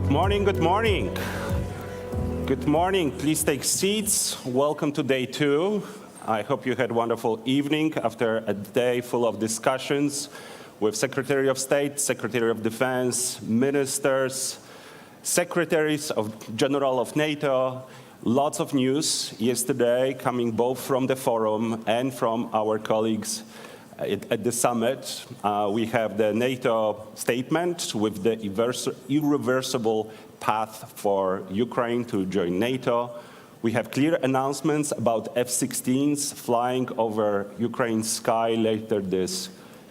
Good morning, good morning. Good morning, please take seats. Welcome to day 2. I hope you had a wonderful evening after a day full of discussions with Secretary of State, Secretary of Defense, ministers, secretaries general of NATO. Lots of news yesterday coming both from the forum and from our colleagues at the summit. We have the NATO statement with the irreversible path for Ukraine to join NATO. We have clear announcements about F-16s flying over Ukraine's sky later this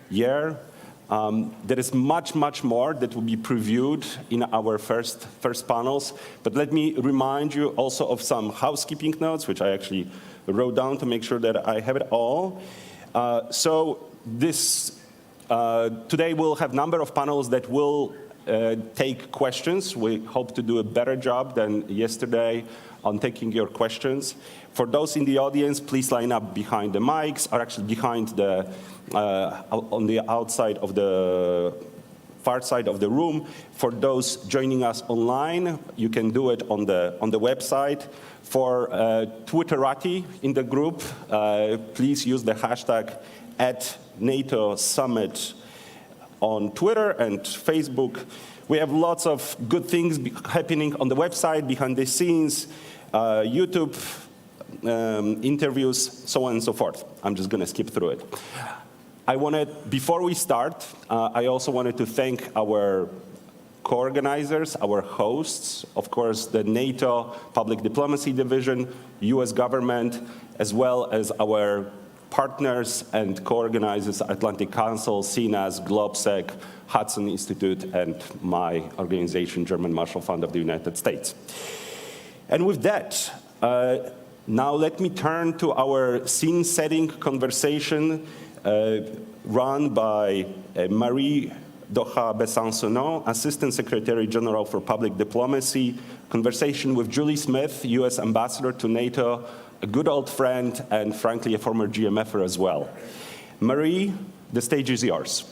year. There is much, much more that will be previewed in our first panels. But let me remind you also of some housekeeping notes, which I actually wrote down to make sure that I have it all. Today we'll have a number of panels that will take questions. We hope to do a better job than yesterday on taking your questions. For those in the audience, please line up behind the mics, or actually behind the, on the outside of the far side of the room. For those joining us online, you can do it on the website. For Twitterati in the group, please use the hashtag @NATO-Summit on Twitter and Facebook. We have lots of good things happening on the website, behind the scenes, YouTube, interviews, so on and so forth. I'm just going to skip through it. Before we start, I also wanted to thank our co-organizers, our hosts, of course, the NATO Public Diplomacy Division, US government, as well as our partners and co-organizers, Atlantic Council, CNAS, GLOBSEC, Hudson Institute, and my organization, German Marshall Fund of the United States. And with that, now let me turn to our scene-setting conversation run by Marie Doha Besancenot, Assistant Secretary General for Public Diplomacy, conversation with Julie Smith, US Ambassador to NATO, a good old friend, and frankly, a former GMFer as well. Marie, the stage is yours.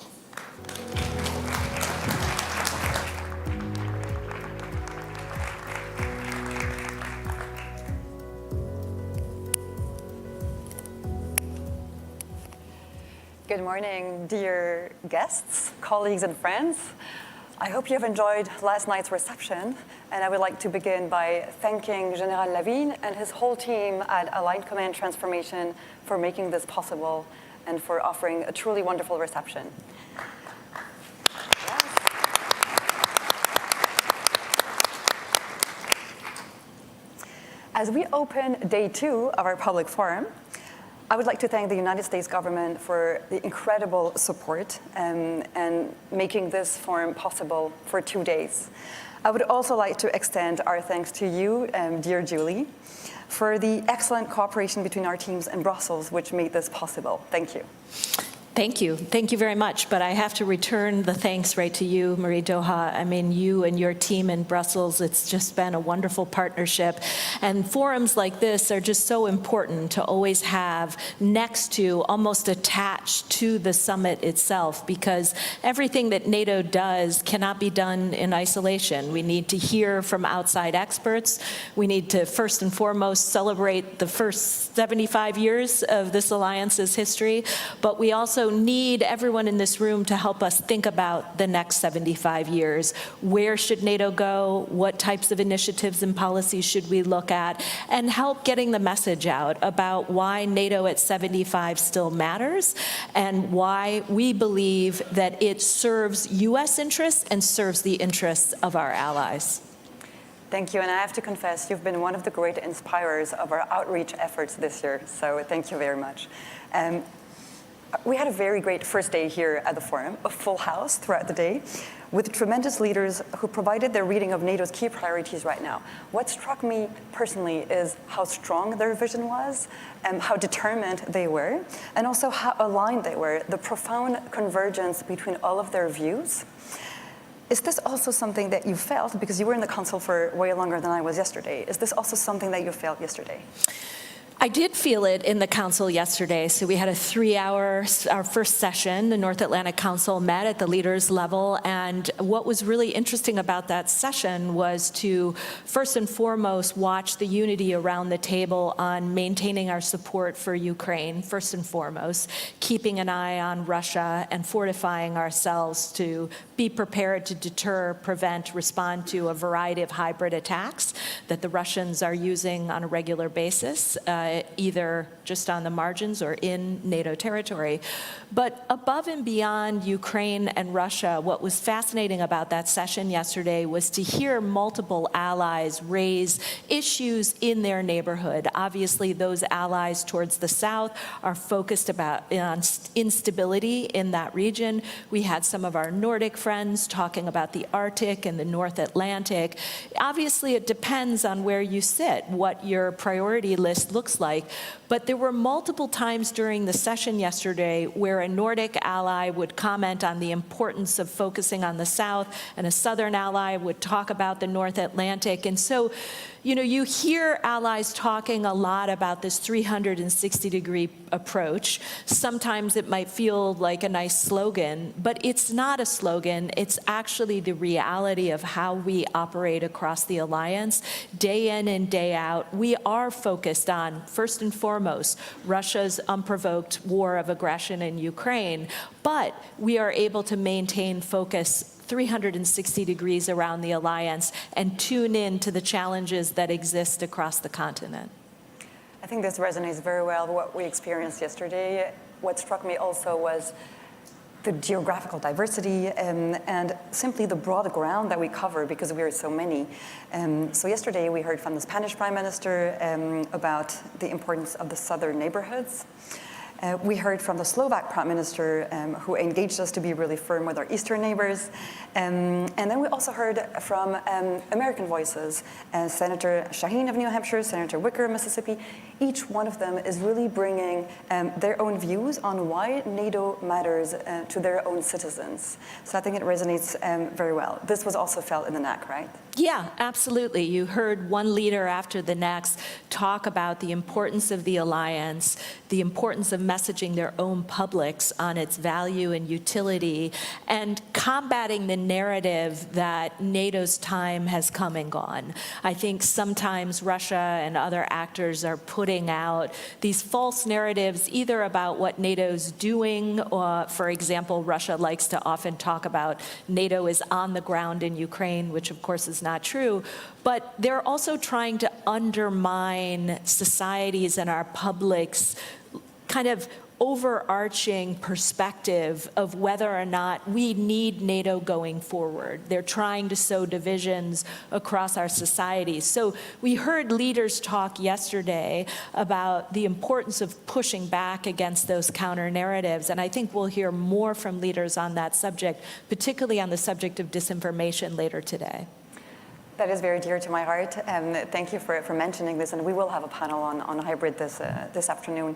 Good morning, dear guests, colleagues, and friends. I hope you have enjoyed last night's reception, and I would like to begin by thanking General Lavigne and his whole team at Aligned Command Transformation for making this possible and for offering a truly wonderful reception. Yes. As we open day 2 of our public forum, I would like to thank the United States government for the incredible support and making this forum possible for 2 days. I would also like to extend our thanks to you, dear Julie, for the excellent cooperation between our teams in Brussels, which made this possible. Thank you. Thank you. Thank you very much. But I have to return the thanks right to you, Marie Doha. I mean, you and your team in Brussels, it's just been a wonderful partnership. And forums like this are just so important to always have next to, almost attached to the summit itself, because everything that NATO does cannot be done in isolation. We need to hear from outside experts. We need to, first and foremost, celebrate the first 75 years of this alliance's history. But we also need everyone in this room to help us think about the next 75 years. Where should NATO go? What types of initiatives and policies should we look at? And help getting the message out about why NATO at 75 still matters and why we believe that it serves US interests and serves the interests of our allies. Thank you, and I have to confess, you've been one of the great inspirers of our outreach efforts this year, so thank you very much. We had a very great first day here at the forum, a full house throughout the day, with tremendous leaders who provided their reading of NATO's key priorities right now. What struck me personally is how strong their vision was, and how determined they were, and also how aligned they were, the profound convergence between all of their views. Is this also something that you felt, because you were in the council for way longer than I was yesterday, is this also something that you felt yesterday? I did feel it in the council yesterday. So we had a 3-hour, our first session. The North Atlantic Council met at the leaders level. And what was really interesting about that session was to, first and foremost, watch the unity around the table on maintaining our support for Ukraine, first and foremost, keeping an eye on Russia and fortifying ourselves to be prepared to deter, prevent, respond to a variety of hybrid attacks that the Russians are using on a regular basis, either just on the margins or in NATO territory. But above and beyond Ukraine and Russia, what was fascinating about that session yesterday was to hear multiple allies raise issues in their neighborhood. Obviously, those allies towards the south are focused on instability in that region. We had some of our Nordic friends talking about the Arctic and the North Atlantic. Obviously, it depends on where you sit, what your priority list looks like. But there were multiple times during the session yesterday where a Nordic ally would comment on the importance of focusing on the South, and a Southern ally would talk about the North Atlantic. And so, you hear allies talking a lot about this 360-degree approach. Sometimes it might feel like a nice slogan, but it's not a slogan. It's actually the reality of how we operate across the alliance. Day in and day out, we are focused on, first and foremost, Russia's unprovoked war of aggression in Ukraine, but we are able to maintain focus 360 degrees around the alliance and tune in to the challenges that exist across the continent. I think this resonates very well with what we experienced yesterday. What struck me also was the geographical diversity and simply the broad ground that we cover because we are so many. So yesterday we heard from the Spanish Prime Minister about the importance of the southern neighborhoods. We heard from the Slovak Prime Minister who engaged us to be really firm with our eastern neighbors. And then we also heard from American voices, Senator Shaheen of New Hampshire, Senator Wicker of Mississippi. Each one of them is really bringing their own views on why NATO matters to their own citizens. So I think it resonates very well. This was also felt in the NAC, right? Yeah, absolutely. You heard one leader after the next talk about the importance of the alliance, the importance of messaging their own publics on its value and utility, and combating the narrative that NATO's time has come and gone. I think sometimes Russia and other actors are putting out these false narratives either about what NATO's doing, or, for example, Russia likes to often talk about NATO is on the ground in Ukraine, which of course is not true, but they're also trying to undermine societies and our public's kind of overarching perspective of whether or not we need NATO going forward. They're trying to sow divisions across our societies. So we heard leaders talk yesterday about the importance of pushing back against those counter narratives, and I think we'll hear more from leaders on that subject, particularly on the subject of disinformation later today. That is very dear to my heart, and thank you for mentioning this, and we will have a panel on hybrid this afternoon.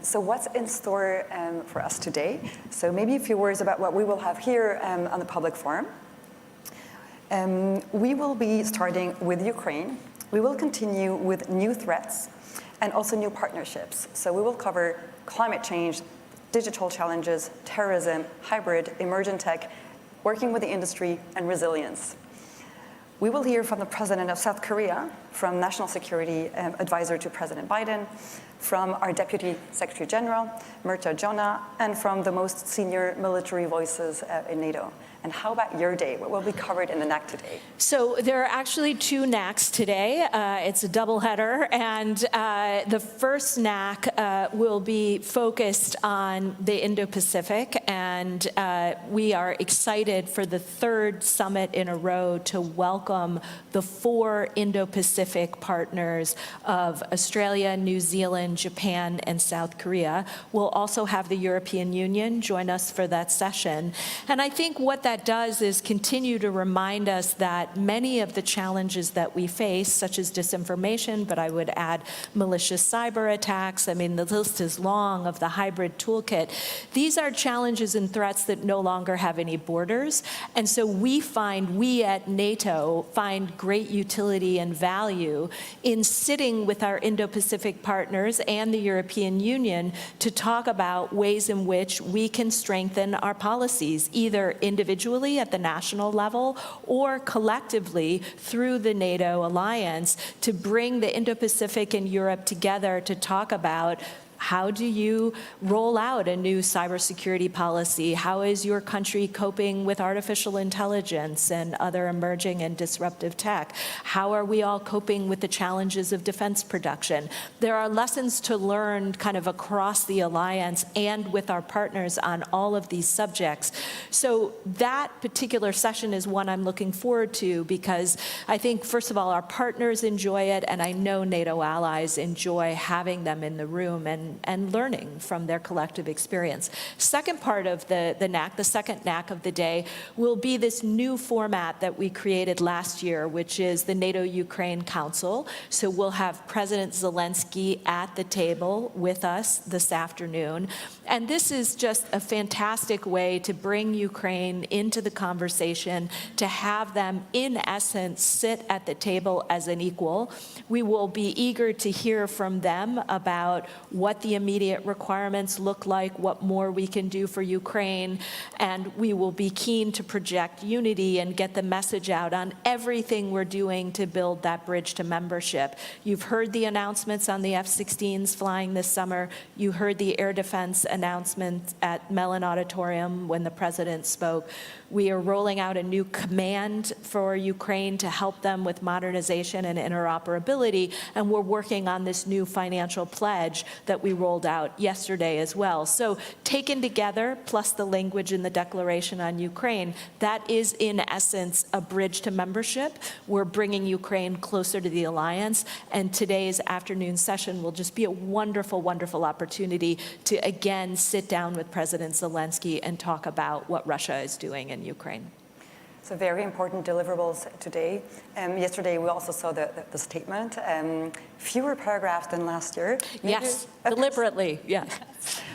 So what's in store for us today? So maybe a few words about what we will have here on the public forum. We will be starting with Ukraine. We will continue with new threats and also new partnerships. So we will cover climate change, digital challenges, terrorism, hybrid, emergent tech, working with the industry, and resilience. We will hear from the president of South Korea, from National Security Advisor to President Biden, from our Deputy Secretary General, Myrta Jonah, and from the most senior military voices in NATO. And how about your day? What will be covered in the NAC today? So there are actually two NACs today. It's a doubleheader, and the first NAC will be focused on the Indo-Pacific, and we are excited for the third summit in a row to welcome the 4 Indo-Pacific partners of Australia, New Zealand, Ireland, Japan, and South Korea. We'll also have the European Union join us for that session. And I think what that does is continue to remind us that many of the challenges that we face, such as disinformation, but I would add malicious cyber attacks, I mean, the list is long of the hybrid toolkit, these are challenges and threats that no longer have any borders. And so we at NATO find great utility and value in sitting with our Indo-Pacific partners and the European Union to talk about ways in which we can strengthen our policies, either individually at the national level or collectively through the NATO alliance, to bring the Indo-Pacific and Europe together to talk about how do you roll out a new cybersecurity policy? How is your country coping with artificial intelligence and other emerging and disruptive tech? How are we all coping with the challenges of defense production? There are lessons to learn kind of across the alliance and with our partners on all of these subjects. So that particular session is one I'm looking forward to because I think, first of all, our partners enjoy it, and I know NATO allies enjoy having them in the room and learning from their collective experience. Second part of the NAC, the second NAC of the day, will be this new format that we created last year, which is the NATO-Ukraine Council. So we'll have President Zelensky at the table with us this afternoon. And this is just a fantastic way to bring Ukraine into the conversation, to have them, in essence, sit at the table as an equal. We will be eager to hear from them about what the immediate requirements look like, what more we can do for Ukraine, and we will be keen to project unity and get the message out on everything we're doing to build that bridge to membership. You've heard the announcements on the F-16s flying this summer. You heard the air defense announcement at Mellon Auditorium when the president spoke. We are rolling out a new command for Ukraine to help them with modernization and interoperability, and we're working on this new financial pledge that we rolled out yesterday as well. So taken together, plus the language in the declaration on Ukraine, that is in essence a bridge to membership. We're bringing Ukraine closer to the alliance, and today's afternoon session will just be a wonderful, wonderful opportunity to again sit down with President Zelensky and talk about what Russia is doing in Ukraine. So very important deliverables today. Yesterday we also saw the statement. Fewer paragraphs than last year. Yes, deliberately, yes.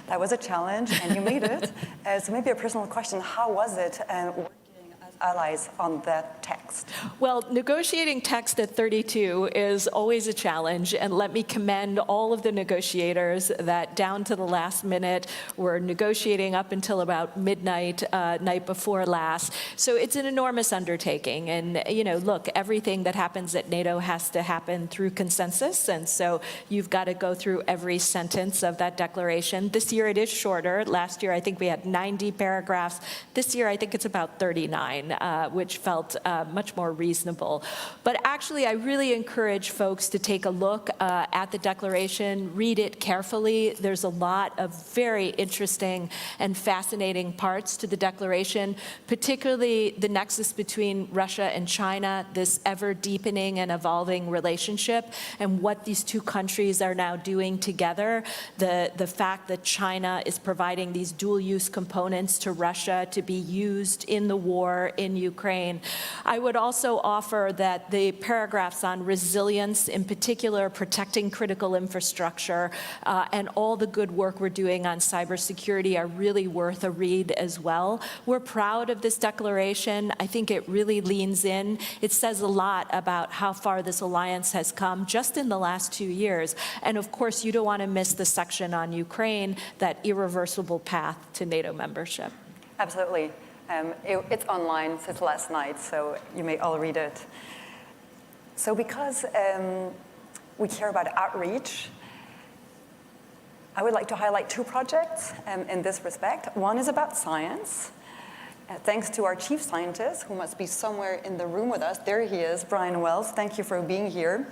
That was a challenge, and you made it. So maybe a personal question, how was it working as allies on that text? Well, negotiating text at 32 is always a challenge, and let me commend all of the negotiators that down to the last minute were negotiating up until about midnight, night before last. So it's an enormous undertaking, and look, everything that happens at NATO has to happen through consensus, and so you've got to go through every sentence of that declaration. This year it is shorter. Last year I think we had 90 paragraphs. This year I think it's about 39, which felt much more reasonable. But actually, I really encourage folks to take a look at the declaration, read it carefully. There's a lot of very interesting and fascinating parts to the declaration, particularly the nexus between Russia and China, this ever-deepening and evolving relationship, and what these two countries are now doing together. The fact that China is providing these dual-use components to Russia to be used in the war in Ukraine. I would also offer that the paragraphs on resilience, in particular protecting critical infrastructure, and all the good work we're doing on cybersecurity are really worth a read as well. We're proud of this declaration. I think it really leans in. It says a lot about how far this alliance has come just in the last 2 years. And of course, you don't want to miss the section on Ukraine, that irreversible path to NATO membership. Absolutely. It's online since last night, so you may all read it. So because we care about outreach, I would like to highlight 2 projects in this respect. One is about science. Thanks to our chief scientist, who must be somewhere in the room with us. There he is, Brian Wells. Thank you for being here.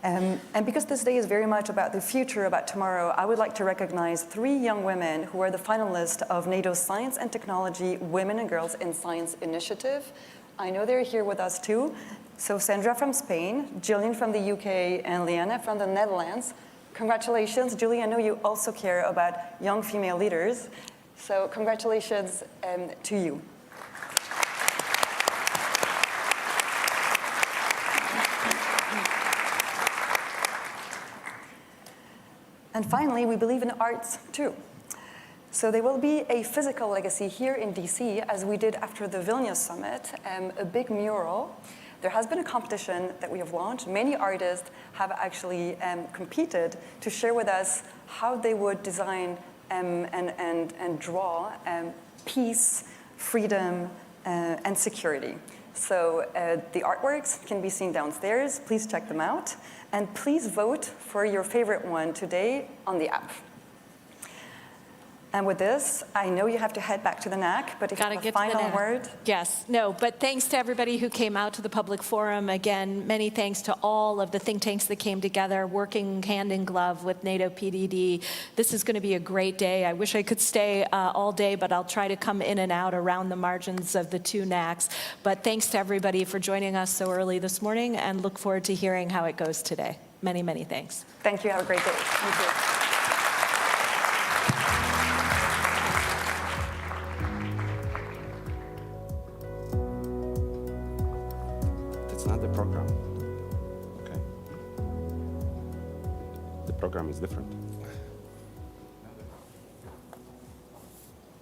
And because this day is very much about the future, about tomorrow, I would like to recognize 3 young women who are the finalists of NATO's Science and Technology Women and Girls in Science Initiative. I know they're here with us too. So Sandra from Spain, Jillian from the UK, and Liana from the Netherlands. Congratulations, Julie. I know you also care about young female leaders, so congratulations to you. And finally, we believe in arts too. So there will be a physical legacy here in DC, as we did after the Vilnius summit, a big mural. There has been a competition that we have launched. Many artists have actually competed to share with us how they would design and draw peace, freedom, and security. So the artworks can be seen downstairs. Please check them out. And please vote for your favorite one today on the app. And with this, I know you have to head back to the NAC, but if you have a final word. Yes, no, but thanks to everybody who came out to the public forum. Again, many thanks to all of the think tanks that came together, working hand in glove with NATO PDD. This is going to be a great day. I wish I could stay all day, but I'll try to come in and out around the margins of the two NACs. But thanks to everybody for joining us so early this morning, and look forward to hearing how it goes today. Many, many thanks. Thank you. Have a great day. Thank you. Not the program. Okay. The program is different.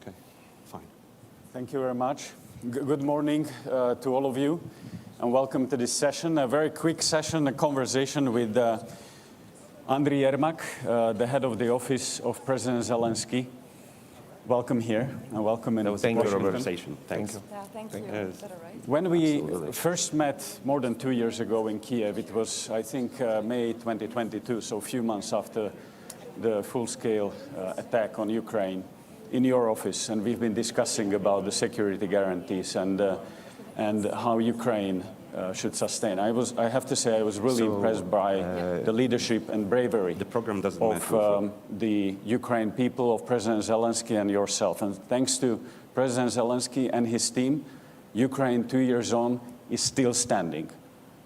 Okay, fine. Thank you very much. Good morning to all of you, and welcome to this session. A very quick session, a conversation with Andriy Yermak, the head of the office of President Zelensky. Welcome here, and welcome in Washington. Thank you, conversation. Thanks. Yeah, thank you. Is that all right? When we first met more than 2 years ago in Kiev, it was, I think, May 2022, so a few months after the full-scale attack on Ukraine, in your office, and we've been discussing about the security guarantees and how Ukraine should sustain. I have to say I was really impressed by the leadership and bravery of the Ukraine people, of President Zelensky and yourself. And thanks to President Zelensky and his team, Ukraine 2 years on is still standing.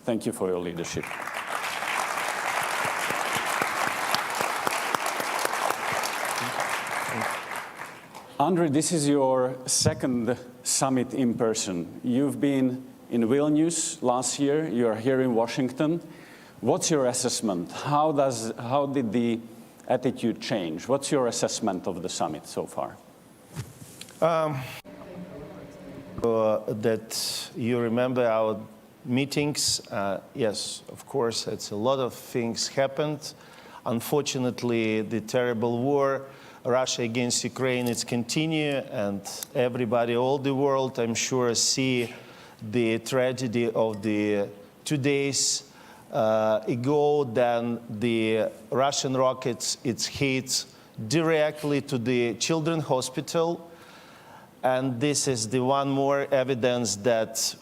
Thank you for your leadership. Andriy, this is your second summit in person. You've been in Vilnius last year. You are here in Washington. What's your assessment? How did the attitude change? What's your assessment of the summit so far? That you remember our meetings. Yes, of course, it's a lot of things happened. Unfortunately, the terrible war, Russia against Ukraine, it's continue, and everybody, all the world, I'm sure, see the tragedy of the 2 days ago. Then the Russian rockets, it's hit directly to the children's hospital. And this is the one more evidence that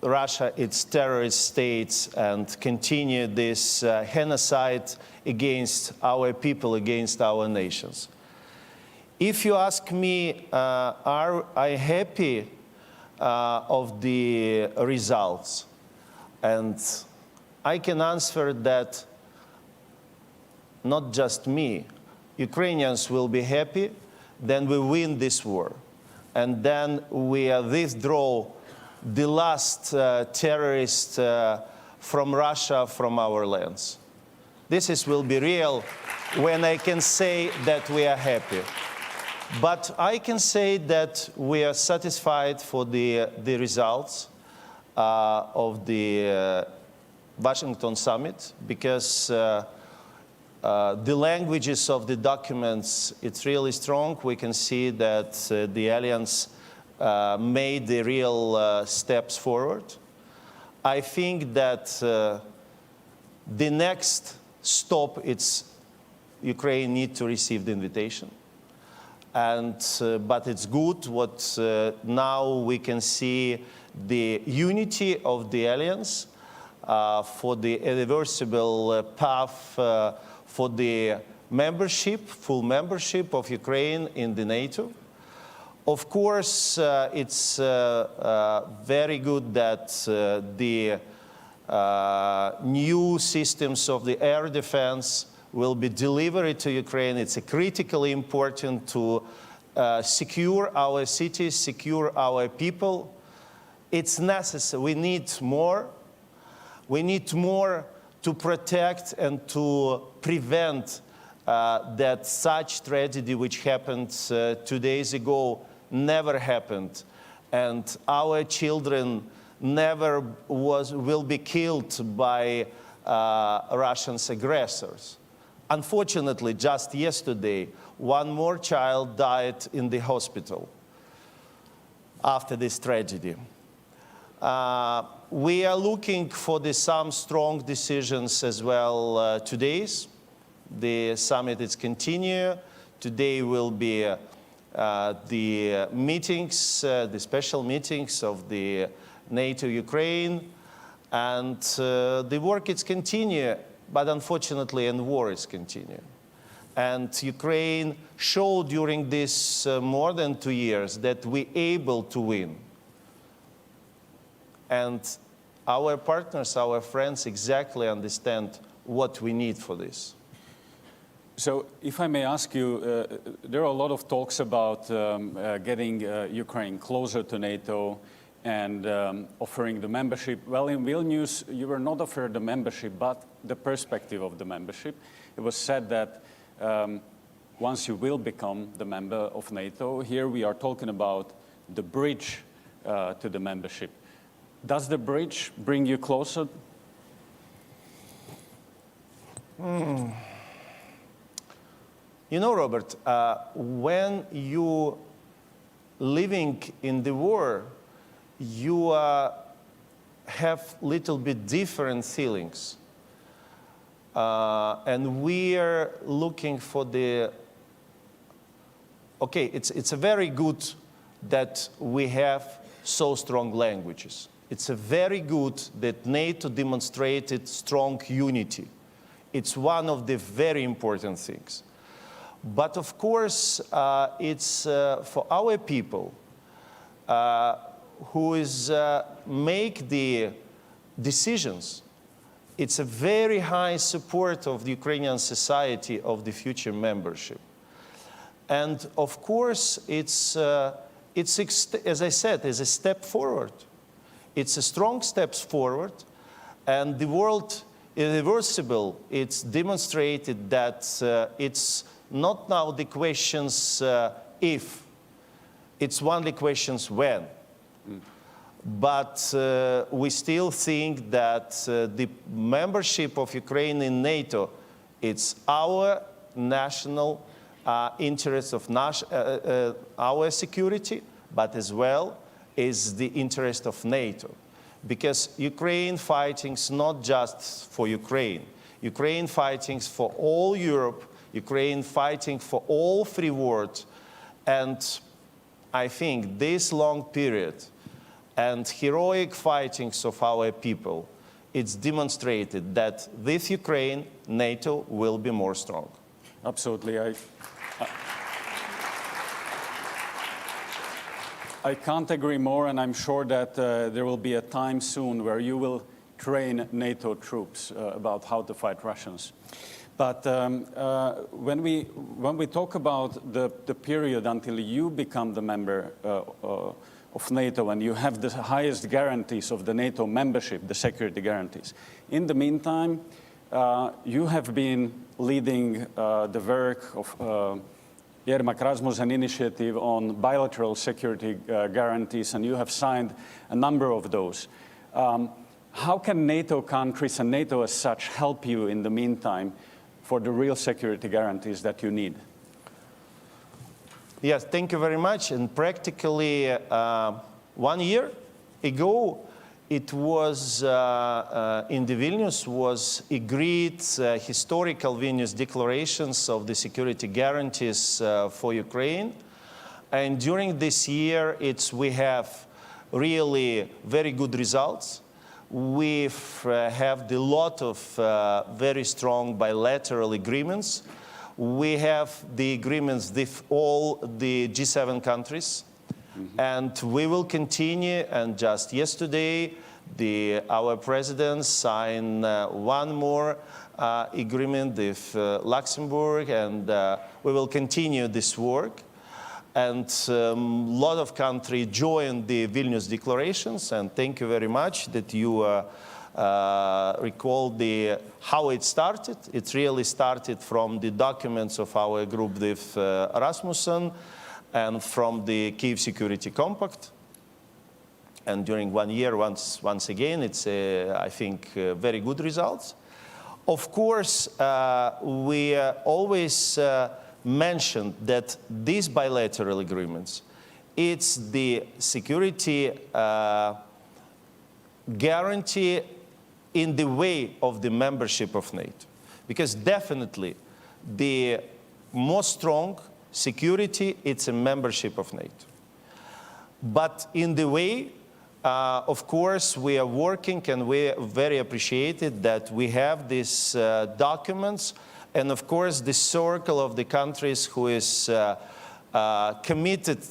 Russia, it's terrorist states, and continue this genocide against our people, against our nations. If you ask me, are I happy of the results? And I can answer that not just me. Ukrainians will be happy, then we win this war. And then we withdraw the last terrorist from Russia, from our lands. This will be real when I can say that we are happy. But I can say that we are satisfied for the results of the Washington summit, because the languages of the documents, it's really strong. We can see that the alliance made the real steps forward. I think that the next stop, it's Ukraine need to receive the invitation. But it's good what now we can see the unity of the alliance for the irreversible path for the membership, full membership of Ukraine in the NATO. Of course, it's very good that the new systems of the air defense will be delivered to Ukraine. It's critically important to secure our cities, secure our people. It's necessary. We need more. We need more to protect and to prevent that such tragedy which happened 2 days ago never happened. And our children never will be killed by Russian aggressors. Unfortunately, just yesterday, one more child died in the hospital after this tragedy. We are looking for some strong decisions as well today. The summit is continue. Today will be the meetings, the special meetings of the NATO-Ukraine, and the work is continue, but unfortunately, and war is continue. And Ukraine showed during this more than 2 years that we're able to win. And our partners, our friends exactly understand what we need for this. So if I may ask you, there are a lot of talks about getting Ukraine closer to NATO and offering the membership. Well, in Vilnius, you were not offered the membership, but the perspective of the membership. It was said that once you will become the member of NATO, here we are talking about the bridge to the membership. Does the bridge bring you closer? You know, Robert, when you living in the war, you have little bit different feelings. And we are looking for the, okay, it's a very good that we have so strong languages. It's a very good that NATO demonstrated strong unity. It's one of the very important things. But of course, it's for our people who is make the decisions. It's a very high support of the Ukrainian society of the future membership. And of course, it's as I said, is a step forward. It's a strong steps forward, and the world irreversible. It's demonstrated that it's not now the questions if, it's only questions when. But we still think that the membership of Ukraine in NATO, it's our national interest of our security, but as well is the interest of NATO. Because Ukraine fighting's not just for Ukraine. Ukraine fighting's for all Europe, Ukraine fighting for all free world. And I think this long period and heroic fightings of our people, it's demonstrated that with Ukraine, NATO will be more strong. Absolutely. I can't agree more, and I'm sure that there will be a time soon where you will train NATO troops about how to fight Russians. But when we talk about the period until you become the member of NATO and you have the highest guarantees of the NATO membership, the security guarantees, in the meantime, you have been leading the work of Yermak Rasmussen initiative on bilateral security guarantees, and you have signed a number of those. How can NATO countries and NATO as such help you in the meantime for the real security guarantees that you need? Yes, thank you very much. And practically 1 year ago, it was in the Vilnius was agreed historical Vilnius declarations of the security guarantees for Ukraine. And during this year, we have really very good results. We have a lot of very strong bilateral agreements. We have the agreements with all the G7 countries. And we will continue, and just yesterday, Our president signed one more agreement with Luxembourg, and we will continue this work. And a lot of countries joined the Vilnius declarations, and thank you very much that you recall how it started. It really started from the documents of our group with Rasmussen and from the Kyiv Security Compact. And during 1 year, once again, it's, I think, very good results. Of course, we always mentioned that these bilateral agreements, it's the security guarantee in the way of the membership of NATO. Because definitely the most strong security, it's a membership of NATO. But in the way, of course, we are working, and we very appreciated that we have these documents, and of course the circle of the countries who is committed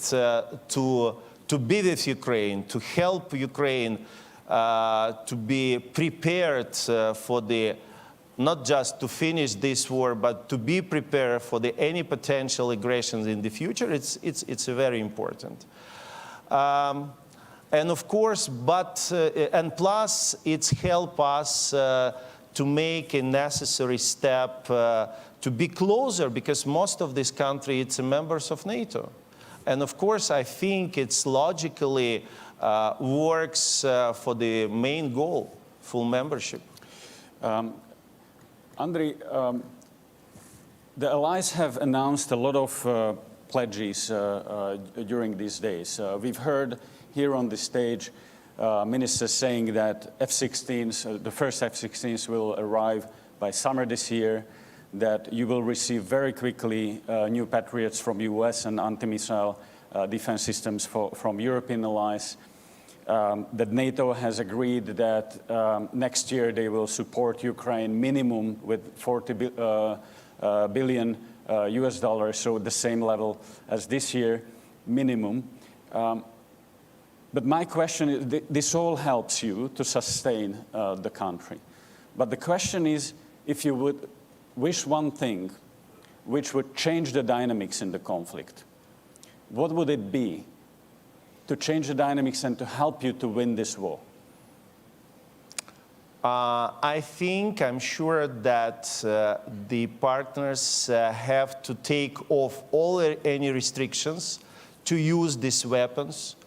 to be with Ukraine, to help Ukraine to be prepared for not just to finish this war, but to be prepared for any potential aggressions in the future. It's very important. And of course, and plus, it's helped us to make a necessary step to be closer, because most of this country, it's members of NATO. And of course, I think it's logically works for the main goal, full membership. Andriy, the allies have announced a lot of pledges during these days. We've heard here on the stage ministers saying that F-16s, the first F-16s will arrive by summer this year, that you will receive very quickly new Patriots from US and anti-missile defense systems from European allies, that NATO has agreed that next year they will support Ukraine minimum with 40 billion US dollars, so the same level as this year, minimum. But my question is, this all helps you to sustain the country. But the question is, if you would wish one thing which would change the dynamics in the conflict, what would it be to change the dynamics and to help you to win this war? I'm sure that the partners have to take off any restrictions to use these weapons.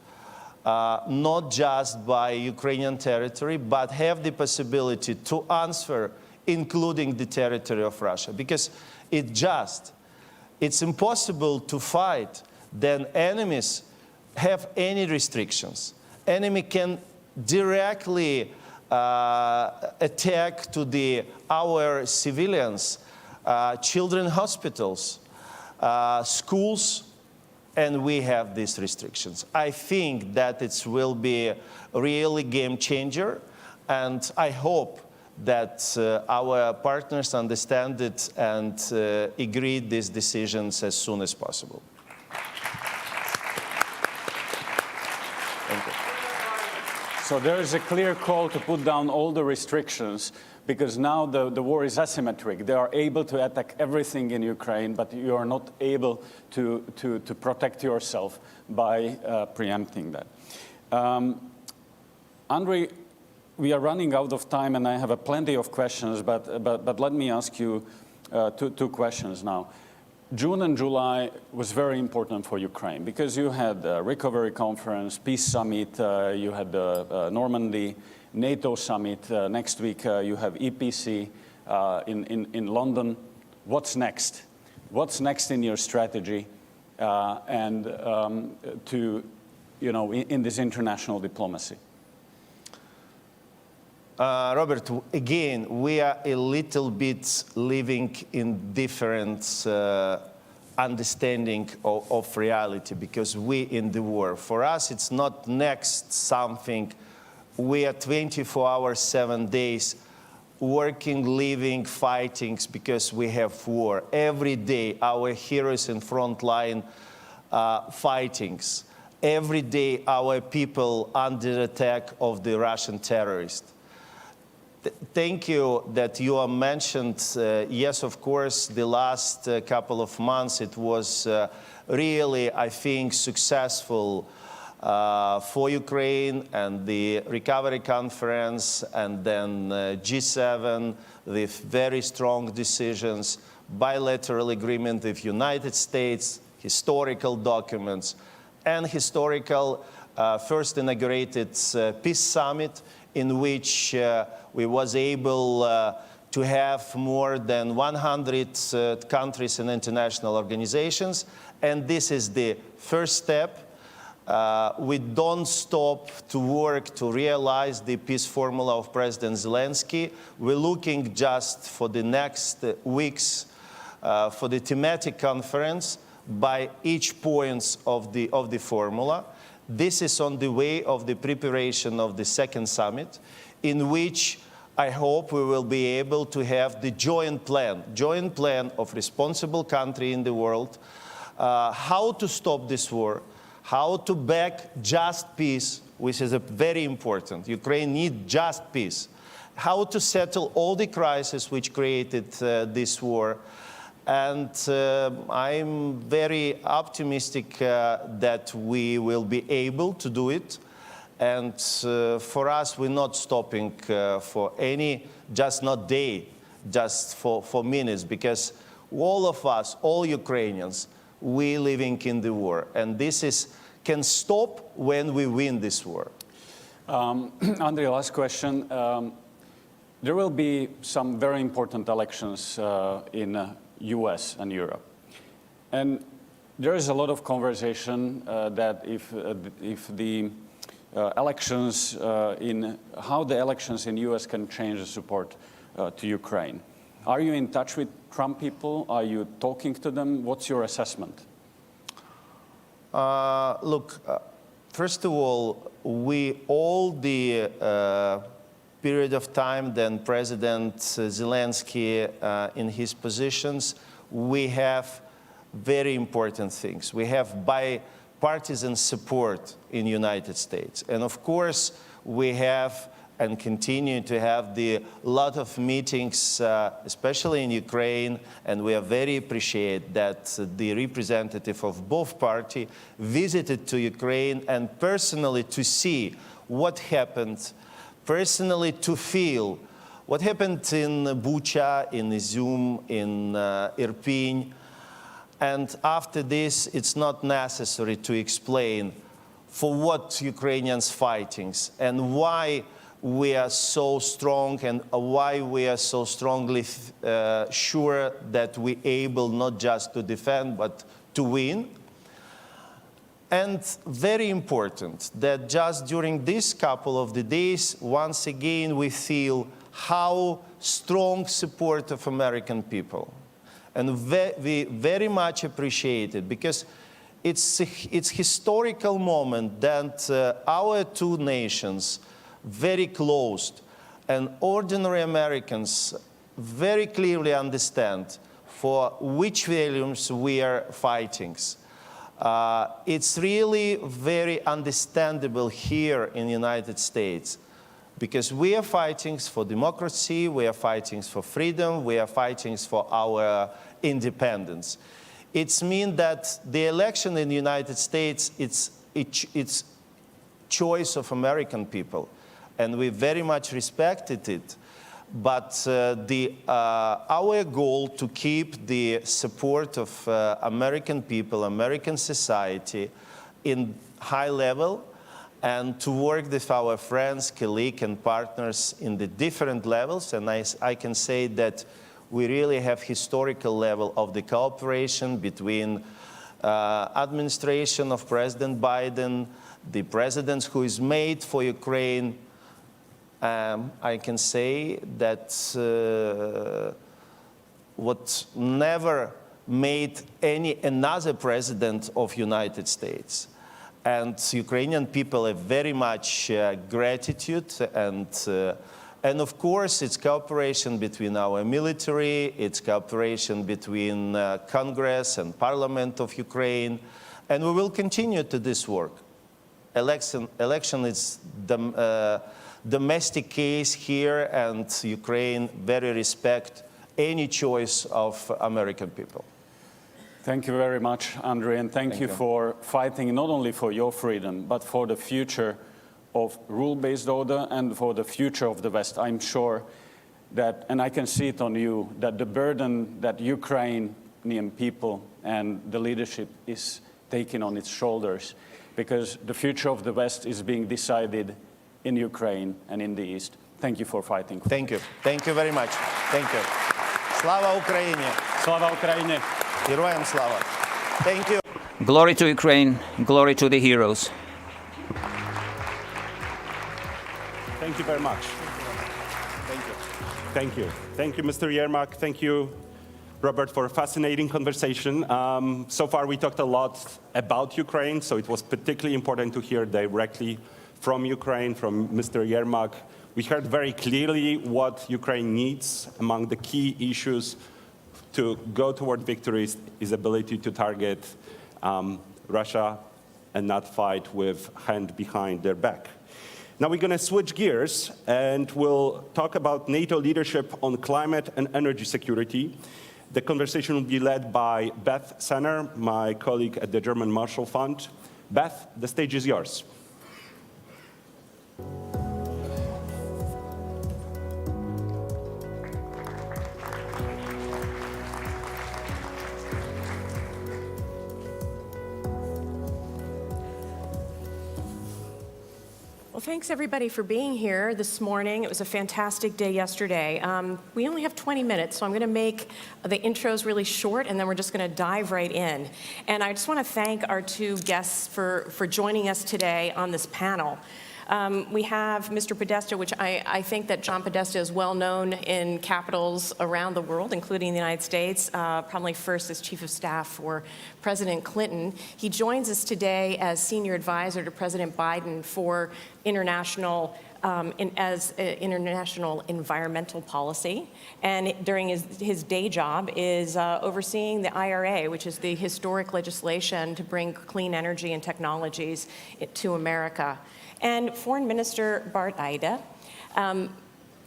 Not just by Ukrainian territory, but have the possibility to answer, including the territory of Russia. Because it's impossible to fight then enemies have any restrictions. Enemy can directly attack to our civilians, children's hospitals, schools, and we have these restrictions. I think that it will be a really game changer, and I hope that our partners understand it and agree these decisions as soon as possible. Thank you. So there is a clear call to put down all the restrictions, because now the war is asymmetric. They are able to attack everything in Ukraine, but you are not able to protect yourself by preempting that. Andriy, we are running out of time, and I have plenty of questions, but let me ask you two questions now. June and July was very important for Ukraine, because you had the recovery conference, peace summit, you had the Normandy, NATO summit, next week you have EPC in London. What's next? What's next in your strategy and in this international diplomacy? Robert, again, we are a little bit living in different understanding of reality, because we in the war. For us, it's not next something. We are 24 hours, 7 days, working, living, fighting, because we have war. Every day, our heroes in front line fightings. every day our people under attack of the Russian terrorists. Thank you that you are mentioned. Yes, of course, the last couple of months it was really, I think, successful for Ukraine and the recovery conference and then G7 with very strong decisions, bilateral agreement with United States, historical documents, and historical first inaugurated peace summit in which we was able to have more than 100 countries and international organizations. And this is the first step. We don't stop to work to realize the peace formula of President Zelensky. We're looking just for the next weeks for the thematic conference by each points of the formula. This is on the way of the preparation of the second summit, in which I hope we will be able to have the joint plan of responsible country in the world, how to stop this war, how to back just peace, which is very important. Ukraine needs just peace. How to settle all the crises which created this war. And I'm very optimistic that we will be able to do it. And for us, we're not stopping for any, just not day, just for minutes, because all of us, all Ukrainians, we living in the war. And this can stop when we win this war. Andriy, last question. There will be some very important elections in US and Europe. And there is a lot of conversation that if the elections how the elections in US can change the support to Ukraine. Are you in touch with Trump people? Are you talking to them? What's your assessment? Look, first of all, all the period of time then President Zelensky in his positions, we have very important things. We have bipartisan support in the United States. And of course, we have and continue to have a lot of meetings, especially in Ukraine, and we are very appreciate that the representative of both parties visited to Ukraine and personally to see what happened, personally to feel what happened in Bucha, in Izum, in Irpin. And after this, it's not necessary to explain for what Ukrainians fighting and why we are so strong and why we are so strongly sure that we're able not just to defend, but to win. And very important that just during this couple of the days, once again, we feel how strong support of American people. And we very much appreciate it because it's historical moment that our two nations very close and ordinary Americans very clearly understand for which values we are fighting. It's really very understandable here in the United States because we are fighting for democracy, we are fighting for freedom, we are fighting for our independence. It means that the election in the United States, it's choice of American people, and we very much respected it. But our goal to keep the support of American people, American society in high level, and to work with our friends, colleagues, and partners in the different levels. And I can say that we really have historical level of the cooperation between administration of President Biden, the president who is made for Ukraine. I can say that what never made another president of United States. And Ukrainian people have very much gratitude and of course it's cooperation between our military, it's cooperation between Congress and Parliament of Ukraine, and we will continue to this work. election is the domestic case here, and Ukraine very respect any choice of American people. Thank you very much, Andriy, and thank you for fighting not only for your freedom, but for the future of rule-based order and for the future of the West. I'm sure that, and I can see it on you, that the burden that Ukrainian people and the leadership is taking on its shoulders, because the future of the West is being decided in Ukraine and in the East. Thank you for fighting. Thank you. Thank you very much. Thank you. Slava Ukraini. Slava Ukraini. Героям слава. Thank you. Glory to Ukraine, glory to the heroes. Thank you very much. Thank you. Thank you. Thank you, Mr. Yermak. Thank you, Robert, for a fascinating conversation. So far, we talked a lot about Ukraine, so it was particularly important to hear directly from Ukraine, from Mr. Yermak. We heard very clearly what Ukraine needs. Among the key issues to go toward victory is ability to target Russia and not fight with hand behind their back. Now we're going to switch gears and we'll talk about NATO leadership on climate and energy security. The conversation will be led by Beth Senner, my colleague at the German Marshall Fund. Beth, the stage is yours. Well, thanks everybody for being here this morning. It was a fantastic day yesterday. We only have 20 minutes, so I'm going to make the intros really short, and then we're just going to dive right in. And I just want to thank our two guests for joining us today on this panel. We have Mr. Podesta, which I think that John Podesta is well known in capitals around the world, including the United States, probably first as Chief of Staff for President Clinton. He joins us today as Senior Advisor to President Biden for international international environmental policy, and during his day job is overseeing the IRA, which is the historic legislation to bring clean energy and technologies to America. And Foreign Minister Bart Aida.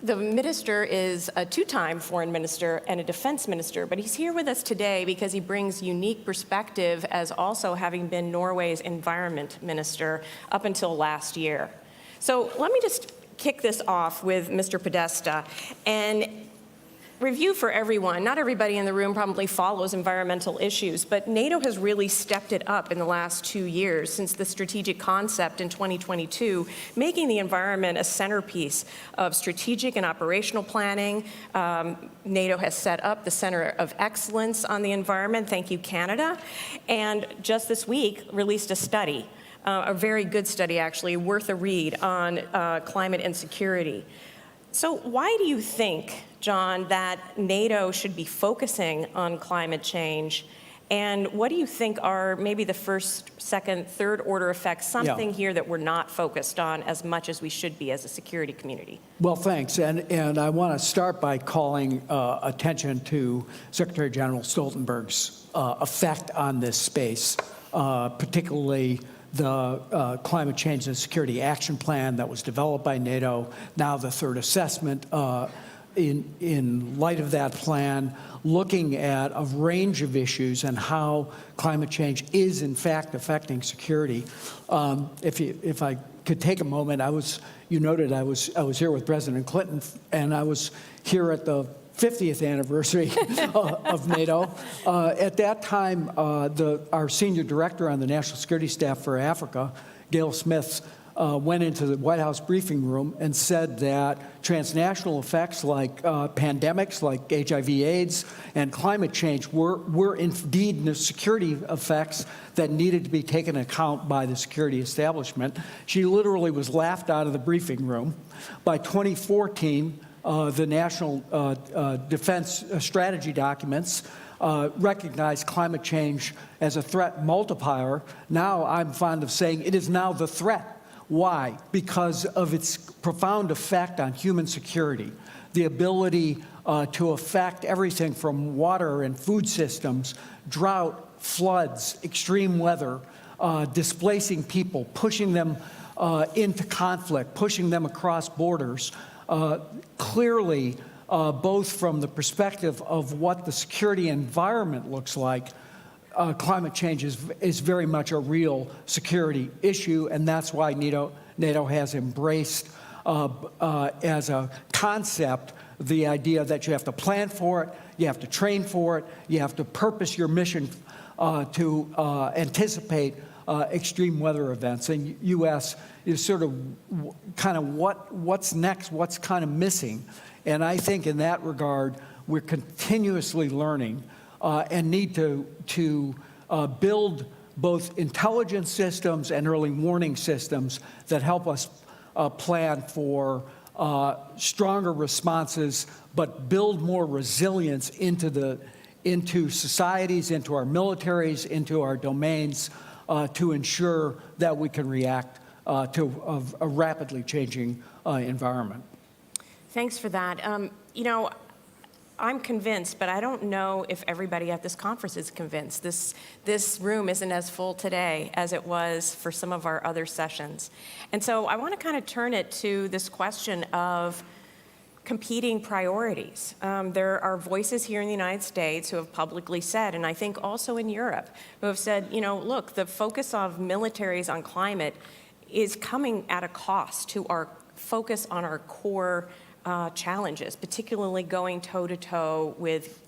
The minister is a two-time foreign minister and a defense minister, but he's here with us today because he brings unique perspective as also having been Norway's environment minister up until last year. So let me just kick this off with Mr. Podesta and review for everyone. Not everybody in the room probably follows environmental issues, but NATO has really stepped it up in the last 2 years since the strategic concept in 2022, making the environment a centerpiece of strategic and operational planning. NATO has set up the Center of Excellence on the environment. Thank you, Canada. And just this week released a study, a very good study actually, worth a read on climate insecurity. So why do you think, John, that NATO should be focusing on climate change? And what do you think are maybe the first, second, third order effects, something here that we're not focused on as much as we should be as a security community? Well, thanks. And I want to start by calling attention to Secretary General Stoltenberg's effect on this space, particularly the Climate Change and Security Action Plan that was developed by NATO, now the third assessment in light of that plan, looking at a range of issues and how climate change is in fact affecting security. If I could take a moment, you noted I was here with President Clinton, and I was here at the 50th anniversary of NATO. At that time, our senior director on the National Security Staff for Africa, Yeol Smith, went into the White House briefing room and said that transnational effects like pandemics, like HIV/AIDS, and climate change were indeed the security effects that needed to be taken into account by the security establishment. She literally was laughed out of the briefing room. By 2014, the National Defense Strategy documents recognize climate change as a threat multiplier. Now I'm fond of saying it is now the threat. Why? Because of its profound effect on human security, the ability to affect everything from water and food systems, drought, floods, extreme weather, displacing people, pushing them into conflict, pushing them across borders, clearly, both from the perspective of what the security environment looks like, climate change is very much a real security issue, and that's why NATO has embraced as a concept the idea that you have to plan for it, you have to train for it, you have to purpose your mission to anticipate extreme weather events. And U.S. is sort of kind of what's next, what's kind of missing. And I think in that regard, we're continuously learning and need to build both intelligence systems and early warning systems that help us plan for stronger responses, but build more resilience into societies, into our militaries, into our domains, to ensure that we can react to a rapidly changing environment. Thanks for that. You know, I'm convinced, but I don't know if everybody at this conference is convinced. This room isn't as full today as it was for some of our other sessions. And so I want to kind of turn it to this question of competing priorities. There are voices here in the United States who have publicly said, and I think also in Europe, who have said, you know, look, the focus of militaries on climate is coming at a cost to our focus on our core challenges, particularly going toe-to-toe with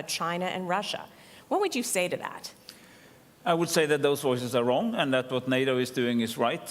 China and Russia. What would you say to that? I would say that those voices are wrong and that what NATO is doing is right.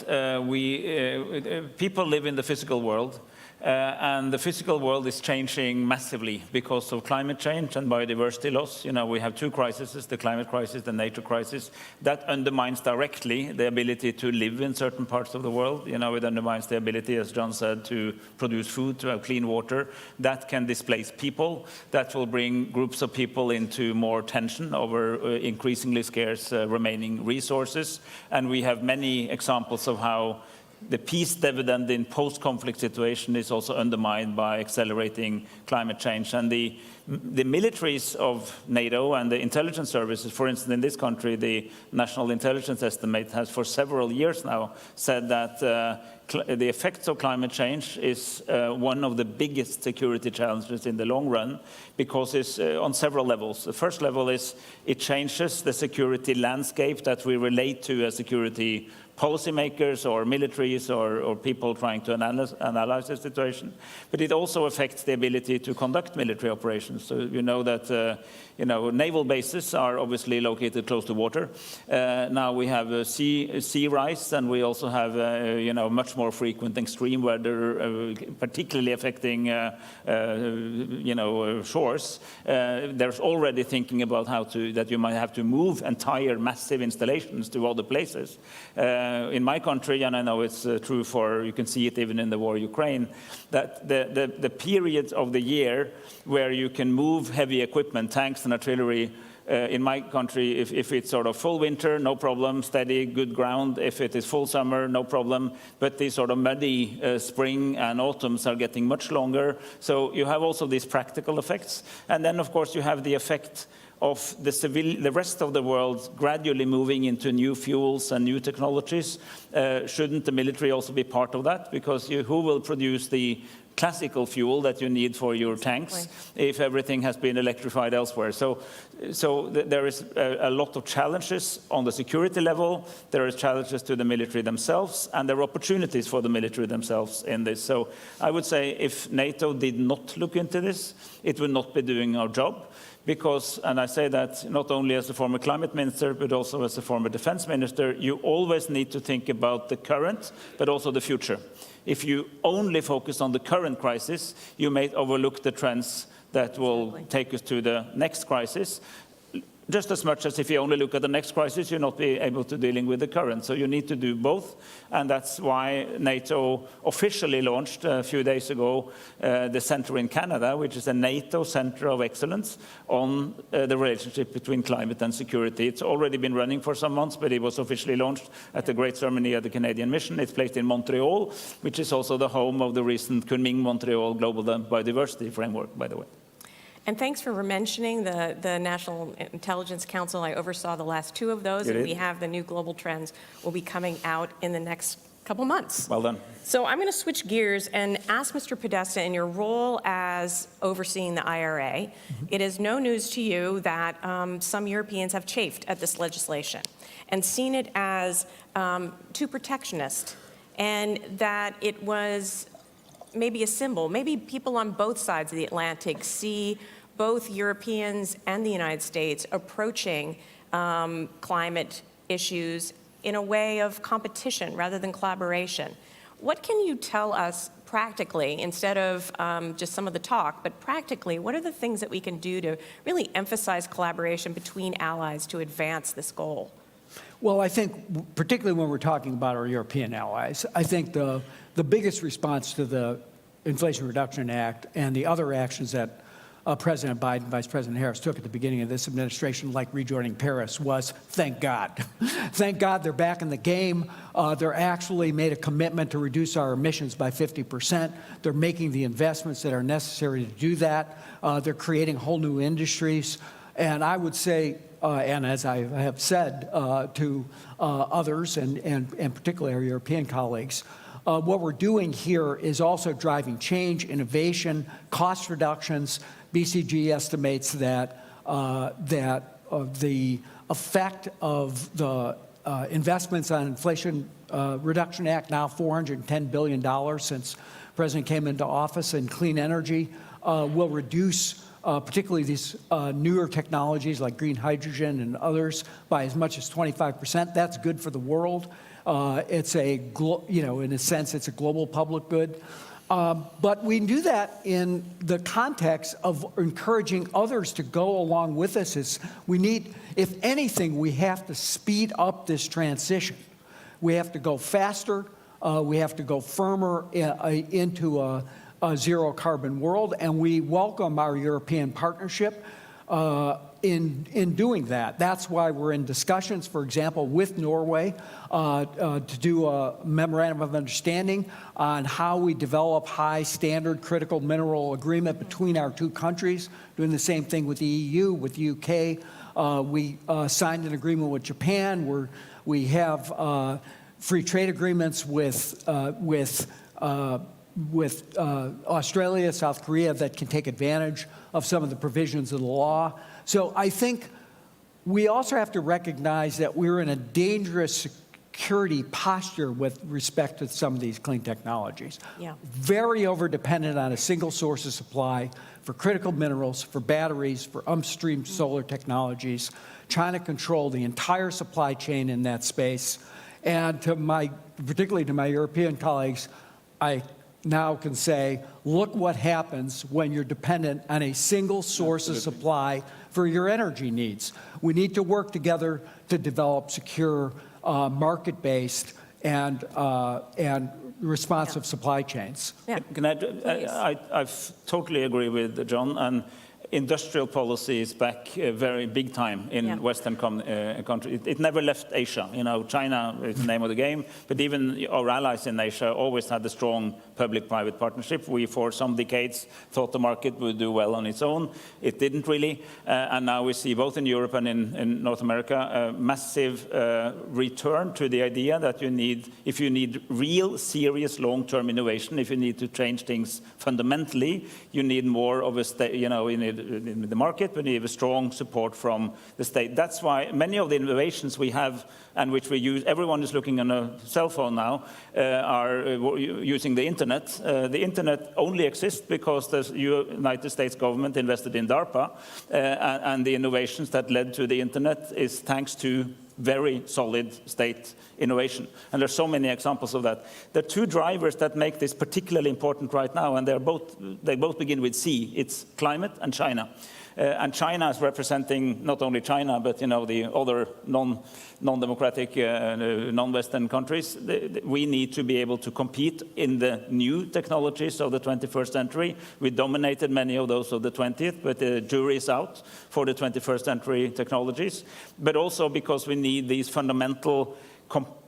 People live in the physical world. And the physical world is changing massively because of climate change and biodiversity loss. You know, we have two crises, the climate crisis, the nature crisis. That undermines directly the ability to live in certain parts of the world. You know, it undermines the ability, as John said, to produce food, to have clean water. That can displace people. That will bring groups of people into more tension over increasingly scarce remaining resources. And we have many examples of how the peace dividend in post-conflict situation is also undermined by accelerating climate change. And the militaries of NATO and the intelligence services, for instance, in this country, the National Intelligence Estimate has for several years now said that the effects of climate change is one of the biggest security challenges in the long run, because it's on several levels. The first level is it changes the security landscape that we relate to as security policymakers or militaries or people trying to analyze the situation. But it also affects the ability to conduct military operations. So you know that naval bases are obviously located close to water. Now we have sea rise, and we also have much more frequent extreme weather, particularly affecting shores. There's already thinking about that you might have to move entire massive installations to other places. In my country, and I know it's true for, you can see it even in the war in Ukraine, that the period of the year where you can move heavy equipment, tanks and artillery, in my country, if it's sort of full winter, no problem, steady, good ground. If it is full summer, no problem. But these sort of muddy spring and autumns are getting much longer. So you have also these practical effects. And then, of course, you have the effect of the rest of the world gradually moving into new fuels and new technologies. Shouldn't the military also be part of that? Because who will produce the classical fuel that you need for your tanks if everything has been electrified elsewhere? So there is a lot of challenges on the security level. There are challenges to the military themselves, and there are opportunities for the military themselves in this. So I would say if NATO did not look into this, it would not be doing our job. Because, and I say that not only as a former climate minister, but also as a former defense minister, you always need to think about the current, but also the future. If you only focus on the current crisis, you may overlook the trends that will take us to the next crisis. Just as much as if you only look at the next crisis, you'll not be able to dealing with the current. So you need to do both. And that's why NATO officially launched a few days ago the center in Canada, which is a NATO Center of Excellence on the relationship between climate and security. It's already been running for some months, but it was officially launched at the great ceremony at the Canadian Mission. It's placed in Montreal, which is also the home of the recent Kunming-Montreal Global Biodiversity Framework, by the way. And thanks for mentioning the National Intelligence Council. I oversaw the last 2 of those, and we have the new global trends will be coming out in the next couple months. Well done. So I'm going to switch gears and ask Mr. Podesta, in your role as overseeing the IRA, it is no news to you that some Europeans have chafed at this legislation and seen it as too protectionist, and that it was maybe a symbol. Maybe people on both sides of the Atlantic see both Europeans and the United States approaching climate issues in a way of competition rather than collaboration. What can you tell us practically, instead of just some of the talk, but practically, what are the things that we can do to really emphasize collaboration between allies to advance this goal? Well, I think, particularly when we're talking about our European allies, I think the biggest response to the Inflation Reduction Act and the other actions that President Biden, Vice President Harris took at the beginning of this administration, like rejoining Paris, was thank God. Thank God they're back in the game. They're actually made a commitment to reduce our emissions by 50%. They're making the investments that are necessary to do that. They're creating whole new industries. And I would say, and as I have said to others, and particularly our European colleagues, what we're doing here is also driving change, innovation, cost reductions. BCG estimates that the effect of the investments on Inflation Reduction Act, now $410 billion since the President came into office, in clean energy, will reduce particularly these newer technologies like green hydrogen and others by as much as 25%. That's good for the world. It's in a sense, it's a global public good. But we do that in the context of encouraging others to go along with us. If anything, we have to speed up this transition. We have to go faster. We have to go firmer into a zero carbon world, and we welcome our European partnership in doing that. That's why we're in discussions, for example, with Norway to do a memorandum of understanding on how we develop high standard critical mineral agreement between our 2 countries, doing the same thing with the EU, with the UK. We signed an agreement with Japan where we have free trade agreements with Australia, South Korea, that can take advantage of some of the provisions of the law. So I think we also have to recognize that we're in a dangerous security posture with respect to some of these clean technologies. Yeah. Very over-dependent on a single source of supply for critical minerals, for batteries, for upstream solar technologies, trying to control the entire supply chain in that space. And particularly to my European colleagues, I now can say, look what happens when you're dependent on a single source of supply for your energy needs. We need to work together to develop secure, market-based and responsive supply chains. Yeah. Can I totally agree with John. And industrial policy is back very big time in Western countries. It never left Asia. China is the name of the game, but even our allies in Asia always had a strong public-private partnership. We, for some decades, thought the market would do well on its own. It didn't really, and now we see both in Europe and in North America a massive return to the idea that if you need real, serious, long-term innovation, if you need to change things fundamentally, you need more of a in the market, we need a strong support from the state. That's why many of the innovations we have and which we use, everyone is looking on a cell phone now, are using the internet. The internet only exists because the United States government invested in DARPA, and the innovations that led to the internet is thanks to very solid state innovation. And there's so many examples of that. There are 2 drivers that make this particularly important right now, and they both begin with C. It's climate and China. And China is representing not only China, but the other non-democratic, non-Western countries. We need to be able to compete in the new technologies of the 21st century. We dominated many of those of the 20th, but the jury is out for the 21st century technologies. But also because we need these fundamental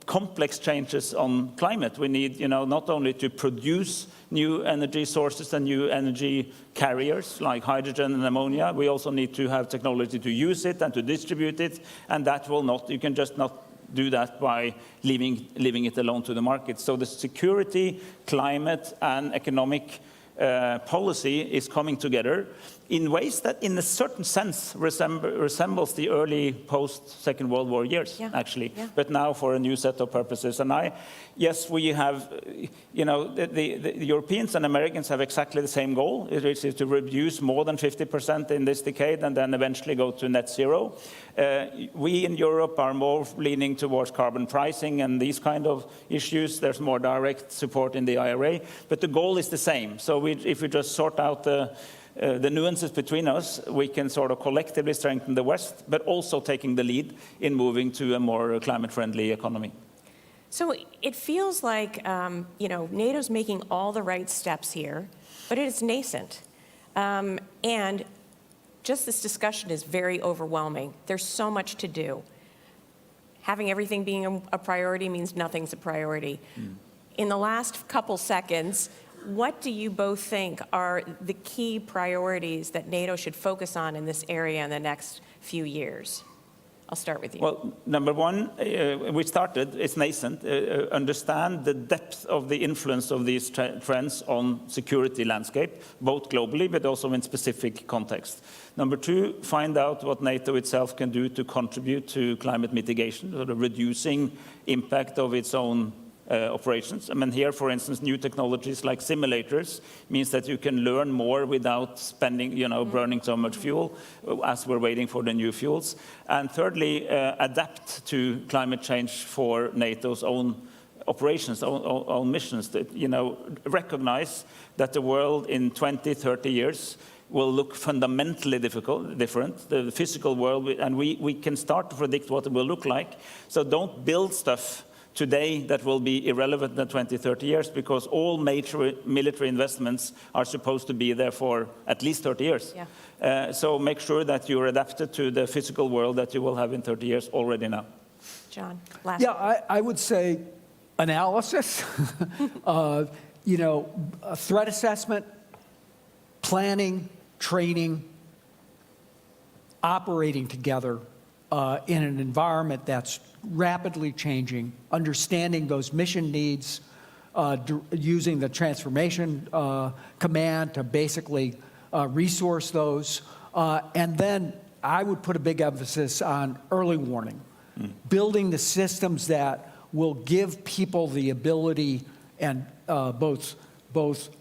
complex changes on climate. We need, not only to produce new energy sources and new energy carriers like hydrogen and ammonia, we also need to have technology to use it and to distribute it, and that will not, you can just not do that by leaving it alone to the market. So the security, climate, and economic policy is coming together in ways that, in a certain sense, resembles the early post-Second World War years, actually, but now for a new set of purposes. And yes, we have, the Europeans and Americans have exactly the same goal, which is to reduce more than 50% in this decade and then eventually go to net zero. We in Europe are more leaning towards carbon pricing and these kind of issues. There's more direct support in the IRA, but the goal is the same. So if we just sort out the nuances between us, we can sort of collectively strengthen the West, but also taking the lead in moving to a more climate-friendly economy. So it feels like, NATO's making all the right steps here, but it is nascent. And just this discussion is very overwhelming. There's so much to do. Having everything being a priority means nothing's a priority. In the last couple seconds, what do you both think are the key priorities that NATO should focus on in this area in the next few years? I'll start with you. Well, number one, we started, it's nascent, understand the depth of the influence of these trends on security landscape, both globally, but also in specific context. Number two, find out what NATO itself can do to contribute to climate mitigation, sort of reducing impact of its own operations. I mean, here, for instance, new technologies like simulators means that you can learn more without spending, burning so much fuel as we're waiting for the new fuels. And thirdly, adapt to climate change for NATO's own operations, own missions. That, recognize that the world in 20, 30 years will look fundamentally different, the physical world, and we can start to predict what it will look like. So don't build stuff today that will be irrelevant in 20, 30 years, because all major military investments are supposed to be there for at least 30 years. So make sure that you're adapted to the physical world that you will have in 30 years already now. John, last I would say analysis, threat assessment, planning, training, operating together in an environment that's rapidly changing, understanding those mission needs, using the transformation command to basically resource those. And then I would put a big emphasis on early warning, building the systems that will give people the ability, and both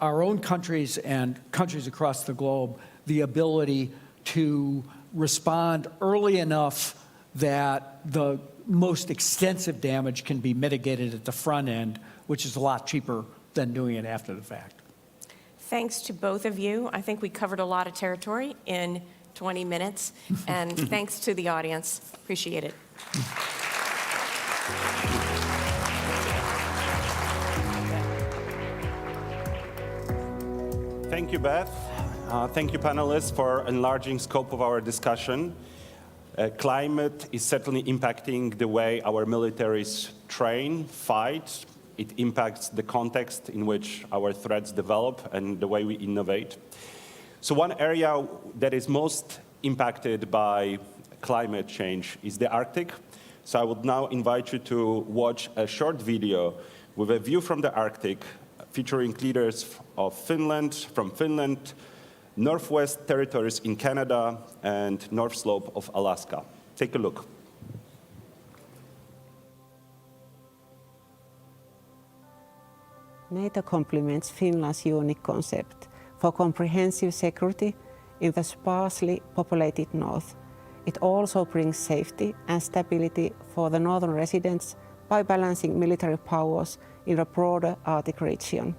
our own countries and countries across the globe, the ability to respond early enough that the most extensive damage can be mitigated at the front end, which is a lot cheaper than doing it after the fact. Thanks to both of you. I think we covered a lot of territory in 20 minutes, and thanks to the audience. Appreciate it. Thank you, Beth. Thank you, panelists, for enlarging scope of our discussion. Climate is certainly impacting the way our militaries train, fight. It impacts the context in which our threats develop and the way we innovate. So one area that is most impacted by climate change is the Arctic. So I would now invite you to watch a short video with a view from the Arctic, featuring leaders of Finland, Northwest Territories in Canada, and North Slope of Alaska. Take a look. NATO complements Finland's unique concept for comprehensive security in the sparsely populated north. It also brings safety and stability for the northern residents by balancing military powers in the broader Arctic region.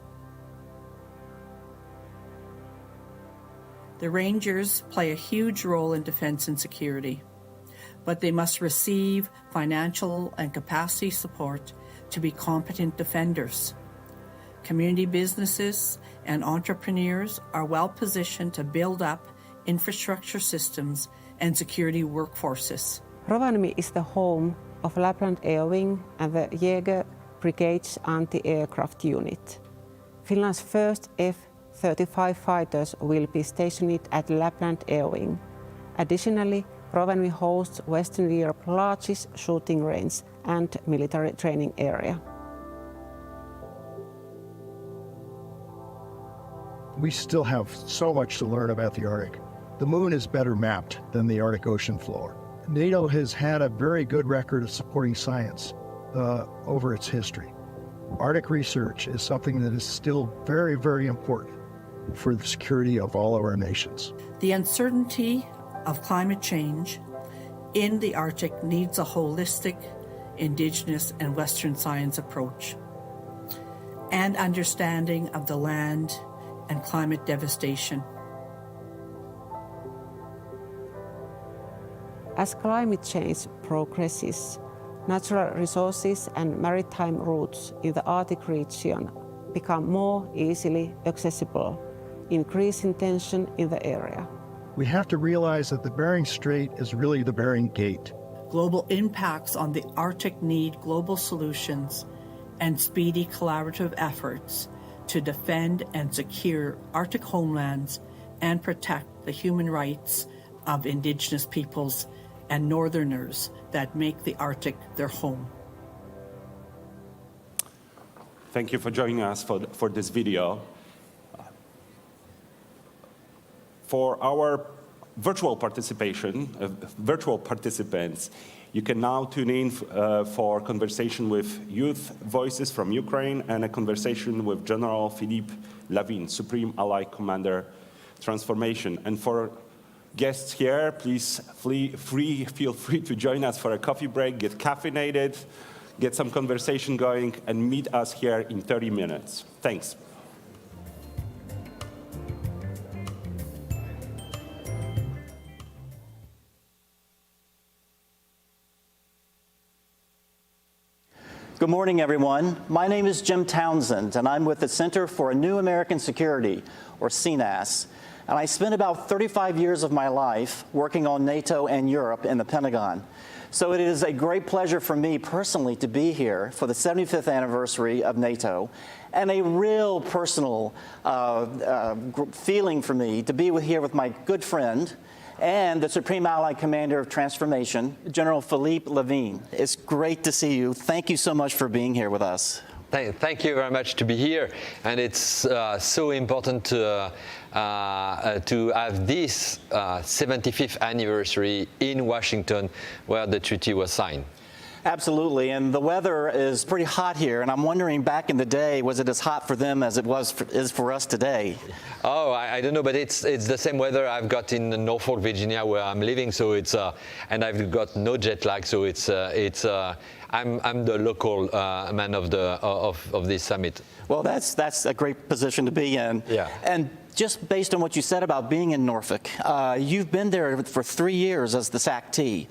The Rangers play a huge role in defense and security, but they must receive financial and capacity support to be competent defenders. Community businesses and entrepreneurs are well positioned to build up infrastructure systems and security workforces. Rovaniemi is the home of Lapland Air Wing and the Jäger Brigade's anti-aircraft unit. Finland's first F-35 fighters will be stationed at Lapland Air Wing. Additionally, Rovaniemi hosts Western Europe's largest shooting range and military training area. We still have so much to learn about the Arctic. The moon is better mapped than the Arctic Ocean floor. NATO has had a very good record of supporting science over its history. Arctic research is something that is still very, very important for the security of all of our nations. The uncertainty of climate change in the Arctic needs a holistic, Indigenous and Western science approach and understanding of the land and climate devastation. As climate change progresses, natural resources and maritime routes in the Arctic region become more easily accessible, increasing tension in the area. We have to realize that the Bering Strait is really the Bering Gate. Global impacts on the Arctic need global solutions and speedy collaborative efforts to defend and secure Arctic homelands and protect the human rights of Indigenous peoples and Northerners that make the Arctic their home. Thank you for joining us for this video. For our virtual participants, you can now tune in for conversation with youth voices from Ukraine and a conversation with General Philippe Lavin, Supreme Allied Commander Transformation. And for guests here, please feel free to join us for a coffee break, get caffeinated, get some conversation going, and meet us here in 30 minutes. Thanks. Good morning, everyone. My name is Jim Townsend, and I'm with the Center for a New American Security, or CNAS. And I spent about 35 years of my life working on NATO and Europe in the Pentagon. So it is a great pleasure for me personally to be here for the 75th anniversary of NATO, and a real personal feeling for me to be here with my good friend and the Supreme Allied Commander of Transformation, General Philippe Lavin. It's great to see you. Thank you so much for being here with us. Thank you very much to be here, and it's so important to have this 75th anniversary in Washington, where the treaty was signed. Absolutely, and the weather is pretty hot here, and I'm wondering, back in the day, was it as hot for them as it is for us today? Oh, I don't know, but it's the same weather I've got in Norfolk, Virginia, where I'm living. So it's and I've got no jet lag. So I'm the local man of this summit. Well, that's a great position to be in. Yeah. And just based on what you said about being in Norfolk, you've been there for 3 years as the SAC-T,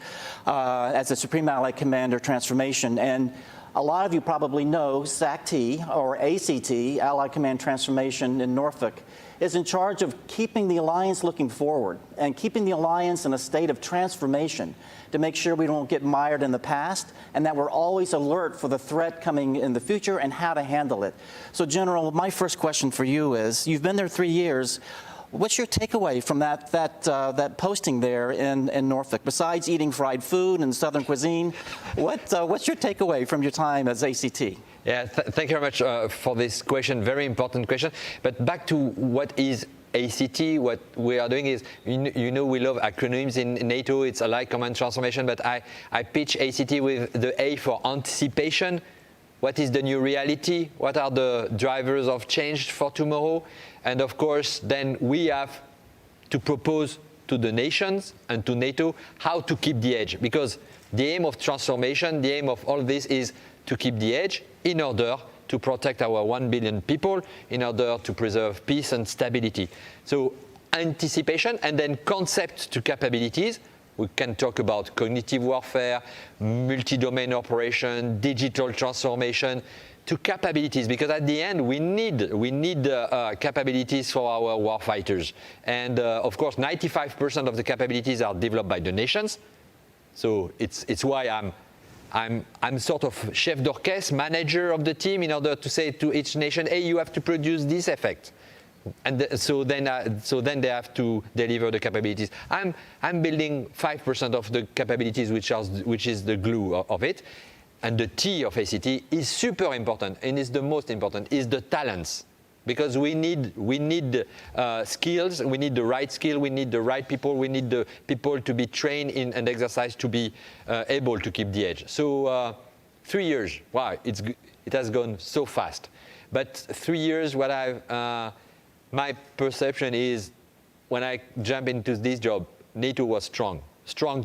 as the Supreme Allied Commander Transformation. And a lot of you probably know SAC-T, or ACT, Allied Command Transformation in Norfolk, is in charge of keeping the alliance looking forward and keeping the alliance in a state of transformation to make sure we don't get mired in the past and that we're always alert for the threat coming in the future and how to handle it. So, General, my first question for you is, you've been there 3 years. What's your takeaway from that posting there in Norfolk? Besides eating fried food and Southern cuisine, what's your takeaway from your time as ACT? Yeah, thank you very much for this question, very important question. But back to what is ACT, what we are doing is, you know we love acronyms in NATO, it's Allied Command Transformation, but I pitch ACT with the A for anticipation. What is the new reality? What are the drivers of change for tomorrow? And of course, then we have to propose to the nations and to NATO how to keep the edge. Because the aim of transformation, the aim of all this is to keep the edge in order to protect our 1 billion people, in order to preserve peace and stability. So anticipation and then concept to capabilities. We can talk about cognitive warfare, multi-domain operation, digital transformation, to capabilities, because at the end we need capabilities for our warfighters. And of course, 95% of the capabilities are developed by the nations. So it's why I'm sort of chef d'orchestre, manager of the team, in order to say to each nation, hey, you have to produce this effect. And so then they have to deliver the capabilities. I'm building 5% of the capabilities, which is the glue of it. And the T of ACT is super important, and is the most important, is the talents. Because we need skills, we need the right skill, we need the right people, we need the people to be trained in and exercised to be able to keep the edge. So 3 years, wow, it has gone so fast. But 3 years, my perception is, when I jump into this job, NATO was strong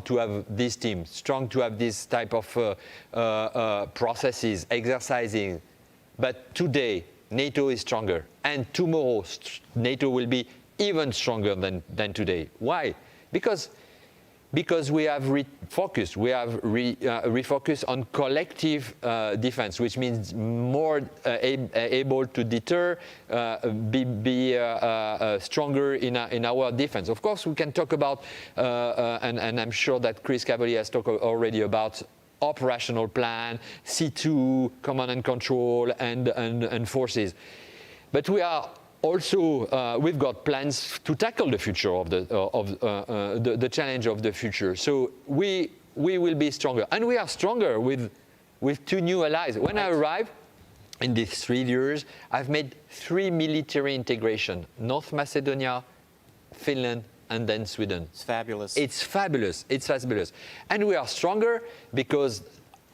to have this team, strong to have this type of processes, exercising. But today, NATO is stronger, and tomorrow NATO will be even stronger than today. Why? Because we have refocused. We have refocused on collective defense, which means more able to deter, be stronger in our defense. Of course, we can talk about, and I'm sure that Chris Cavalier has talked already about operational plan, C2, command and control, and forces. But we are also, we've got plans to tackle the future of the challenge of the future. So we will be stronger, and we are stronger with 2 new allies. When I arrived in these 3 years, I've made 3 military integration: North Macedonia, Finland, and then Sweden. It's fabulous. It's fabulous. It's fabulous. And we are stronger because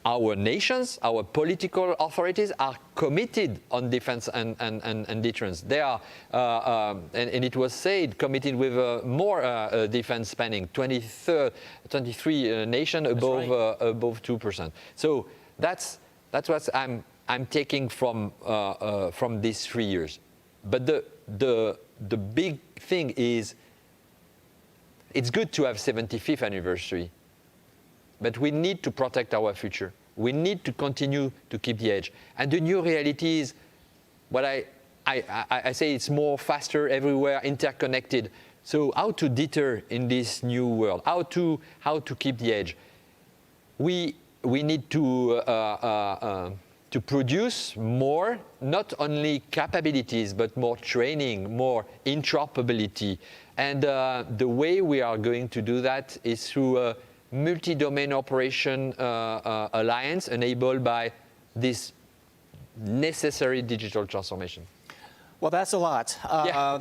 our nations, our political authorities are committed on defense and deterrence. They are, and it was said, committed with more defense spending, 23 nations above 2%. So that's what I'm taking from these 3 years. But the big thing is, it's good to have 75th anniversary, but we need to protect our future. We need to continue to keep the edge. And the new reality is, what I say, it's more faster everywhere, interconnected. So how to deter in this new world? How to keep the edge? We need to produce more, not only capabilities, but more training, more interoperability. And the way we are going to do that is through a multi-domain operation alliance enabled by this necessary digital transformation. Well, that's a lot. I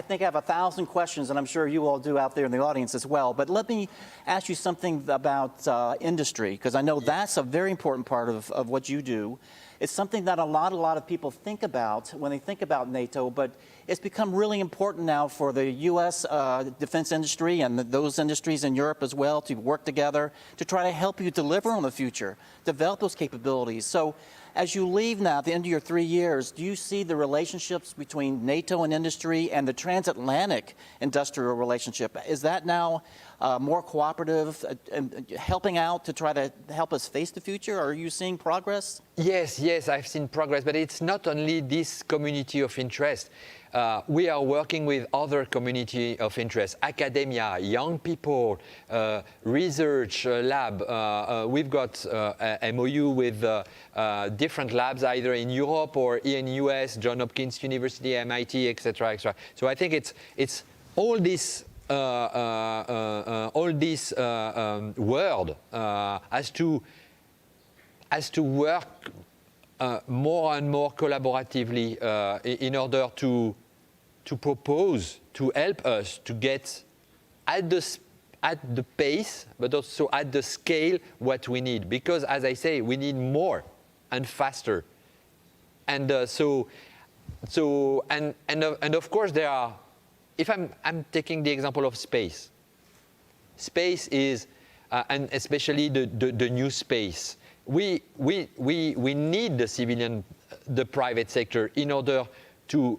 think I have 1,000 questions, and I'm sure you all do out there in the audience as well. But let me ask you something about industry, because I know that's a very important part of what you do. It's something that a lot of people think about when they think about NATO, but it's become really important now for the U.S. defense industry and those industries in Europe as well to work together to try to help you deliver on the future, develop those capabilities. So as you leave now at the end of your 3 years, do you see the relationships between NATO and industry and the transatlantic industrial relationship? Is that now more cooperative, helping out to try to help us face the future? Are you seeing progress? Yes, I've seen progress, but it's not only this community of interest. We are working with other community of interest, academia, young people, research lab. We've got a MOU with different labs, either in Europe or in US, Johns Hopkins University, MIT, etc., etc. So I think it's all this world has to work more and more collaboratively in order to propose, to help us to get at the pace, but also at the scale what we need. Because, as I say, we need more and faster. And so of course there are. If I'm taking the example of space. Space is, and especially the new space. We need the civilian, the private sector in order to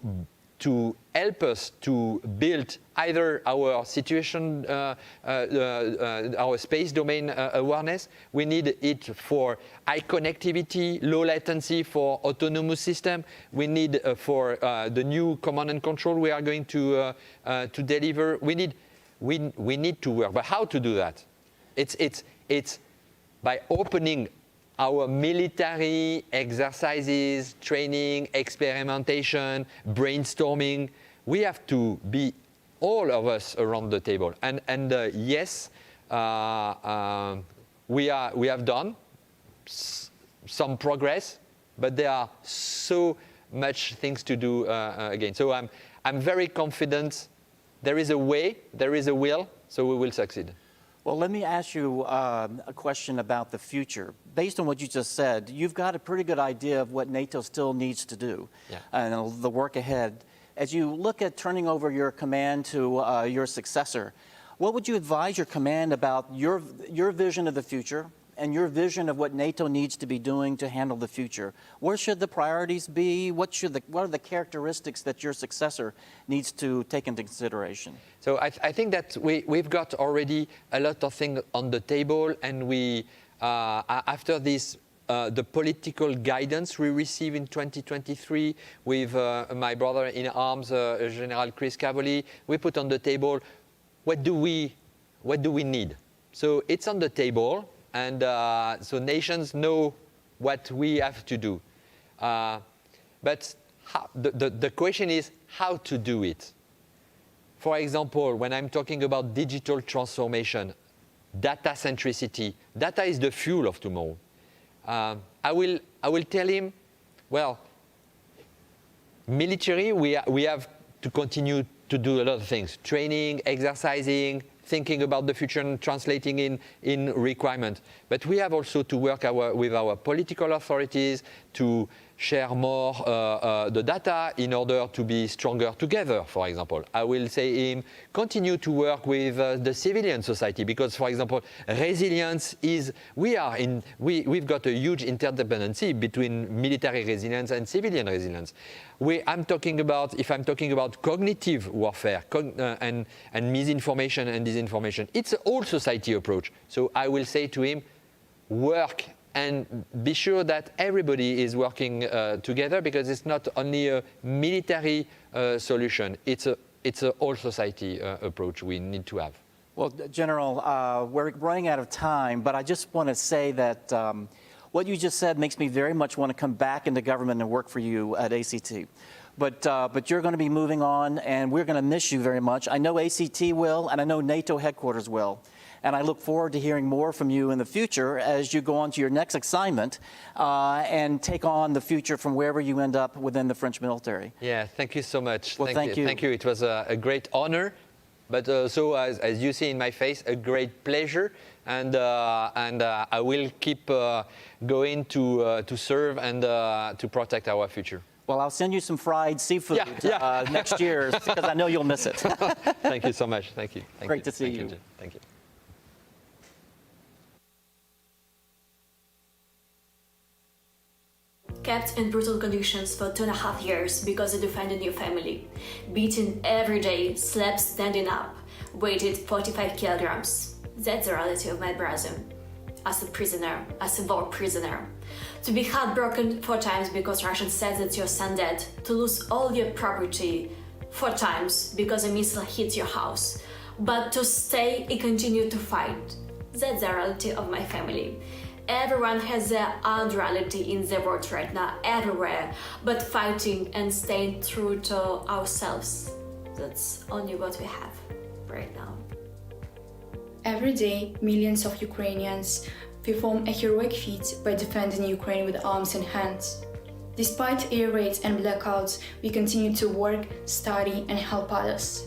help us to build either our situation, our space domain awareness. We need it for high connectivity, low latency for autonomous system. We need for the new command and control we are going to deliver. We need to work. But how to do that? It's by opening our military exercises, training, experimentation, brainstorming, we have to be all of us around the table. And yes, we have done some progress, but there are so much things to do again. So I'm very confident there is a way, there is a will, so we will succeed. Well, let me ask you a question about the future. Based on what you just said, you've got a pretty good idea of what NATO still needs to do and the work ahead. As you look at turning over your command to your successor, what would you advise your command about your vision of the future and your vision of what NATO needs to be doing to handle the future? Where should the priorities be? What are the characteristics that your successor needs to take into consideration? So I think that we've got already a lot of things on the table, and we, after this, the political guidance we received in 2023 with my brother in arms, General Chris Cavoli, we put on the table what do we need. So it's on the table, and so nations know what we have to do. But the question is how to do it. For example, when I'm talking about digital transformation, data centricity, data is the fuel of tomorrow. I will tell him, well, military, we have to continue to do a lot of things, training, exercising, thinking about the future and translating in requirement. But we have also to work with our political authorities to share more the data in order to be stronger together, for example. I will say him, continue to work with the civilian society because, for example, resilience is, we've got a huge interdependency between military resilience and civilian resilience. If I'm talking about cognitive warfare and misinformation and disinformation, it's an all society approach. So I will say to him, work and be sure that everybody is working together because it's not only a military solution, it's an all society approach we need to have. Well, General, we're running out of time, but I just want to say that what you just said makes me very much want to come back into government and work for you at ACT. But you're going to be moving on, and we're going to miss you very much. I know ACT will, and I know NATO headquarters will. And I look forward to hearing more from you in the future as you go on to your next assignment and take on the future from wherever you end up within the French military. Yeah, thank you so much. Well, thank you. Thank you. It was a great honor, but also, as you see in my face, a great pleasure. And I will keep going to serve and to protect our future. Well, I'll send you some fried seafood next year because I know you'll miss it. Thank you so much. Thank you. Great to see you. Thank you. Kept in brutal conditions for 2.5 years because they defended your family. Beaten every day, slept standing up, weighted 45 kilograms. That's the reality of my brother. As a prisoner, as a war prisoner. To be heartbroken 4 times because Russians said that your son dead. To lose all your property 4 times because a missile hit your house. But to stay and continue to fight. That's the reality of my family. Everyone has their own reality in the world right now, everywhere, but fighting and staying true to ourselves. That's only what we have right now. Every day, millions of Ukrainians perform a heroic feat by defending Ukraine with arms in hands. Despite air raids and blackouts, we continue to work, study, and help others.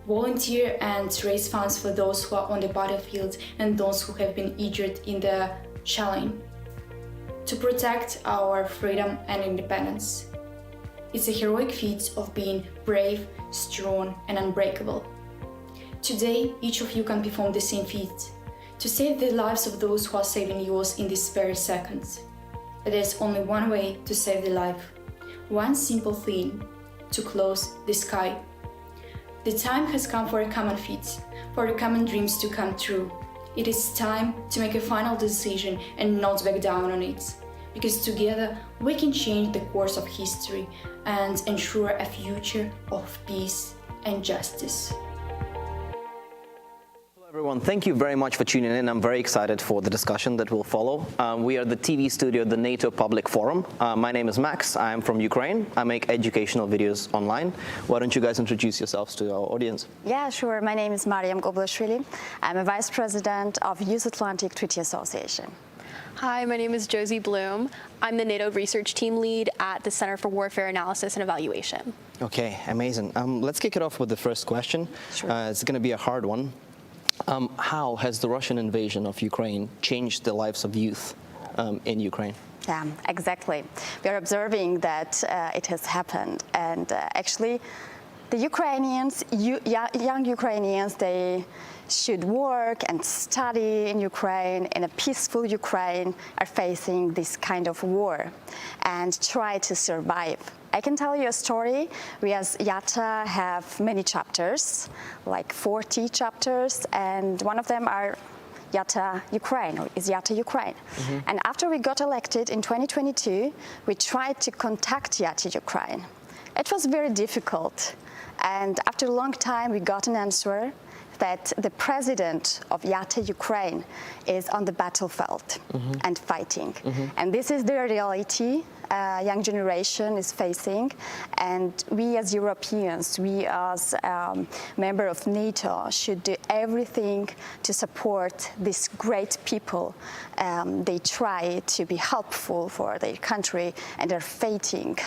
Volunteer and raise funds for those who are on the battlefield and those who have been injured in the shelling, to protect our freedom and independence. It's a heroic feat of being brave, strong, and unbreakable. Today, each of you can perform the same feat, to save the lives of those who are saving yours in this very second. But there's only one way to save the life, one simple thing, to close the sky. The time has come for a common feat, for the common dreams to come true. It is time to make a final decision and not back down on it, because together we can change the course of history and ensure a future of peace and justice. Everyone, thank you very much for tuning in. I'm very excited for the discussion that will follow. We are the TV studio at the NATO Public Forum. My name is Max. I'm from Ukraine. I make educational videos online. Why don't you guys introduce yourselves to our audience? Yeah, sure. My name is Mariam Goblashvili. I'm a vice president of Youth Atlantic Treaty Association. Hi, my name is Josie Bloom. I'm the NATO research team lead at the Center for Warfare Analysis and Evaluation. Okay, amazing. Let's kick it off with the first question. Sure. It's going to be a hard one. How has the Russian invasion of Ukraine changed the lives of youth in Ukraine? Yeah, exactly. We are observing that it has happened. And actually, the Ukrainians, young Ukrainians, they should work and study in Ukraine, in a peaceful Ukraine, are facing this kind of war and try to survive. I can tell you a story. We as YATA have many chapters, like 40 chapters, and one of them are YATA Ukraine, or is YATA Ukraine. And after we got elected in 2022, we tried to contact YATA Ukraine. It was very difficult. And after a long time, we got an answer that the president of YATA Ukraine is on the battlefield and fighting. And this is the reality young generation is facing. And we as Europeans, we as member of NATO should do everything to support these great people. They try to be helpful for their country and are fighting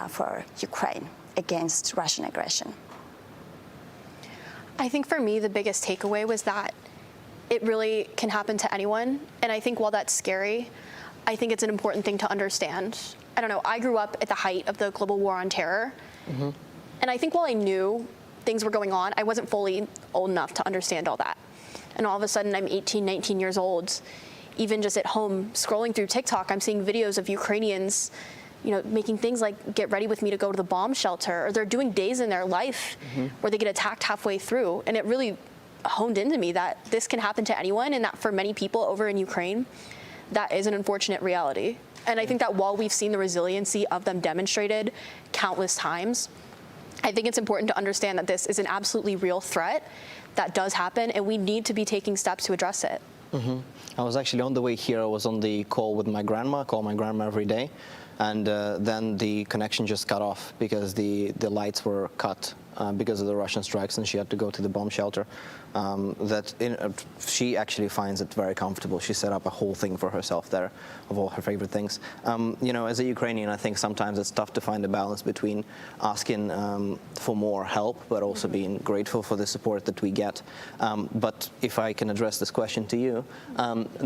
for Ukraine against Russian aggression. I think for me, the biggest takeaway was that it really can happen to anyone. And I think while that's scary, I think it's an important thing to understand. I don't know, I grew up at the height of the global war on terror. And I think while I knew things were going on, I wasn't fully old enough to understand all that. And all of a sudden, I'm 18, 19 years old. Even just at home, scrolling through TikTok, I'm seeing videos of Ukrainians making things like get ready with me to go to the bomb shelter, or they're doing days in their life where they get attacked halfway through. And it really honed into me that this can happen to anyone, and that for many people over in Ukraine, that is an unfortunate reality. And I think that while we've seen the resiliency of them demonstrated countless times, I think it's important to understand that this is an absolutely real threat that does happen, and we need to be taking steps to address it. I was actually on the way here. I was on the call with my grandma. I call my grandma every day. And then the connection just cut off because the lights were cut because of the Russian strikes, and she had to go to the bomb shelter. She actually finds it very comfortable. She set up a whole thing for herself there of all her favorite things. As a Ukrainian, I think sometimes it's tough to find a balance between asking for more help, but also being grateful for the support that we get. But if I can address this question to you,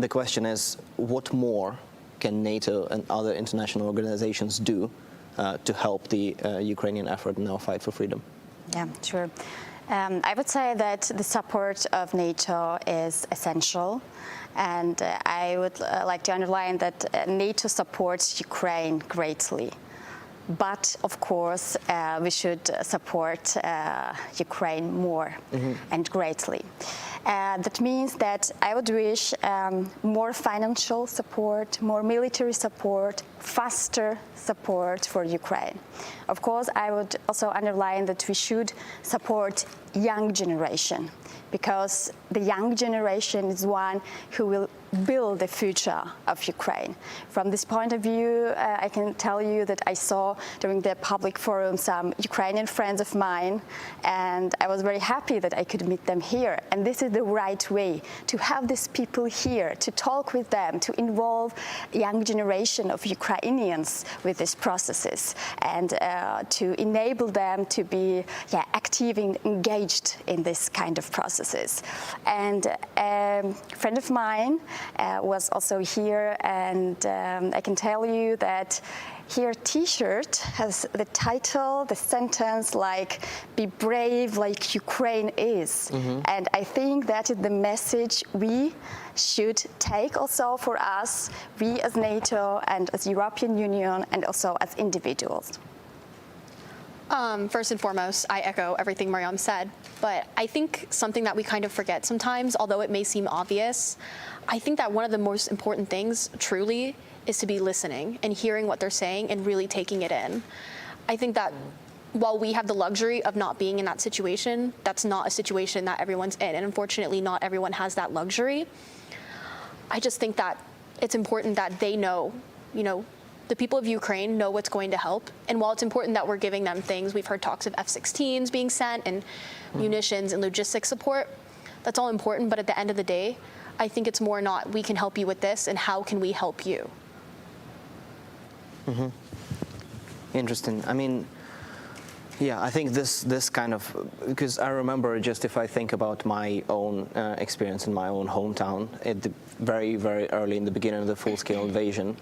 the question is, what more can NATO and other international organizations do to help the Ukrainian effort in our fight for freedom? Yeah, sure. I would say that the support of NATO is essential. And I would like to underline that NATO supports Ukraine greatly. But, of course, we should support Ukraine more and greatly. That means that I would wish more financial support, more military support, faster support for Ukraine. Of course, I would also underline that we should support young generation, because the young generation is one who will build the future of Ukraine. From this point of view, I can tell you that I saw during the public forum some Ukrainian friends of mine, and I was very happy that I could meet them here. And this is the right way to have these people here, to talk with them, to involve young generation of Ukrainians with these processes, and to enable them to be active and engaged in this kind of processes. And a friend of mine was also here, and I can tell you that here T-shirt has the title, the sentence like, "Be brave like Ukraine is." And I think that is the message we should take also for us, we as NATO and as European Union, and also as individuals. First and foremost, I echo everything Mariam said, but I think something that we kind of forget sometimes, although it may seem obvious, I think that one of the most important things truly is to be listening and hearing what they're saying and really taking it in. I think that while we have the luxury of not being in that situation, that's not a situation that everyone's in. And unfortunately, not everyone has that luxury. I just think that it's important that they know, the people of Ukraine know what's going to help. And while it's important that we're giving them things, we've heard talks of F-16s being sent and munitions and logistics support. That's all important, but at the end of the day, I think it's more not we can help you with this and how can we help you. Mm-hmm. Interesting. I mean, yeah, I think this kind of, because I remember just if I think about my own experience in my own hometown, very, very early in the beginning of the full-scale invasion,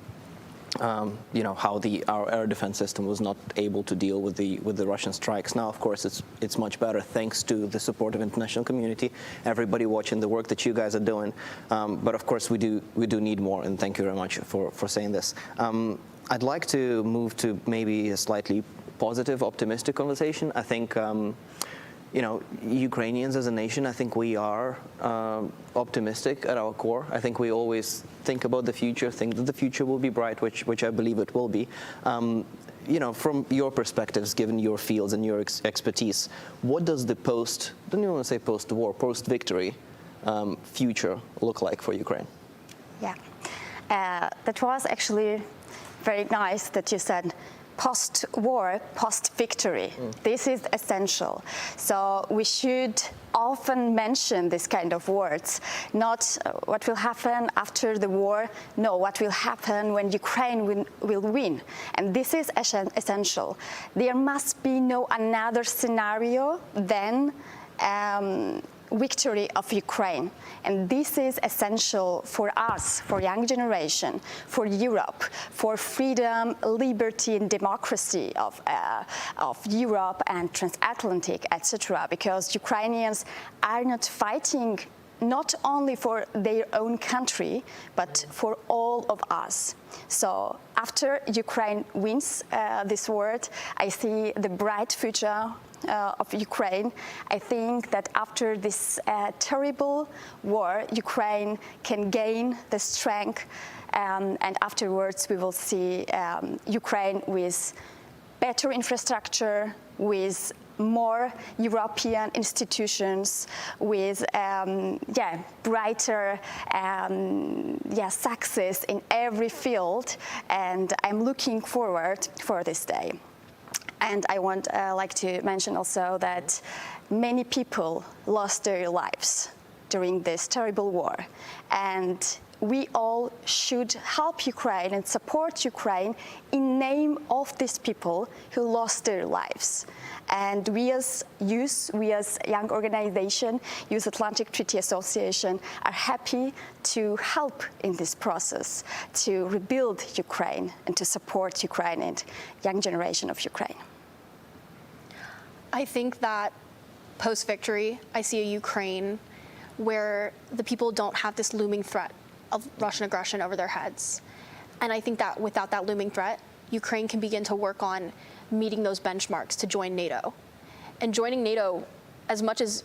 how our air defense system was not able to deal with the Russian strikes. Now, of course, it's much better thanks to the support of international community, everybody watching the work that you guys are doing. But of course, we do need more, and thank you very much for saying this. I'd like to move to maybe a slightly positive, optimistic conversation. I think, Ukrainians as a nation, I think we are optimistic at our core. I think we always think about the future, think that the future will be bright, which I believe it will be. From your perspectives, given your fields and your expertise, what does the don't even want to say post-war, post-victory future look like for Ukraine? Yeah, that was actually very nice that you said post-war, post-victory. This is essential. So we should often mention this kind of words, not what will happen after the war, no, what will happen when Ukraine will win. And this is essential. There must be no another scenario than victory of Ukraine. And this is essential for us, for young generation, for Europe, for freedom, liberty, and democracy of Europe and transatlantic, etc. Because Ukrainians are not fighting not only for their own country, but for all of us. So after Ukraine wins this war, I see the bright future of Ukraine. I think that after this terrible war, Ukraine can gain the strength, and afterwards we will see Ukraine with better infrastructure, with more European institutions, with brighter success in every field, and I'm looking forward for this day. And I want like to mention also that many people lost their lives during this terrible war, and we all should help Ukraine and support Ukraine in name of these people who lost their lives. And we as youth, we as young organization, Youth Atlantic Treaty Association, are happy to help in this process, to rebuild Ukraine and to support Ukraine and young generation of Ukraine. I think that post-victory, I see a Ukraine where the people don't have this looming threat of Russian aggression over their heads. And I think that without that looming threat, Ukraine can begin to work on meeting those benchmarks to join NATO. And joining NATO, as much as,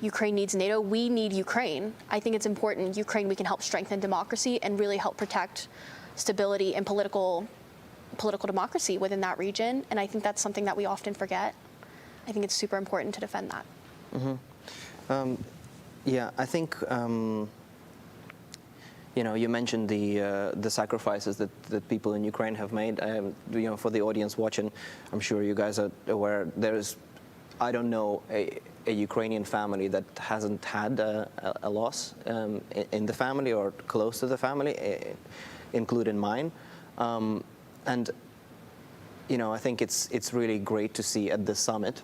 Ukraine needs NATO, we need Ukraine. I think it's important, Ukraine, we can help strengthen democracy and really help protect stability and political democracy within that region. And I think that's something that we often forget. I think it's super important to defend that. Mm-hmm. I think, you mentioned the sacrifices that people in Ukraine have made. For the audience watching, I'm sure you guys are aware, there's, I don't know, a Ukrainian family that hasn't had a loss in the family or close to the family, including mine. And I think it's really great to see at this summit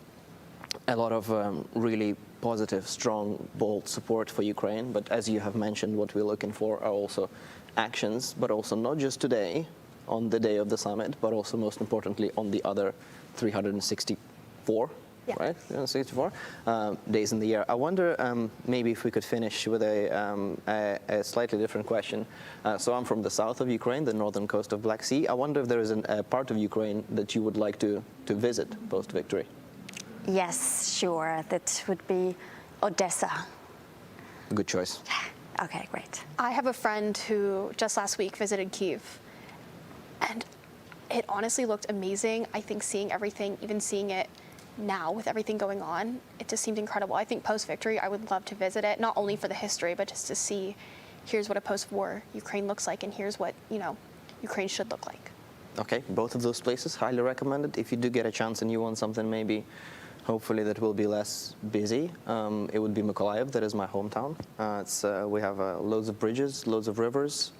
a lot of really positive, strong, bold support for Ukraine. But as you have mentioned, what we're looking for are also actions, but also not just today, on the day of the summit, but also most importantly on the other 364, right? 364 days in the year. I wonder maybe if we could finish with a slightly different question. So I'm from the south of Ukraine, the northern coast of Black Sea. I wonder if there is a part of Ukraine that you would like to visit post-victory. Yes, sure. That would be Odessa. Good choice. Okay, great. I have a friend who just last week visited Kyiv, and it honestly looked amazing. I think seeing everything, even seeing it now with everything going on, it just seemed incredible. I think post-victory, I would love to visit it, not only for the history, but just to see, here's what a post-war Ukraine looks like, and here's what, Ukraine should look like. Okay, both of those places, highly recommended. If you do get a chance and you want something maybe, hopefully that will be less busy, it would be Mykolaiv, that is my hometown. We have loads of bridges, loads of rivers,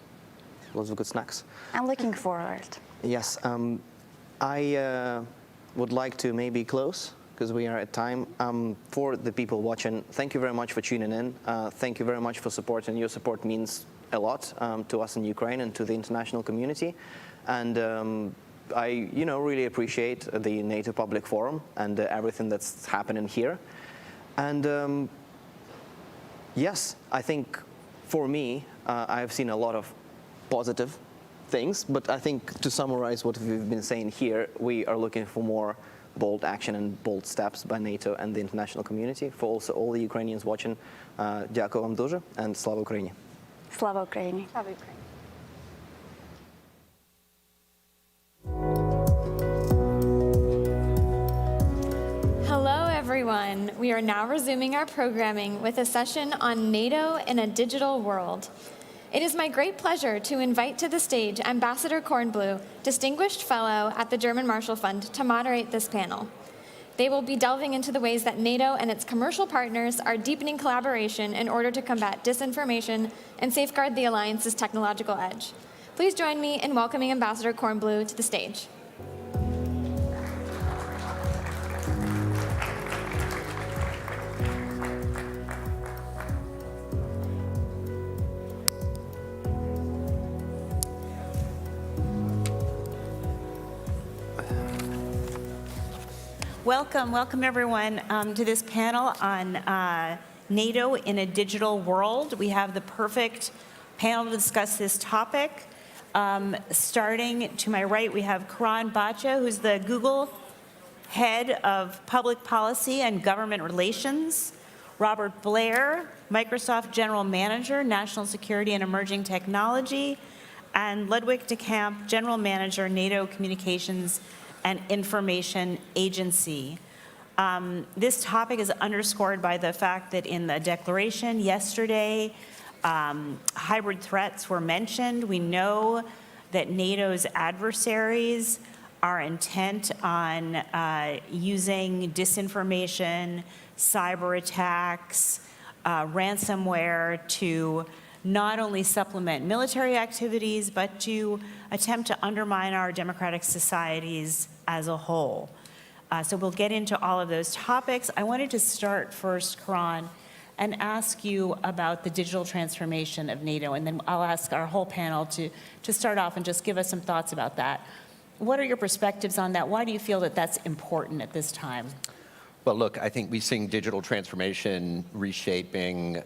loads of good snacks. I'm looking forward. Yes, I would like to maybe close, because we are at time. For the people watching, thank you very much for tuning in. Thank you very much for support, and your support means a lot to us in Ukraine and to the international community. And I, really appreciate the NATO Public Forum and everything that's happening here. And yes, I think for me, I've seen a lot of positive things, but I think to summarize what we've been saying here, we are looking for more bold action and bold steps by NATO and the international community. For also all the Ukrainians watching, дякую вам дуже, and Slava Ukraini. Slava Ukraini. Slava Ukraini. Hello, everyone. We are now resuming our programming with a session on NATO in a digital world. It is my great pleasure to invite to the stage Ambassador Kornblue, Distinguished Fellow at the German Marshall Fund, to moderate this panel. They will be delving into the ways that NATO and its commercial partners are deepening collaboration in order to combat disinformation and safeguard the alliance's technological edge. Please join me in welcoming Ambassador Kornblue to the stage. Welcome everyone to this panel on NATO in a digital world. We have the perfect panel to discuss this topic. Starting to my right, we have Karan Bacha, who's the Google Head of Public Policy and Government Relations. Robert Blair, Microsoft General Manager, National Security and Emerging Technology. And Ludwig de Camp, General Manager, NATO Communications and Information Agency. This topic is underscored by the fact that in the declaration yesterday, hybrid threats were mentioned. We know that NATO's adversaries are intent on using disinformation, cyber attacks, ransomware to not only supplement military activities, but to attempt to undermine our democratic societies as a whole. So we'll get into all of those topics. I wanted to start first, Karan, and ask you about the digital transformation of NATO, and then I'll ask our whole panel to start off and just give us some thoughts about that. What are your perspectives on that? Why do you feel that that's important at this time? Well, look, I think we're seeing digital transformation reshaping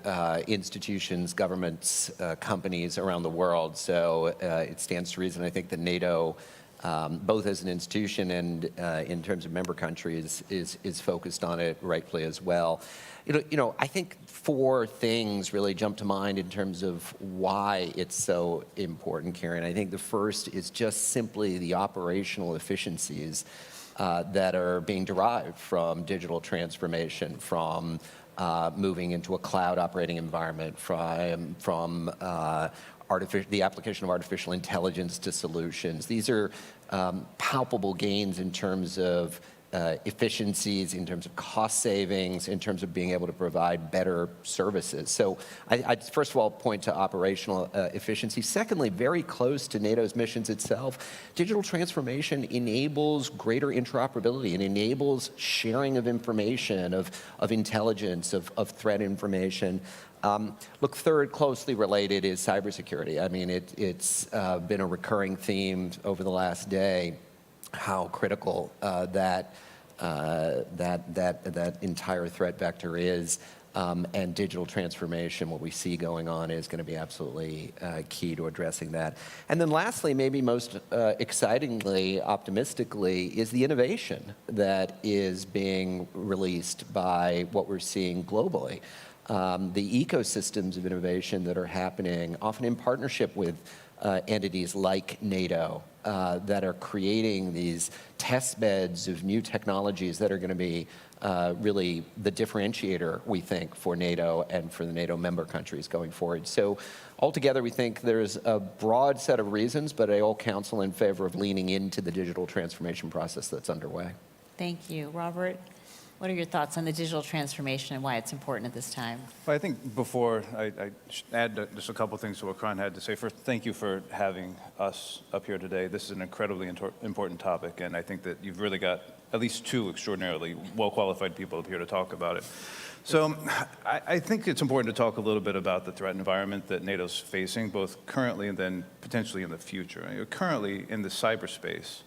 institutions, governments, companies around the world. So it stands to reason, I think, that NATO, both as an institution and in terms of member countries, is focused on it rightfully as well. I think four things really jump to mind in terms of why it's so important, Karen. I think the first is just simply the operational efficiencies that are being derived from digital transformation, from moving into a cloud operating environment, from the application of artificial intelligence to solutions. These are palpable gains in terms of efficiencies, in terms of cost savings, in terms of being able to provide better services. So I'd first of all point to operational efficiency. Secondly, very close to NATO's missions itself, digital transformation enables greater interoperability and enables sharing of information, of intelligence, of threat information. Look, third, closely related is cybersecurity. I mean, it's been a recurring theme over the last day, how critical that entire threat vector is, and digital transformation, what we see going on, is going to be absolutely key to addressing that. And then lastly, maybe most excitingly, optimistically, is the innovation that is being released by what we're seeing globally. the ecosystems of innovation that are happening, often in partnership with entities like NATO, that are creating these test beds of new technologies that are going to be really the differentiator, we think, for NATO and for the NATO member countries going forward. So altogether, we think there's a broad set of reasons, but I all counsel in favor of leaning into the digital transformation process that's underway. Thank you. Robert, what are your thoughts on the digital transformation and why it's important at this time? Well, I think before I should add just a couple things to what Karan had to say. First, thank you for having us up here today. This is an incredibly important topic, and I think that you've really got at least two extraordinarily well-qualified people up here to talk about it. So I think it's important to talk a little bit about the threat environment that NATO's facing, both currently and then potentially in the future. Currently, in the cyberspace,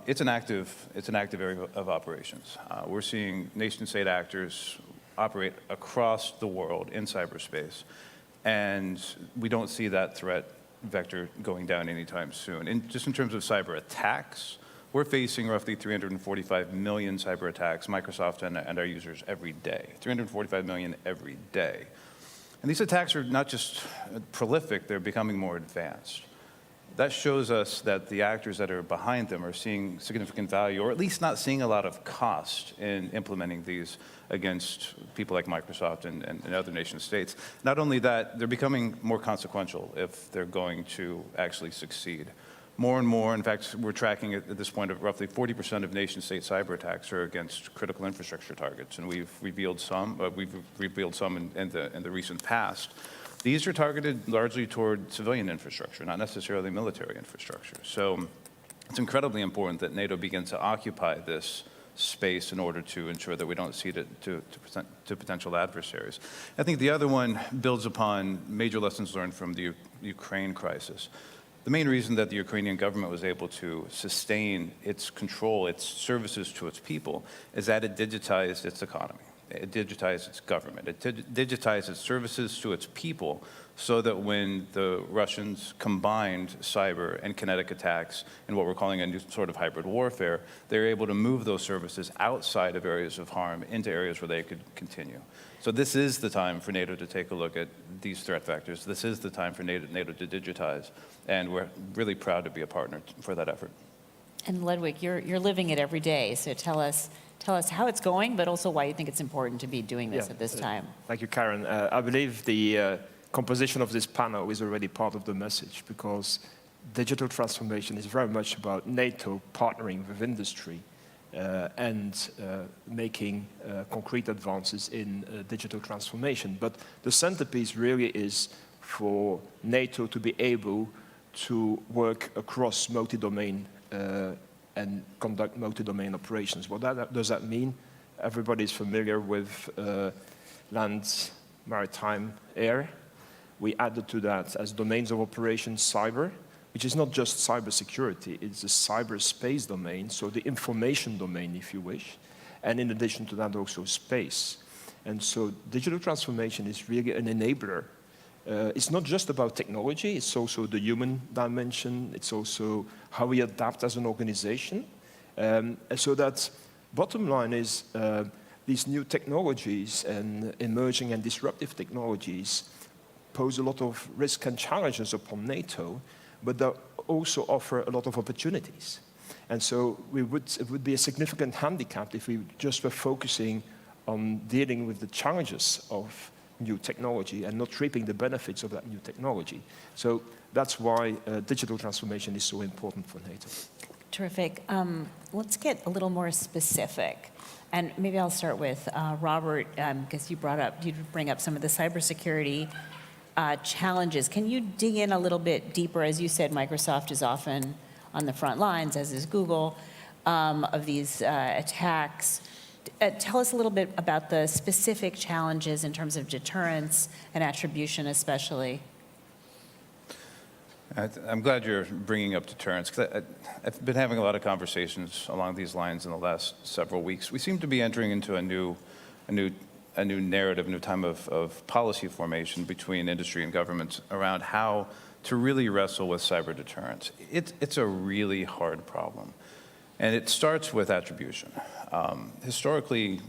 it's an active area of operations. We're seeing nation-state actors operate across the world in cyberspace, and we don't see that threat vector going down anytime soon. And just in terms of cyber attacks, we're facing roughly 345 million cyber attacks, Microsoft and our users every day. 345 million every day. And these attacks are not just prolific, they're becoming more advanced. That shows us that the actors that are behind them are seeing significant value, or at least not seeing a lot of cost in implementing these against people like Microsoft and other nation states. Not only that, they're becoming more consequential if they're going to actually succeed. More and more, in fact, we're tracking at this point of roughly 40% of nation-state cyber attacks are against critical infrastructure targets, and we've revealed some in the recent past. These are targeted largely toward civilian infrastructure, not necessarily military infrastructure. So it's incredibly important that NATO begin to occupy this space in order to ensure that we don't cede it to potential adversaries. I think the other one builds upon major lessons learned from the Ukraine crisis. The main reason that the Ukrainian government was able to sustain its control, its services to its people, is that it digitized its economy. It digitized its government. It digitized its services to its people so that when the Russians combined cyber and kinetic attacks in what we're calling a new sort of hybrid warfare, they're able to move those services outside of areas of harm into areas where they could continue. So this is the time for NATO to take a look at these threat vectors. This is the time for NATO to digitize, and we're really proud to be a partner for that effort. And Ludwig, you're living it every day, so tell us how it's going, but also why you think it's important to be doing this at this time. Thank you, Karen. I believe the composition of this panel is already part of the message, because digital transformation is very much about NATO partnering with industry and making concrete advances in digital transformation. But the centerpiece really is for NATO to be able to work across multi-domain and conduct multi-domain operations. What does that mean? Everybody's familiar with land, maritime, air. We added to that as domains of operation cyber, which is not just cybersecurity, it's the cyberspace domain, so the information domain, if you wish, and in addition to that, also space. And so digital transformation is really an enabler. It's not just about technology, it's also the human dimension, it's also how we adapt as an organization. So that bottom line is these new technologies and emerging and disruptive technologies pose a lot of risk and challenges upon NATO, but they also offer a lot of opportunities. And so it would be a significant handicap if we just were focusing on dealing with the challenges of new technology and not reaping the benefits of that new technology. So that's why digital transformation is so important for NATO. Terrific. Let's get a little more specific. And maybe I'll start with Robert, because you bring up some of the cybersecurity challenges. Can you dig in a little bit deeper? As you said, Microsoft is often on the front lines, as is Google, of these attacks. Tell us a little bit about the specific challenges in terms of deterrence and attribution, especially. I'm glad you're bringing up deterrence, because I've been having a lot of conversations along these lines in the last several weeks. We seem to be entering into a new narrative, a new time of policy formation between industry and governments around how to really wrestle with cyber deterrence. It's a really hard problem. And it starts with attribution. Historically,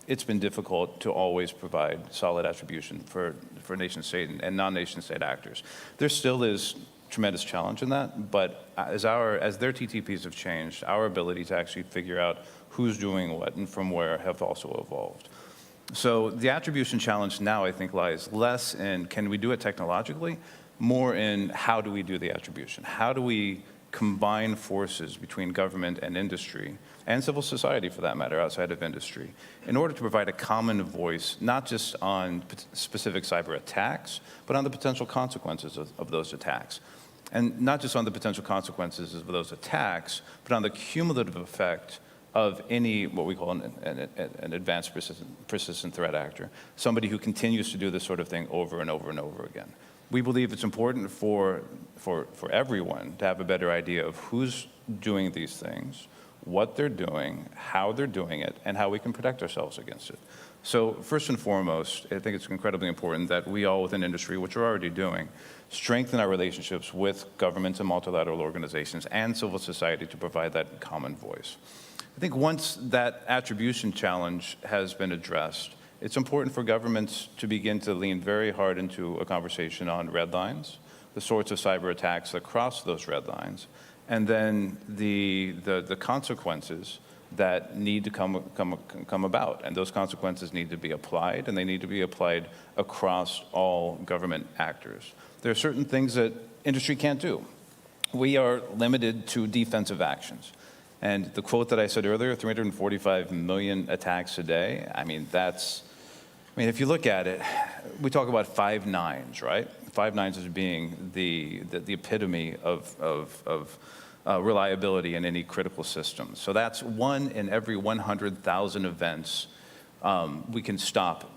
it's been difficult to always provide solid attribution for nation-state and non-nation-state actors. There still is tremendous challenge in that, but as their TTPs have changed, our ability to actually figure out who's doing what and from where have also evolved. So the attribution challenge now, I think, lies less in can we do it technologically, more in how do we do the attribution? How do we combine forces between government and industry, and civil society for that matter, outside of industry, in order to provide a common voice, not just on specific cyber attacks, but on the potential consequences of those attacks. And not just on the potential consequences of those attacks, but on the cumulative effect of any, what we call an advanced persistent threat actor, somebody who continues to do this sort of thing over and over and over again. We believe it's important for everyone to have a better idea of who's doing these things, what they're doing, how they're doing it, and how we can protect ourselves against it. So first and foremost, I think it's incredibly important that we all within industry, which we're already doing, strengthen our relationships with governments and multilateral organizations and civil society to provide that common voice. I think once that attribution challenge has been addressed, it's important for governments to begin to lean very hard into a conversation on red lines, the sorts of cyber attacks that cross those red lines, and then the consequences that need to come about. And those consequences need to be applied, and they need to be applied across all government actors. There are certain things that industry can't do. We are limited to defensive actions. And the quote that I said earlier, 345 million attacks a day, if you look at it, we talk about 5 nines, right? 5 nines as being the epitome of reliability in any critical system. So that's 1 in every 100,000 events. We can stop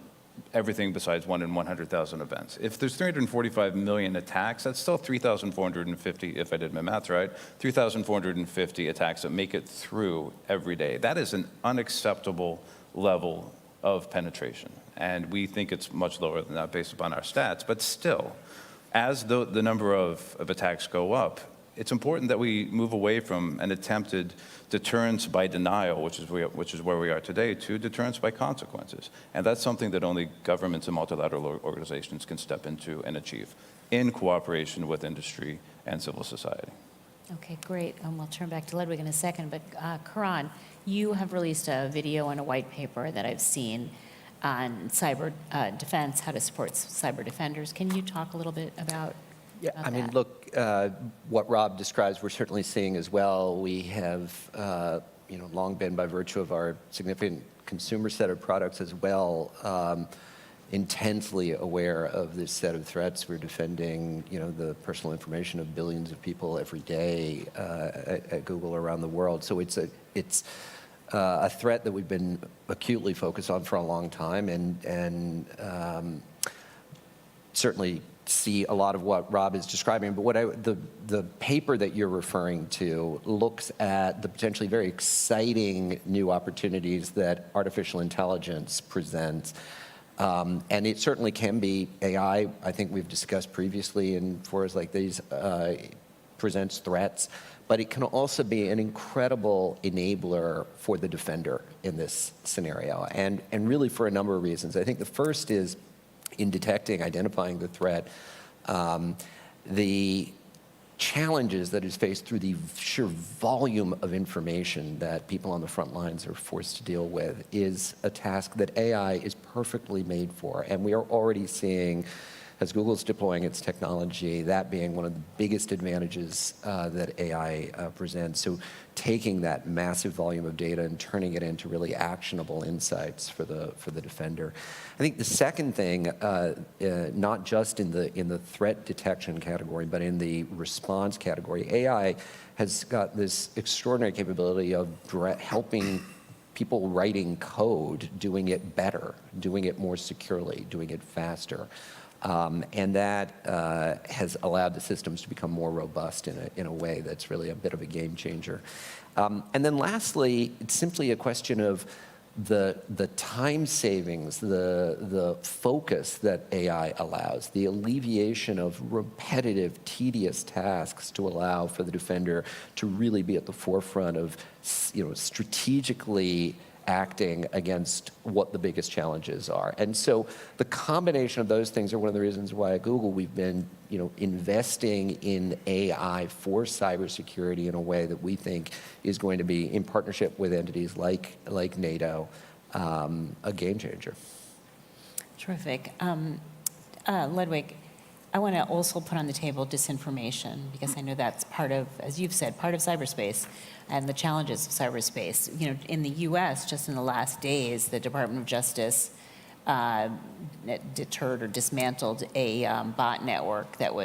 everything besides 1 in 100,000 events. If there's 345 million attacks, that's still 3,450, if I did my math right, 3,450 attacks that make it through every day. That is an unacceptable level of penetration. And we think it's much lower than that based upon our stats. But still, as the number of attacks go up, it's important that we move away from an attempted deterrence by denial, which is where we are today, to deterrence by consequences. And that's something that only governments and multilateral organizations can step into and achieve in cooperation with industry and civil society. Okay, great. We'll turn back to Ludwig in a second. But Karan, you have released a video and a white paper that I've seen on cyber defense, how to support cyber defenders. Can you talk a little bit about that? Look, what Rob describes, we're certainly seeing as well. We have, long been, by virtue of our significant consumer set of products as well, intensely aware of this set of threats. We're defending, the personal information of billions of people every day at Google around the world. So it's a threat that we've been acutely focused on for a long time, and certainly see a lot of what Rob is describing. But the paper that you're referring to looks at the potentially very exciting new opportunities that artificial intelligence presents. And it certainly can be AI. I think we've discussed previously in forums like these, presents threats. But it can also be an incredible enabler for the defender in this scenario, and really for a number of reasons. I think the first is in detecting, identifying the threat, the challenges that is faced through the sheer volume of information that people on the front lines are forced to deal with is a task that AI is perfectly made for. And we are already seeing, as Google's deploying its technology, that being one of the biggest advantages that AI presents. So taking that massive volume of data and turning it into really actionable insights for the defender. I think the second thing, not just in the threat detection category, but in the response category, AI has got this extraordinary capability of helping people writing code, doing it better, doing it more securely, doing it faster. And that has allowed the systems to become more robust in a way that's really a bit of a game changer. And then lastly, it's simply a question of the time savings, the focus that AI allows, the alleviation of repetitive, tedious tasks to allow for the defender to really be at the forefront of strategically acting against what the biggest challenges are. And so the combination of those things are one of the reasons why at Google we've been, investing in AI for cybersecurity in a way that we think is going to be, in partnership with entities like NATO, a game changer. Terrific. Ludwig, I want to also put on the table disinformation, because I know that's part of, as you've said, part of cyberspace and the challenges of cyberspace. In the US, just in the last days, the Department of Justice deterred or dismantled a bot network that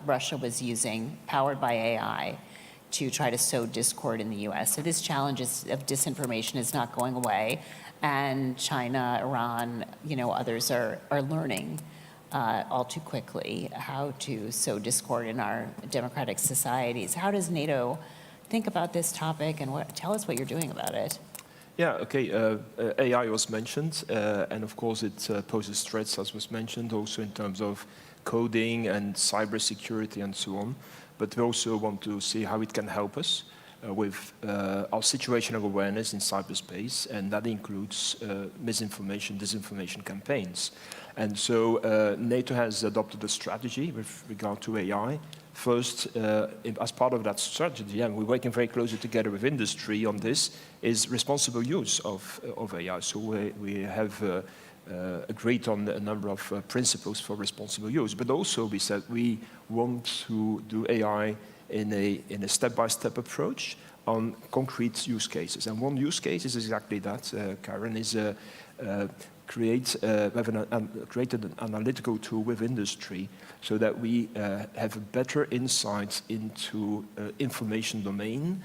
Russia was using, powered by AI, to try to sow discord in the US. So this challenge of disinformation is not going away, and China, Iran, others are learning all too quickly how to sow discord in our democratic societies. How does NATO think about this topic, and tell us what you're doing about it? Yeah, okay. AI was mentioned, and of course it poses threats, as was mentioned, also in terms of coding and cybersecurity and so on. But we also want to see how it can help us with our situational awareness in cyberspace, and that includes misinformation, disinformation campaigns. And so NATO has adopted a strategy with regard to AI. First, as part of that strategy, and we're working very closely together with industry on this, is responsible use of AI. So we have agreed on a number of principles for responsible use. But also we said we want to do AI in a step-by-step approach on concrete use cases. And one use case is exactly that, Karen, is created an analytical tool with industry so that we have a better insight into information domain,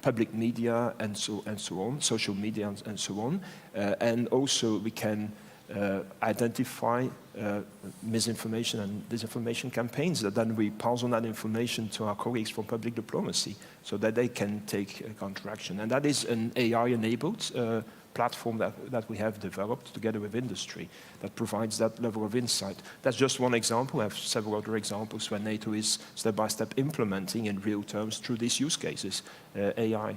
public media, and so on, social media, and so on. And also we can identify misinformation and disinformation campaigns, that then we pass on that information to our colleagues from public diplomacy so that they can take counteraction. And that is an AI-enabled platform that we have developed together with industry that provides that level of insight. That's just one example. I have several other examples where NATO is step-by-step implementing in real terms through these use cases, AI.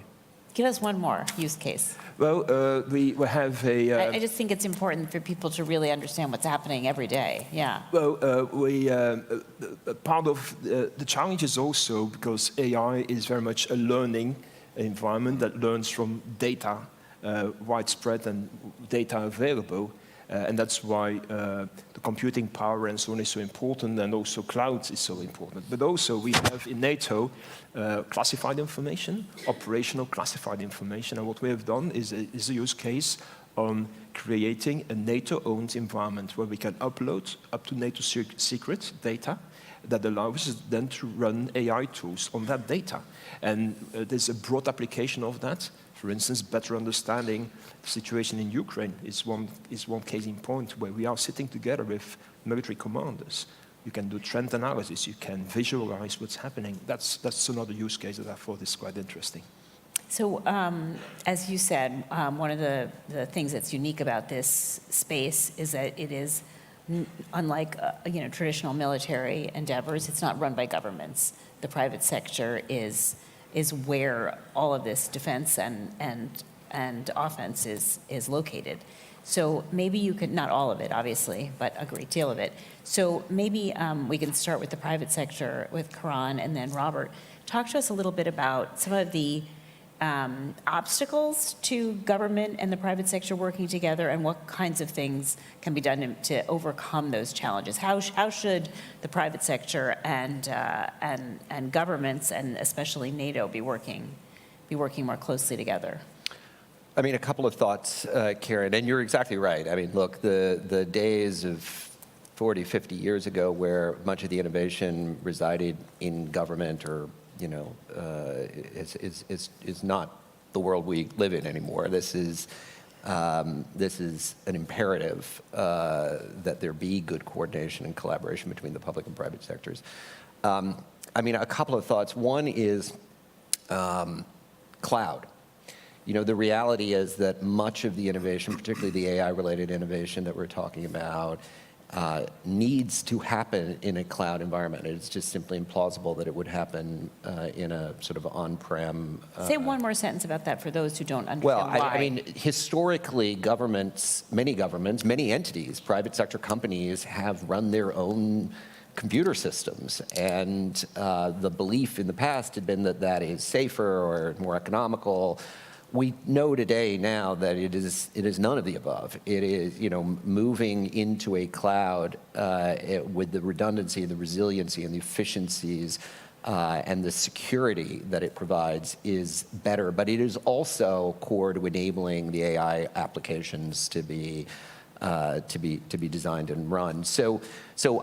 Give us one more use case. Well, we have a... I just think it's important for people to really understand what's happening every day. Yeah. Well, part of the challenge is also because AI is very much a learning environment that learns from data, widespread and data available. And that's why the computing power and so on is so important, and also cloud is so important. But also we have in NATO classified information, operational classified information. And what we have done is a use case on creating a NATO-owned environment where we can upload up to NATO secret data that allows us then to run AI tools on that data. And there's a broad application of that. For instance, better understanding the situation in Ukraine is one case in point where we are sitting together with military commanders. You can do trend analysis, you can visualize what's happening. That's another use case that I thought is quite interesting. So, as you said, one of the things that's unique about this space is that it is, unlike traditional military endeavors, it's not run by governments. The private sector is where all of this defense and offense is located. So maybe you could, not all of it, obviously, but a great deal of it. So maybe we can start with the private sector with Karan, and then Robert. Talk to us a little bit about some of the obstacles to government and the private sector working together, and what kinds of things can be done to overcome those challenges. How should the private sector and governments, and especially NATO, be working more closely together? I mean, a couple of thoughts, Karen, and you're exactly right. I mean, look, the days of 40, 50 years ago where much of the innovation resided in government or is not the world we live in anymore. This is an imperative that there be good coordination and collaboration between the public and private sectors. I mean, a couple of thoughts. One is cloud. The reality is that much of the innovation, particularly the AI-related innovation that we're talking about, needs to happen in a cloud environment. It's just simply implausible that it would happen in a sort of on-prem. Say one more sentence about that for those who don't understand Well, why. I mean, historically, governments, many entities, private sector companies have run their own computer systems, and the belief in the past had been that that is safer or more economical. We know today now that it is none of the above. It is, moving into a cloud with the redundancy, the resiliency, and the efficiencies and the security that it provides is better. But it is also core to enabling the AI applications to be designed and run. So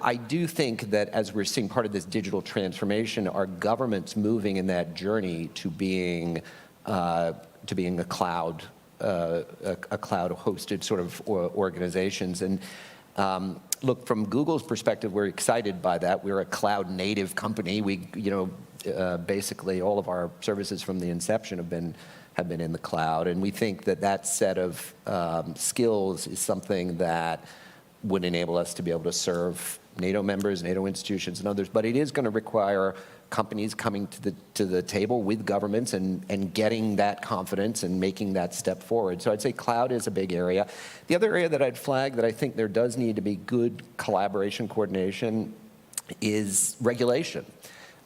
I do think that as we're seeing part of this digital transformation, our government's moving in that journey to being a cloud hosted sort of organizations. And look, from Google's perspective, we're excited by that. We're a cloud native company. We, basically all of our services from the inception have been in the cloud. And we think that that set of skills is something that would enable us to be able to serve NATO members, NATO institutions, and others. But it is going to require companies coming to the table with governments and getting that confidence and making that step forward. So I'd say cloud is a big area. The other area that I'd flag that I think there does need to be good collaboration, coordination, is regulation.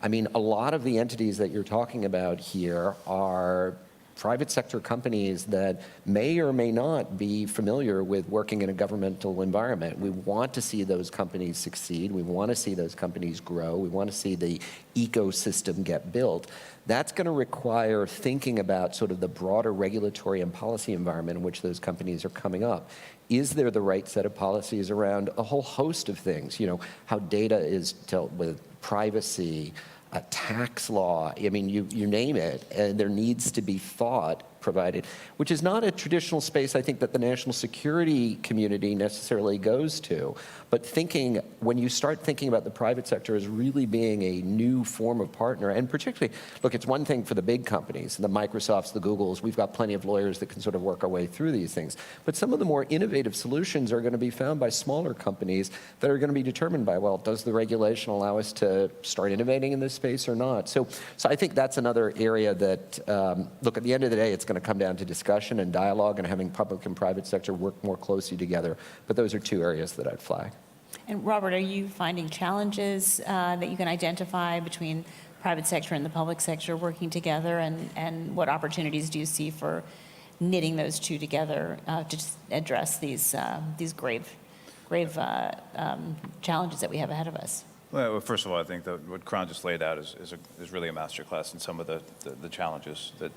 I mean, a lot of the entities that you're talking about here are private sector companies that may or may not be familiar with working in a governmental environment. We want to see those companies succeed. We want to see those companies grow. We want to see the ecosystem get built. That's going to require thinking about sort of the broader regulatory and policy environment in which those companies are coming up. Is there the right set of policies around a whole host of things? How data is dealt with, privacy, a tax law, I mean, you name it, and there needs to be thought provided, which is not a traditional space, I think, that the national security community necessarily goes to. But when you start thinking about the private sector as really being a new form of partner, and particularly, look, it's one thing for the big companies, the Microsofts, the Googles, we've got plenty of lawyers that can sort of work our way through these things. But some of the more innovative solutions are going to be found by smaller companies that are going to be determined by, well, does the regulation allow us to start innovating in this space or not? So I think that's another area that, look, at the end of the day, it's going to come down to discussion and dialogue and having public and private sector work more closely together. But those are two areas that I'd flag. And Robert, are you finding challenges that you can identify between private sector and the public sector working together, and what opportunities do you see for knitting those two together to address these grave challenges that we have ahead of us? Well, first of all, I think that what Karan just laid out is really a masterclass in some of the challenges that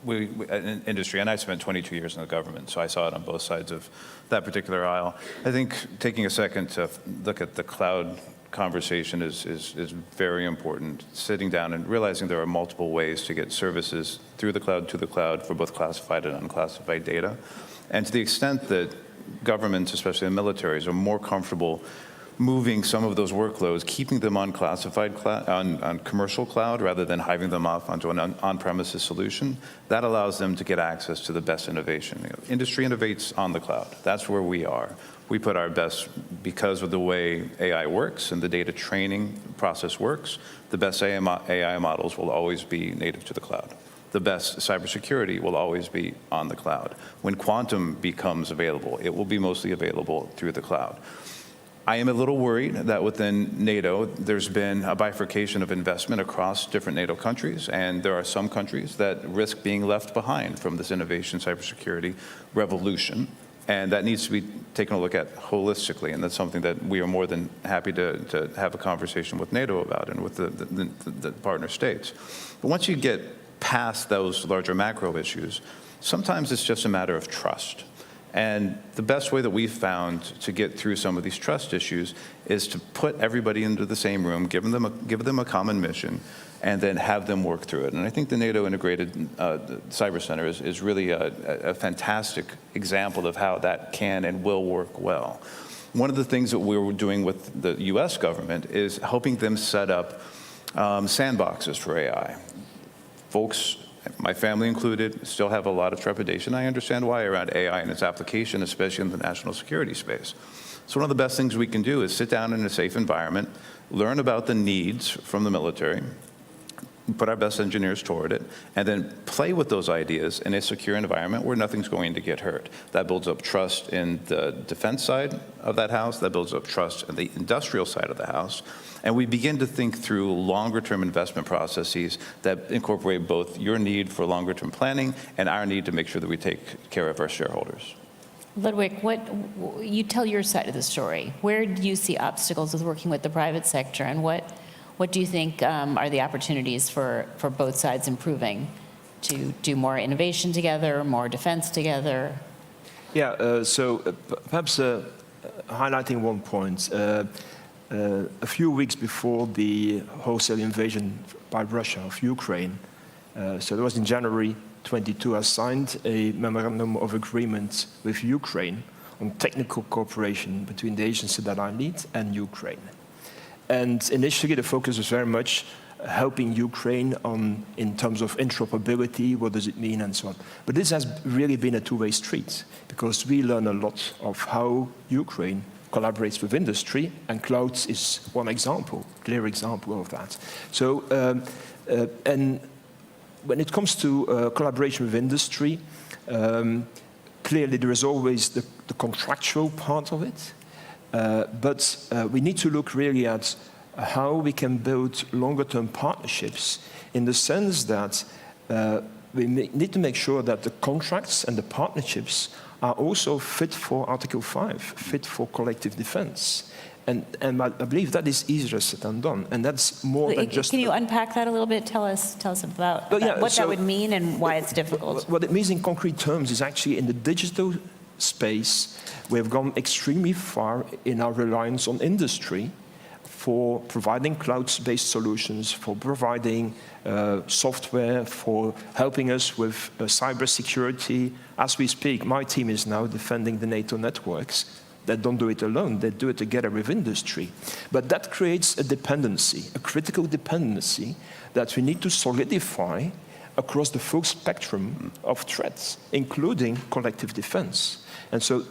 we in industry, and I spent 22 years in the government, so I saw it on both sides of that particular aisle. I think taking a second to look at the cloud conversation is very important. Sitting down and realizing there are multiple ways to get services through the cloud to the cloud for both classified and unclassified data. And to the extent that governments, especially the militaries, are more comfortable moving some of those workloads, keeping them on classified cloud, on commercial cloud, rather than hiving them off onto an on-premises solution, that allows them to get access to the best innovation. Industry innovates on the cloud. That's where we are. We put our best, because of the way AI works and the data training process works, the best AI models will always be native to the cloud. The best cybersecurity will always be on the cloud. When quantum becomes available, it will be mostly available through the cloud. I am a little worried that within NATO, there's been a bifurcation of investment across different NATO countries, and there are some countries that risk being left behind from this innovation cybersecurity revolution, and that needs to be taken a look at holistically, and that's something that we are more than happy to have a conversation with NATO about and with the partner states. But once you get past those larger macro issues, sometimes it's just a matter of trust. And the best way that we've found to get through some of these trust issues is to put everybody into the same room, give them a common mission, and then have them work through it. And I think the NATO Integrated Cyber Center is really a fantastic example of how that can and will work well. One of the things that we were doing with the US government is helping them set up sandboxes for AI. Folks, my family included, still have a lot of trepidation. I understand why around AI and its application, especially in the national security space. So one of the best things we can do is sit down in a safe environment, learn about the needs from the military, put our best engineers toward it, and then play with those ideas in a secure environment where nothing's going to get hurt. That builds up trust in the defense side of that house, that builds up trust in the industrial side of the house, and we begin to think through longer-term investment processes that incorporate both your need for longer-term planning and our need to make sure that we take care of our shareholders. Ludwig, you tell your side of the story. Where do you see obstacles with working with the private sector, and what do you think are the opportunities for both sides improving to do more innovation together, more defense together? Yeah, perhaps highlighting one point. A few weeks before the wholesale invasion by Russia of Ukraine, so it was in January 22, I signed a memorandum of agreement with Ukraine on technical cooperation between the agency that I lead and Ukraine. And initially, the focus was very much helping Ukraine in terms of interoperability, what does it mean, and so on. But this has really been a two-way street, because we learn a lot of how Ukraine collaborates with industry, and clouds is one example, clear example of that. So, and when it comes to collaboration with industry, clearly there is always the contractual part of it. But we need to look really at how we can build longer-term partnerships, in the sense that we need to make sure that the contracts and the partnerships are also fit for Article 5, fit for collective defense. And I believe that is easier said than done, and that's more than just... Can you unpack that a little bit? Tell us about what that would mean and why it's difficult. What it means in concrete terms is actually in the digital space, we've gone extremely far in our reliance on industry for providing cloud-based solutions, for providing software, for helping us with cybersecurity. As we speak, my team is now defending the NATO networks. They don't do it alone, they do it together with industry. But that creates a dependency, a critical dependency that we need to solidify across the full spectrum of threats, including collective defense. And so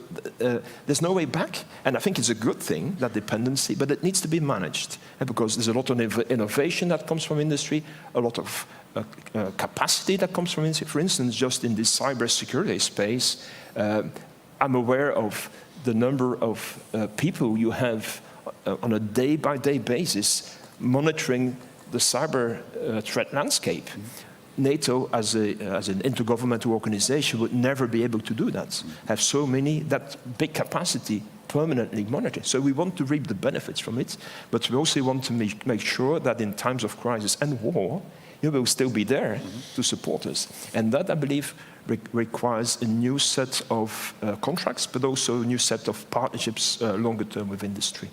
there's no way back, and I think it's a good thing, that dependency, but it needs to be managed, because there's a lot of innovation that comes from industry, a lot of capacity that comes from industry. For instance, just in this cybersecurity space, I'm aware of the number of people you have on a day-by-day basis monitoring the cyber threat landscape. NATO, as an intergovernmental organization, would never be able to do that. Have so many, that big capacity permanently monitored. So we want to reap the benefits from it, but we also want to make sure that in times of crisis and war, you will still be there to support us. And that, I believe, requires a new set of contracts, but also a new set of partnerships longer term with industry.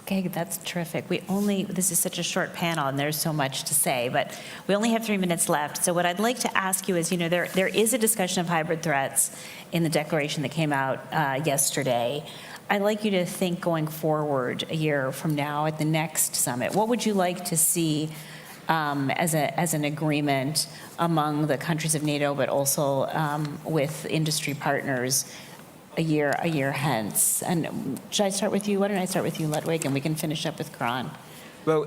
Okay, that's terrific. This is such a short panel and there's so much to say, but we only have 3 minutes left. So what I'd like to ask you is, there is a discussion of hybrid threats in the declaration that came out yesterday. I'd like you to think going forward a year from now at the next summit. What would you like to see as an agreement among the countries of NATO, but also with industry partners a year hence? And should I start with you? Why don't I start with you, Ludwig, and we can finish up with Karan. Well,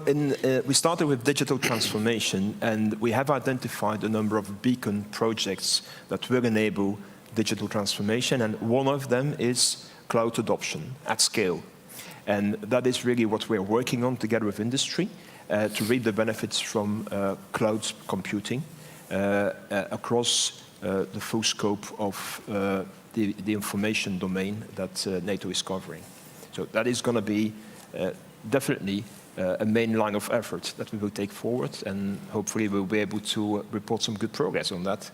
we started with digital transformation, and we have identified a number of beacon projects that will enable digital transformation, and one of them is cloud adoption at scale. And that is really what we're working on together with industry to reap the benefits from cloud computing across the full scope of the information domain that NATO is covering. So that is going to be definitely a main line of effort that we will take forward, and hopefully we'll be able to report some good progress on that.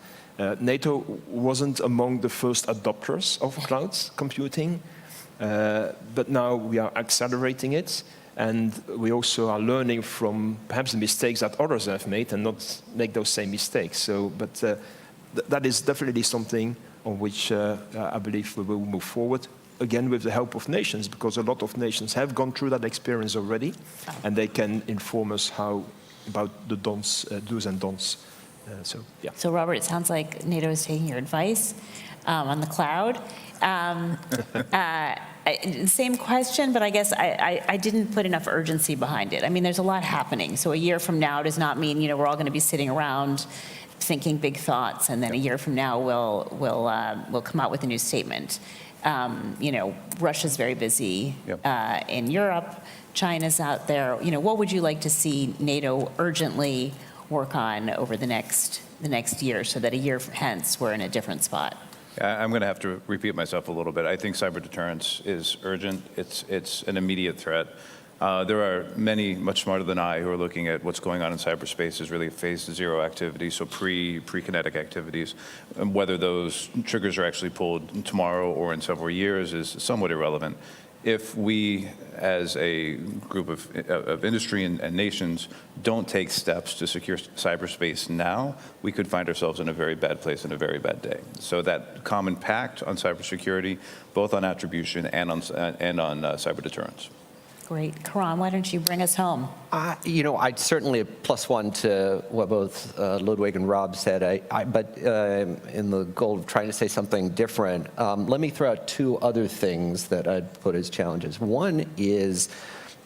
NATO wasn't among the first adopters of cloud computing, but now we are accelerating it, and we also are learning from perhaps the mistakes that others have made and not make those same mistakes. So, but that is definitely something on which I believe we will move forward, again with the help of nations, because a lot of nations have gone through that experience already, and they can inform us about the do's and don'ts So, yeah. So, Robert, it sounds like NATO is taking your advice on the cloud. Same question, but I guess I didn't put enough urgency behind it. I mean, there's a lot happening. So a year from now does not mean, we're all going to be sitting around thinking big thoughts, and then a year from now we'll come out with a new statement. Russia's very busy in Europe. China's out there. What would you like to see NATO urgently work on over the next year, so that a year hence we're in a different spot? I'm going to have to repeat myself a little bit. I think cyber deterrence is urgent. It's an immediate threat. There are many much smarter than I who are looking at what's going on in cyberspace as really phase zero activities, so pre-kinetic activities. And whether those triggers are actually pulled tomorrow or in several years is somewhat irrelevant. If we, as a group of industry and nations, don't take steps to secure cyberspace now, we could find ourselves in a very bad place and a very bad day. So that common pact on cybersecurity, both on attribution and on cyber deterrence. Great. Karan, why don't you bring us home? I'd certainly +1 to what both Ludwig and Rob said, but in the goal of trying to say something different, let me throw out two other things that I'd put as challenges. One is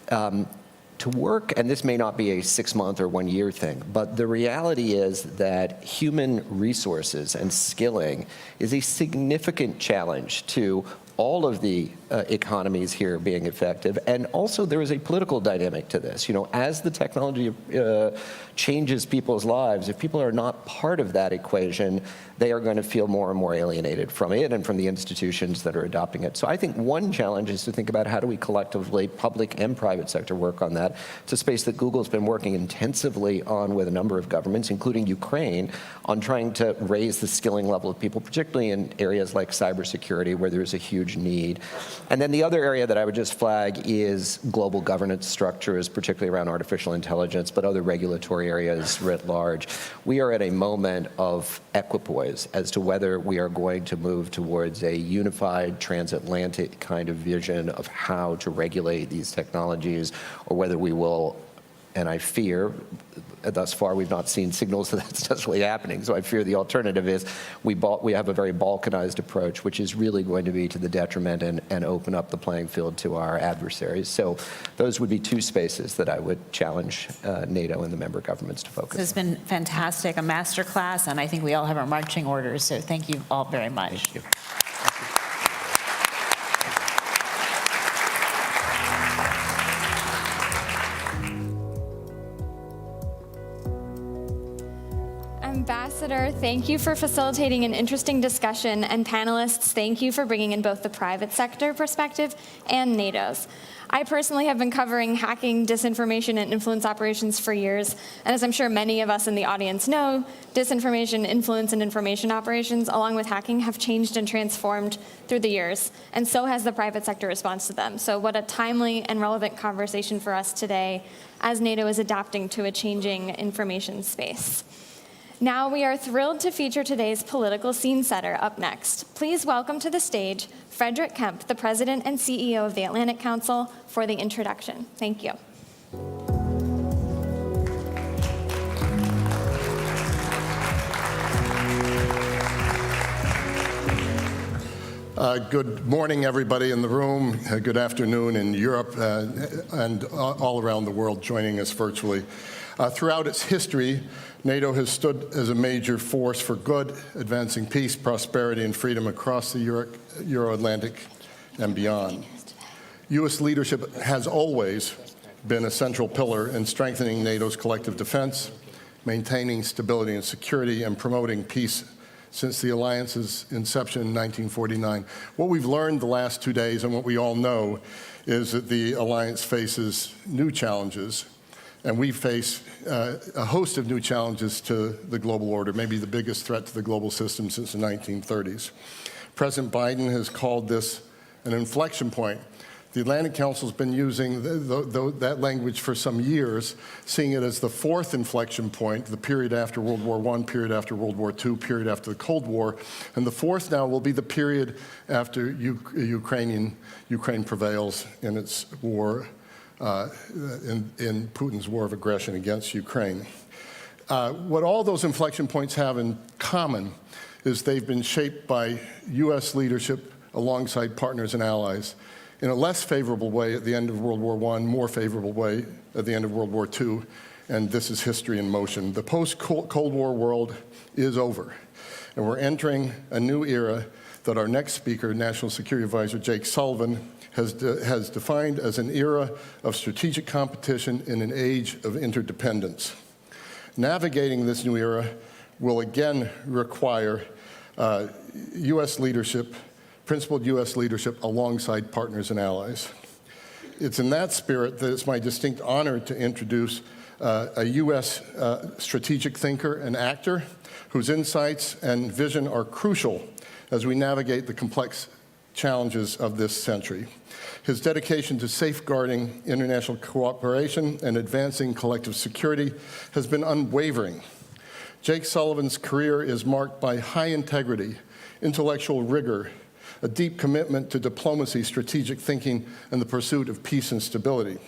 to work, and this may not be a 6-month or 1-year thing, but the reality is that human resources and skilling is a significant challenge to all of the economies here being effective. And also there is a political dynamic to this. As the technology changes people's lives, if people are not part of that equation, they are going to feel more and more alienated from it and from the institutions that are adopting it. So I think one challenge is to think about how do we collectively, public and private sector, work on that. It's a space that Google's been working intensively on with a number of governments, including Ukraine, on trying to raise the skilling level of people, particularly in areas like cybersecurity, where there's a huge need. And then the other area that I would just flag is global governance structures, particularly around artificial intelligence, but other regulatory areas writ large. We are at a moment of equipoise as to whether we are going to move towards a unified transatlantic kind of vision of how to regulate these technologies, or whether we will, and I fear, thus far we've not seen signals that that's necessarily happening, so I fear the alternative is we have a very balkanized approach, which is really going to be to the detriment and open up the playing field to our adversaries. So those would be two spaces that I would challenge NATO and the member governments to focus on. This has been fantastic, a masterclass, and I think we all have our marching orders, so thank you all very much. Thank you. Ambassador, thank you for facilitating an interesting discussion, and panelists, thank you for bringing in both the private sector perspective and NATO's. I personally have been covering hacking, disinformation, and influence operations for years, and as I'm sure many of us in the audience know, disinformation, influence, and information operations, along with hacking, have changed and transformed through the years, and so has the private sector response to them. So what a timely and relevant conversation for us today as NATO is adapting to a changing information space. Now we are thrilled to feature today's political scene setter up next. Please welcome to the stage Frederick Kemp, the President and CEO of the Atlantic Council, for the introduction. Thank you. Good morning, everybody in the room. Good afternoon in Europe and all around the world joining us virtually. Throughout its history, NATO has stood as a major force for good, advancing peace, prosperity, and freedom across the Euro-Atlantic and beyond. U.S. leadership has always been a central pillar in strengthening NATO's collective defense, maintaining stability and security, and promoting peace since the alliance's inception in 1949. What we've learned the last 2 days, and what we all know, is that the alliance faces new challenges, and we face a host of new challenges to the global order, maybe the biggest threat to the global system since the 1930s. President Biden has called this an inflection point. The Atlantic Council has been using that language for some years, seeing it as the fourth inflection point, the period after World War I, period after World War II, period after the Cold War. And the fourth now will be the period after Ukraine prevails in its war, in Putin's war of aggression against Ukraine. What all those inflection points have in common is they've been shaped by U.S. leadership alongside partners and allies in a less favorable way at the end of World War I, more favorable way at the end of World War II, and this is history in motion. The post-Cold War world is over, and we're entering a new era that our next speaker, National Security Advisor Jake Sullivan, has defined as an era of strategic competition in an age of interdependence. Navigating this new era will again require U.S. leadership, principled U.S. leadership alongside partners and allies. It's in that spirit that it's my distinct honor to introduce a U.S. strategic thinker and actor whose insights and vision are crucial as we navigate the complex challenges of this century. His dedication to safeguarding international cooperation and advancing collective security has been unwavering. Jake Sullivan's career is marked by high integrity, intellectual rigor, a deep commitment to diplomacy, strategic thinking, and the pursuit of peace and stability.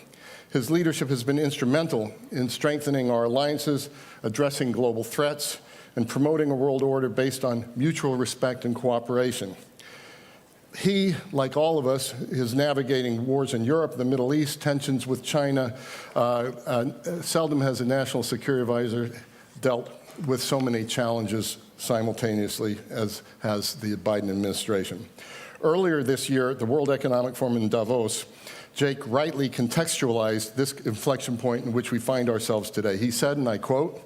His leadership has been instrumental in strengthening our alliances, addressing global threats, and promoting a world order based on mutual respect and cooperation. He, like all of us, is navigating wars in Europe, the Middle East, tensions with China. Seldom has a national security advisor dealt with so many challenges simultaneously as has the Biden administration. Earlier this year at the World Economic Forum in Davos, Jake rightly contextualized this inflection point in which we find ourselves today. He said, and I quote,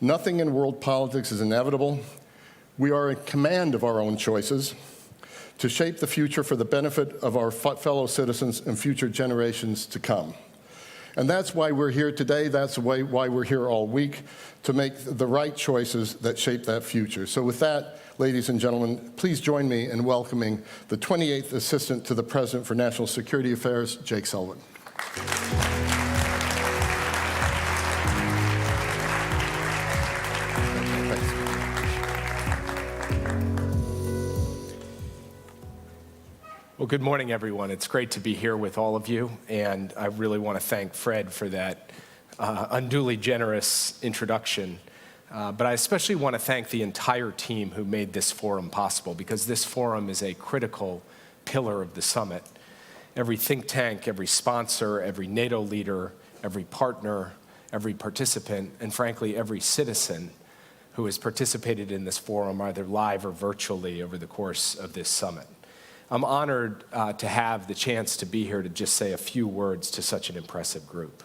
"Nothing in world politics is inevitable. We are in command of our own choices to shape the future for the benefit of our fellow citizens and future generations to come." And that's why we're here today. That's why we're here all week, to make the right choices that shape that future. So with that, ladies and gentlemen, please join me in welcoming the 28th Assistant to the President for National Security Affairs, Jake Sullivan. Well, good morning, everyone. It's great to be here with all of you, and I really want to thank Fred for that unduly generous introduction. But I especially want to thank the entire team who made this forum possible, because this forum is a critical pillar of the summit. Every think tank, every sponsor, every NATO leader, every partner, every participant, and frankly, every citizen who has participated in this forum, either live or virtually, over the course of this summit. I'm honored to have the chance to be here to just say a few words to such an impressive group.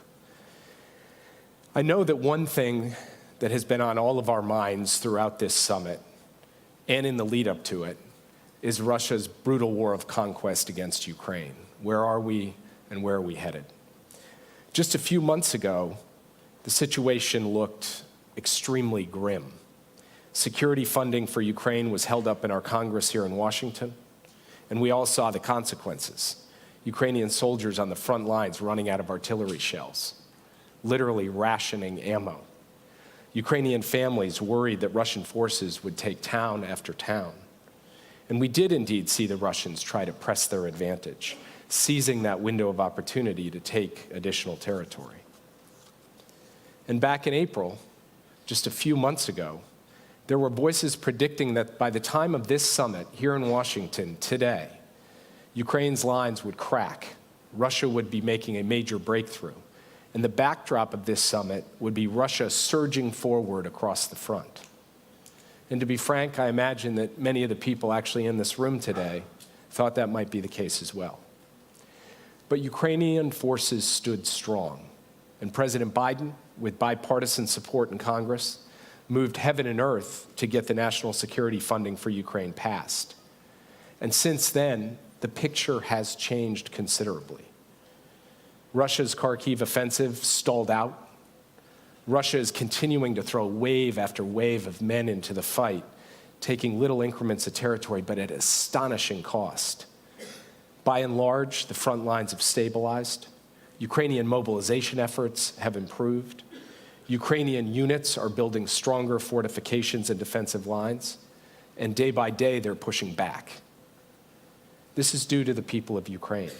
I know that one thing that has been on all of our minds throughout this summit and in the lead up to it is Russia's brutal war of conquest against Ukraine. Where are we and where are we headed? Just a few months ago, the situation looked extremely grim. Security funding for Ukraine was held up in our Congress here in Washington, and we all saw the consequences. Ukrainian soldiers on the front lines running out of artillery shells, literally rationing ammo. Ukrainian families worried that Russian forces would take town after town. And we did indeed see the Russians try to press their advantage, seizing that window of opportunity to take additional territory. And back in April, just a few months ago, there were voices predicting that by the time of this summit here in Washington today, Ukraine's lines would crack, Russia would be making a major breakthrough, and the backdrop of this summit would be Russia surging forward across the front. And to be frank, I imagine that many of the people actually in this room today thought that might be the case as well. But Ukrainian forces stood strong, and President Biden, with bipartisan support in Congress, moved heaven and earth to get the national security funding for Ukraine passed. And since then, the picture has changed considerably. Russia's Kharkiv offensive stalled out. Russia is continuing to throw wave after wave of men into the fight, taking little increments of territory, but at astonishing cost. By and large, the front lines have stabilized. Ukrainian mobilization efforts have improved. Ukrainian units are building stronger fortifications and defensive lines, and day by day they're pushing back. This is due to the people of Ukraine,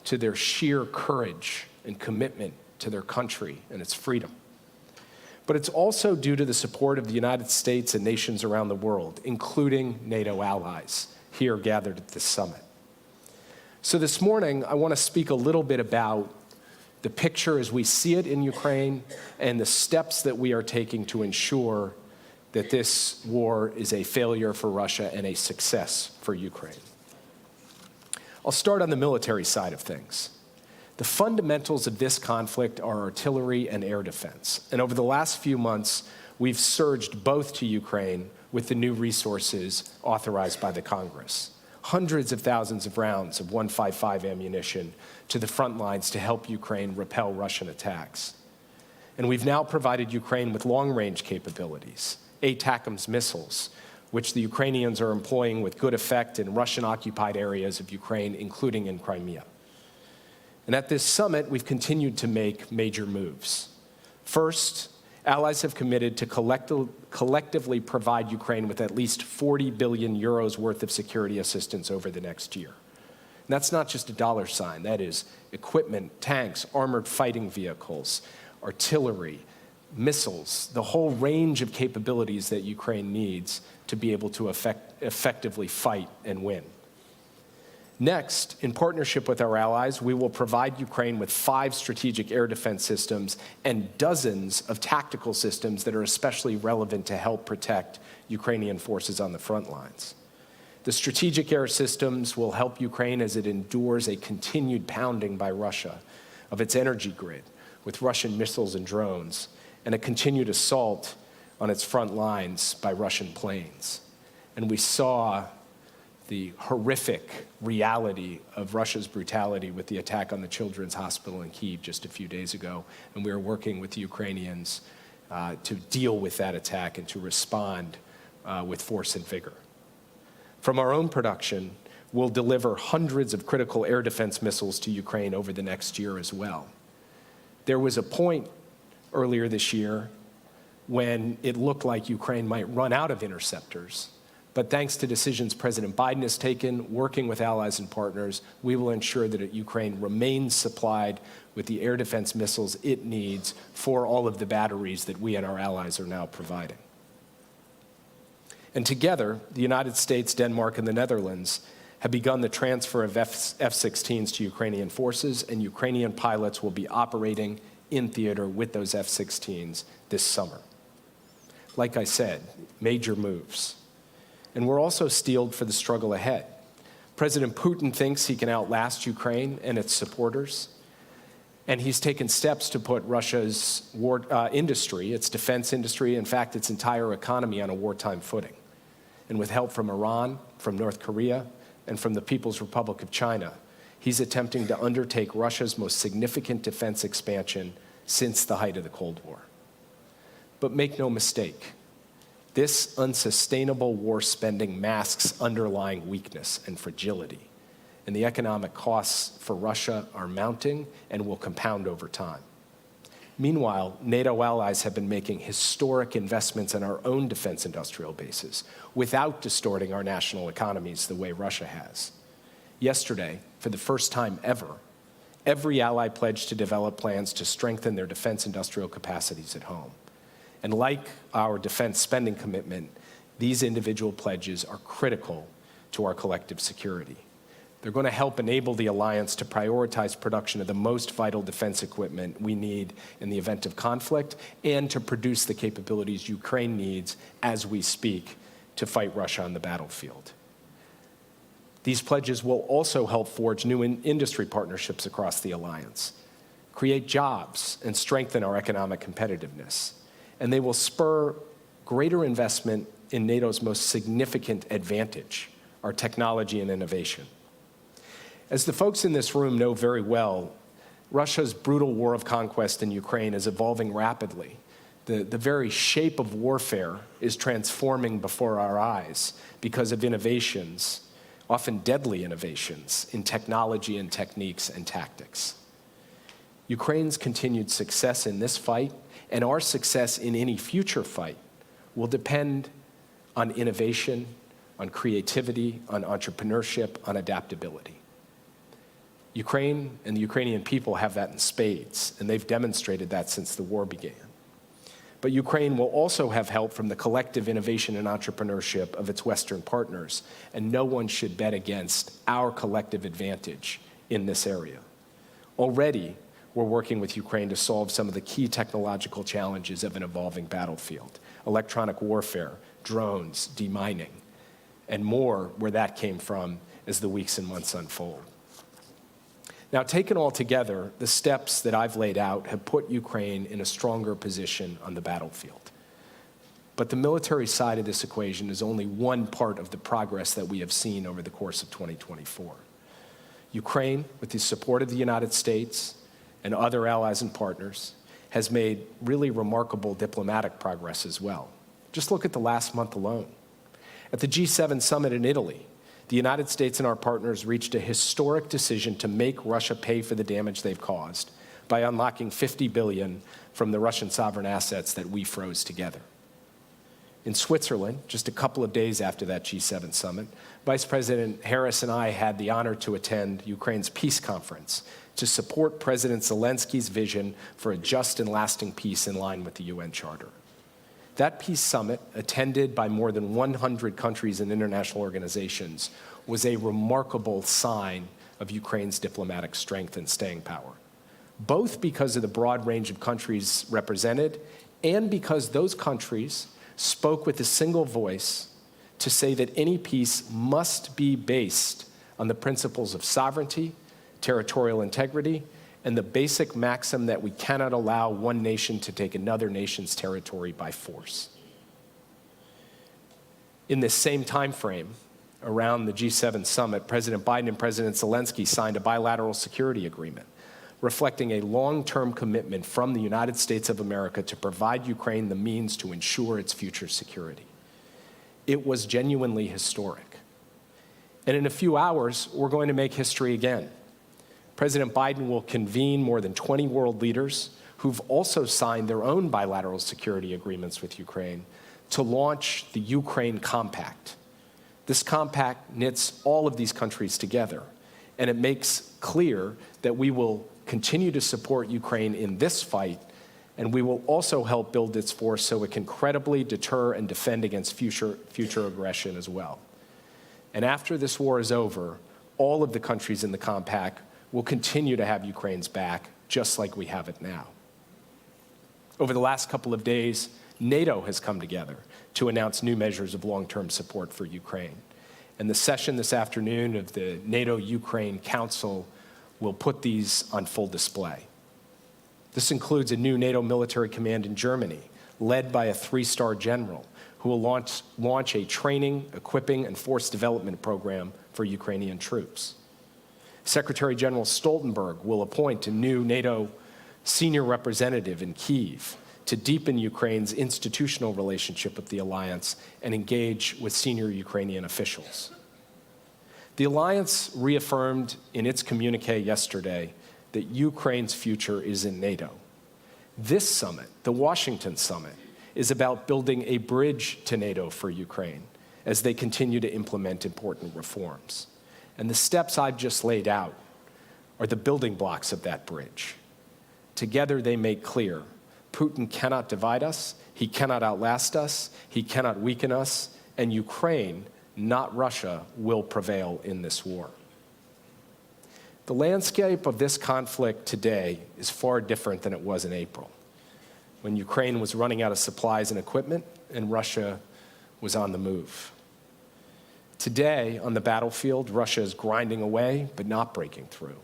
to their sheer courage and commitment to their country and its freedom. but it's also due to the support of the United States and nations around the world, including NATO allies here gathered at this summit. So this morning, I want to speak a little bit about the picture as we see it in Ukraine and the steps that we are taking to ensure that this war is a failure for Russia and a success for Ukraine. I'll start on the military side of things. The fundamentals of this conflict are artillery and air defense. And over the last few months, we've surged both to Ukraine with the new resources authorized by the Congress. Hundreds of thousands of rounds of 155 ammunition to the front lines to help Ukraine repel Russian attacks. And we've now provided Ukraine with long-range capabilities, ATACMS missiles, which the Ukrainians are employing with good effect in Russian-occupied areas of Ukraine, including in Crimea. And at this summit, we've continued to make major moves. First, allies have committed to collectively provide Ukraine with at least 40 billion euros worth of security assistance over the next year. And that's not just a dollar sign. That is equipment, tanks, armored fighting vehicles, artillery, missiles, the whole range of capabilities that Ukraine needs to be able to effectively fight and win. Next, in partnership with our allies, we will provide Ukraine with 5 strategic air defense systems and dozens of tactical systems that are especially relevant to help protect Ukrainian forces on the front lines. The strategic air systems will help Ukraine as it endures a continued pounding by Russia of its energy grid with Russian missiles and drones, and a continued assault on its front lines by Russian planes. And we saw the horrific reality of Russia's brutality with the attack on the Children's Hospital in Kyiv just a few days ago, and we are working with the Ukrainians to deal with that attack and to respond with force and vigor. From our own production, we'll deliver hundreds of critical air defense missiles to Ukraine over the next year as well. There was a point earlier this year when it looked like Ukraine might run out of interceptors. But thanks to decisions President Biden has taken, working with allies and partners, we will ensure that Ukraine remains supplied with the air defense missiles it needs for all of the batteries that we and our allies are now providing. And together, the United States, Denmark, and the Netherlands have begun the transfer of F-16s to Ukrainian forces, and Ukrainian pilots will be operating in theater with those F-16s this summer. Like I said, major moves. And we're also steeled for the struggle ahead. President Putin thinks he can outlast Ukraine and its supporters, and he's taken steps to put Russia's war industry, its defense industry, in fact, its entire economy on a wartime footing. And with help from Iran, from North Korea, and from the People's Republic of China, he's attempting to undertake Russia's most significant defense expansion since the height of the Cold War. But make no mistake, this unsustainable war spending masks underlying weakness and fragility, and the economic costs for Russia are mounting and will compound over time. Meanwhile, NATO allies have been making historic investments in our own defense industrial bases without distorting our national economies the way Russia has. Yesterday, for the first time ever, every ally pledged to develop plans to strengthen their defense industrial capacities at home. And like our defense spending commitment, these individual pledges are critical to our collective security. They're going to help enable the alliance to prioritize production of the most vital defense equipment we need in the event of conflict and to produce the capabilities Ukraine needs as we speak to fight Russia on the battlefield. These pledges will also help forge new industry partnerships across the alliance, create jobs, and strengthen our economic competitiveness. And they will spur greater investment in NATO's most significant advantage, our technology and innovation. As the folks in this room know very well, Russia's brutal war of conquest in Ukraine is evolving rapidly. The very shape of warfare is transforming before our eyes because of innovations, often deadly innovations, in technology and techniques and tactics. Ukraine's continued success in this fight and our success in any future fight will depend on innovation, on creativity, on entrepreneurship, on adaptability. Ukraine and the Ukrainian people have that in spades, and they've demonstrated that since the war began. But Ukraine will also have help from the collective innovation and entrepreneurship of its Western partners, and no one should bet against our collective advantage in this area. Already, we're working with Ukraine to solve some of the key technological challenges of an evolving battlefield: electronic warfare, drones, demining, and more where that came from as the weeks and months unfold. Now, taken all together, the steps that I've laid out have put Ukraine in a stronger position on the battlefield. But the military side of this equation is only one part of the progress that we have seen over the course of 2024. Ukraine, with the support of the United States and other allies and partners, has made really remarkable diplomatic progress as well. Just look at the last month alone. At the G7 summit in Italy, the United States and our partners reached a historic decision to make Russia pay for the damage they've caused by unlocking $50 billion from the Russian sovereign assets that we froze together. In Switzerland, just a couple of days after that G7 summit, Vice President Harris and I had the honor to attend Ukraine's peace conference to support President Zelensky's vision for a just and lasting peace in line with the UN Charter. That peace summit, attended by more than 100 countries and international organizations, was a remarkable sign of Ukraine's diplomatic strength and staying power, both because of the broad range of countries represented and because those countries spoke with a single voice to say that any peace must be based on the principles of sovereignty, territorial integrity, and the basic maxim that we cannot allow one nation to take another nation's territory by force. In this same time frame, around the G7 summit, President Biden and President Zelensky signed a bilateral security agreement, reflecting a long-term commitment from the United States of America to provide Ukraine the means to ensure its future security. It was genuinely historic. And in a few hours, we're going to make history again. President Biden will convene more than 20 world leaders who've also signed their own bilateral security agreements with Ukraine to launch the Ukraine Compact. This compact knits all of these countries together, and it makes clear that we will continue to support Ukraine in this fight, and we will also help build its force so it can credibly deter and defend against future aggression as well. And after this war is over, all of the countries in the compact will continue to have Ukraine's back, just like we have it now. Over the last couple of days, NATO has come together to announce new measures of long-term support for Ukraine. And the session this afternoon of the NATO-Ukraine Council will put these on full display. This includes a new NATO military command in Germany, led by a 3-star general, who will launch a training, equipping, and force development program for Ukrainian troops. Secretary General Stoltenberg will appoint a new NATO senior representative in Kyiv to deepen Ukraine's institutional relationship with the alliance and engage with senior Ukrainian officials. The alliance reaffirmed in its communique yesterday that Ukraine's future is in NATO. This summit, the Washington summit, is about building a bridge to NATO for Ukraine as they continue to implement important reforms. And the steps I've just laid out are the building blocks of that bridge. Together they make clear Putin cannot divide us, he cannot outlast us, he cannot weaken us, and Ukraine, not Russia, will prevail in this war. The landscape of this conflict today is far different than it was in April, when Ukraine was running out of supplies and equipment and Russia was on the move. Today, on the battlefield, Russia is grinding away, but not breaking through.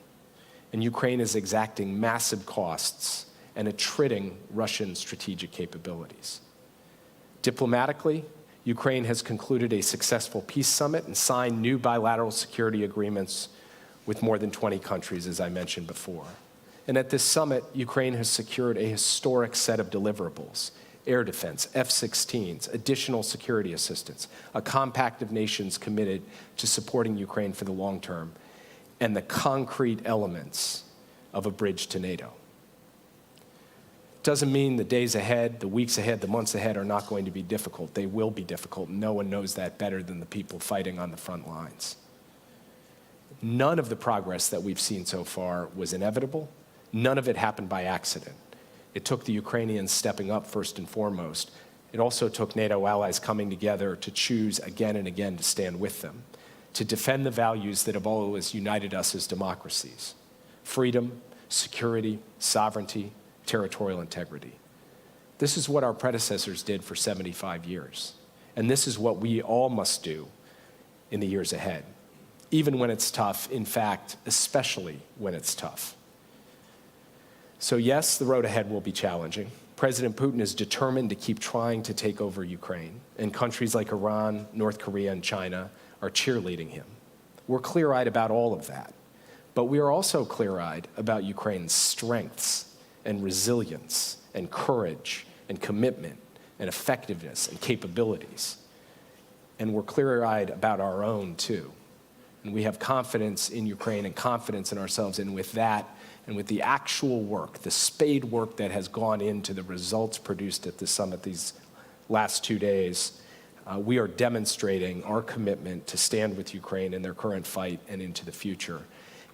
And Ukraine is exacting massive costs and attriting Russian strategic capabilities. Diplomatically, Ukraine has concluded a successful peace summit and signed new bilateral security agreements with more than 20 countries, as I mentioned before. And at this summit, Ukraine has secured a historic set of deliverables: air defense, F-16s, additional security assistance, a compact of nations committed to supporting Ukraine for the long term, and the concrete elements of a bridge to NATO. Doesn't mean the days ahead, the weeks ahead, the months ahead are not going to be difficult. They will be difficult. No one knows that better than the people fighting on the front lines. None of the progress that we've seen so far was inevitable. None of it happened by accident. It took the Ukrainians stepping up first and foremost. It also took NATO allies coming together to choose again and again to stand with them, to defend the values that have always united us as democracies: freedom, security, sovereignty, territorial integrity. This is what our predecessors did for 75 years. And this is what we all must do in the years ahead, even when it's tough, in fact, especially when it's tough. So yes, the road ahead will be challenging. President Putin is determined to keep trying to take over Ukraine, and countries like Iran, North Korea, and China are cheerleading him. We're clear-eyed about all of that, but we are also clear-eyed about Ukraine's strengths and resilience and courage and commitment and effectiveness and capabilities. And we're clear-eyed about our own, too. And we have confidence in Ukraine and confidence in ourselves, and with that, and with the actual work, the spade work that has gone into the results produced at the summit these last 2 days, we are demonstrating our commitment to stand with Ukraine in their current fight and into the future.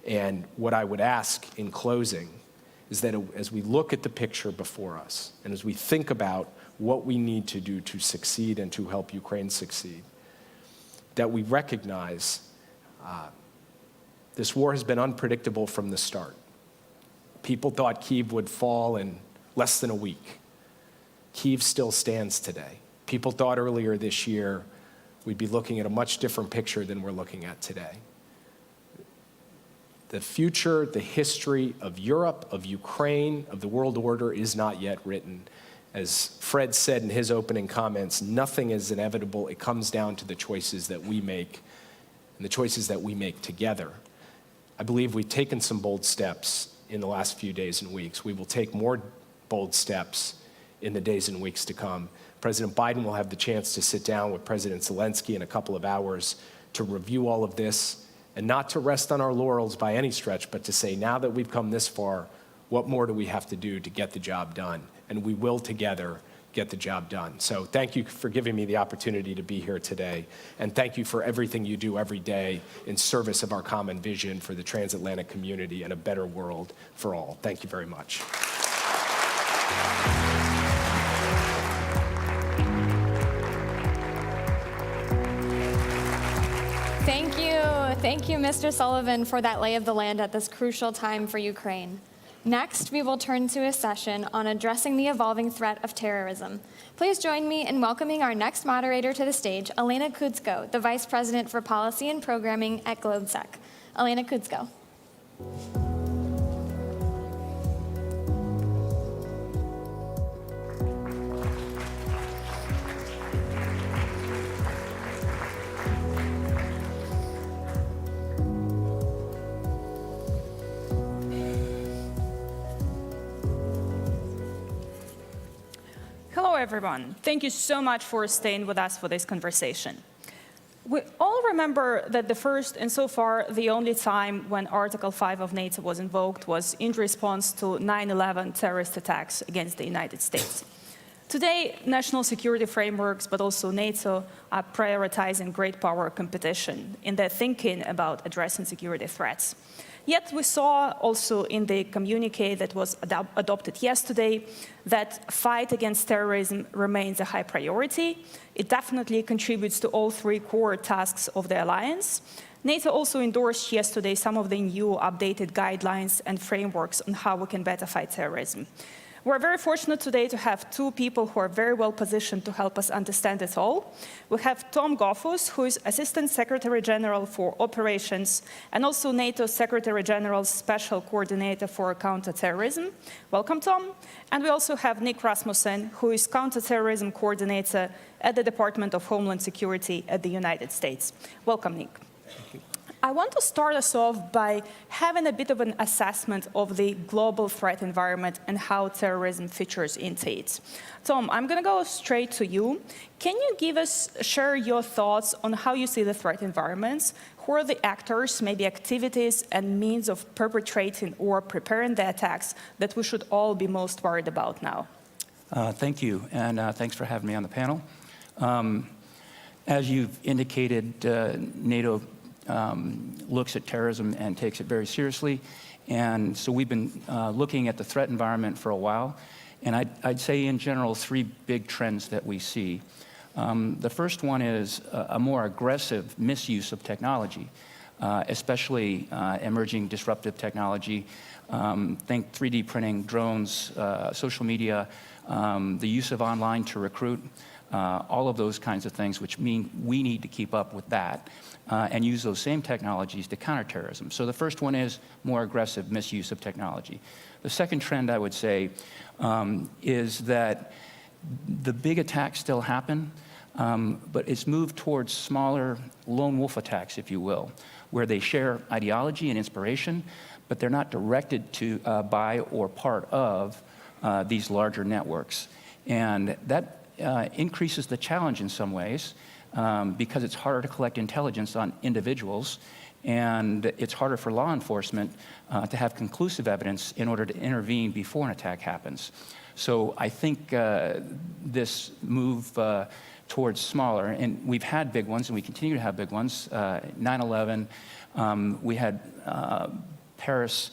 And what I would ask in closing is that as we look at the picture before us, and as we think about what we need to do to succeed and to help Ukraine succeed, that we recognize this war has been unpredictable from the start. People thought Kyiv would fall in less than a week. Kyiv still stands today. People thought earlier this year we'd be looking at a much different picture than we're looking at today. The future, the history of Europe, of Ukraine, of the world order is not yet written. As Fred said in his opening comments, nothing is inevitable. It comes down to the choices that we make and the choices that we make together. I believe we've taken some bold steps in the last few days and weeks. We will take more bold steps in the days and weeks to come. President Biden will have the chance to sit down with President Zelensky in a couple of hours to review all of this, and not to rest on our laurels by any stretch, but to say, now that we've come this far, what more do we have to do to get the job done? And we will together get the job done. So thank you for giving me the opportunity to be here today. And thank you for everything you do every day in service of our common vision for the transatlantic community and a better world for all. Thank you very much. Thank you, Mr. Sullivan, for that lay of the land at this crucial time for Ukraine. Next, we will turn to a session on addressing the evolving threat of terrorism. Please join me in welcoming our next moderator to the stage, Elena Kuzko, the Vice President for Policy and Programming at GLOBSEC. Elena Kuzko. Hello, everyone. Thank you so much for staying with us for this conversation. We all remember that the first and so far the only time when Article 5 of NATO was invoked was in response to 9/11 terrorist attacks against the United States. Today, national security frameworks, but also NATO, are prioritizing great power competition in their thinking about addressing security threats. Yet we saw also in the communique that was adopted yesterday that fight against terrorism remains a high priority. It definitely contributes to all three core tasks of the alliance. NATO also endorsed yesterday some of the new updated guidelines and frameworks on how we can better fight terrorism. We're very fortunate today to have two people who are very well positioned to help us understand it all. We have Tom Goffus, who is Assistant Secretary General for Operations and also NATO Secretary General's Special Coordinator for Counterterrorism. Welcome, Tom. And we also have Nick Rasmussen, who is Counterterrorism Coordinator at the Department of Homeland Security at the United States. Welcome, Nick. Thank you. I want to start us off by having a bit of an assessment of the global threat environment and how terrorism features into it. Tom, I'm going to go straight to you. Can you share your thoughts on how you see the threat environments? Who are the actors, maybe activities and means of perpetrating or preparing the attacks that we should all be most worried about now? Thank you, and thanks for having me on the panel. As you've indicated, NATO looks at terrorism and takes it very seriously. And so we've been looking at the threat environment for a while. And I'd say in general 3 big trends that we see. The first one is a more aggressive misuse of technology, especially emerging disruptive technology. Think 3D printing, drones, social media, the use of online to recruit, all of those kinds of things, which mean we need to keep up with that and use those same technologies to counter terrorism. So the first one is more aggressive misuse of technology. The second trend, I would say, is that the big attacks still happen, but it's moved towards smaller lone wolf attacks, if you will, where they share ideology and inspiration, but they're not directed to by or part of these larger networks. And that increases the challenge in some ways because it's harder to collect intelligence on individuals, and it's harder for law enforcement to have conclusive evidence in order to intervene before an attack happens. So I think this move towards smaller, and we've had big ones, and we continue to have big ones. 9/11, we had Paris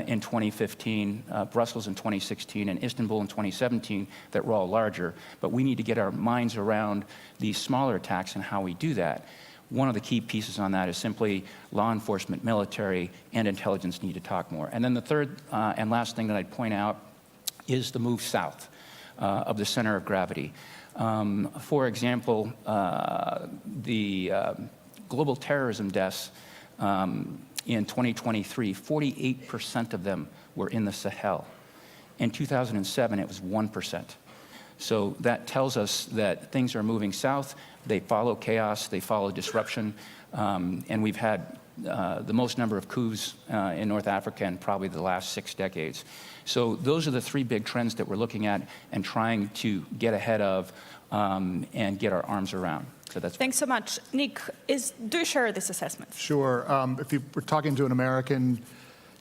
in 2015, Brussels in 2016, and Istanbul in 2017 that were all larger. But we need to get our minds around these smaller attacks and how we do that. One of the key pieces on that is simply law enforcement, military, and intelligence need to talk more. And then the third and last thing that I'd point out is the move south of the center of gravity. For example, the global terrorism deaths in 2023, 48% of them were in the Sahel. In 2007, it was 1%. So that tells us that things are moving south. They follow chaos, they follow disruption, and we've had the most number of coups in North Africa in probably the last 6 decades. So those are the 3 big trends that we're looking at and trying to get ahead of and get our arms around. So that's Thanks so much. Nick, do you share this assessment? Sure. If you were talking to an American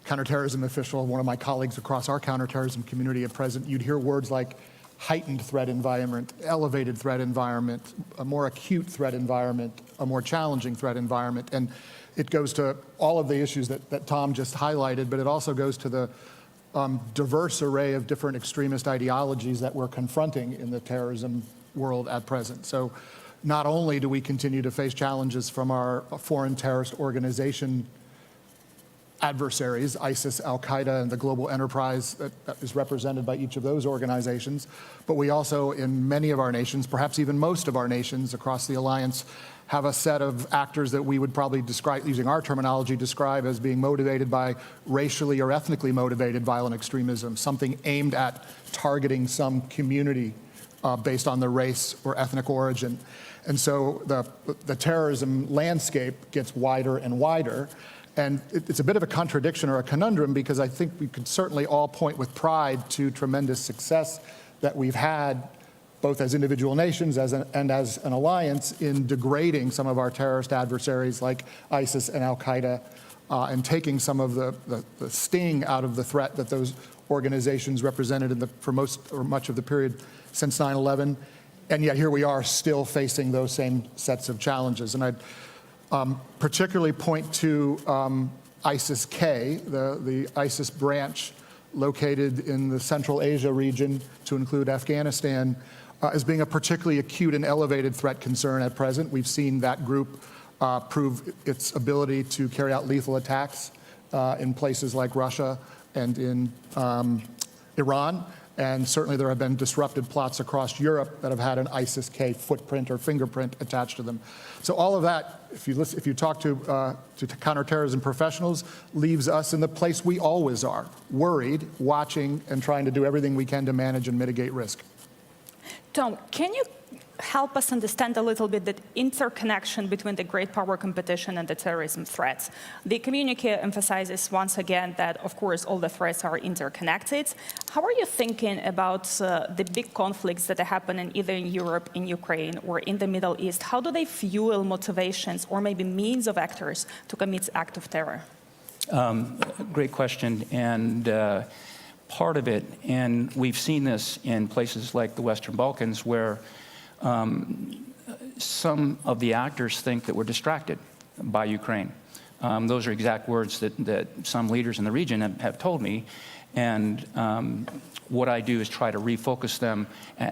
counterterrorism official, one of my colleagues across our counterterrorism community at present, you'd hear words like heightened threat environment, elevated threat environment, a more acute threat environment, a more challenging threat environment. And it goes to all of the issues that Tom just highlighted, but it also goes to the diverse array of different extremist ideologies that we're confronting in the terrorism world at present. So not only do we continue to face challenges from our foreign terrorist organization adversaries, ISIS, Al-Qaeda, and the global enterprise that is represented by each of those organizations, but we also, in many of our nations, perhaps even most of our nations across the alliance, have a set of actors that we would probably describe, using our terminology, describe as being motivated by racially or ethnically motivated violent extremism, something aimed at targeting some community based on their race or ethnic origin. And so the terrorism landscape gets wider and wider. And it's a bit of a contradiction or a conundrum, because I think we could certainly all point with pride to tremendous success that we've had, both as individual nations and as an alliance, in degrading some of our terrorist adversaries like ISIS and Al-Qaeda, and taking some of the sting out of the threat that those organizations represented for most or much of the period since 9/11. And yet here we are still facing those same sets of challenges. And I'd particularly point to ISIS-K, the ISIS branch located in the Central Asia region, to include Afghanistan, as being a particularly acute and elevated threat concern at present. We've seen that group prove its ability to carry out lethal attacks in places like Russia and in Iran. And certainly there have been disrupted plots across Europe that have had an ISIS-K footprint or fingerprint attached to them. So all of that, if you talk to counterterrorism professionals, leaves us in the place we always are, worried, watching, and trying to do everything we can to manage and mitigate risk. Tom, can you help us understand a little bit the interconnection between the great power competition and the terrorism threats? The communique emphasizes once again that, of course, all the threats are interconnected. How are you thinking about the big conflicts that happen either in Europe, in Ukraine, or in the Middle East? How do they fuel motivations or maybe means of actors to commit acts of terror? Great question. And part of it, and we've seen this in places like the Western Balkans, where some of the actors think that we're distracted by Ukraine. Those are exact words that some leaders in the region have told me. And what I do is try to refocus them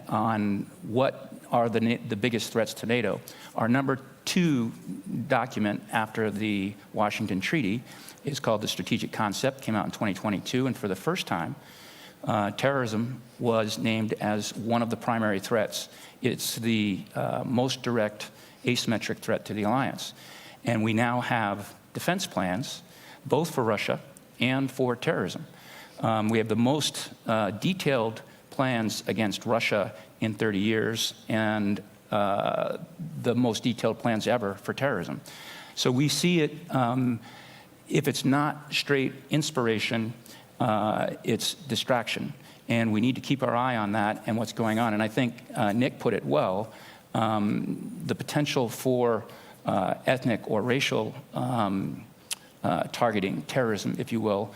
on what are the biggest threats to NATO. Our number 2 document after the Washington Treaty is called the Strategic Concept, came out in 2022, and for the first time, terrorism was named as one of the primary threats. It's the most direct asymmetric threat to the alliance. And we now have defense plans, both for Russia and for terrorism. We have the most detailed plans against Russia in 30 years and the most detailed plans ever for terrorism. So we see it, if it's not straight inspiration, it's distraction. And we need to keep our eye on that and what's going on. And I think Nick put it well, the potential for ethnic or racial targeting, terrorism, if you will,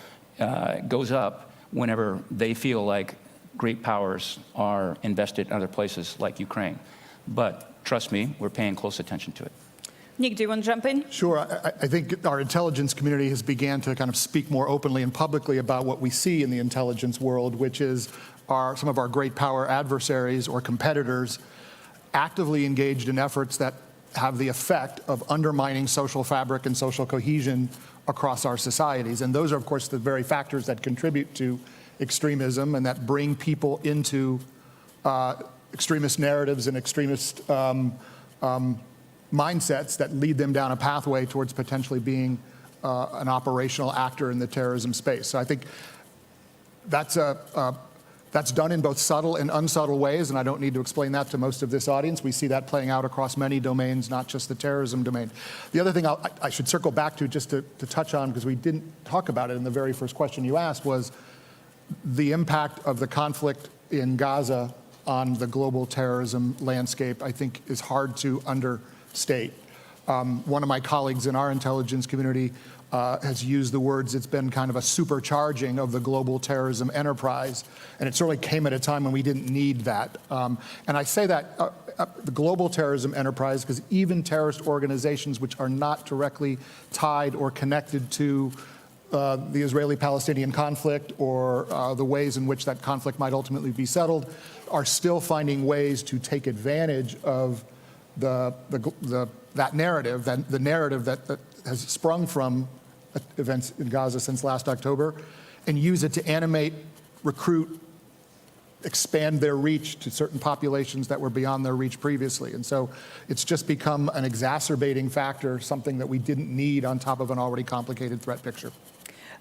goes up whenever they feel like great powers are invested in other places like Ukraine. But trust me, we're paying close attention to it. Nick, do you want to jump in? Sure. I think our intelligence community has began to kind of speak more openly and publicly about what we see in the intelligence world, which is some of our great power adversaries or competitors actively engaged in efforts that have the effect of undermining social fabric and social cohesion across our societies. And those are, of course, the very factors that contribute to extremism and that bring people into extremist narratives and extremist mindsets that lead them down a pathway towards potentially being an operational actor in the terrorism space. So I think that's done in both subtle and unsubtle ways, and I don't need to explain that to most of this audience. We see that playing out across many domains, not just the terrorism domain. The other thing I should circle back to, just to touch on, because we didn't talk about it in the very first question you asked, was the impact of the conflict in Gaza on the global terrorism landscape, I think, is hard to understate. One of my colleagues in our intelligence community has used the words, it's been kind of a supercharging of the global terrorism enterprise, and it certainly came at a time when we didn't need that. And I say that, the global terrorism enterprise, because even terrorist organizations which are not directly tied or connected to the Israeli-Palestinian conflict or the ways in which that conflict might ultimately be settled, are still finding ways to take advantage of that narrative, the narrative that has sprung from events in Gaza since last October, and use it to animate, recruit, expand their reach to certain populations that were beyond their reach previously. And so it's just become an exacerbating factor, something that we didn't need on top of an already complicated threat picture.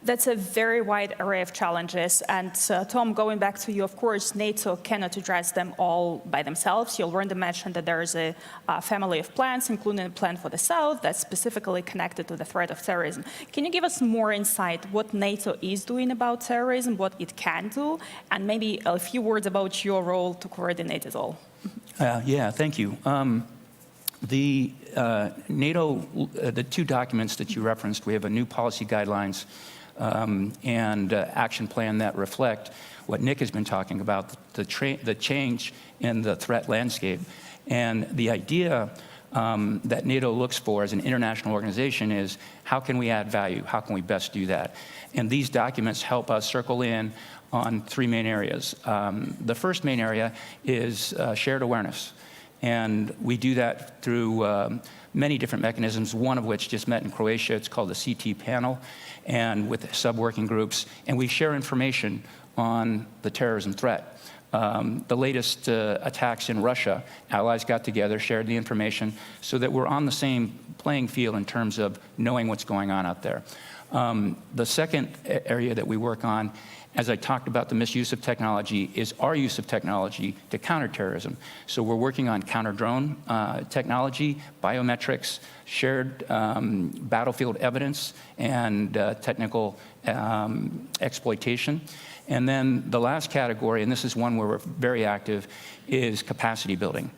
That's a very wide array of challenges. And Tom, going back to you, of course, NATO cannot address them all by themselves. You already mentioned that there is a family of plans, including a plan for the South, that's specifically connected to the threat of terrorism. Can you give us more insight what NATO is doing about terrorism, what it can do, and maybe a few words about your role to coordinate it all? Yeah, thank you. The NATO, the 2 documents that you referenced, we have a new policy guidelines and action plan that reflect what Nick has been talking about, the change in the threat landscape. And the idea that NATO looks for as an international organization is, how can we add value? How can we best do that? And these documents help us circle in on 3 main areas. The first main area is shared awareness. And we do that through many different mechanisms, one of which just met in Croatia. It's called the CT panel, and with sub-working groups. And we share information on the terrorism threat. The latest attacks in Russia, allies got together, shared the information, so that we're on the same playing field in terms of knowing what's going on out there. The second area that we work on, as I talked about the misuse of technology, is our use of technology to counter terrorism. So we're working on counter-drone technology, biometrics, shared battlefield evidence, and technical exploitation. And then the last category, and this is one where we're very active, is capacity building.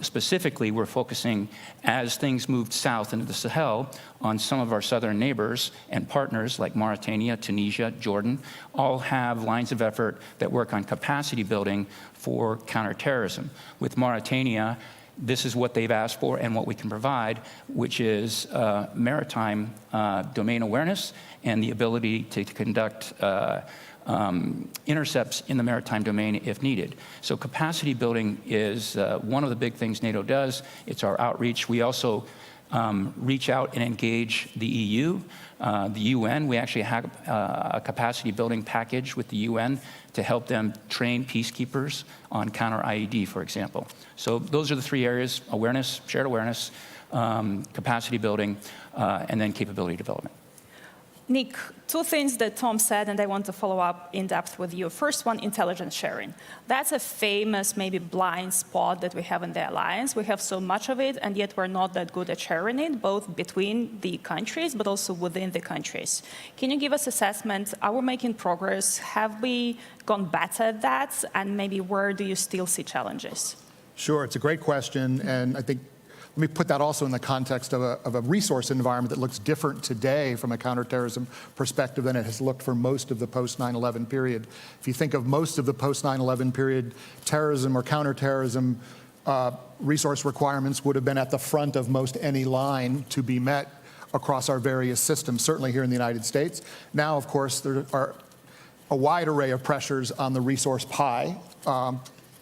Specifically, we're focusing, as things moved south into the Sahel, on some of our southern neighbors and partners like Mauritania, Tunisia, Jordan, all have lines of effort that work on capacity building for counterterrorism. With Mauritania, this is what they've asked for and what we can provide, which is maritime domain awareness and the ability to conduct intercepts in the maritime domain if needed. So capacity building is one of the big things NATO does. It's our outreach. We also reach out and engage the EU, the UN. We actually have a capacity building package with the UN to help them train peacekeepers on counter-IED, for example. So those are the three areas: awareness, shared awareness, capacity building, and then capability development. Nick, two things that Tom said, and I want to follow up in depth with you. First one, intelligence sharing. That's a famous, maybe blind spot that we have in the alliance. We have so much of it, and yet we're not that good at sharing it, both between the countries, but also within the countries. Can you give us assessment? Are we making progress? Have we gone better at that? And maybe where do you still see challenges? Sure, it's a great question, and I think let me put that also in the context of a resource environment that looks different today from a counterterrorism perspective than it has looked for most of the post-9/11 period. If you think of most of the post-9/11 period, terrorism or counterterrorism resource requirements would have been at the front of most any line to be met across our various systems, certainly here in the United States. Now, of course, there are a wide array of pressures on the resource pie.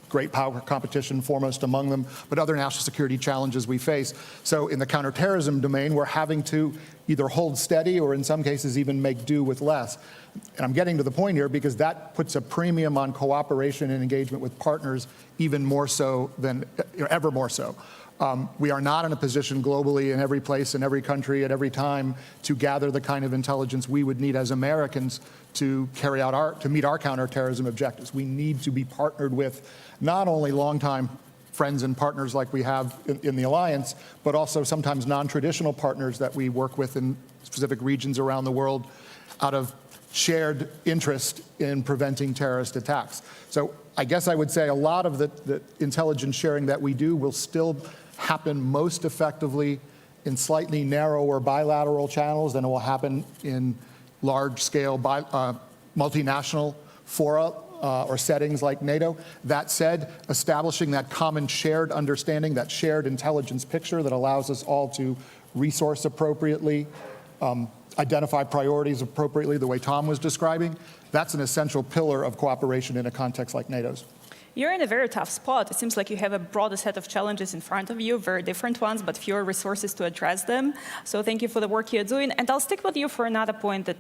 Great power competition foremost among them, but other national security challenges we face. So in the counterterrorism domain, we're having to either hold steady or in some cases even make do with less. And I'm getting to the point here because that puts a premium on cooperation and engagement with partners, even more so than ever more so. We are not in a position globally in every place, in every country, at every time to gather the kind of intelligence we would need as Americans to carry out to meet our counterterrorism objectives. We need to be partnered with not only longtime friends and partners like we have in the alliance, but also sometimes non-traditional partners that we work with in specific regions around the world out of shared interest in preventing terrorist attacks. So I guess I would say a lot of the intelligence sharing that we do will still happen most effectively in slightly narrower bilateral channels than it will happen in large-scale multinational fora or settings like NATO. That said, establishing that common shared understanding, that shared intelligence picture that allows us all to resource appropriately, identify priorities appropriately, the way Tom was describing, that's an essential pillar of cooperation in a context like NATO's. You're in a very tough spot. It seems like you have a broader set of challenges in front of you, very different ones, but fewer resources to address them. So thank you for the work you're doing. And I'll stick with you for another point that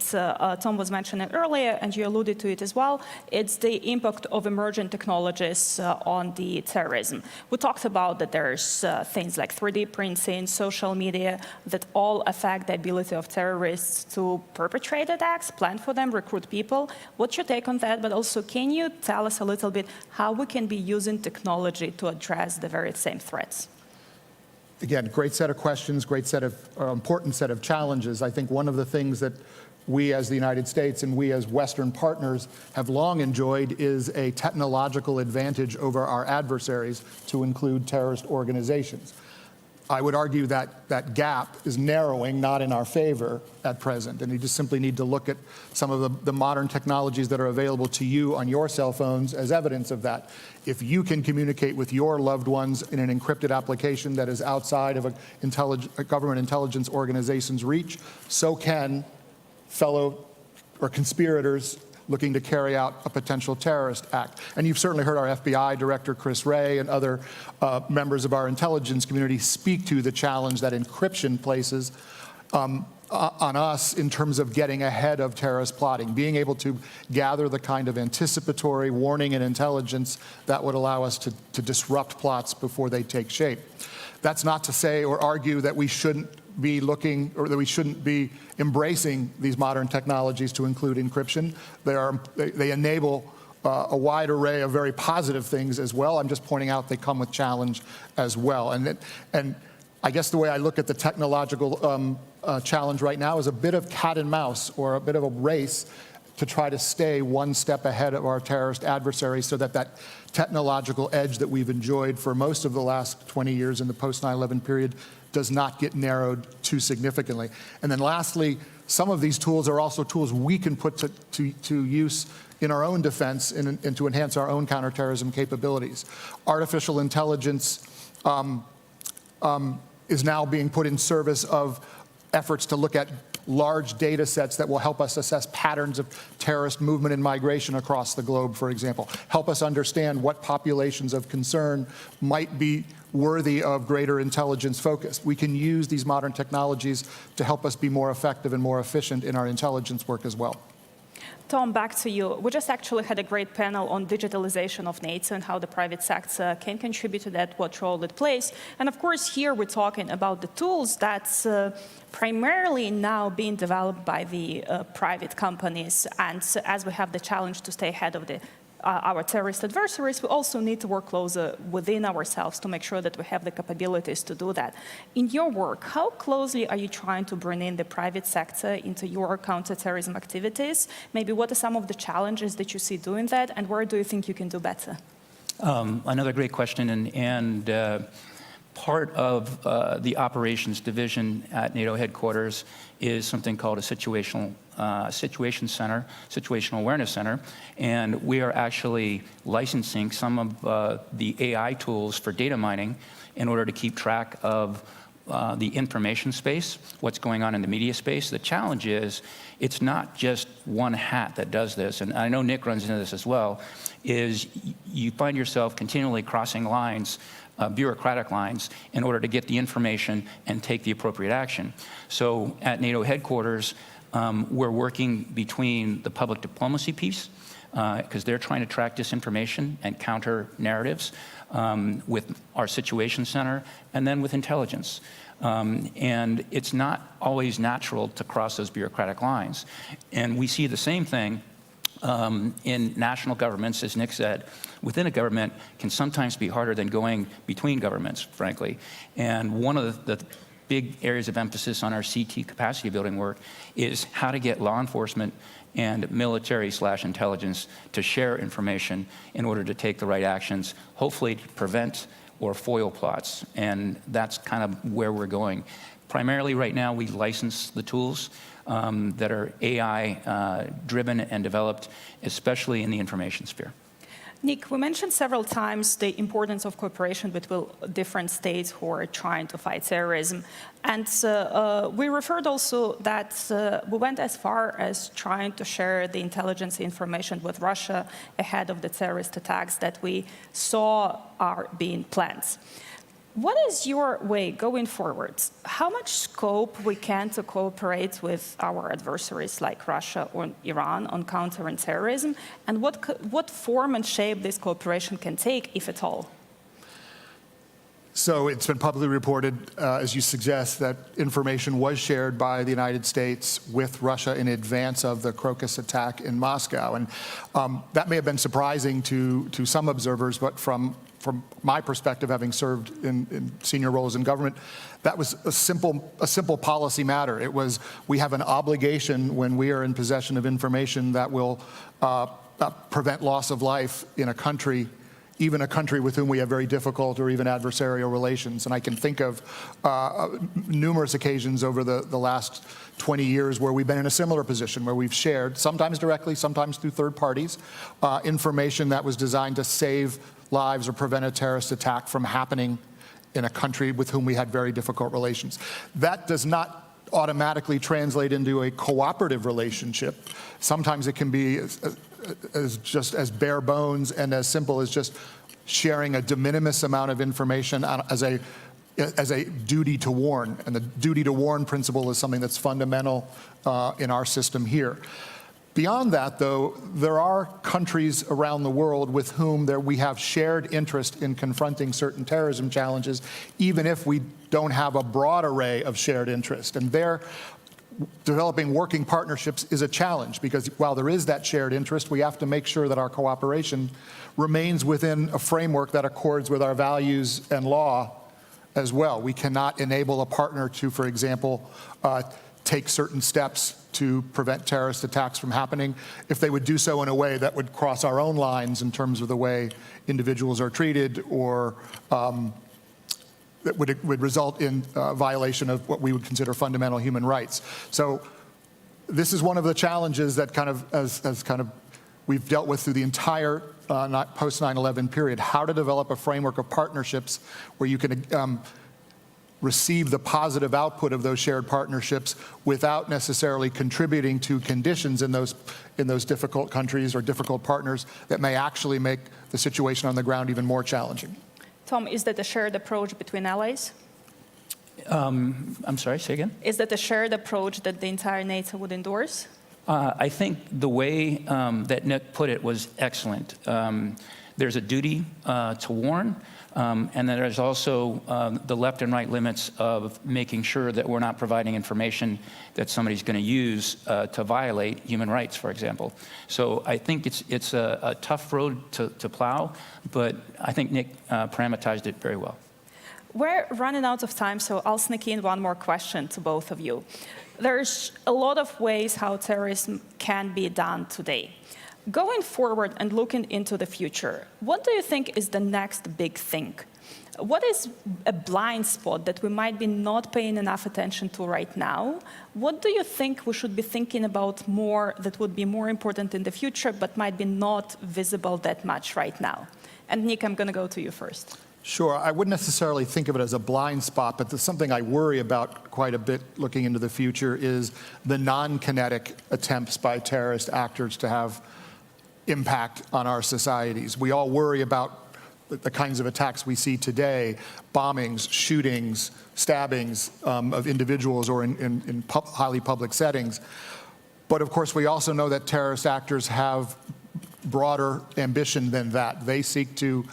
Tom was mentioning earlier, and you alluded to it as well. It's the impact of emerging technologies on the terrorism. We talked about that there's things like 3D printing, social media, that all affect the ability of terrorists to perpetrate attacks, plan for them, recruit people. What's your take on that? But also, can you tell us a little bit how we can be using technology to address the very same threats? Again, great set of questions, great set of, important set of challenges. I think one of the things that we as the United States and we as Western partners have long enjoyed is a technological advantage over our adversaries, to include terrorist organizations. I would argue that that gap is narrowing, not in our favor at present. And you just simply need to look at some of the modern technologies that are available to you on your cell phones as evidence of that. If you can communicate with your loved ones in an encrypted application that is outside of a government intelligence organization's reach, so can fellow or conspirators looking to carry out a potential terrorist act. And you've certainly heard our FBI director, Chris Wray, and other members of our intelligence community speak to the challenge that encryption places on us in terms of getting ahead of terrorist plotting, being able to gather the kind of anticipatory warning and intelligence that would allow us to disrupt plots before they take shape. That's not to say or argue that we shouldn't be looking, or that we shouldn't be embracing these modern technologies to include encryption. They enable a wide array of very positive things as well. I'm just pointing out they come with challenge as well. And I guess the way I look at the technological challenge right now is a bit of cat and mouse, or a bit of a race to try to stay one step ahead of our terrorist adversaries, so that that technological edge that we've enjoyed for most of the last 20 years in the post-9/11 period does not get narrowed too significantly. And then lastly, some of these tools are also tools we can put to use in our own defense and to enhance our own counterterrorism capabilities. Artificial intelligence is now being put in service of efforts to look at large data sets that will help us assess patterns of terrorist movement and migration across the globe, for example. Help us understand what populations of concern might be worthy of greater intelligence focus. We can use these modern technologies to help us be more effective and more efficient in our intelligence work as well. Tom, back to you. We just actually had a great panel on digitalization of NATO and how the private sector can contribute to that, what role it plays. And of course, here we're talking about the tools that's primarily now being developed by the private companies. And as we have the challenge to stay ahead of our terrorist adversaries, we also need to work closer within ourselves to make sure that we have the capabilities to do that. In your work, how closely are you trying to bring in the private sector into your counterterrorism activities? Maybe what are some of the challenges that you see doing that, and where do you think you can do better? Another great question, and part of the operations division at NATO headquarters is something called a situational awareness center, and we are actually licensing some of the AI tools for data mining in order to keep track of the information space, what's going on in the media space. The challenge is it's not just one hat that does this, and I know Nick runs into this as well, is you find yourself continually crossing lines, bureaucratic lines, in order to get the information and take the appropriate action. So at NATO headquarters, we're working between the public diplomacy piece, because they're trying to track disinformation and counter narratives, with our situation center, and then with intelligence. And it's not always natural to cross those bureaucratic lines. And we see the same thing in national governments, as Nick said. Within a government can sometimes be harder than going between governments, frankly. And one of the big areas of emphasis on our CT capacity building work is how to get law enforcement and military/intelligence to share information in order to take the right actions, hopefully to prevent or foil plots. And that's kind of where we're going. Primarily right now, we license the tools that are AI driven and developed, especially in the information sphere. Nick, we mentioned several times the importance of cooperation between different states who are trying to fight terrorism. And we referred also that we went as far as trying to share the intelligence information with Russia ahead of the terrorist attacks that we saw are being planned. What is your way going forward? How much scope we can to cooperate with our adversaries like Russia or Iran on countering terrorism, and what form and shape this cooperation can take, if at all? So it's been publicly reported, as you suggest, that information was shared by the United States with Russia in advance of the Crocus attack in Moscow. And that may have been surprising to some observers, but from my perspective, having served in senior roles in government, that was a simple policy matter. It was, we have an obligation when we are in possession of information that will prevent loss of life in a country, even a country with whom we have very difficult or even adversarial relations. And I can think of numerous occasions over the last 20 years where we've been in a similar position, where we've shared, sometimes directly, sometimes through third parties, information that was designed to save lives or prevent a terrorist attack from happening in a country with whom we had very difficult relations. That does not automatically translate into a cooperative relationship. Sometimes it can be just as bare bones and as simple as just sharing a de minimis amount of information as a duty to warn. And the duty to warn principle is something that's fundamental in our system here. Beyond that, though, there are countries around the world with whom we have shared interest in confronting certain terrorism challenges, even if we don't have a broad array of shared interest. And there, developing working partnerships is a challenge, because while there is that shared interest, we have to make sure that our cooperation remains within a framework that accords with our values and law as well. We cannot enable a partner to, for example, take certain steps to prevent terrorist attacks from happening if they would do so in a way that would cross our own lines in terms of the way individuals are treated, or that would result in violation of what we would consider fundamental human rights. So this is one of the challenges that we've dealt with through the entire post 9/11 period, how to develop a framework of partnerships where you can receive the positive output of those shared partnerships without necessarily contributing to conditions in those difficult countries or difficult partners that may actually make the situation on the ground even more challenging. Tom, is that a shared approach between allies? I'm sorry, say again? Is that a shared approach that the entire NATO would endorse? I think the way that Nick put it was excellent. There's a duty to warn, and then there's also the left and right limits of making sure that we're not providing information that somebody's going to use to violate human rights, for example. So I think it's a tough road to plow, but I think Nick parameterized it very well. We're running out of time, so I'll sneak in one more question to both of you. There's a lot of ways how terrorism can be done today. Going forward and looking into the future, what do you think is the next big thing? What is a blind spot that we might be not paying enough attention to right now? What do you think we should be thinking about more that would be more important in the future but might be not visible that much right now? And Nick, I'm going to go to you first. Sure. I wouldn't necessarily think of it as a blind spot, but something I worry about quite a bit looking into the future is the non-kinetic attempts by terrorist actors to have impact on our societies. We all worry about the kinds of attacks we see today, bombings, shootings, stabbings of individuals or in highly public settings. But of course, we also know that terrorist actors have broader ambition than that. They seek to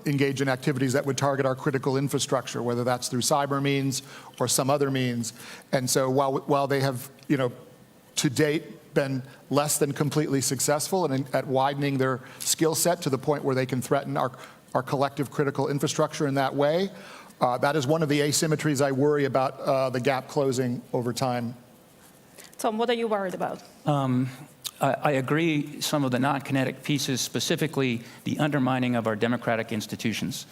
engage in activities that would target our critical infrastructure, whether that's through cyber means or some other means. And so while they have, to date been less than completely successful at widening their skill set to the point where they can threaten our collective critical infrastructure in that way, that is one of the asymmetries I worry about the gap closing over time. Tom, what are you worried about? I agree some of the non-kinetic pieces, specifically the undermining of our democratic institutions.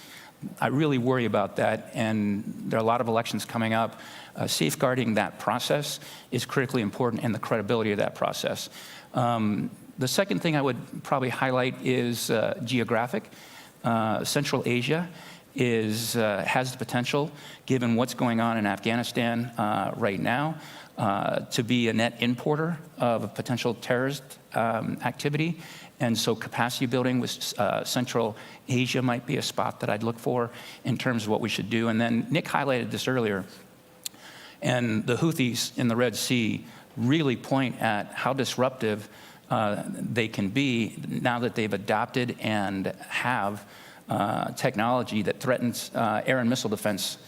I really worry about that, and there are a lot of elections coming up. Safeguarding that process is critically important, and the credibility of that process. The second thing I would probably highlight is geographic. Central Asia has the potential, given what's going on in Afghanistan right now, to be a net importer of potential terrorist activity. And so capacity building with Central Asia might be a spot that I'd look for in terms of what we should do. And then Nick highlighted this earlier. And the Houthis in the Red Sea really point at how disruptive they can be now that they've adopted and have technology that threatens air and missile defense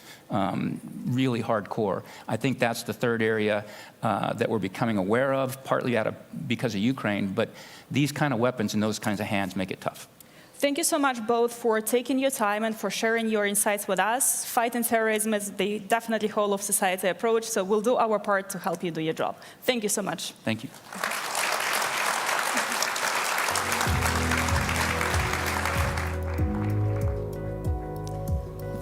really hardcore. I think that's the third area that we're becoming aware of, partly because of Ukraine, but these kind of weapons in those kinds of hands make it tough. Thank you so much both for taking your time and for sharing your insights with us. Fighting terrorism is the definitely whole of society approach, so we'll do our part to help you do your job. Thank you so much. Thank you.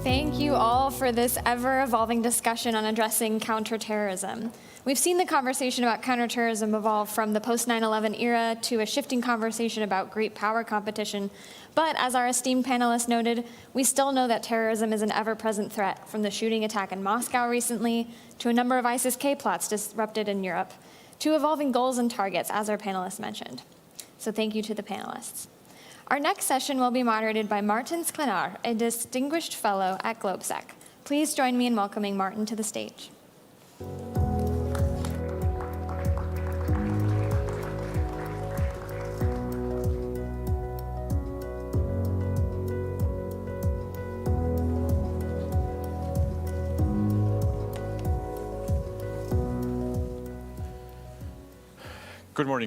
Thank you all for this ever-evolving discussion on addressing counterterrorism. We've seen the conversation about counterterrorism evolve from the post-9/11 era to a shifting conversation about great power competition. But as our esteemed panelists noted, we still know that terrorism is an ever-present threat, from the shooting attack in Moscow recently to a number of ISIS-K plots disrupted in Europe, to evolving goals and targets, as our panelists mentioned. So thank you to the panelists. Our next session will be moderated by Martin Sklenar, a distinguished fellow at GLOBSEC. Please join me in welcoming Martin to the stage.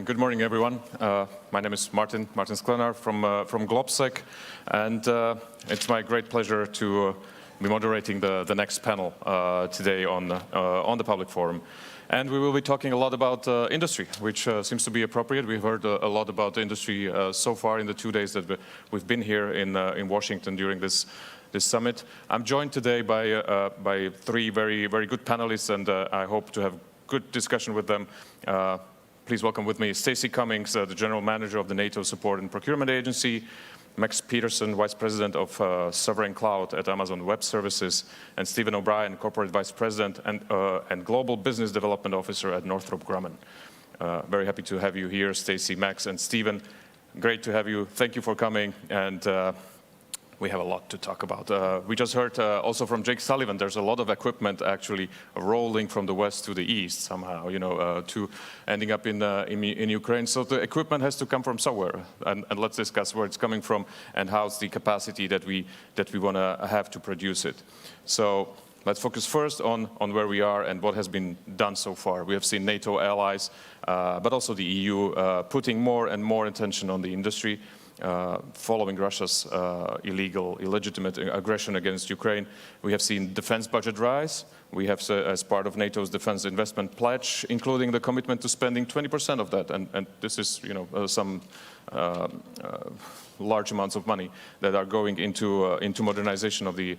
Good morning, everyone. My name is Martin Sklenar from GLOBSEC, and it's my great pleasure to be moderating the next panel today on the public forum. And we will be talking a lot about industry, which seems to be appropriate. We've heard a lot about industry so far in the 2 days that we've been here in Washington during this summit. I'm joined today by three very good panelists, and I hope to have good discussion with them. please welcome with me Stacey Cummings, the General Manager of the NATO Support and Procurement Agency, Max Peterson, Vice President of Sovereign Cloud at Amazon Web Services, and Stephen O'Brien, Corporate Vice President and Global Business Development Officer at Northrop Grumman. Very happy to have you here, Stacey, Max, and Stephen. Great to have you. Thank you for coming. And we have a lot to talk about. We just heard also from Jake Sullivan, there's a lot of equipment actually rolling from the west to the east somehow, to ending up in Ukraine. So the equipment has to come from somewhere. And let's discuss where it's coming from and how's the capacity that we want to have to produce it. So let's focus first on where we are and what has been done so far. We have seen NATO allies, but also the EU putting more and more attention on the industry. Following Russia's illegitimate aggression against Ukraine, we have seen defense budget rise. We have, as part of NATO's defense investment pledge, including the commitment to spending 20% of that, and this is, some large amounts of money that are going into modernization of the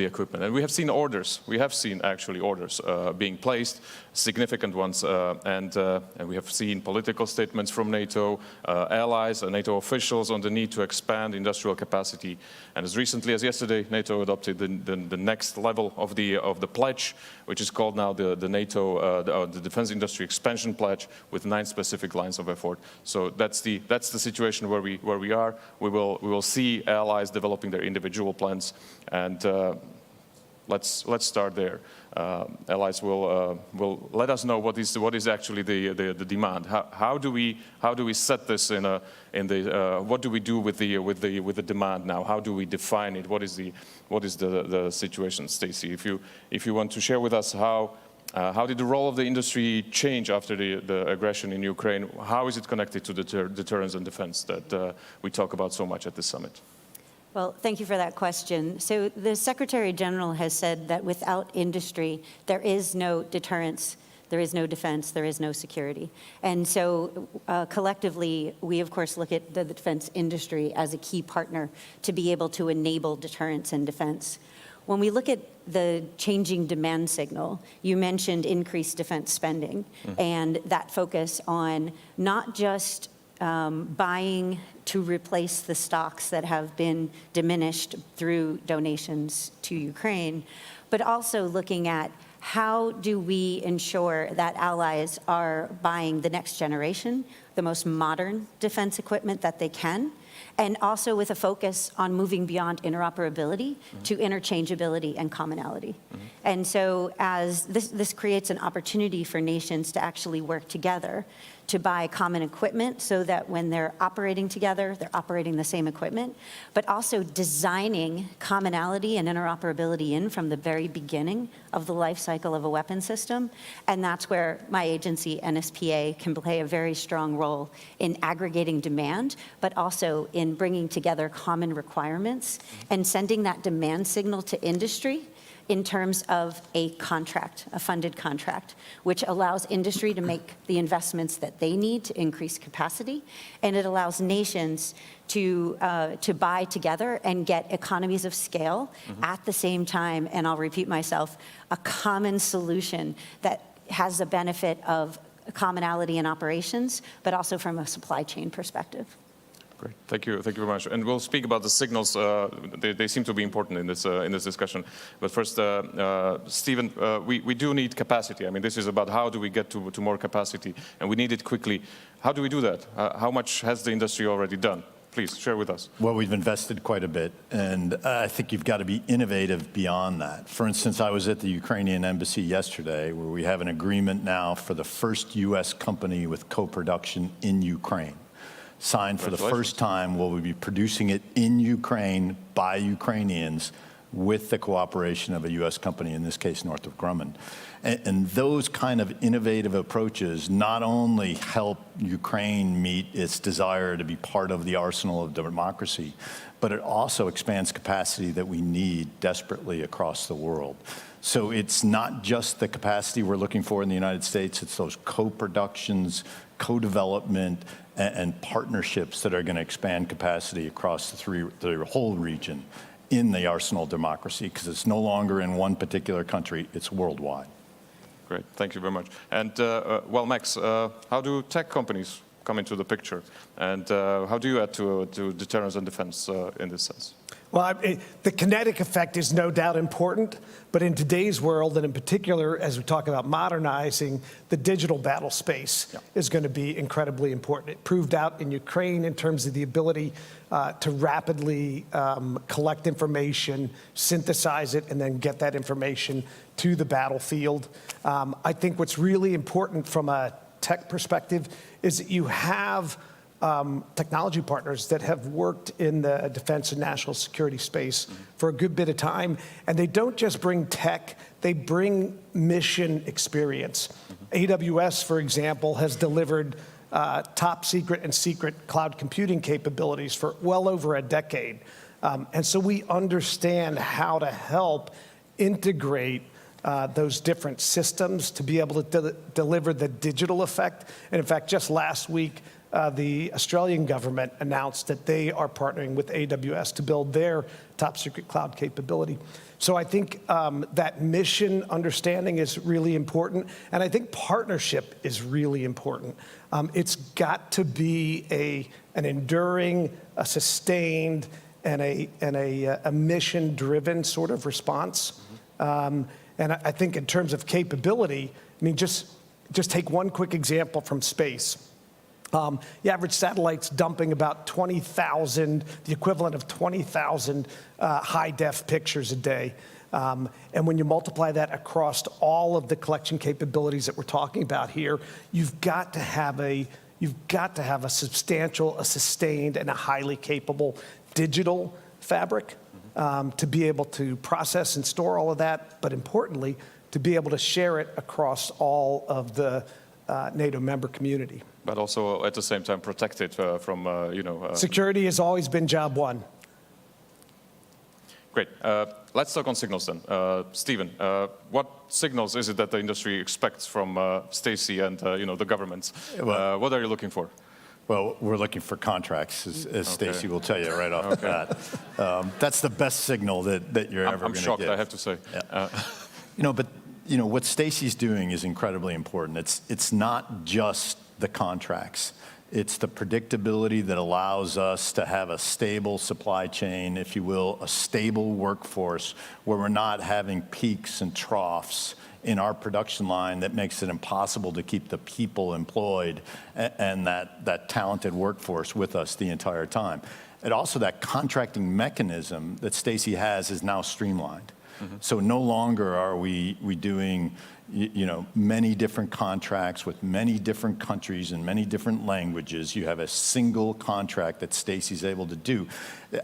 equipment. And we have seen orders. We have seen actually orders being placed, significant ones, and we have seen political statements from NATO allies and NATO officials on the need to expand industrial capacity. And as recently as yesterday, NATO adopted the next level of the pledge, which is called now the NATO the Defense Industry Expansion Pledge, with 9 specific lines of effort. So that's the situation where we are. We will see allies developing their individual plans, and let's start there. Allies will let us know what is actually the demand. How do we set this what do we do with the demand now? How do we define it? What is the situation, Stacey? If you want to share with us how did the role of the industry change after the aggression in Ukraine? How is it connected to the deterrence and defense that we talk about so much at this summit? Well, thank you for that question. So the Secretary General has said that without industry, there is no deterrence, there is no defense, there is no security. And so collectively, we of course look at the defense industry as a key partner to be able to enable deterrence and defense. When we look at the changing demand signal, you mentioned increased defense spending and that focus on not just buying to replace the stocks that have been diminished through donations to Ukraine, but also looking at how do we ensure that allies are buying the next generation, the most modern defense equipment that they can, and also with a focus on moving beyond interoperability to interchangeability and commonality. And so as this creates an opportunity for nations to actually work together to buy common equipment so that when they're operating together, they're operating the same equipment, but also designing commonality and interoperability in from the very beginning of the life cycle of a weapon system. And that's where my agency, NSPA, can play a very strong role in aggregating demand, but also in bringing together common requirements and sending that demand signal to industry in terms of a contract, a funded contract, which allows industry to make the investments that they need to increase capacity, and it allows nations to buy together and get economies of scale at the same time, and I'll repeat myself, a common solution that has the benefit of commonality in operations, but also from a supply chain perspective. Great, thank you very much. And we'll speak about the signals. They seem to be important in this discussion. But first, Stephen, we do need capacity. I mean, this is about how do we get to more capacity, and we need it quickly. How do we do that? How much has the industry already done? Please share with us. Well, we've invested quite a bit, and I think you've got to be innovative beyond that. For instance, I was at the Ukrainian embassy yesterday, where we have an agreement now for the first U.S. company with co-production in Ukraine. Signed for the first time, will we be producing it in Ukraine by Ukrainians with the cooperation of a U.S. company, in this case, Northrop Grumman. And those kind of innovative approaches not only help Ukraine meet its desire to be part of the arsenal of democracy, but it also expands capacity that we need desperately across the world. So it's not just the capacity we're looking for in the United States, it's those co-productions, co-development, and partnerships that are going to expand capacity across the whole region in the arsenal of democracy, because it's no longer in one particular country, it's worldwide. Great, thank you very much. And well, Max, how do tech companies come into the picture? And how do you add to deterrence and defense in this sense? Well, the kinetic effect is no doubt important, but in today's world, and in particular, as we talk about modernizing, the digital battle space is going to be incredibly important. It proved out in Ukraine in terms of the ability to rapidly collect information, synthesize it, and then get that information to the battlefield. I think what's really important from a tech perspective is that you have technology partners that have worked in the defense and national security space for a good bit of time. And they don't just bring tech, they bring mission experience. AWS, for example, has delivered top secret and secret cloud computing capabilities for well over a decade. And so we understand how to help integrate those different systems to be able to deliver the digital effect. And in fact, just last week, the Australian government announced that they are partnering with AWS to build their top secret cloud capability. So I think that mission understanding is really important, and I think partnership is really important. It's got to be an enduring, a sustained, and a mission-driven sort of response. And I think in terms of capability, I mean, just take one quick example from space. The average satellite's dumping about 20,000, the equivalent of 20,000 high-def pictures a day. And when you multiply that across all of the collection capabilities that we're talking about here, you've got to have a substantial, a sustained, and a highly capable digital fabric to be able to process and store all of that, but importantly, to be able to share it across all of the NATO member community. But also at the same time protect it from, Security has always been job one. Great. Let's talk on signals then. Stephen, what signals is it that the industry expects from Stacey and the governments? What are you looking for? Well, we're looking for contracts, as Stacey will tell you right off the bat. That's the best signal that you're ever going to get. I'm shocked, I have to say. Yeah. What Stacey's doing is incredibly important. It's not just the contracts. It's the predictability that allows us to have a stable supply chain, if you will, a stable workforce where we're not having peaks and troughs in our production line that makes it impossible to keep the people employed and that talented workforce with us the entire time. And also that contracting mechanism that Stacey has is now streamlined. So no longer are we doing many different contracts with many different countries and many different languages. You have a single contract that Stacey's able to do.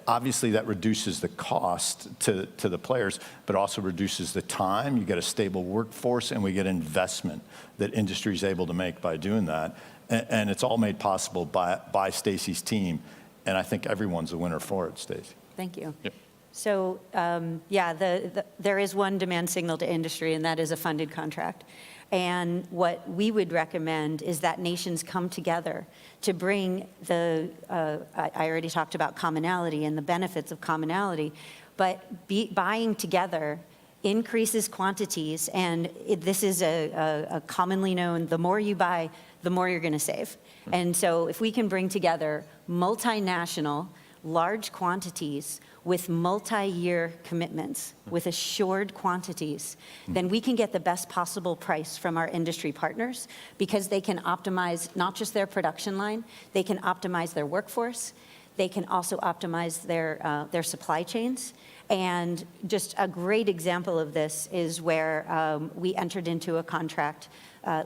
Obviously, that reduces the cost to the players, but also reduces the time. You get a stable workforce, and we get investment that industry is able to make by doing that. And it's all made possible by Stacey's team. And I think everyone's a winner for it, Stacey. Thank you. Yep. So, there is one demand signal to industry, and that is a funded contract. And what we would recommend is that nations come together to bring I already talked about commonality and the benefits of commonality, but buying together increases quantities, and this is a commonly known, the more you buy, the more you're going to save. And so if we can bring together multinational, large quantities with multi-year commitments, with assured quantities, then we can get the best possible price from our industry partners, because they can optimize not just their production line, they can optimize their workforce, they can also optimize their supply chains. And just a great example of this is where we entered into a contract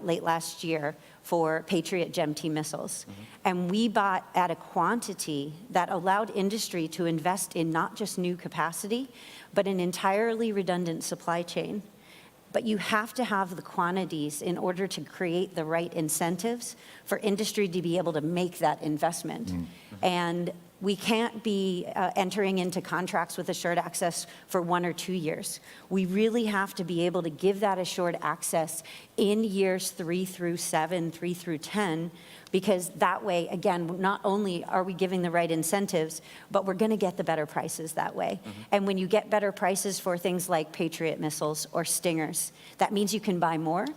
late last year for Patriot GEM-T missiles. And we bought at a quantity that allowed industry to invest in not just new capacity, but an entirely redundant supply chain. But you have to have the quantities in order to create the right incentives for industry to be able to make that investment. And we can't be entering into contracts with assured access for 1 or 2 years. We really have to be able to give that assured access in years 3 through 7, 3 through 10, because that way, again, not only are we giving the right incentives, but we're going to get the better prices that way. And when you get better prices for things like Patriot missiles or Stingers, that means you can buy more,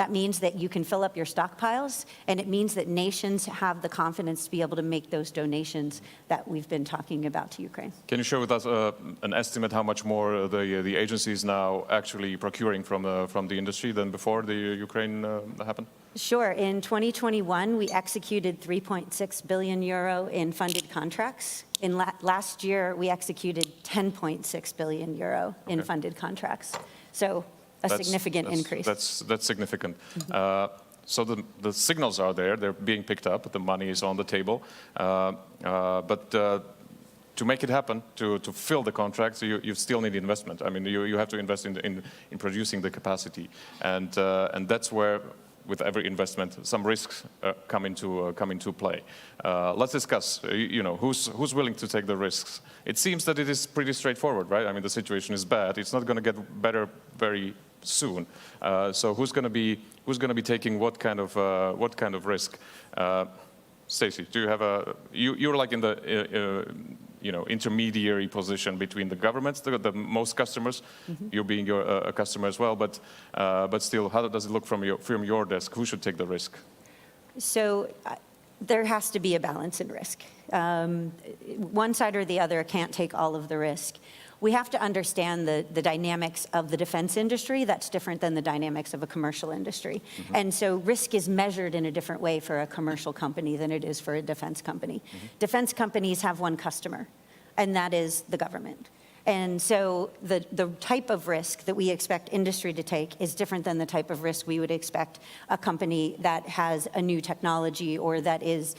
That means that you can fill up your stockpiles, and it means that nations have the confidence to be able to make those donations that we've been talking about to Ukraine. Can you share with us an estimate how much more the agency is now actually procuring from the industry than before the Ukraine happened? Sure. In 2021, we executed 3.6 billion euro in funded contracts. In last year, we executed 10.6 billion euro in funded contracts. So a significant increase. That's significant. So the signals are there. They're being picked up. The money is on the table. But to make it happen, to fill the contracts, you still need investment. I mean, you have to invest in producing the capacity. And that's where, with every investment, some risks come into play. Let's discuss, who's willing to take the risks? It seems that it is pretty straightforward, right? I mean, the situation is bad. It's not going to get better very soon. So who's going to be taking what kind of risk? Stacey, do you have you're like in the intermediary position between the governments, the most customers, you being a customer as well, but still, how does it look from your desk? Who should take the risk? So there has to be a balance in risk. One side or the other can't take all of the risk. We have to understand the dynamics of the defense industry that's different than the dynamics of a commercial industry. And so risk is measured in a different way for a commercial company than it is for a defense company. Defense companies have one customer, and that is the government. And so the type of risk that we expect industry to take is different than the type of risk we would expect a company that has a new technology or that is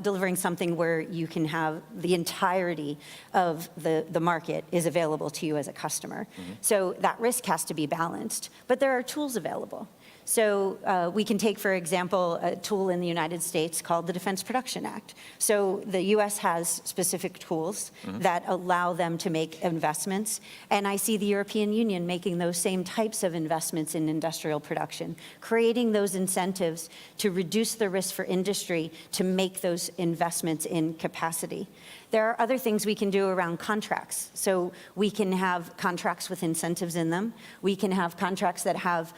delivering something where you can have the entirety of the market is available to you as a customer. So that risk has to be balanced, but there are tools available. So we can take, for example, a tool in the United States called the Defense Production Act. So the U.S. has specific tools that allow them to make investments, and I see the European Union making those same types of investments in industrial production, creating those incentives to reduce the risk for industry to make those investments in capacity. There are other things we can do around contracts. So we can have contracts with incentives in them. We can have contracts that have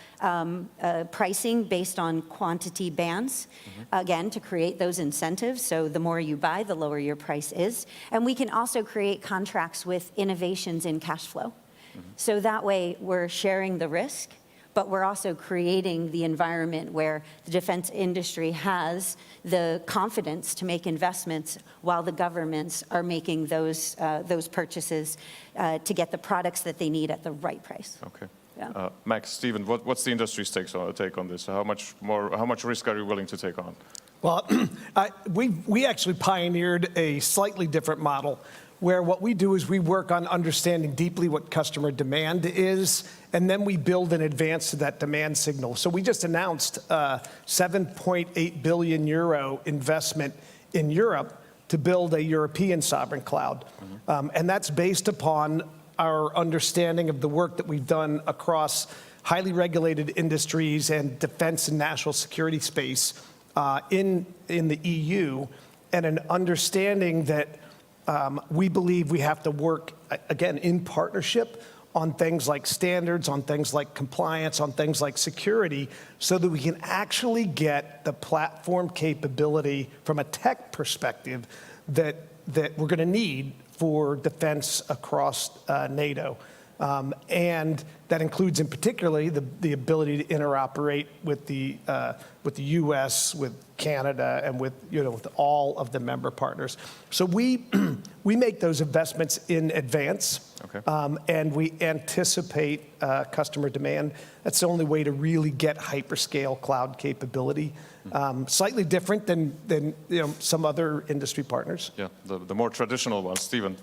pricing based on quantity bands, again, to create those incentives. So the more you buy, the lower your price is. And we can also create contracts with innovations in cash flow. So that way we're sharing the risk, but we're also creating the environment where the defense industry has the confidence to make investments while the governments are making those purchases to get the products that they need at the right price. Okay. Yeah. Max, Stephen, what's the industry's take on this? How much risk are you willing to take on? Well, we actually pioneered a slightly different model where what we do is we work on understanding deeply what customer demand is, and then we build in advance to that demand signal. So we just announced a 7.8 billion euro investment in Europe to build a European sovereign cloud. And that's based upon our understanding of the work that we've done across highly regulated industries and defense and national security space in the EU, and an understanding that we believe we have to work, again, in partnership on things like standards, on things like compliance, on things like security, so that we can actually get the platform capability from a tech perspective that we're going to need for defense across NATO. And that includes, in particularly, the ability to interoperate with the U.S., with Canada, and with all of the member partners. So we make those investments in advance, and we anticipate customer demand. That's the only way to really get hyperscale cloud capability. Slightly different than some other industry partners. Yeah, the more traditional ones. Stephen,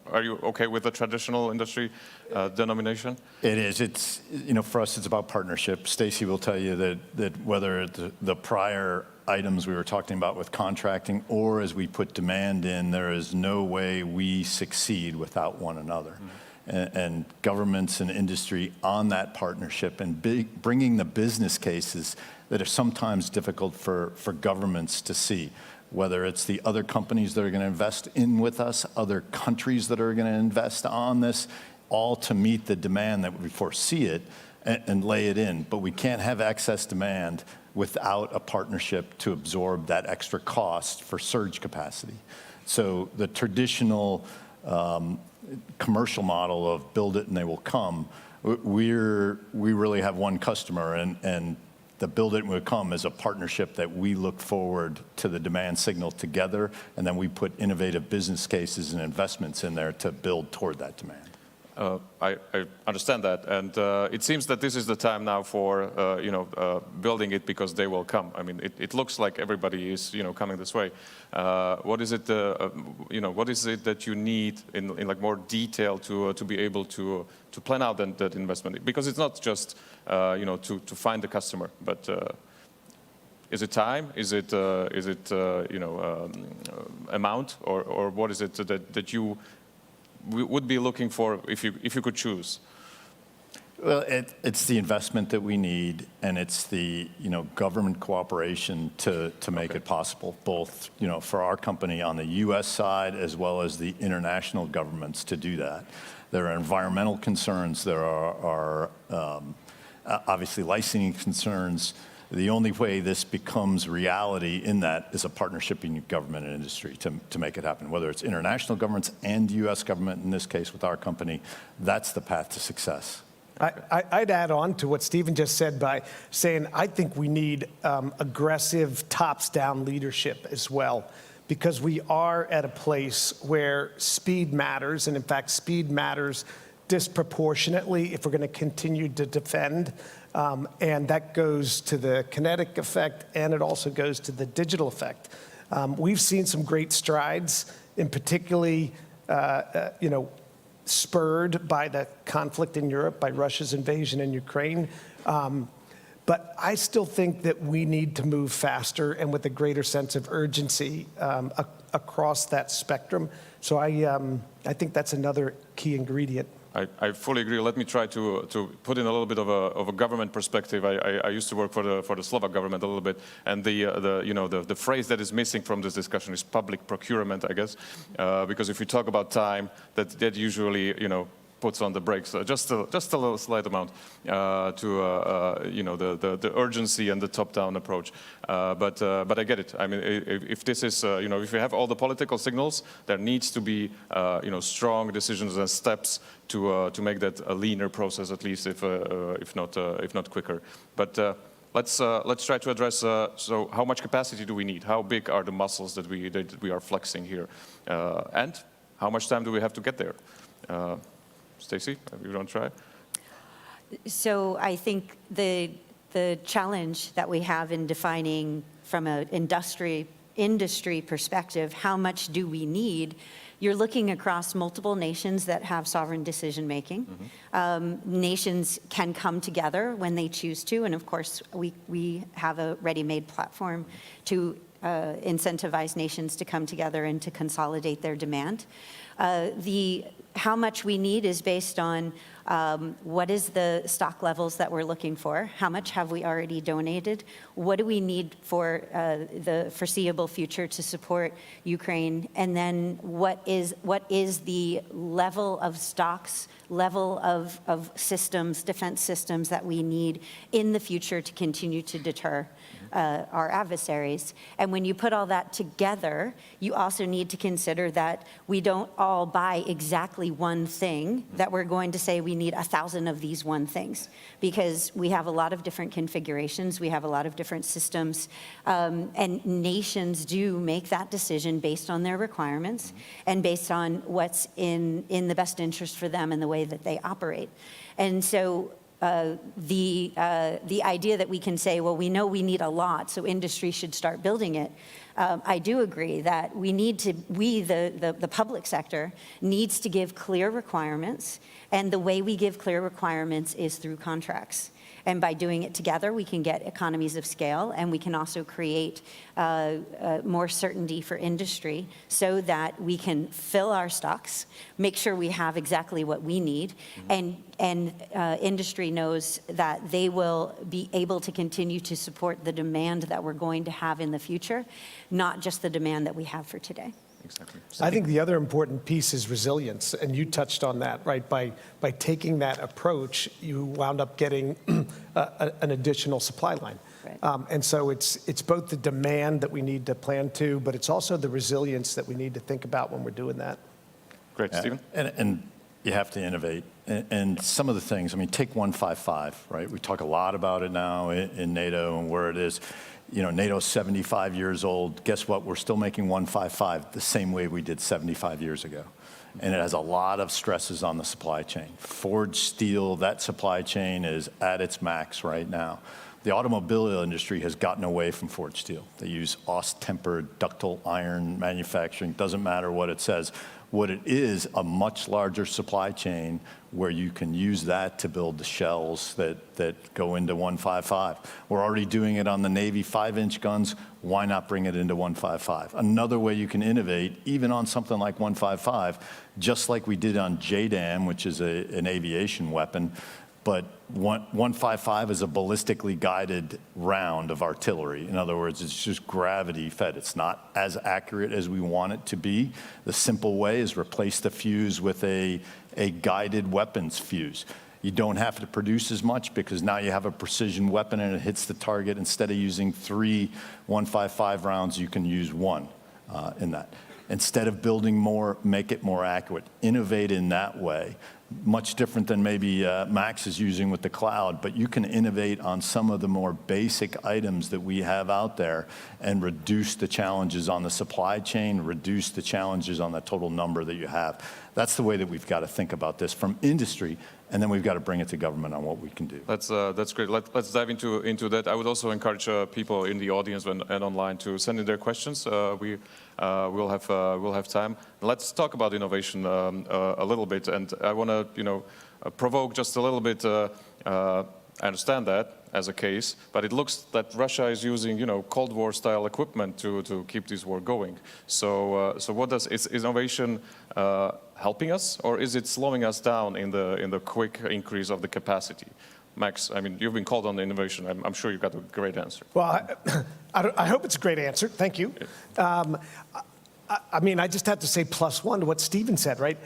are you okay with the traditional industry denomination? It is. It's, for us, it's about partnership. Stacey will tell you that whether the prior items we were talking about with contracting or as we put demand in, there is no way we succeed without one another. And governments and industry on that partnership and bringing the business cases that are sometimes difficult for governments to see. Whether it's the other companies that are going to invest in with us, other countries that are going to invest on this, all to meet the demand that we foresee it, and lay it in. But we can't have excess demand without a partnership to absorb that extra cost for surge capacity. So the traditional commercial model of build it and they will come, we really have one customer, and the build it and will come is a partnership that we look forward to the demand signal together, and then we put innovative business cases and investments in there to build toward that demand. I understand that, and it seems that this is the time now for building it because they will come. I mean, it looks like everybody is coming this way. What is it what is it that you need in like more detail to be able to plan out that investment? Because it's not just to find the customer, but is it time? Is it amount, or what is it that you would be looking for if you could choose? Well, it's the investment that we need, and it's the government cooperation to make it possible, both for our company on the U.S. side as well as the international governments to do that. There are environmental concerns. There are obviously licensing concerns. The only way this becomes reality in that is a partnership in government and industry to make it happen, whether it's international governments and U.S. government, in this case with our company. That's the path to success. I'd add on to what Stephen just said by saying I think we need aggressive tops-down leadership as well, because we are at a place where speed matters, and in fact, speed matters disproportionately if we're going to continue to defend. And that goes to the kinetic effect, and it also goes to the digital effect. We've seen some great strides, in particularly, spurred by the conflict in Europe, by Russia's invasion in Ukraine. But I still think that we need to move faster and with a greater sense of urgency across that spectrum. So I think that's another key ingredient. I fully agree. Let me try to put in a little bit of a government perspective. I used to work for the Slovak government a little bit, and the phrase that is missing from this discussion is public procurement, I guess, because if you talk about time, that usually puts on the brakes just a little slight amount to the urgency and the top-down approach. But I get it. I mean, if this is if you have all the political signals, there needs to be strong decisions and steps to make that a leaner process, at least if not quicker. But let's try to address. So how much capacity do we need? How big are the muscles that we are flexing here, and how much time do we have to get there? Stacey, you want to try? So I think the challenge that we have in defining from an industry perspective, how much do we need? You're looking across multiple nations that have sovereign decision-making. Nations can come together when they choose to, and of course, we have a ready-made platform to incentivize nations to come together and to consolidate their demand. How much we need is based on what is the stock levels that we're looking for, how much have we already donated, what do we need for the foreseeable future to support Ukraine, and then what is the level of stocks, level of systems, defense systems that we need in the future to continue to deter our adversaries. And when you put all that together, you also need to consider that we don't all buy exactly one thing, that we're going to say we need 1,000 of these one things, because we have a lot of different configurations, we have a lot of different systems, and nations do make that decision based on their requirements and based on what's in the best interest for them and the way that they operate. And so the idea that we can say, well, we know we need a lot, so industry should start building it. I do agree that the public sector needs to give clear requirements, and the way we give clear requirements is through contracts. And by doing it together, we can get economies of scale, and we can also create more certainty for industry so that we can fill our stocks, make sure we have exactly what we need, and industry knows that they will be able to continue to support the demand that we're going to have in the future, not just the demand that we have for today. Exactly. I think the other important piece is resilience, and you touched on that, right? By taking that approach, you wound up getting an additional supply line. Right. And so it's both the demand that we need to plan to, but it's also the resilience that we need to think about when we're doing that. Great, Stephen? And you have to innovate. And some of the things, I mean, take 155, right? We talk a lot about it now in NATO and where it is. You know, NATO's 75 years old. Guess what? We're still making 155 the same way we did 75 years ago. And it has a lot of stresses on the supply chain. Forged steel, that supply chain is at its max right now. The automobile industry has gotten away from forged steel. They use Ost-tempered ductile iron manufacturing. Doesn't matter what it says. What it is, a much larger supply chain where you can use that to build the shells that go into 155. We're already doing it on the Navy 5-inch guns. Why not bring it into 155? Another way you can innovate, even on something like 155, just like we did on JDAM, which is an aviation weapon, but 155 is a ballistically guided round of artillery. In other words, it's just gravity fed. It's not as accurate as we want it to be. The simple way is replace the fuse with a guided weapons fuse. You don't have to produce as much because now you have a precision weapon and it hits the target. Instead of using 3 155 rounds, you can use 1 in that. Instead of building more, make it more accurate. Innovate in that way. Much different than maybe Max is using with the cloud, but you can innovate on some of the more basic items that we have out there and reduce the challenges on the supply chain, reduce the challenges on the total number that you have. That's the way that we've got to think about this from industry, and then we've got to bring it to government on what we can do. That's great. Let's dive into that. I would also encourage people in the audience and online to send in their questions. We'll have time. Let's talk about innovation a little bit, and I want to provoke just a little bit. I understand that as a case, but it looks that Russia is using Cold War style equipment to keep this war going. So is innovation helping us, or is it slowing us down in the quick increase of the capacity? Max, I mean, you've been called on the innovation. I'm sure you've got a great answer. Well, I hope it's a great answer. Thank you. I mean, I just have to say +1 to what Stephen said, right?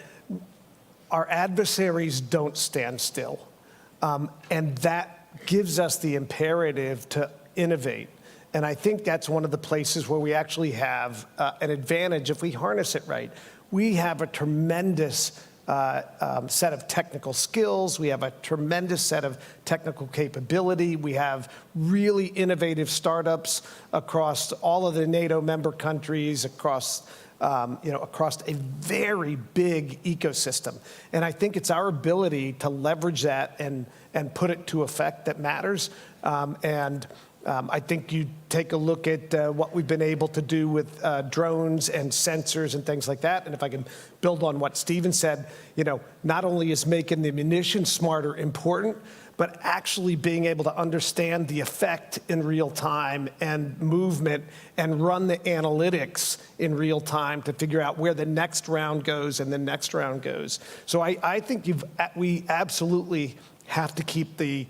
Our adversaries don't stand still. And that gives us the imperative to innovate. And I think that's one of the places where we actually have an advantage if we harness it right. We have a tremendous set of technical skills. We have a tremendous set of technical capability. We have really innovative startups across all of the NATO member countries, across a very big ecosystem. And I think it's our ability to leverage that and put it to effect that matters. I think you take a look at what we've been able to do with drones and sensors and things like that. And if I can build on what Stephen said, not only is making the munitions smarter important, but actually being able to understand the effect in real time and movement and run the analytics in real time to figure out where the next round goes and the next round goes. So I think we absolutely have to keep the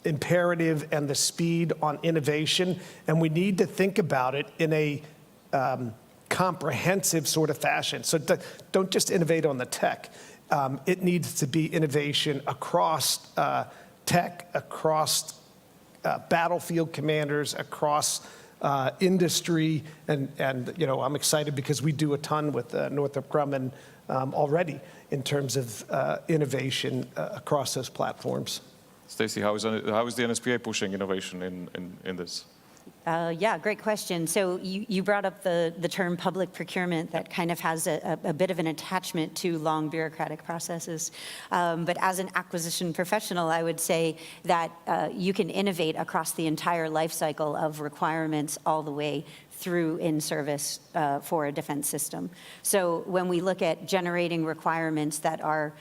imperative and the speed on innovation, and we need to think about it in a comprehensive sort of fashion. So don't just innovate on the tech. It needs to be innovation across tech, across battlefield commanders, across industry, and I'm excited because we do a ton with Northrop Grumman already in terms of innovation across those platforms. Stacey, how is the NSPA pushing innovation in this? Yeah, great question. So you brought up the term public procurement that kind of has a bit of an attachment to long bureaucratic processes. But as an acquisition professional, I would say that you can innovate across the entire life cycle of requirements all the way through in service for a defense system. So when we look at generating requirements that are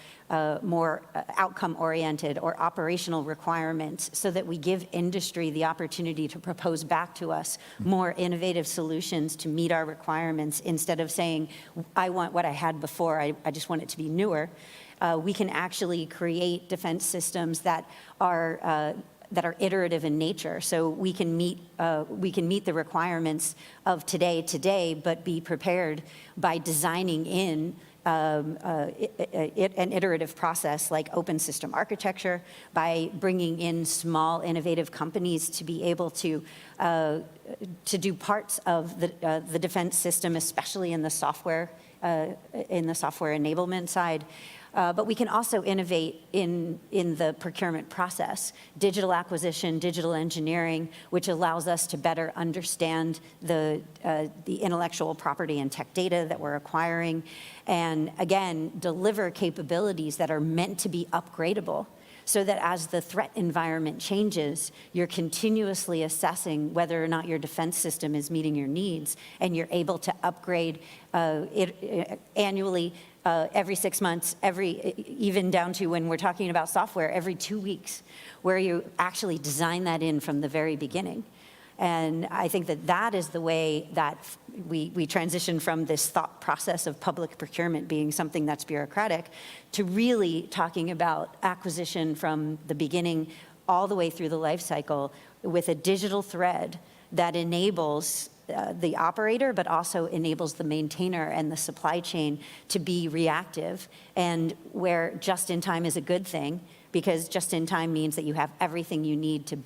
more outcome-oriented or operational requirements so that we give industry the opportunity to propose back to us more innovative solutions to meet our requirements instead of saying, I want what I had before, I just want it to be newer. We can actually create defense systems that are that are iterative in nature. So we can meet the requirements of today, but be prepared by designing in an iterative process like open system architecture, by bringing in small innovative companies to be able to do parts of the defense system, especially in the software enablement side. But we can also innovate in the procurement process, digital acquisition, digital engineering, which allows us to better understand the intellectual property and tech data that we're acquiring, and again, deliver capabilities that are meant to be upgradable, so that as the threat environment changes, you're continuously assessing whether or not your defense system is meeting your needs, and you're able to upgrade it annually, every 6 months, even down to when we're talking about software, every 2 weeks, where you actually design that in from the very beginning. And I think that is the way that we transition from this thought process of public procurement being something that's bureaucratic to really talking about acquisition from the beginning all the way through the life cycle with a digital thread that enables the operator, but also enables the maintainer and the supply chain to be reactive, and where just-in-time is a good thing, because just-in-time means that you have everything you need to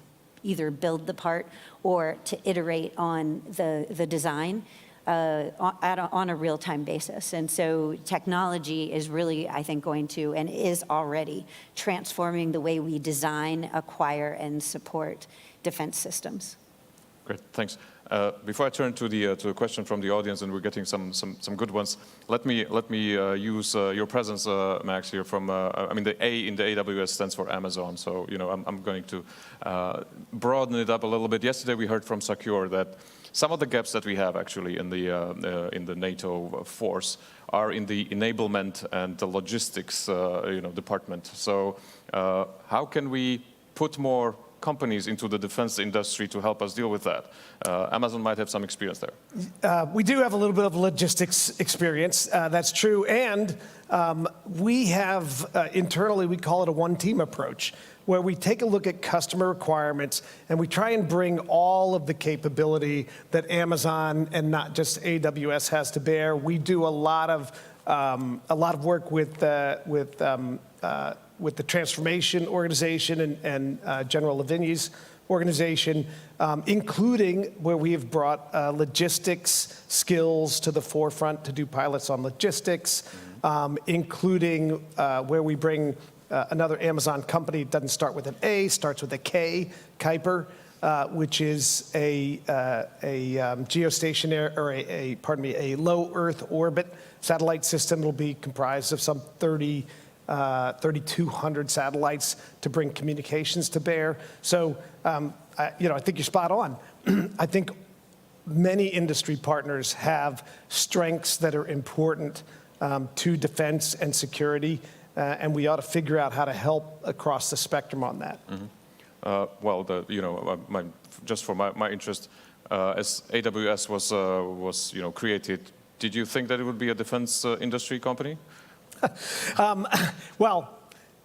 either build the part or to iterate on the design on a real-time basis. And so technology is really, I think, going to, and is already, transforming the way we design, acquire, and support defense systems. Great, thanks. Before I turn to the question from the audience, and we're getting some good ones, let me use your presence, Max, here from, I mean, the A in the AWS stands for Amazon, so, you know, I'm going to broaden it up a little bit. Yesterday we heard from Secure that some of the gaps that we have actually in the NATO force are in the enablement and the logistics, department. So how can we put more companies into the defense industry to help us deal with that? Amazon might have some experience there. We do have a little bit of logistics experience, that's true, and we have internally, we call it a one-team approach, where we take a look at customer requirements and we try and bring all of the capability that Amazon and not just AWS has to bear. We do a lot of work with the transformation organization and General Lavigne's organization, including where we have brought logistics skills to the forefront to do pilots on logistics, including where we bring another Amazon company. It doesn't start with an A, starts with a K, Kuiper, which is a geostationary, or a low Earth orbit satellite system. It'll be comprised of some 3,200 satellites to bring communications to bear. So, I think you're spot on. I think many industry partners have strengths that are important to defense and security, and we ought to figure out how to help across the spectrum on that. Mm-hmm. Just for my interest, as AWS was created, did you think that it would be a defense industry company?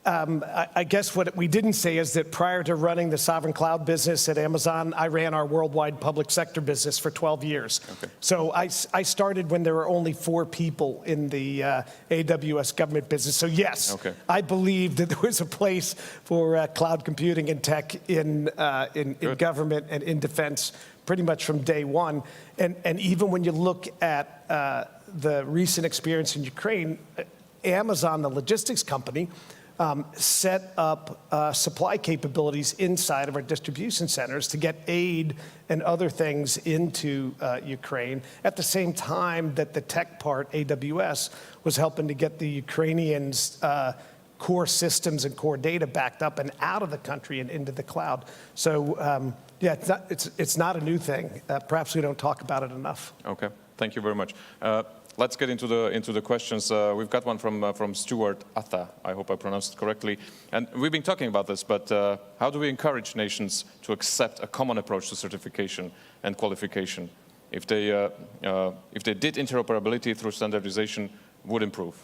I guess what we didn't say is that prior to running the sovereign cloud business at Amazon, I ran our worldwide public sector business for 12 years. Okay. So I started when there were only 4 people in the AWS government business. So yes, okay. I believed that there was a place for cloud computing and tech in government and in defense pretty much from day one. And even when you look at the recent experience in Ukraine, Amazon, the logistics company, set up supply capabilities inside of our distribution centers to get aid and other things into Ukraine, at the same time that the tech part, AWS, was helping to get the Ukrainians' core systems and core data backed up and out of the country and into the cloud. So, it's not a new thing. Perhaps we don't talk about it enough. Okay, thank you very much. Let's get into the questions. We've got one from Stuart Atha. I hope I pronounced it correctly. And we've been talking about this, but how do we encourage nations to accept a common approach to certification and qualification? If they did interoperability through standardization, would improve.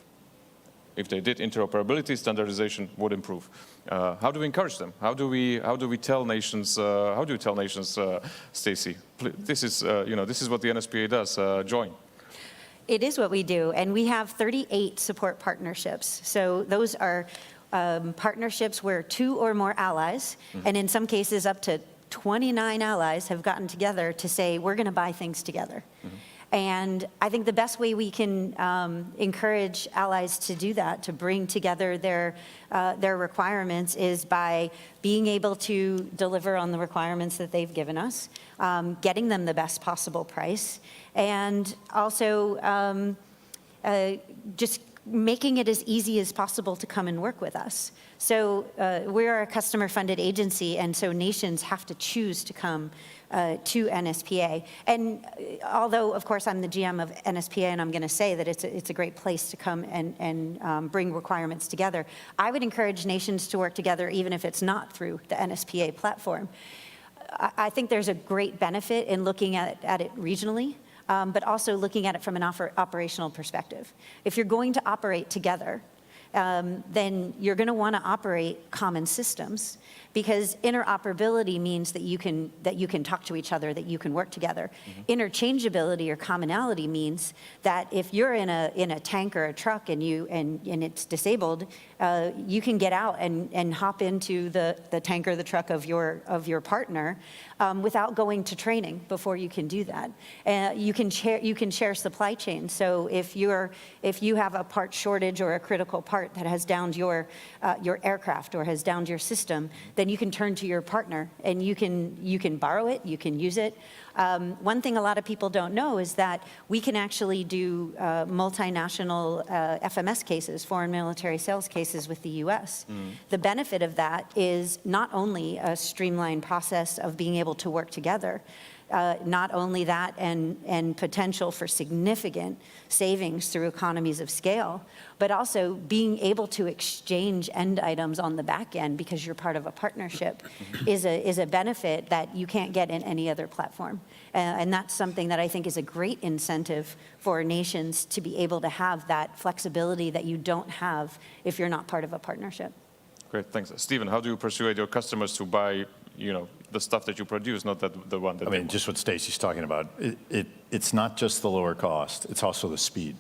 if they did, interoperability, standardization would improve. How do we encourage them? How do we tell nations? How do you tell nations, Stacey? This is this is what the NSPA does. Join. It is what we do, and we have 38 support partnerships. So those are partnerships where 2 or more allies, and in some cases up to 29 allies have gotten together to say, we're going to buy things together. And I think the best way we can encourage allies to do that, to bring together their requirements, is by being able to deliver on the requirements that they've given us, getting them the best possible price, and also just making it as easy as possible to come and work with us. So we're a customer-funded agency, and so nations have to choose to come to NSPA. And although, of course, I'm the GM of NSPA, and I'm going to say that it's a great place to come and bring requirements together, I would encourage nations to work together even if it's not through the NSPA platform. I think there's a great benefit in looking at it regionally, but also looking at it from an operational perspective. If you're going to operate together, then you're going to want to operate common systems, because interoperability means that you can talk to each other, that you can work together. Interchangeability or commonality means that if you're in a tank or a truck and it's disabled, you can get out and hop into the tank or the truck of your partner without going to training before you can do that. You can share supply chains. So if you have a part shortage or a critical part that has downed your aircraft or has downed your system, then you can turn to your partner and you can borrow it, you can use it. One thing a lot of people don't know is that we can actually do multinational FMS cases, foreign military sales cases, with the US. The benefit of that is not only a streamlined process of being able to work together, not only that, and potential for significant savings through economies of scale, but also being able to exchange end items on the back end because you're part of a partnership is a benefit that you can't get in any other platform. And that's something that I think is a great incentive for nations to be able to have that flexibility that you don't have if you're not part of a partnership. Great, thanks. Stephen, how do you persuade your customers to buy, the stuff that you produce, not the one that? I mean, just what Stacey's talking about. It's not just the lower cost; it's also the speed.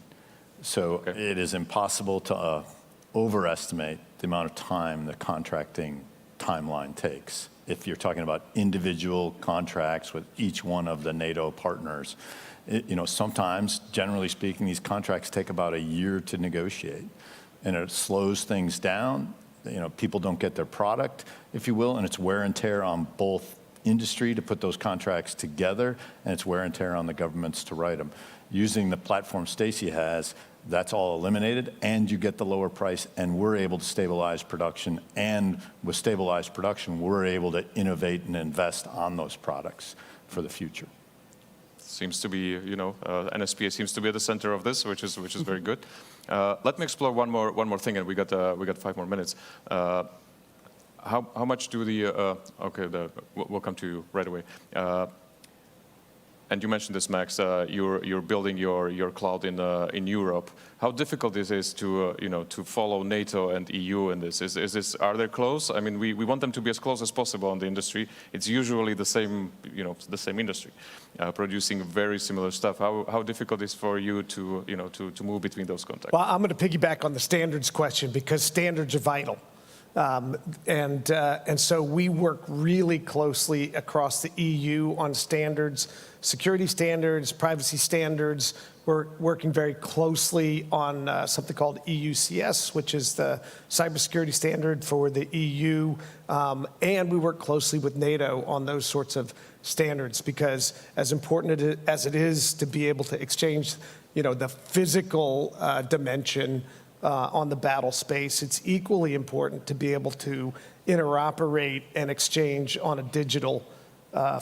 So it is impossible to overestimate the amount of time the contracting timeline takes. If you're talking about individual contracts with each one of the NATO partners, sometimes, generally speaking, these contracts take about a year to negotiate, and it slows things down. People don't get their product, if you will, and it's wear and tear on both industry to put those contracts together, and it's wear and tear on the governments to write them. Using the platform Stacey has, that's all eliminated, and you get the lower price, and we're able to stabilize production, and with stabilized production, we're able to innovate and invest on those products for the future. Seems to be, NSPA seems to be at the center of this, which is very good. Let me explore one more thing, and we got 5 more minutes. How much do we'll come to you right away. And you mentioned this, Max. You're building your cloud in Europe. How difficult is it to follow NATO and EU in this? Are they close? I mean, we want them to be as close as possible on the industry. It's usually the same industry, producing very similar stuff. How difficult is for you to move between those contacts? Well, I'm going to piggyback on the standards question because standards are vital. And so we work really closely across the EU on standards, security standards, privacy standards. We're working very closely on something called EUCS, which is the cybersecurity standard for the EU. And we work closely with NATO on those sorts of standards because as important as it is to be able to exchange, the physical dimension on the battle space, it's equally important to be able to interoperate and exchange on a digital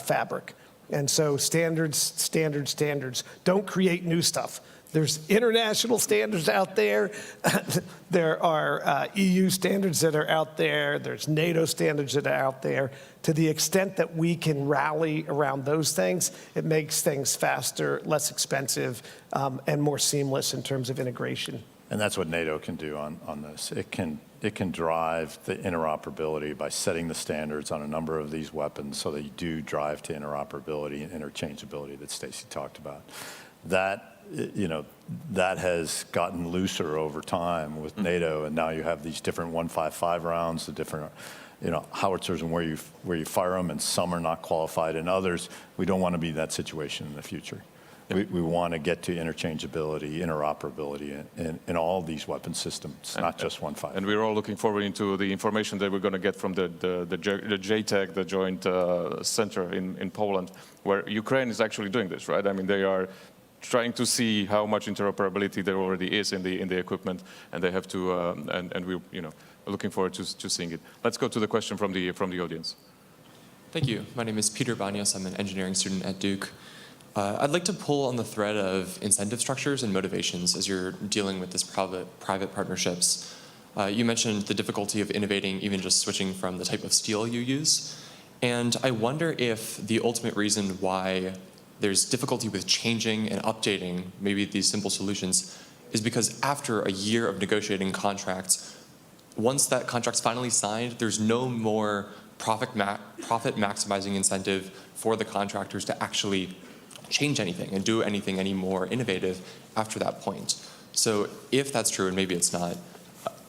fabric. And so standards. Don't create new stuff. There's international standards out there. There are EU standards that are out there. There's NATO standards that are out there. To the extent that we can rally around those things, it makes things faster, less expensive, and more seamless in terms of integration. And that's what NATO can do on this. It can drive the interoperability by setting the standards on a number of these weapons so that you do drive to interoperability and interchangeability that Stacey talked about. That, that has gotten looser over time with NATO, and now you have these different 155 rounds, the different howitzers and where you fire them, and some are not qualified, and others, we don't want to be in that situation in the future. We want to get to interchangeability, interoperability in all these weapon systems, not just 155. And we're all looking forward into the information that we're going to get from the JTEC, the Joint Center in Poland, where Ukraine is actually doing this, right? I mean, they are trying to see how much interoperability there already is in the equipment, and they have to, and we're looking forward to seeing it. Let's go to the question from the audience. Thank you. My name is Peter Banyas. I'm an engineering student at Duke. I'd like to pull on the thread of incentive structures and motivations as you're dealing with this private partnerships. You mentioned the difficulty of innovating, even just switching from the type of steel you use. And I wonder if the ultimate reason why there's difficulty with changing and updating maybe these simple solutions is because after a year of negotiating contracts, once that contract's finally signed, there's no more profit maximizing incentive for the contractors to actually change anything and do anything any more innovative after that point. So if that's true, and maybe it's not,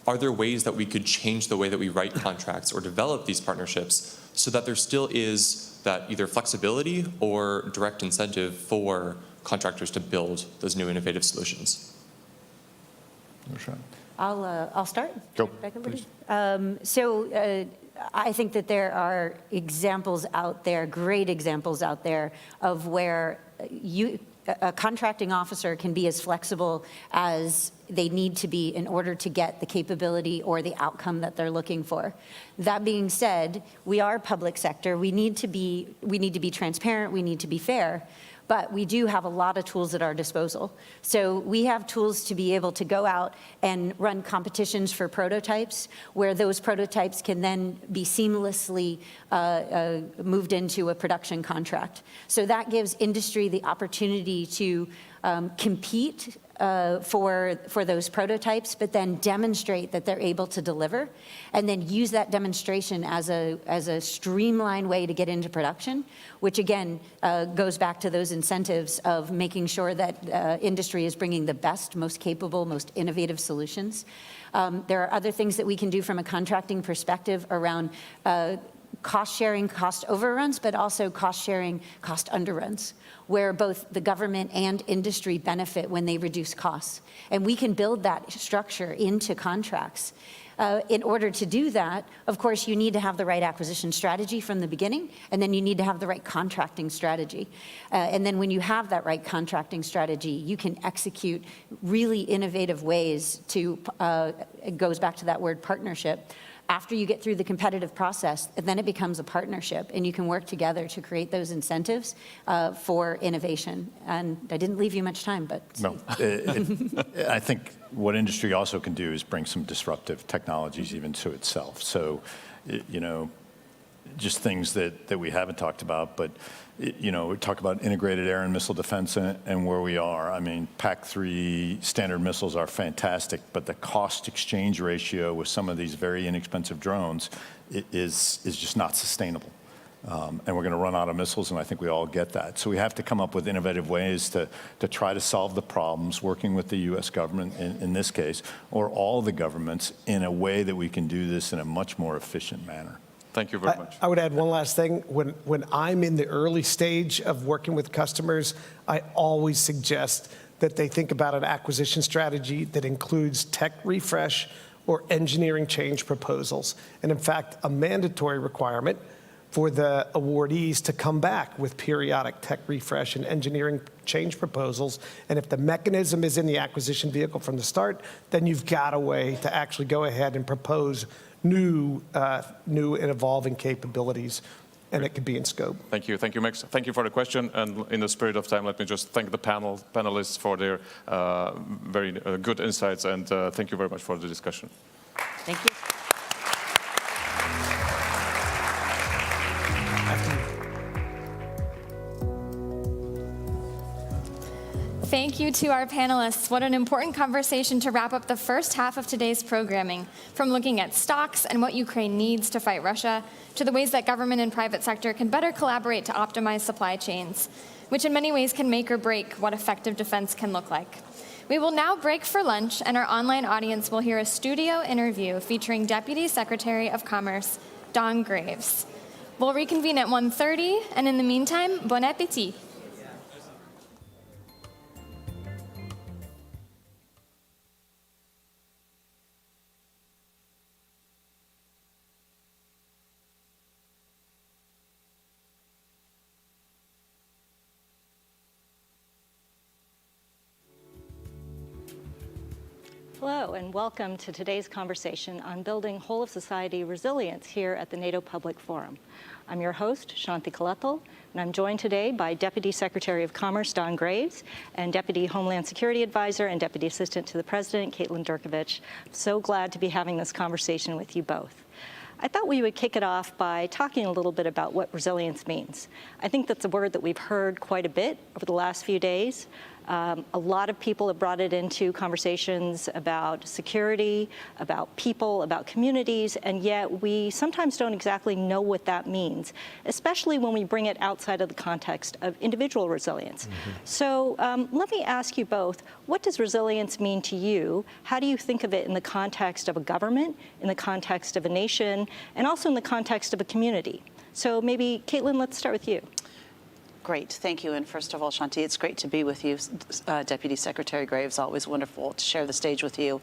are there ways that we could change the way that we write contracts or develop these partnerships so that there still is that either flexibility or direct incentive for contractors to build those new innovative solutions? I'll start. Go, please. I think that there are examples out there, great examples out there, of where a contracting officer can be as flexible as they need to be in order to get the capability or the outcome that they're looking for. That being said, we are public sector. We need to be transparent. We need to be fair. But we do have a lot of tools at our disposal. So we have tools to be able to go out and run competitions for prototypes, where those prototypes can then be seamlessly moved into a production contract. So that gives industry the opportunity to compete for those prototypes, but then demonstrate that they're able to deliver, and then use that demonstration as a streamlined way to get into production, which again goes back to those incentives of making sure that industry is bringing the best, most capable, most innovative solutions. There are other things that we can do from a contracting perspective around cost sharing, cost overruns, but also cost sharing, cost underruns, where both the government and industry benefit when they reduce costs. And we can build that structure into contracts. In order to do that, of course, you need to have the right acquisition strategy from the beginning, and then you need to have the right contracting strategy. And then when you have that right contracting strategy, you can execute really innovative ways to, it goes back to that word partnership. After you get through the competitive process, then it becomes a partnership, and you can work together to create those incentives for innovation. And I didn't leave you much time, but... No, I think what industry also can do is bring some disruptive technologies even to itself. So, just things that we haven't talked about, but we talk about integrated air and missile defense and where we are. I mean, PAC-3 standard missiles are fantastic, but the cost exchange ratio with some of these very inexpensive drones is just not sustainable. And we're going to run out of missiles, and I think we all get that. So we have to come up with innovative ways to try to solve the problems, working with the U.S. government in this case, or all the governments, in a way that we can do this in a much more efficient manner. Thank you very much. I would add one last thing. When I'm in the early stage of working with customers, I always suggest that they think about an acquisition strategy that includes tech refresh or engineering change proposals. And in fact, a mandatory requirement for the awardees to come back with periodic tech refresh and engineering change proposals. And if the mechanism is in the acquisition vehicle from the start, then you've got a way to actually go ahead and propose new and evolving capabilities, and it could be in scope. Thank you, Max. Thank you for the question. And in the spirit of time, let me just thank the panelists for their very good insights, and thank you very much for the discussion. Thank you. Thank you you to our panelists. What an important conversation to wrap up the first half of today's programming, from looking at stocks and what Ukraine needs to fight Russia, to the ways that government and private sector can better collaborate to optimize supply chains, which in many ways can make or break what effective defense can look like. We will now break for lunch, and our online audience will hear a studio interview featuring Deputy Secretary of Commerce, Don Graves. We'll reconvene at 1:30, and in the meantime, bon appétit. Hello, and welcome to today's conversation on building whole-of-society resilience here at the NATO Public Forum. I'm your host, Shanti Kalathal, and I'm joined today by Deputy Secretary of Commerce, Don Graves, and Deputy Homeland Security Advisor and Deputy Assistant to the President, Caitlin Durkovich. So glad to be having this conversation with you both. I thought we would kick it off by talking a little bit about what resilience means. I think that's a word that we've heard quite a bit over the last few days. A lot of people have brought it into conversations about security, about people, about communities, and yet we sometimes don't exactly know what that means, especially when we bring it outside of the context of individual resilience. So let me ask you both, what does resilience mean to you? How do you think of it in the context of a government, in the context of a nation, and also in the context of a community? So maybe, Caitlin, let's start with you. Great, thank you. And first of all, Shanti, it's great to be with you. Deputy Secretary Graves, always wonderful to share the stage with you.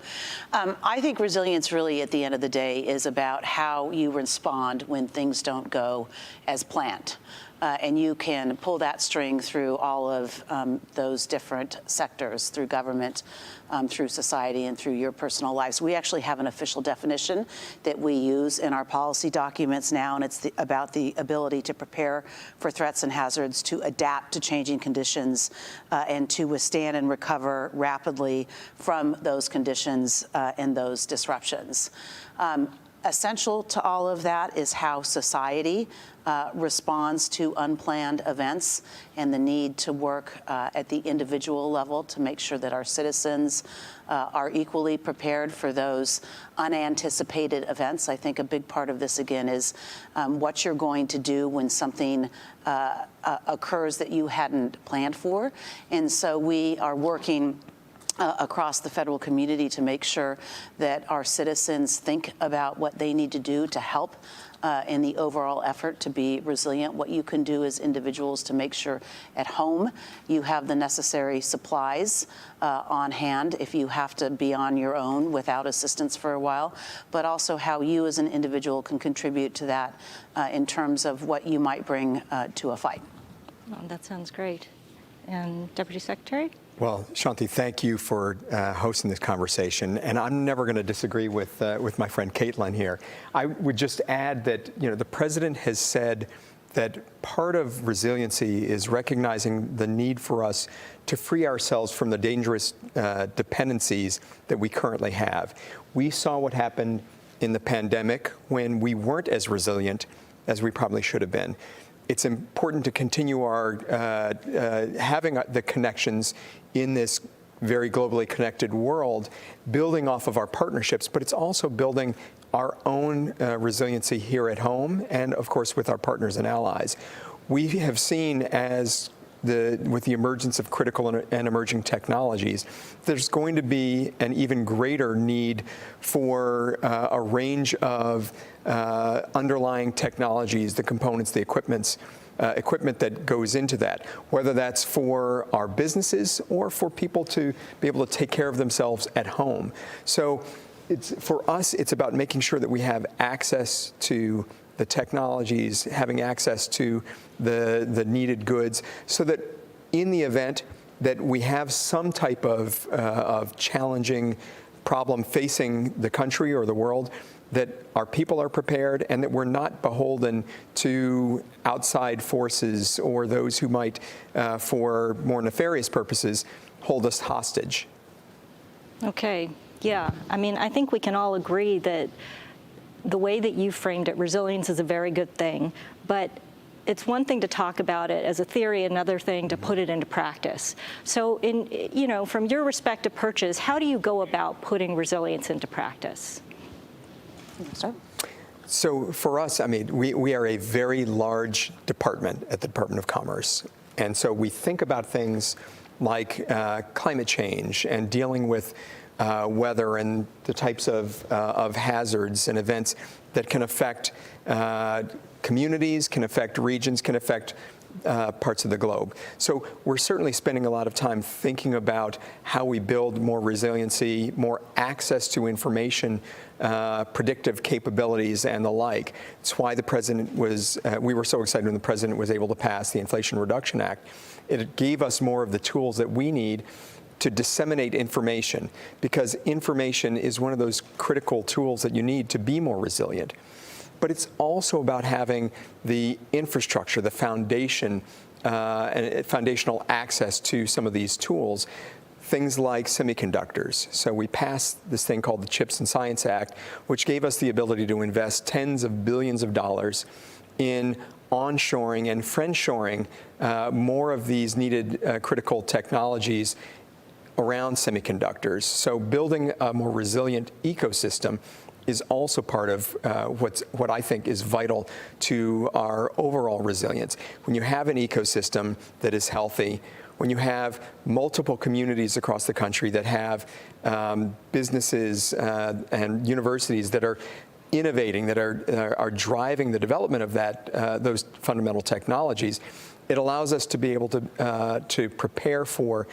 I think resilience really, at the end of the day, is about how you respond when things don't go as planned. And you can pull that string through all of those different sectors, through government, through society, and through your personal lives. We actually have an official definition that we use in our policy documents now, and it's about the ability to prepare for threats and hazards, to adapt to changing conditions, and to withstand and recover rapidly from those conditions and those disruptions. Essential to all of that is how society responds to unplanned events and the need to work at the individual level to make sure that our citizens are equally prepared for those unanticipated events. I think a big part of this, again, is what you're going to do when something occurs that you hadn't planned for. And so we are working across the federal community to make sure that our citizens think about what they need to do to help in the overall effort to be resilient, what you can do as individuals to make sure at home you have the necessary supplies on hand if you have to be on your own without assistance for a while, but also how you as an individual can contribute to that in terms of what you might bring to a fight. Well, that sounds great. And Deputy Secretary? Well, Shanti, thank you for hosting this conversation, and I'm never going to disagree with my friend Caitlin here. I would just add that the president has said that part of resiliency is recognizing the need for us to free ourselves from the dangerous dependencies that we currently have. We saw what happened in the pandemic when we weren't as resilient as we probably should have been. It's important to continue our having the connections in this very globally connected world, building off of our partnerships, but it's also building our own resiliency here at home and, of course, with our partners and allies. We have seen with the emergence of critical and emerging technologies, there's going to be an even greater need for a range of underlying technologies, the components, the equipment that goes into that, whether that's for our businesses or for people to be able to take care of themselves at home. So for us, it's about making sure that we have access to the technologies, having access to the needed goods, so that in the event that we have some type of challenging problem facing the country or the world, that our people are prepared and that we're not beholden to outside forces or those who might, for more nefarious purposes, hold us hostage. Okay, yeah. I mean, I think we can all agree that the way that you framed it, resilience is a very good thing, but it's one thing to talk about it as a theory, another thing to put it into practice. So from your respective perches, how do you go about putting resilience into practice? So for us, I mean, we are a very large department at the Department of Commerce. And so we think about things like climate change and dealing with weather and the types of hazards and events that can affect communities, can affect regions, can affect parts of the globe. So we're certainly spending a lot of time thinking about how we build more resiliency, more access to information, predictive capabilities, and the like. It's why the president we were so excited when the president was able to pass the Inflation Reduction Act. It gave us more of the tools that we need to disseminate information, because information is one of those critical tools that you need to be more resilient. But it's also about having the infrastructure, the foundation, and foundational access to some of these tools, things like semiconductors. So we passed this thing called the CHIPS and Science Act, which gave us the ability to invest tens of billions of dollars in onshoring and friendshoring more of these needed critical technologies around semiconductors. So building a more resilient ecosystem is also part of what I think is vital to our overall resilience. When you have an ecosystem that is healthy, when you have multiple communities across the country that have businesses and universities that are innovating, that are driving the development of those fundamental technologies, it allows us to be able to prepare for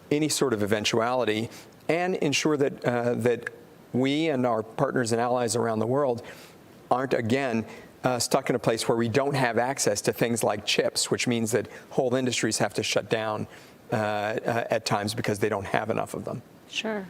any sort of eventuality and ensure that we and our partners and allies around the world aren't, again, stuck in a place where we don't have access to things like chips, which means that whole industries have to shut down at times because they don't have enough of them. Sure.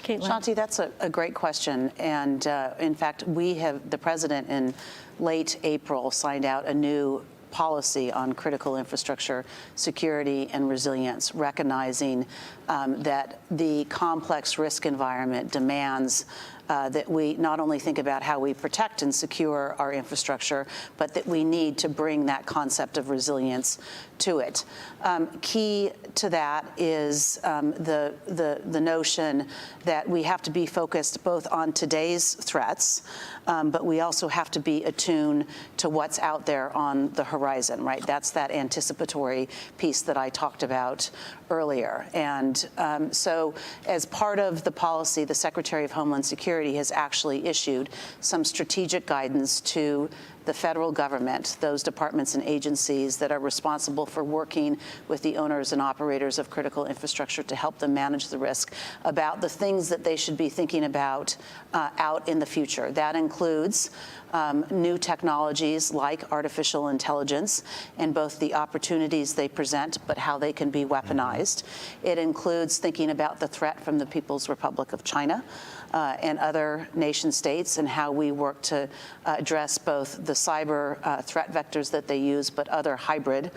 Caitlin. Shanti, that's a great question. And in fact, the president in late April signed out a new policy on critical infrastructure security and resilience, recognizing that the complex risk environment demands that we not only think about how we protect and secure our infrastructure, but that we need to bring that concept of resilience to it. Key to that is the notion that we have to be focused both on today's threats, but we also have to be attuned to what's out there on the horizon, right? That's that anticipatory piece that I talked about earlier. And so as part of the policy, the Secretary of Homeland Security has actually issued some strategic guidance to the federal government, those departments and agencies that are responsible for working with the owners and operators of critical infrastructure to help them manage the risk, about the things that they should be thinking about out in the future. That includes new technologies like artificial intelligence and both the opportunities they present, but how they can be weaponized. It includes thinking about the threat from the People's Republic of China and other nation states, and how we work to address both the cyber threat vectors that they use, but other hybrid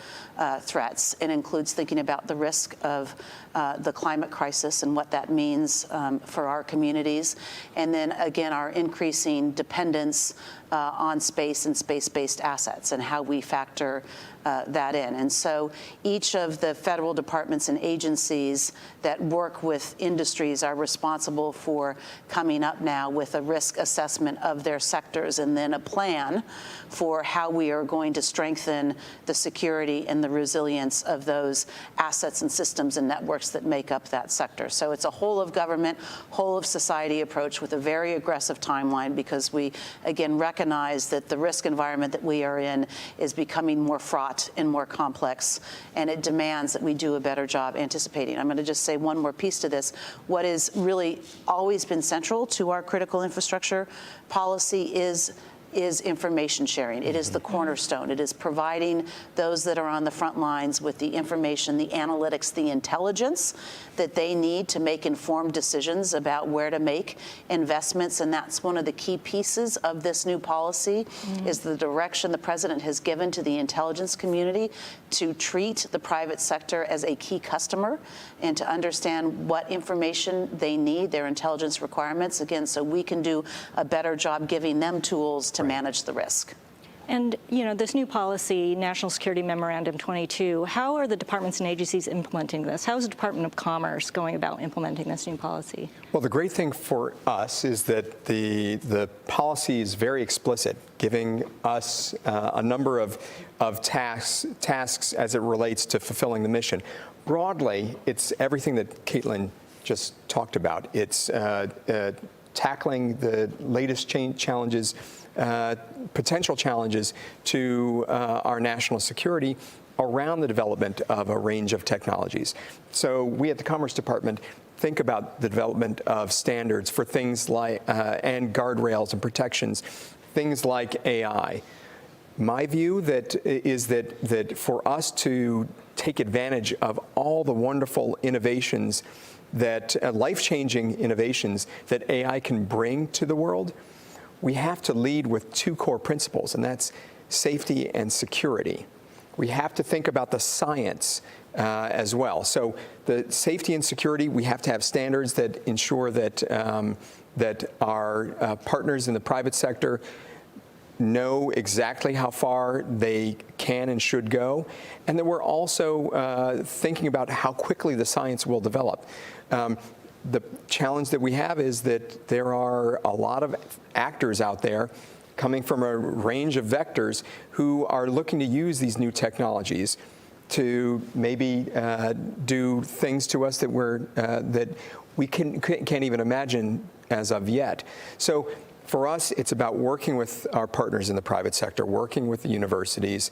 threats. It includes thinking about the risk of the climate crisis and what that means for our communities. And then again, our increasing dependence on space and space-based assets and how we factor that in. And so each of the federal departments and agencies that work with industries are responsible for coming up now with a risk assessment of their sectors and then a plan for how we are going to strengthen the security and the resilience of those assets and systems and networks that make up that sector. So it's a whole of government, whole of society approach with a very aggressive timeline, because we, again, recognize that the risk environment that we are in is becoming more fraught and more complex, and it demands that we do a better job anticipating. I'm going to just say one more piece to this. What has really always been central to our critical infrastructure policy is information sharing. It is the cornerstone. It is providing those that are on the front lines with the information, the analytics, the intelligence that they need to make informed decisions about where to make investments. And that's one of the key pieces of this new policy, is the direction the president has given to the intelligence community to treat the private sector as a key customer and to understand what information they need, their intelligence requirements, again, so we can do a better job giving them tools to manage the risk. And, this new policy, National Security Memorandum 22, how are the departments and agencies implementing this? How is the Department of Commerce going about implementing this new policy? Well, the great thing for us is that the policy is very explicit, giving us a number of tasks as it relates to fulfilling the mission. Broadly, it's everything that Caitlin just talked about. It's tackling the latest challenges, potential challenges to our national security around the development of a range of technologies. So we at the Commerce Department think about the development of standards for things like, and guardrails and protections, things like AI. My view is that for us to take advantage of all the wonderful innovations that life-changing innovations that AI can bring to the world, we have to lead with two core principles, and that's safety and security. We have to think about the science as well. So the safety and security, we have to have standards that ensure that that our partners in the private sector know exactly how far they can and should go, and that we're also thinking about how quickly the science will develop. The challenge that we have is that there are a lot of actors out there coming from a range of vectors who are looking to use these new technologies to maybe do things to us that we can't even imagine as of yet. So for us, it's about working with our partners in the private sector, working with the universities,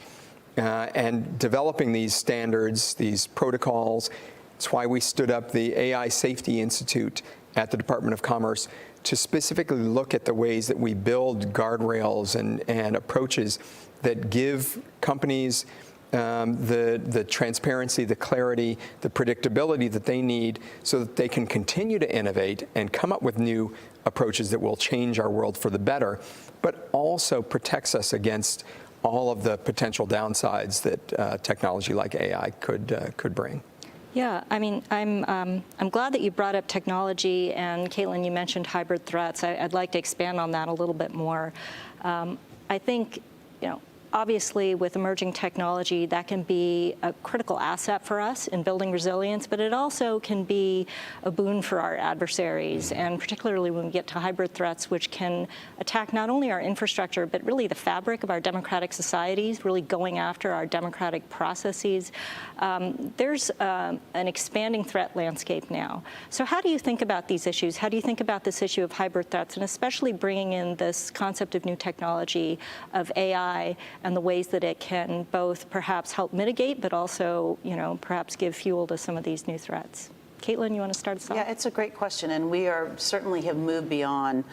and developing these standards, these protocols. It's why we stood up the AI Safety Institute at the Department of Commerce to specifically look at the ways that we build guardrails and approaches that give companies the transparency, the clarity, the predictability that they need so that they can continue to innovate and come up with new approaches that will change our world for the better, but also protects us against all of the potential downsides that technology like AI could bring. Yeah, I mean, I'm glad that you brought up technology, and Caitlin, you mentioned hybrid threats. I'd like to expand on that a little bit more. I think, obviously with emerging technology, that can be a critical asset for us in building resilience, but it also can be a boon for our adversaries, and particularly when we get to hybrid threats, which can attack not only our infrastructure, but really the fabric of our democratic societies, really going after our democratic processes. There's an expanding threat landscape now. So how do you think about these issues? How do you think about this issue of hybrid threats, and especially bringing in this concept of new technology, of AI, and the ways that it can both perhaps help mitigate, but also, perhaps give fuel to some of these new threats? Caitlin, you want to start us off? Yeah, it's a great question, and we certainly have moved beyond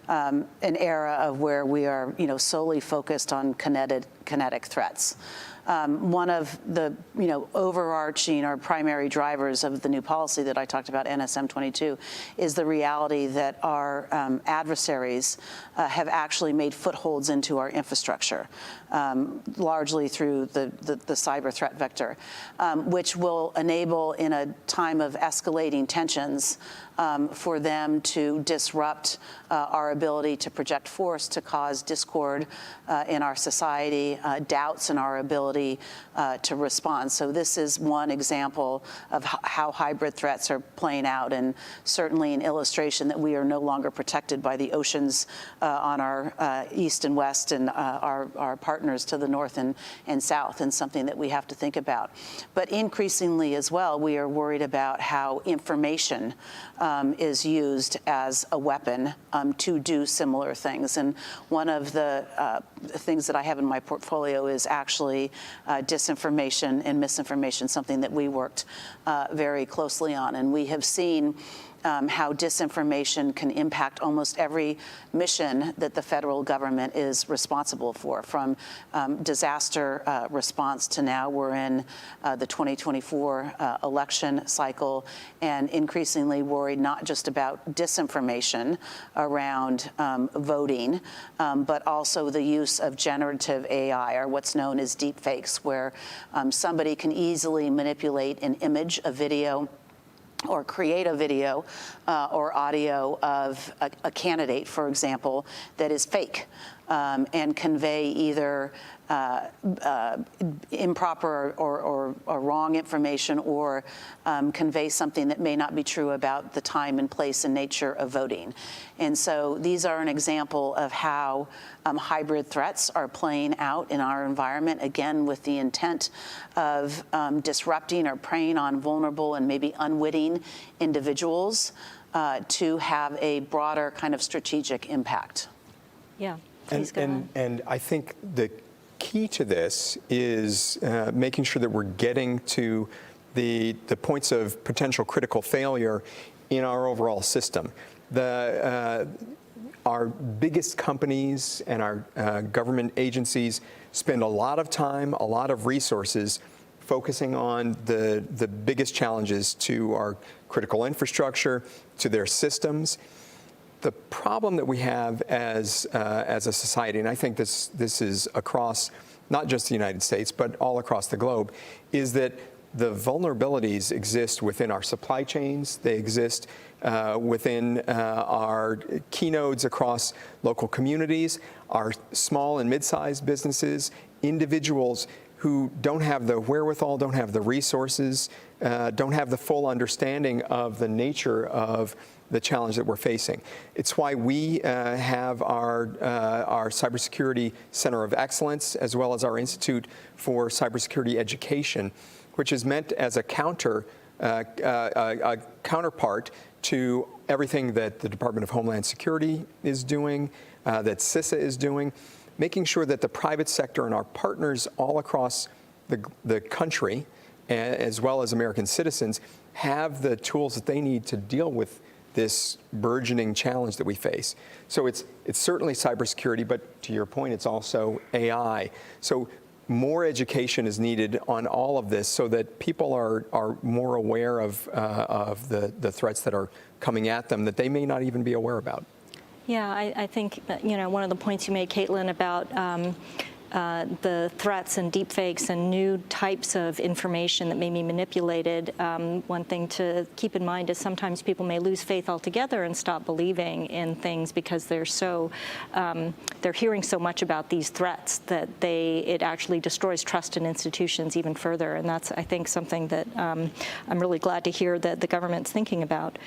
an era of where we are, solely focused on kinetic threats. One of the, overarching or primary drivers of the new policy that I talked about, NSM 22, is the reality that our adversaries have actually made footholds into our infrastructure, largely through the cyber threat vector, which will enable, in a time of escalating tensions, for them to disrupt our ability to project force, to cause discord in our society, doubts in our ability to respond. So this is one example of how hybrid threats are playing out, and certainly an illustration that we are no longer protected by the oceans on our east and west, and our partners to the north and south, and something that we have to think about. But increasingly as well, we are worried about how information is used as a weapon to do similar things. And one of the things that I have in my portfolio is actually disinformation and misinformation, something that we worked very closely on. And we have seen how disinformation can impact almost every mission that the federal government is responsible for, from disaster response to now we're in the 2024 election cycle, and increasingly worried not just about disinformation around voting, but also the use of generative AI, or what's known as deep fakes, where somebody can easily manipulate an image, a video, or create a video or audio of a candidate, for example, that is fake and convey either improper or wrong information, or convey something that may not be true about the time and place and nature of voting. And so these are an example of how hybrid threats are playing out in our environment, again, with the intent of disrupting or preying on vulnerable and maybe unwitting individuals to have a broader kind of strategic impact. Yeah, please go ahead. And I think the key to this is making sure that we're getting to the points of potential critical failure in our overall system. Our biggest companies and our government agencies spend a lot of time, a lot of resources focusing on the biggest challenges to our critical infrastructure, to their systems. The problem that we have as a society, and I think this is across not just the United States, but all across the globe, is that the vulnerabilities exist within our supply chains. They exist within our key nodes across local communities, our small and mid-sized businesses, individuals who don't have the wherewithal, don't have the resources, don't have the full understanding of the nature of the challenge that we're facing. It's why we have our Cybersecurity Center of Excellence, as well as our Institute for Cybersecurity Education, which is meant as a counterpart to everything that the Department of Homeland Security is doing, that CISA is doing, making sure that the private sector and our partners all across the country, as well as American citizens, have the tools that they need to deal with this burgeoning challenge that we face. So it's certainly cybersecurity, but to your point, it's also AI. So more education is needed on all of this so that people are more aware of the threats that are coming at them that they may not even be aware about. Yeah, I think that, one of the points you made, Caitlin, about the threats and deepfakes and new types of information that may be manipulated, one thing to keep in mind is sometimes people may lose faith altogether and stop believing in things because they're hearing so much about these threats that it actually destroys trust in institutions even further. And that's, I think, something that I'm really glad to hear that the government's thinking about.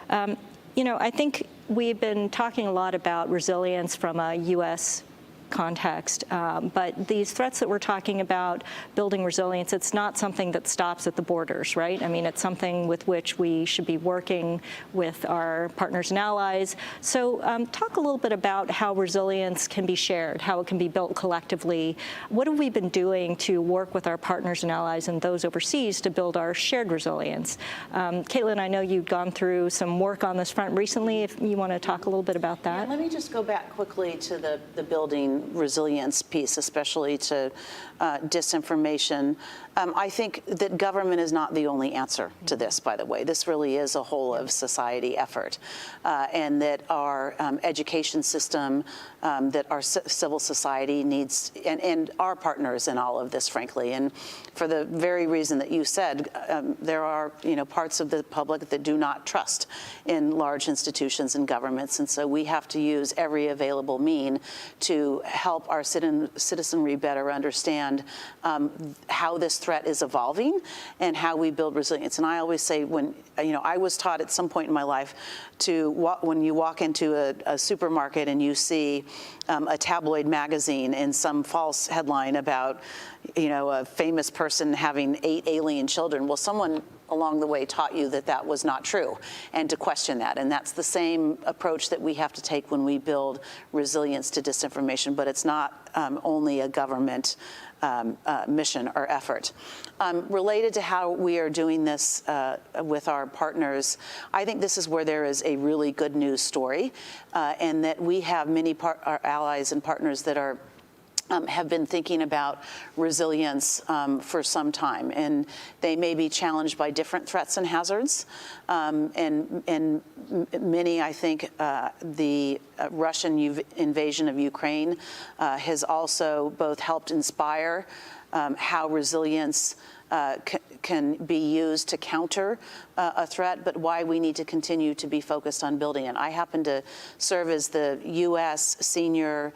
I think we've been talking a lot about resilience from a U.S. context, but these threats that we're talking about, building resilience, it's not something that stops at the borders, right? I mean, it's something with which we should be working with our partners and allies. So talk a little bit about how resilience can be shared, how it can be built collectively. What have we been doing to work with our partners and allies and those overseas to build our shared resilience? Caitlin, I know you've gone through some work on this front recently. If you want to talk a little bit about that. Yeah, let me just go back quickly to the building resilience piece, especially to disinformation. I think that government is not the only answer to this, by the way. This really is a whole of society effort, and that our education system, that our civil society needs, and our partners in all of this, frankly. And for the very reason that you said, there are parts of the public that do not trust in large institutions and governments, and so we have to use every available mean to help our citizenry better understand how this threat is evolving and how we build resilience. And I always say, when I was taught at some point in my life to when you walk into a supermarket and you see a tabloid magazine and some false headline about a famous person having 8 alien children, well, someone along the way taught you that that was not true and to question that. And that's the same approach that we have to take when we build resilience to disinformation, but it's not only a government mission or effort. Related to how we are doing this with our partners, I think this is where there is a really good news story, and that we have many our allies and partners that are have been thinking about resilience for some time, and they may be challenged by different threats and hazards. And many, I think, the Russian invasion of Ukraine has also both helped inspire how resilience can be used to counter a threat, but why we need to continue to be focused on building it. I happen to serve as the U.S. Senior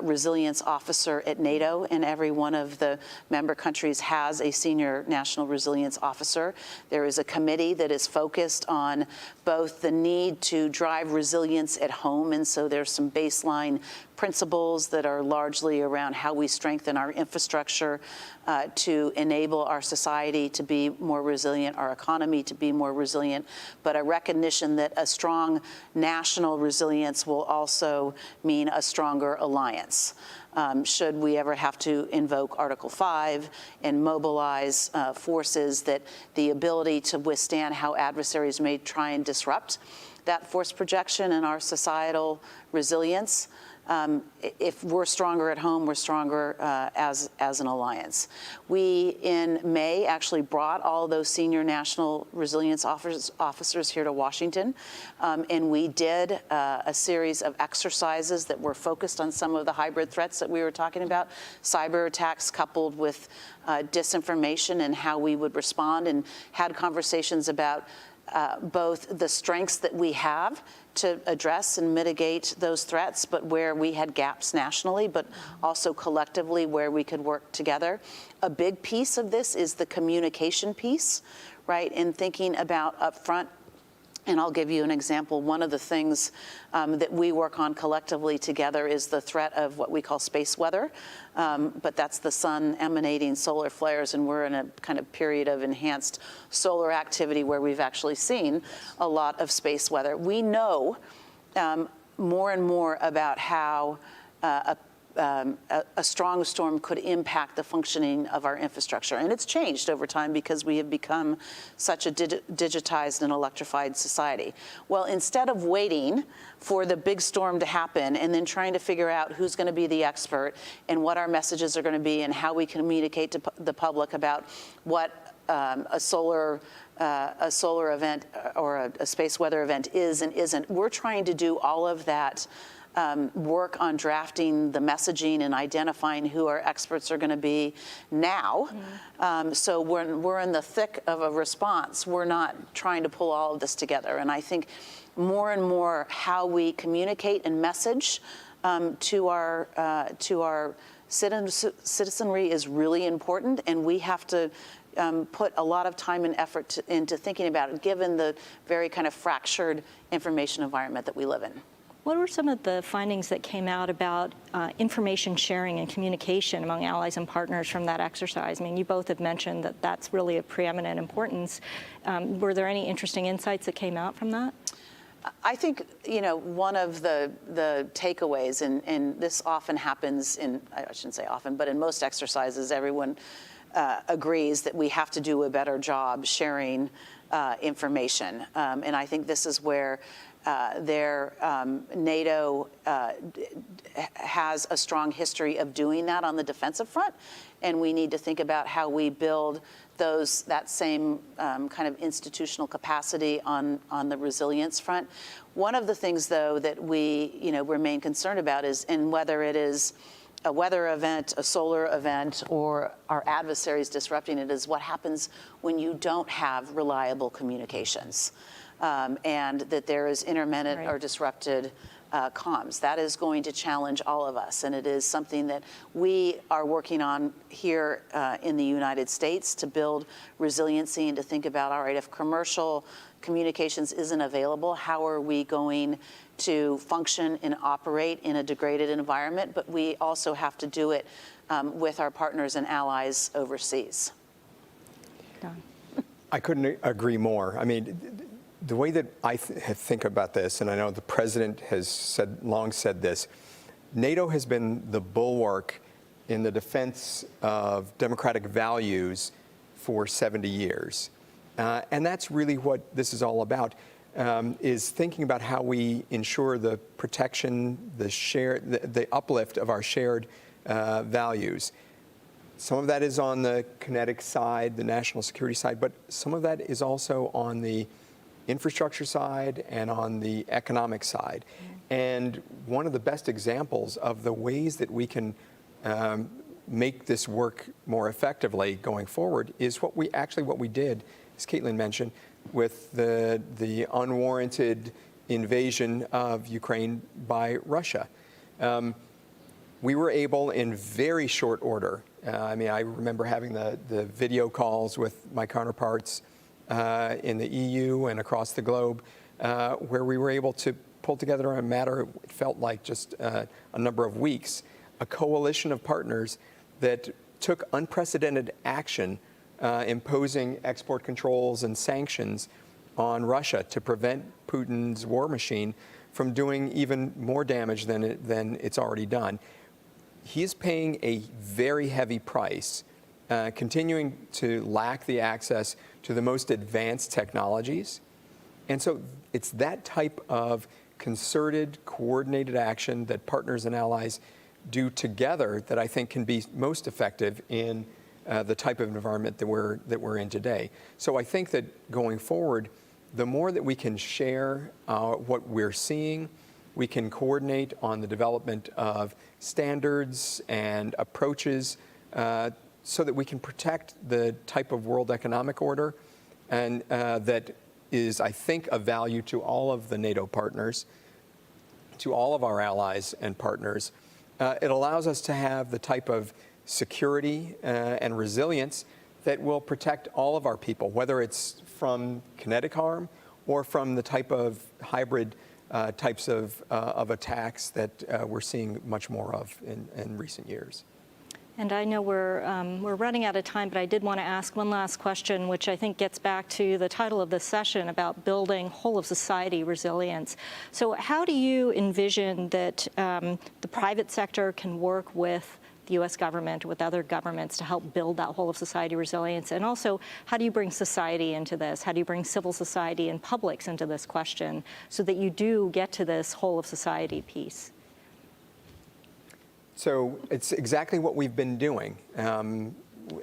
Resilience Officer at NATO, and every one of the member countries has a Senior National Resilience Officer. There is a committee that is focused on both the need to drive resilience at home, and so there's some baseline principles that are largely around how we strengthen our infrastructure to enable our society to be more resilient, our economy to be more resilient, but a recognition that a strong national resilience will also mean a stronger alliance. Should we ever have to invoke Article 5 and mobilize forces, that the ability to withstand how adversaries may try and disrupt that force projection and our societal resilience. If we're stronger at home, we're stronger as an alliance. We, in May, actually brought all of those senior national resilience officers here to Washington, and we did a series of exercises that were focused on some of the hybrid threats that we were talking about, cyber attacks coupled with disinformation and how we would respond, and had conversations about both the strengths that we have to address and mitigate those threats, but where we had gaps nationally, but also collectively where we could work together. A big piece of this is the communication piece, right? In thinking about upfront. And I'll give you an example. One of the things that we work on collectively together is the threat of what we call space weather, but that's the sun emanating solar flares, and we're in a kind of period of enhanced solar activity where we've actually seen a lot of space weather. We know more and more about how a strong storm could impact the functioning of our infrastructure. And it's changed over time because we have become such a digitized and electrified society. Well, instead of waiting for the big storm to happen and then trying to figure out who's going to be the expert and what our messages are going to be and how we communicate to the public about what a solar event or a space weather event is and isn't, we're trying to do all of that work on drafting the messaging and identifying who our experts are going to be now. So we're in the thick of a response. We're not trying to pull all of this together. And I think more and more how we communicate and message to our citizenry is really important, and we have to put a lot of time and effort into thinking about it, given the very kind of fractured information environment that we live in. What were some of the findings that came out about information sharing and communication among allies and partners from that exercise? I mean, you both have mentioned that that's really of preeminent importance. Were there any interesting insights that came out from that? I think, one of the takeaways, and this often happens in, I shouldn't say often, but in most exercises, everyone agrees that we have to do a better job sharing information. And I think this is where NATO has a strong history of doing that on the defensive front, and we need to think about how we build that same kind of institutional capacity on the resilience front. One of the things, though, that we remain concerned about is, and whether it is a weather event, a solar event, or our adversaries disrupting it, is what happens when you don't have reliable communications. And that there is intermittent or disrupted comms. That is going to challenge all of us, and it is something that we are working on here in the United States to build resiliency and to think about, all right, if commercial communications isn't available, how are we going to function and operate in a degraded environment? But we also have to do it with our partners and allies overseas. I couldn't agree more. I mean, the way that I think about this, and I know the president has long said this, NATO has been the bulwark in the defense of democratic values for 70 years. And that's really what this is all about, is thinking about how we ensure the protection, the uplift of our shared values. Some of that is on the kinetic side, the national security side, but some of that is also on the infrastructure side and on the economic side. And one of the best examples of the ways that we can make this work more effectively going forward is what we did, as Caitlin mentioned, with the unwarranted invasion of Ukraine by Russia. We were able in very short order. I remember having the video calls with my counterparts in the EU and across the globe, where we were able to pull together in a matter, it felt like just a number of weeks, a coalition of partners that took unprecedented action, imposing export controls and sanctions on Russia to prevent Putin's war machine from doing even more damage than it's already done. He is paying a very heavy price, continuing to lack the access to the most advanced technologies. And so it's that type of concerted, coordinated action that partners and allies do together that I think can be most effective in the type of environment that we're in today. So I think that going forward, the more that we can share what we're seeing, we can coordinate on the development of standards and approaches so that we can protect the type of world economic order and that is, I think, of value to all of the NATO partners, to all of our allies and partners. It allows us to have the type of security and resilience that will protect all of our people, whether it's from kinetic harm or from the type of hybrid types of attacks that we're seeing much more of in recent years. And I know we're running out of time, but I did want to ask one last question, which I think gets back to the title of this session about building whole-of-society resilience. So how do you envision that the private sector can work with the U.S. government, with other governments to help build that whole-of-society resilience? And also, how do you bring society into this? How do you bring civil society and publics into this question so that you do get to this whole-of-society piece? So it's exactly what we've been doing. And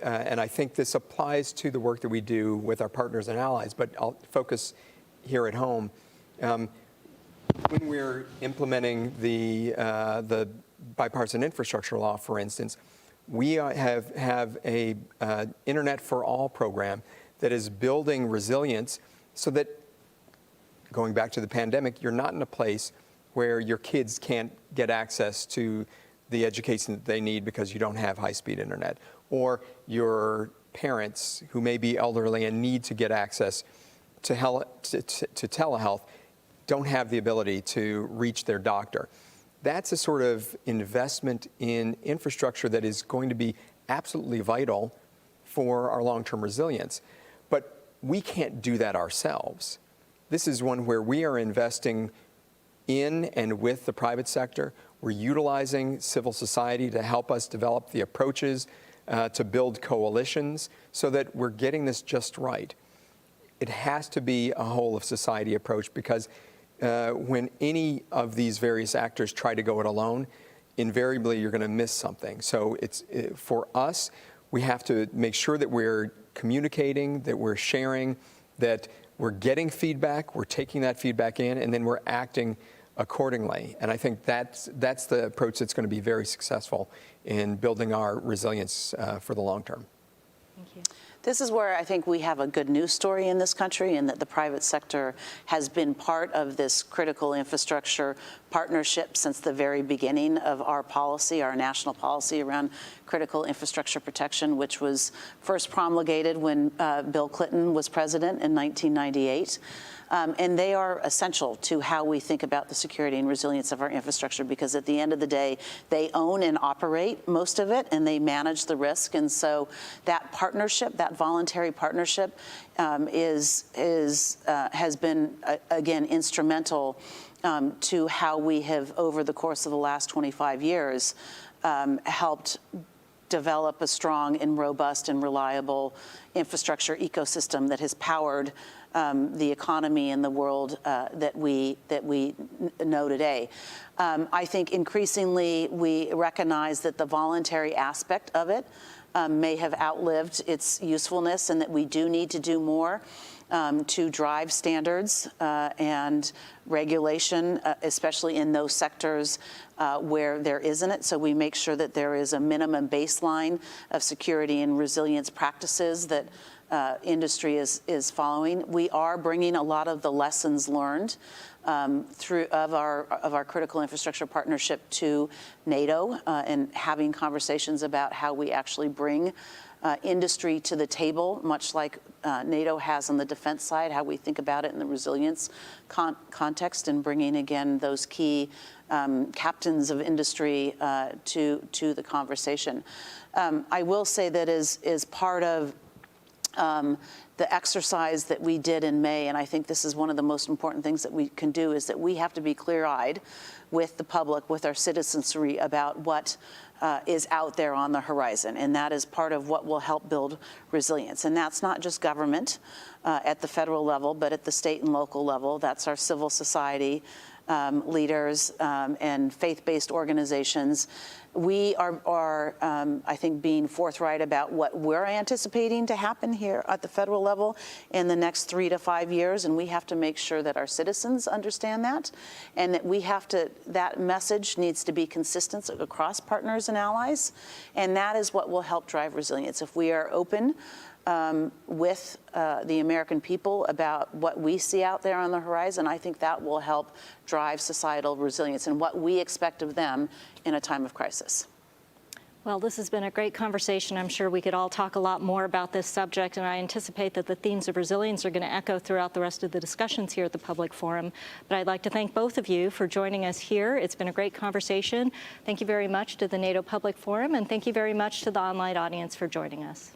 I think this applies to the work that we do with our partners and allies, but I'll focus here at home. When we're implementing the bipartisan infrastructure law, for instance, we have a Internet for All program that is building resilience so that, going back to the pandemic, you're not in a place where your kids can't get access to the education that they need because you don't have high-speed internet, or your parents who may be elderly and need to get access to telehealth don't have the ability to reach their doctor. That's a sort of investment in infrastructure that is going to be absolutely vital for our long-term resilience. But we can't do that ourselves. This is one where we are investing in and with the private sector. We're utilizing civil society to help us develop the approaches to build coalitions so that we're getting this just right. It has to be a whole-of-society approach because when any of these various actors try to go it alone, invariably you're going to miss something. So for us, we have to make sure that we're communicating, that we're sharing, that we're getting feedback, we're taking that feedback in, and then we're acting accordingly. And I think that's the approach that's going to be very successful in building our resilience for the long term. Thank you. This is where I think we have a good news story in this country, and that the private sector has been part of this critical infrastructure partnership since the very beginning of our policy, our national policy around critical infrastructure protection, which was first promulgated when Bill Clinton was president in 1998. And they are essential to how we think about the security and resilience of our infrastructure, because at the end of the day, they own and operate most of it, and they manage the risk. And so that partnership, that voluntary partnership, has been, again, instrumental to how we have, over the course of the last 25 years, helped develop a strong and robust and reliable infrastructure ecosystem that has powered the economy in the world that we know today. I think increasingly we recognize that the voluntary aspect of it may have outlived its usefulness, and that we do need to do more to drive standards and regulation, especially in those sectors where there isn't it. So we make sure that there is a minimum baseline of security and resilience practices that industry is following. We are bringing a lot of the lessons learned of our critical infrastructure partnership to NATO and having conversations about how we actually bring industry to the table, much like NATO has on the defense side, how we think about it in the resilience context, and bringing, again, those key captains of industry to the conversation. I will say that is part of the exercise that we did in May, and I think this is one of the most important things that we can do, is that we have to be clear-eyed with the public, with our citizenry, about what is out there on the horizon, and that is part of what will help build resilience. And that's not just government at the federal level, but at the state and local level. That's our civil society leaders and faith-based organizations. We are I think, being forthright about what we're anticipating to happen here at the federal level in the next 3 to 5 years, and we have to make sure that our citizens understand that, and that that message needs to be consistent across partners and allies, and that is what will help drive resilience. If we are open with the American people about what we see out there on the horizon, I think that will help drive societal resilience and what we expect of them in a time of crisis. Well, this has been a great conversation. I'm sure we could all talk a lot more about this subject, and I anticipate that the themes of resilience are going to echo throughout the rest of the discussions here at the Public Forum. But I'd like to thank both of you for joining us here. It's been a great conversation. Thank you very much to the NATO Public Forum, and thank you very much to the online audience for joining us.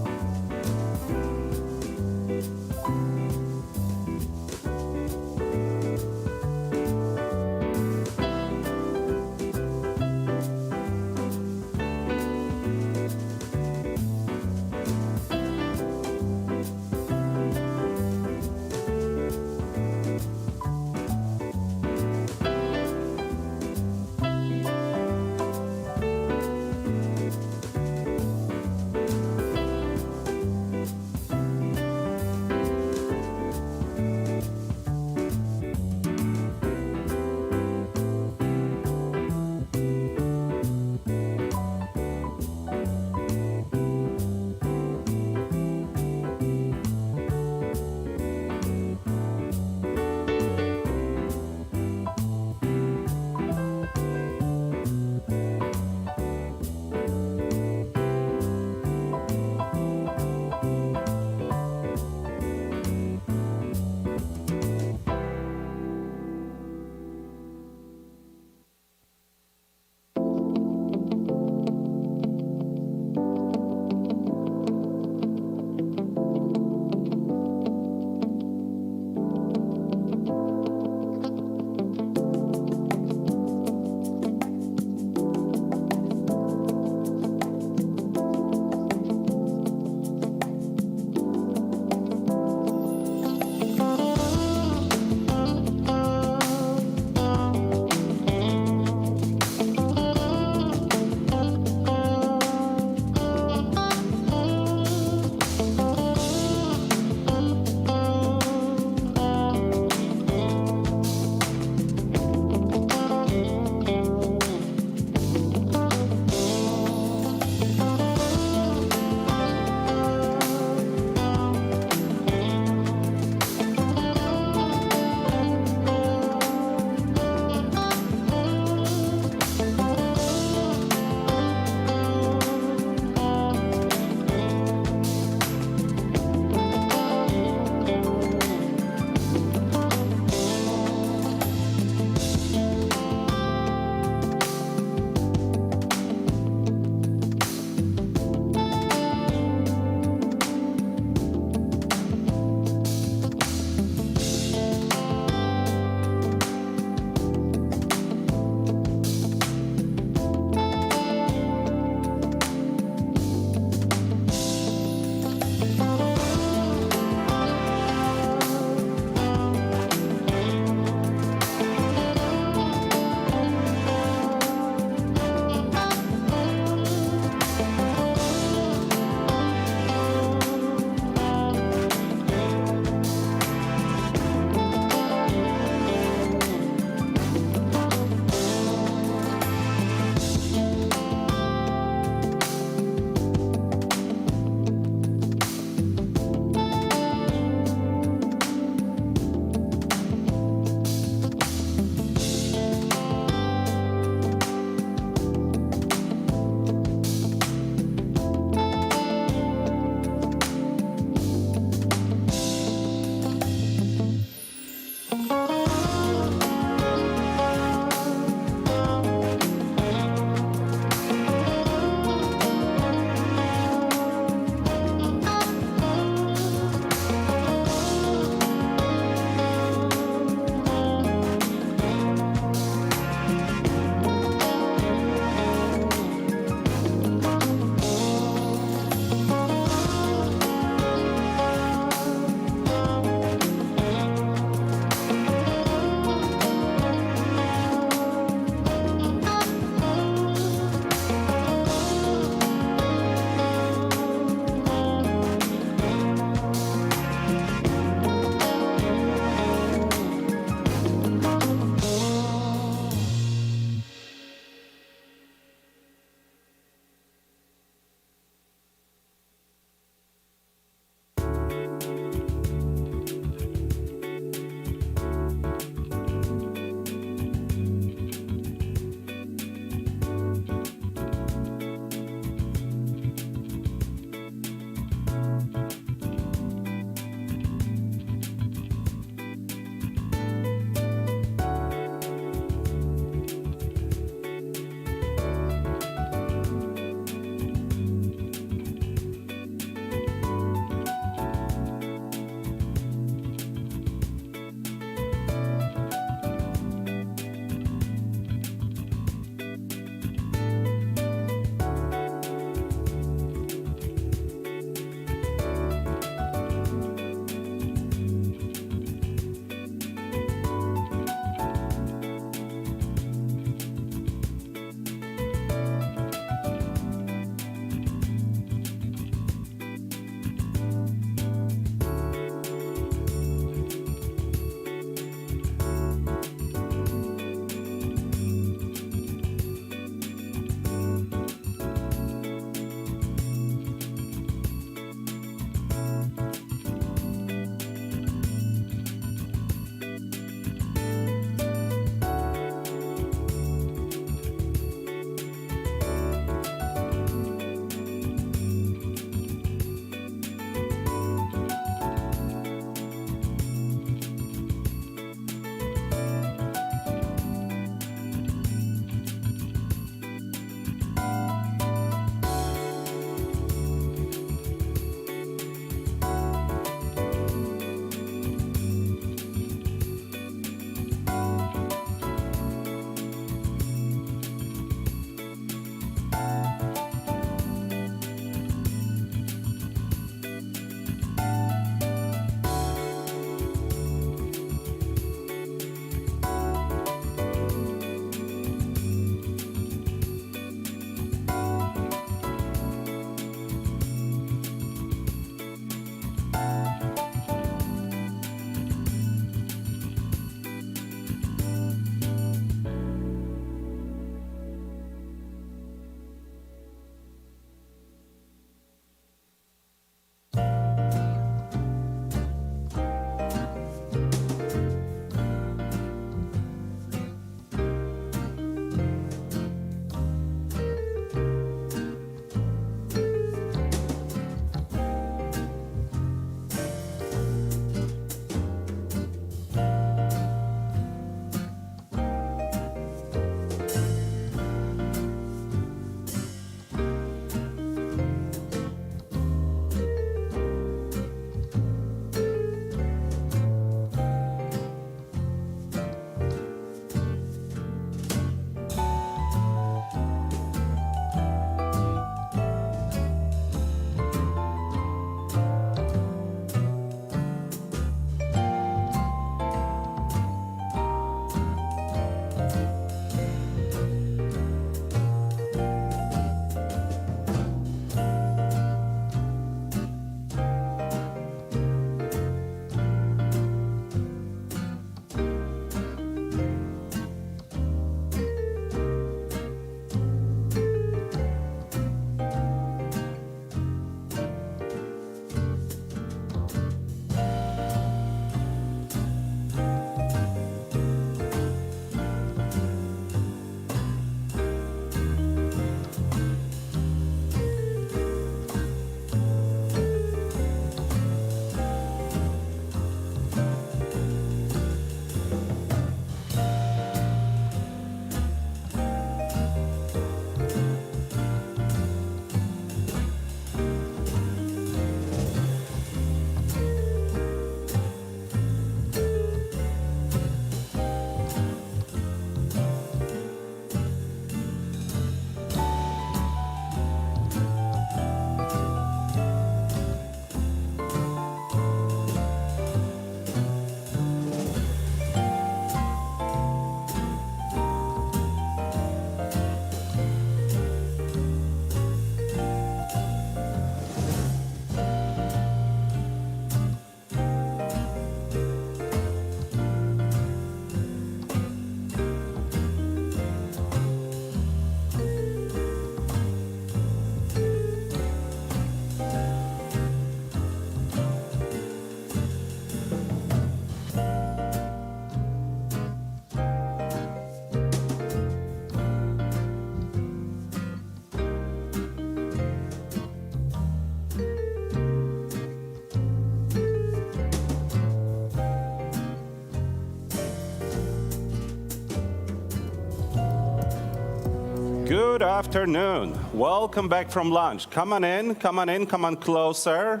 Good afternoon. Welcome back from lunch. Come on in, come on in, come on closer.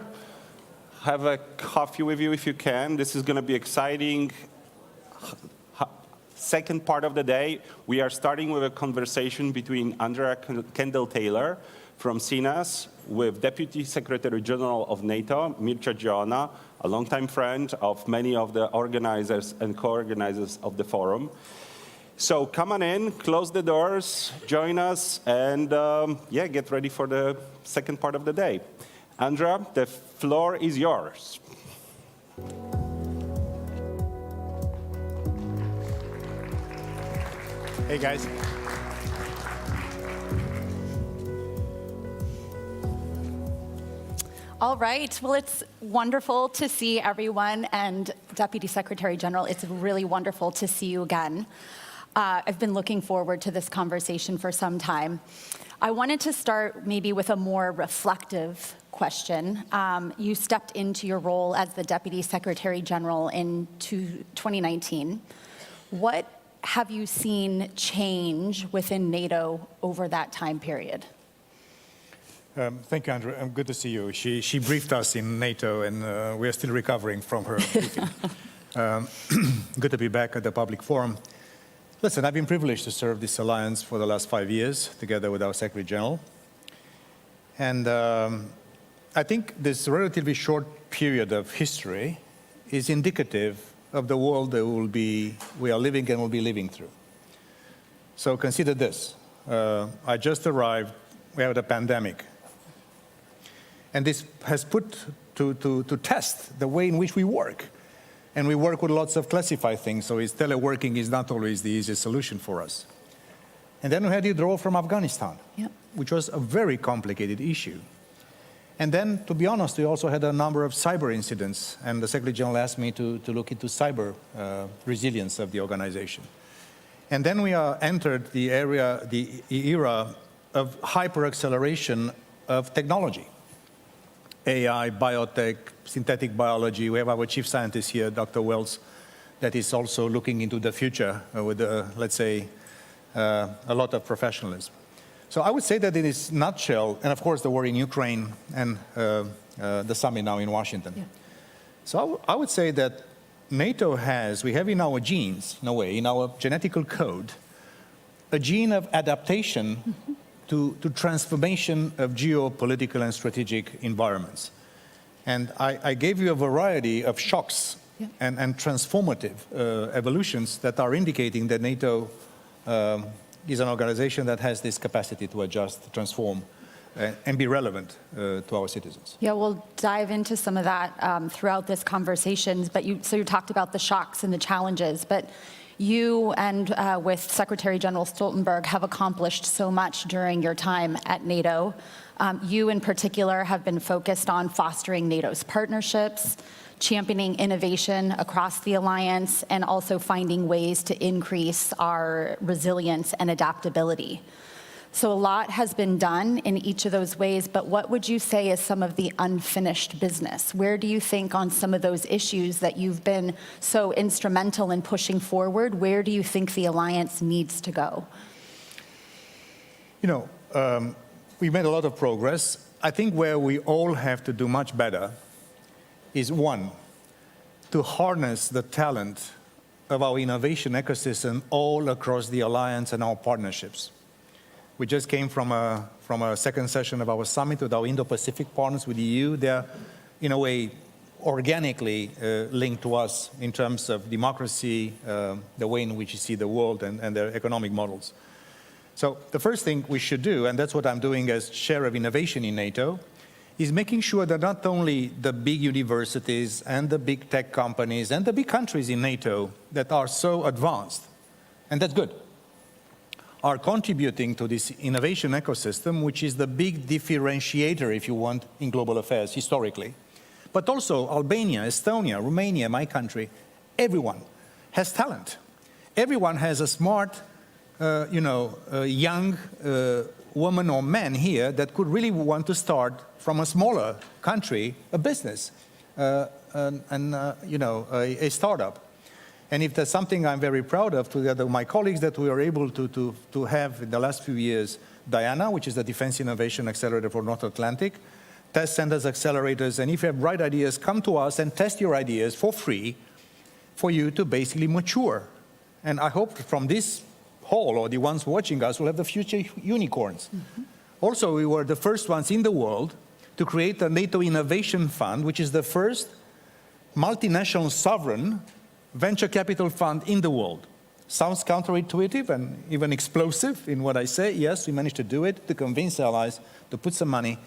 Have a coffee with you if you can. This is going to be exciting. Second part of the day, we are starting with a conversation between Andrea Kendall-Taylor from CNAS with Deputy Secretary General of NATO, Mircea Joana, a longtime friend of many of the organizers and co-organizers of the forum. So come on in, close the doors, join us, and yeah, get ready for the second part of the day. Andrea, the floor is yours. Hey, guys. All right. Well, it's wonderful to see everyone. And Deputy Secretary General, it's really wonderful to see you again. I've been looking forward to this conversation for some time. I wanted to start maybe with a more reflective question. You stepped into your role as the Deputy Secretary General in 2019. What have you seen change within NATO over that time period? Thank you, Andrew. Good to see you. She briefed us in NATO, and we are still recovering from her briefing. Good to be back at the Public Forum. Listen, I've been privileged to serve this alliance for the last 5 years, together with our Secretary General. And I think this relatively short period of history is indicative of the world that we are living and will be living through. So consider this. I just arrived, we have a pandemic. And this has put to test the way in which we work. And we work with lots of classified things, so teleworking is not always the easiest solution for us. And then we had the withdrawal from Afghanistan, which was a very complicated issue. And then, to be honest, we also had a number of cyber incidents, and the Secretary General asked me to look into cyber resilience of the organization. And then we entered the era of hyper-acceleration of technology. AI, biotech, synthetic biology. We have our chief scientist here, Dr. Wells, that is also looking into the future with, let's say, a lot of professionalism. So I would say that in its nutshell, and of course the war in Ukraine and the summit now in Washington. Yeah. So I would say that NATO we have in our genes, in a way, in our genetical code, a gene of adaptation to transformation of geopolitical and strategic environments. And I gave you a variety of shocks and transformative evolutions that are indicating that NATO is an organization that has this capacity to adjust, transform, and be relevant to our citizens. Yeah, we'll dive into some of that throughout this conversation. But you talked about the shocks and the challenges, but you and with Secretary General Stoltenberg have accomplished so much during your time at NATO. You in particular have been focused on fostering NATO's partnerships, championing innovation across the alliance, and also finding ways to increase our resilience and adaptability. So a lot has been done in each of those ways, but what would you say is some of the unfinished business? Where do you think on some of those issues that you've been so instrumental in pushing forward, where do you think the alliance needs to go? You know, we've made a lot of progress. I think where we all have to do much better is, one, to harness the talent of our innovation ecosystem all across the alliance and our partnerships. We just came from a second session of our summit with our Indo-Pacific partners, with the EU. They're, in a way, organically linked to us in terms of democracy, the way in which you see the world, and their economic models. So the first thing we should do, and that's what I'm doing as chair of innovation in NATO, is making sure that not only the big universities and the big tech companies and the big countries in NATO that are so advanced, and that's good, are contributing to this innovation ecosystem, which is the big differentiator, if you want, in global affairs historically. But also Albania, Estonia, Romania, my country, everyone has talent. Everyone has a smart, young woman or man here that could really want to start from a smaller country, a business, a startup. And if there's something I'm very proud of, together with my colleagues, that we are able to have in the last few years Diana, which is the Defense Innovation Accelerator for North Atlantic, test centers, accelerators, and if you have bright ideas, come to us and test your ideas for free for you to basically mature. And I hope from this hall, or the ones watching us, will have the future unicorns. Mm-hmm. Also, we were the first ones in the world to create a NATO Innovation Fund, which is the first multinational sovereign venture capital fund in the world. Sounds counterintuitive and even explosive in what I say. Yes, we managed to do it, to convince allies to put some money,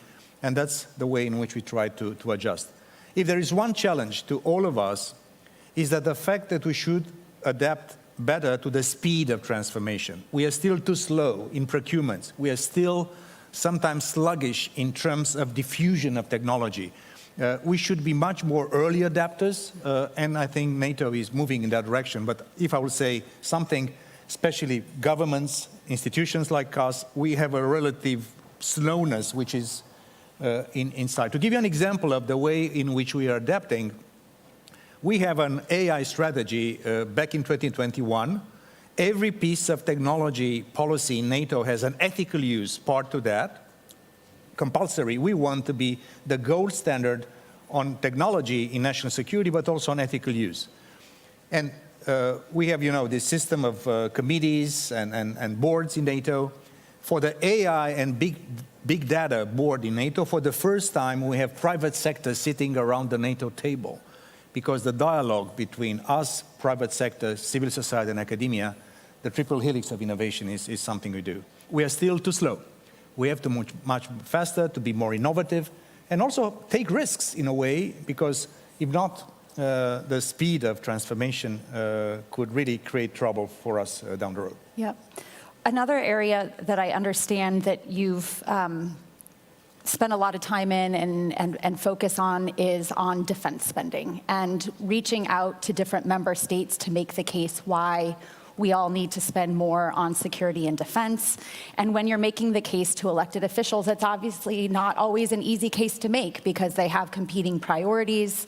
and that's the way in which we try to adjust. If there is one challenge to all of us, is that the fact that we should adapt better to the speed of transformation. We are still too slow in procurements. We are still sometimes sluggish in terms of diffusion of technology. We should be much more early adapters, and I think NATO is moving in that direction. But if I would say something, especially governments, institutions like us, we have a relative slowness which is inside. To give you an example of the way in which we are adapting, we have an AI strategy back in 2021. Every piece of technology policy in NATO has an ethical use part to that. Compulsory. We want to be the gold standard on technology in national security, but also on ethical use. And we have, this system of committees and boards in NATO. For the AI and big data board in NATO, for the first time, we have private sector sitting around the NATO table, because the dialogue between us, private sector, civil society, and academia, the triple helix of innovation is something we do. We are still too slow. We have to move much faster, to be more innovative, and also take risks in a way, because if not, the speed of transformation could really create trouble for us down the road. Yeah. Another area that I understand that you've spent a lot of time in and focus on is on defense spending and reaching out to different member states to make the case why we all need to spend more on security and defense. And when you're making the case to elected officials, it's obviously not always an easy case to make, because they have competing priorities,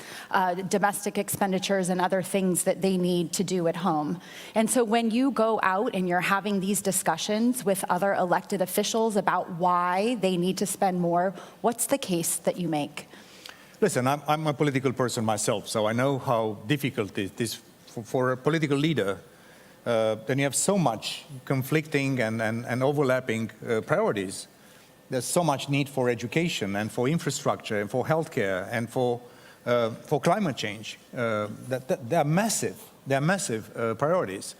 domestic expenditures, and other things that they need to do at home. And so when you go out and you're having these discussions with other elected officials about why they need to spend more, what's the case that you make? Listen, I'm a political person myself, so I know how difficult it is for a political leader. Then you have so much conflicting and overlapping priorities. There's so much need for education and for infrastructure and for healthcare and for climate change. They are massive priorities.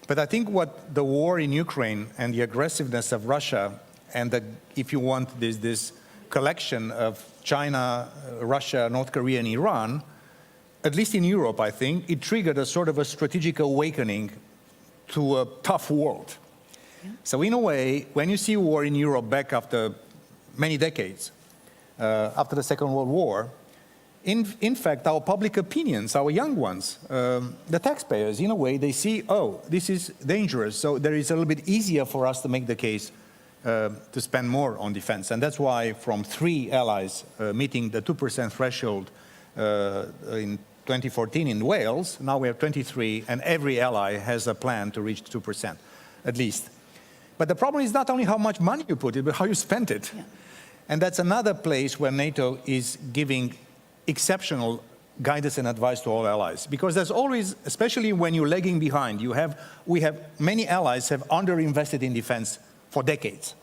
But I think what the war in Ukraine and the aggressiveness of Russia and if you want, this collection of China, Russia, North Korea, and Iran, at least in Europe, I think, it triggered a sort of a strategic awakening to a tough world. Yeah. So in a way, when you see war in Europe back after many decades, after the Second World War, in fact, our public opinions, our young ones, the taxpayers, in a way, they see, oh, this is dangerous, so there is a little bit easier for us to make the case to spend more on defense. And that's why from 3 allies meeting the 2% threshold in 2014 in Wales, now we have 23, and every ally has a plan to reach 2%, at least. But the problem is not only how much money you put in, but how you spend it. Yeah. And that's another place where NATO is giving exceptional guidance and advice to all allies. Because there's always, especially when you're lagging behind, many allies have underinvested in defense for decades.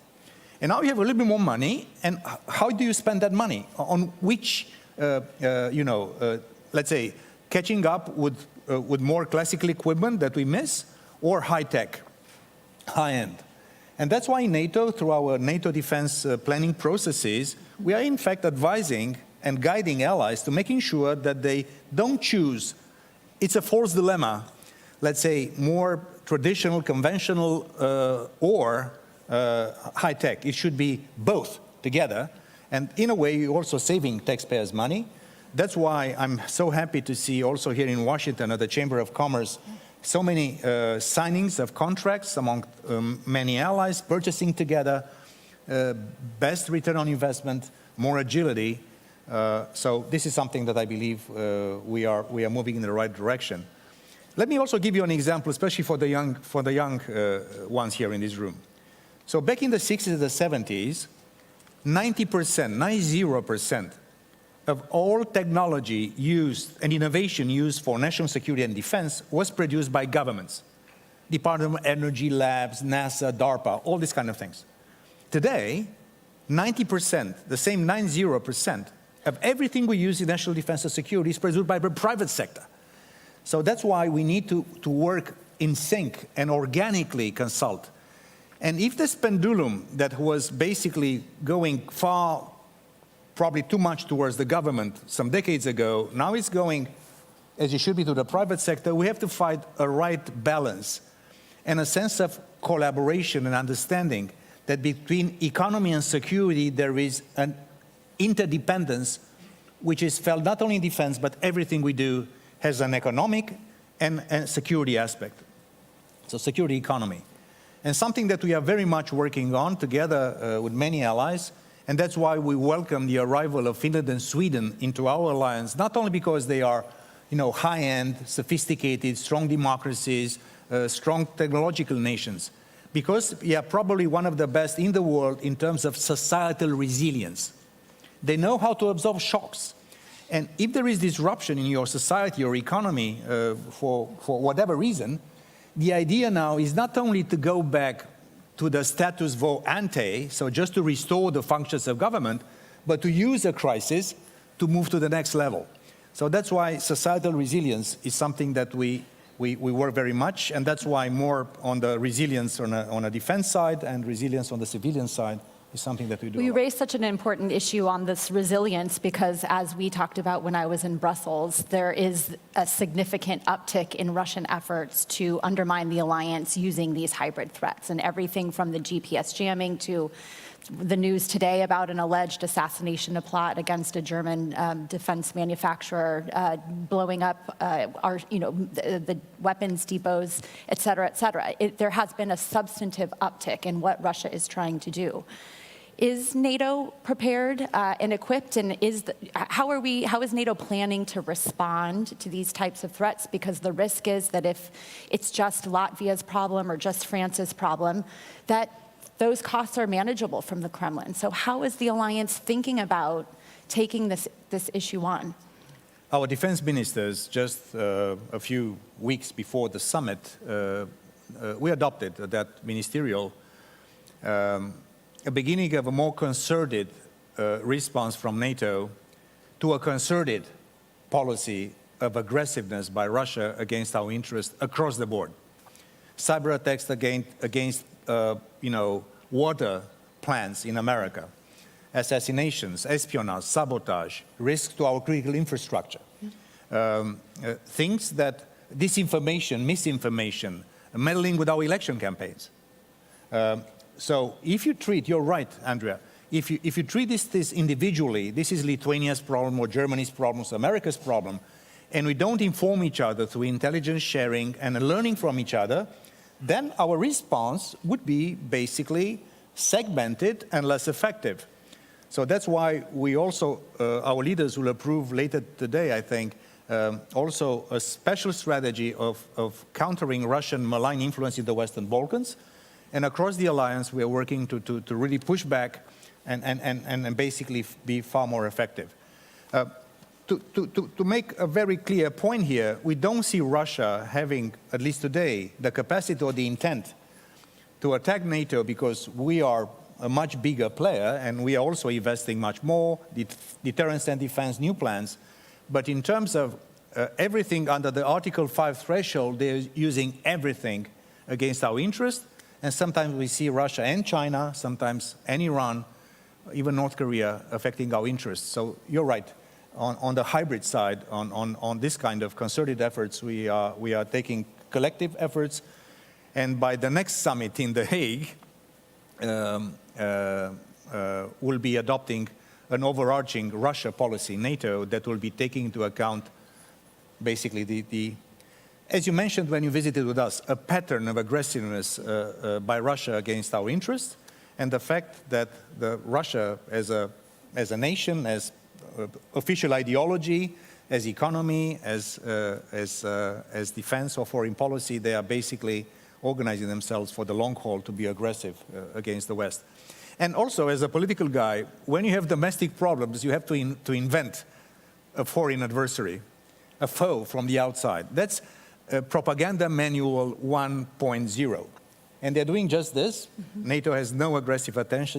And now you have a little bit more money, and how do you spend that money? On which, let's say, catching up with more classical equipment that we miss, or high-tech, high-end. And that's why NATO, through our NATO defense planning processes, we are in fact advising and guiding allies to making sure that they don't choose. It's a false dilemma, let's say, more traditional, conventional, or high-tech. It should be both together. And in a way, you're also saving taxpayers' money. That's why I'm so happy to see also here in Washington at the Chamber of Commerce so many signings of contracts among many allies, purchasing together, best return on investment, more agility. So this is something that I believe we are moving in the right direction. Let me also give you an example, especially for the young ones here in this room. So back in the 60s and the 70s, 90% of all technology used and innovation used for national security and defense was produced by governments. Department of Energy labs, NASA, DARPA, all these kind of things. Today, 90%, the same 90% of everything we use in national defense and security is produced by the private sector. So that's why we need to work in sync and organically consult. And if this pendulum that was basically going far, probably too much towards the government some decades ago, now it's going, as it should be, to the private sector, we have to find a right balance and a sense of collaboration and understanding that between economy and security there is an interdependence which is felt not only in defense, but everything we do has an economic and security aspect. So security economy. And something that we are very much working on together with many allies, and that's why we welcome the arrival of Finland and Sweden into our alliance, not only because they are, high-end, sophisticated, strong democracies, strong technological nations, because we are probably one of the best in the world in terms of societal resilience. They know how to absorb shocks. And if there is disruption in your society or economy for whatever reason, the idea now is not only to go back to the status quo ante, so just to restore the functions of government, but to use a crisis to move to the next level. So that's why societal resilience is something that we work very much, and that's why more on the resilience on a defense side and resilience on the civilian side is something that we do. Well, you raised such an important issue on this resilience because, as we talked about when I was in Brussels, there is a significant uptick in Russian efforts to undermine the alliance using these hybrid threats, and everything from the GPS jamming to the news today about an alleged assassination plot against a German defense manufacturer, blowing up the weapons depots, et cetera, et cetera. There has been a substantive uptick in what Russia is trying to do. Is NATO prepared and equipped, and how is NATO planning to respond to these types of threats? Because the risk is that if it's just Latvia's problem or just France's problem, that those costs are manageable from the Kremlin. So how is the alliance thinking about taking this issue on? Our defense ministers, just a few weeks before the summit, we adopted that ministerial a beginning of a more concerted response from NATO to a concerted policy of aggressiveness by Russia against our interests across the board. Cyber attacks against water plants in America, assassinations, espionage, sabotage, risk to our critical infrastructure, things that disinformation, misinformation, meddling with our election campaigns. So if you treat, you're right, Andrea, if you treat this individually, this is Lithuania's problem or Germany's problem, or America's problem, and we don't inform each other through intelligence sharing and learning from each other, then our response would be basically segmented and less effective. So that's why we also, our leaders will approve later today, I think, also a special strategy of countering Russian malign influence in the Western Balkans. And across the alliance, we are working to really push back and basically be far more effective. To make a very clear point here, we don't see Russia having, at least today, the capacity or the intent to attack NATO because we are a much bigger player and we are also investing much more, deterrence and defense, new plans. But in terms of everything under the Article 5 threshold, they're using everything against our interest. And sometimes we see Russia and China, sometimes and Iran, even North Korea, affecting our interests. So you're right. On the hybrid side, on this kind of concerted efforts, we are taking collective efforts. And by the next summit in The Hague, we'll be adopting an overarching Russia policy, NATO, that will be taking into account basically as you mentioned when you visited with us, a pattern of aggressiveness by Russia against our interests, and the fact that Russia as a nation, as official ideology, as economy, as defense or foreign policy, they are basically organizing themselves for the long haul to be aggressive against the West. And also, as a political guy, when you have domestic problems, you have to invent a foreign adversary, a foe from the outside. That's propaganda manual 1.0. And they're doing just this. NATO has no aggressive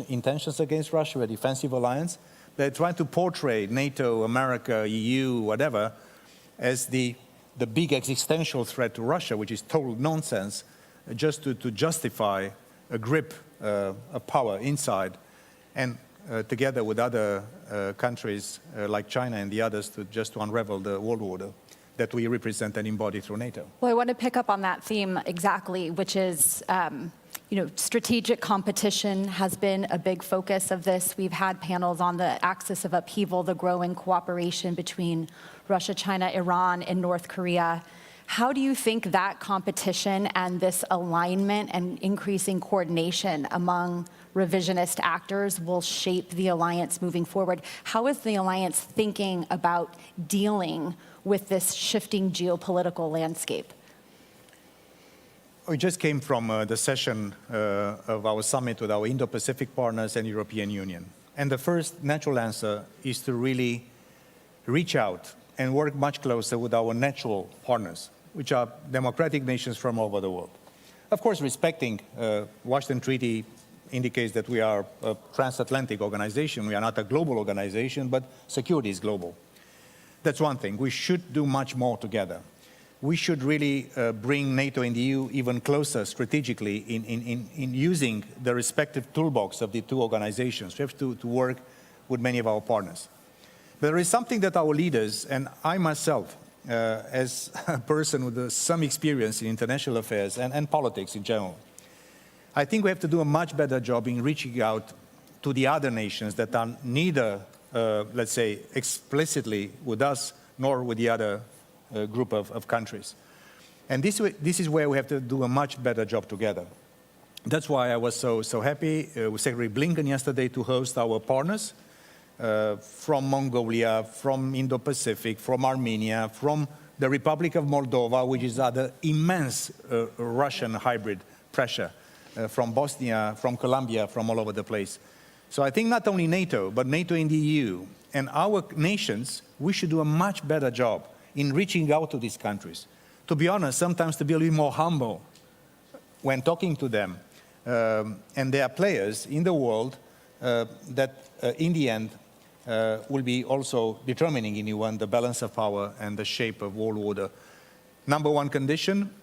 intentions against Russia, a defensive alliance. They're trying to portray NATO, America, EU, whatever, as the big existential threat to Russia, which is total nonsense, just to justify a grip of power inside, and together with other countries like China and the others to unravel the world order that we represent and embody through NATO. Well, I want to pick up on that theme exactly, which is, strategic competition has been a big focus of this. We've had panels on the axis of upheaval, the growing cooperation between Russia, China, Iran, and North Korea. How do you think that competition and this alignment and increasing coordination among revisionist actors will shape the alliance moving forward? How is the alliance thinking about dealing with this shifting geopolitical landscape? We just came from the session of our summit with our Indo-Pacific partners and European Union. And the first natural answer is to really reach out and work much closer with our natural partners, which are democratic nations from all over the world. Of course, respecting Washington Treaty indicates that we are a transatlantic organization. We are not a global organization, but security is global. That's one thing. We should do much more together. We should really bring NATO and the EU even closer strategically in using the respective toolbox of the two organizations. We have to work with many of our partners. But there is something that our leaders, and I myself, as a person with some experience in international affairs and politics in general, I think we have to do a much better job in reaching out to the other nations that are neither, let's say, explicitly with us nor with the other group of countries. And this is where we have to do a much better job together. That's why I was so happy with Secretary Blinken yesterday to host our partners from Mongolia, from Indo-Pacific, from Armenia, from the Republic of Moldova, which is under immense Russian hybrid pressure, from Bosnia, from Colombia, from all over the place. So I think not only NATO, but NATO and the EU and our nations, we should do a much better job in reaching out to these countries. To be honest, sometimes to be a little more humble when talking to them. And there are players in the world that in the end will be also determining in you the balance of power and the shape of world order. Number one condition,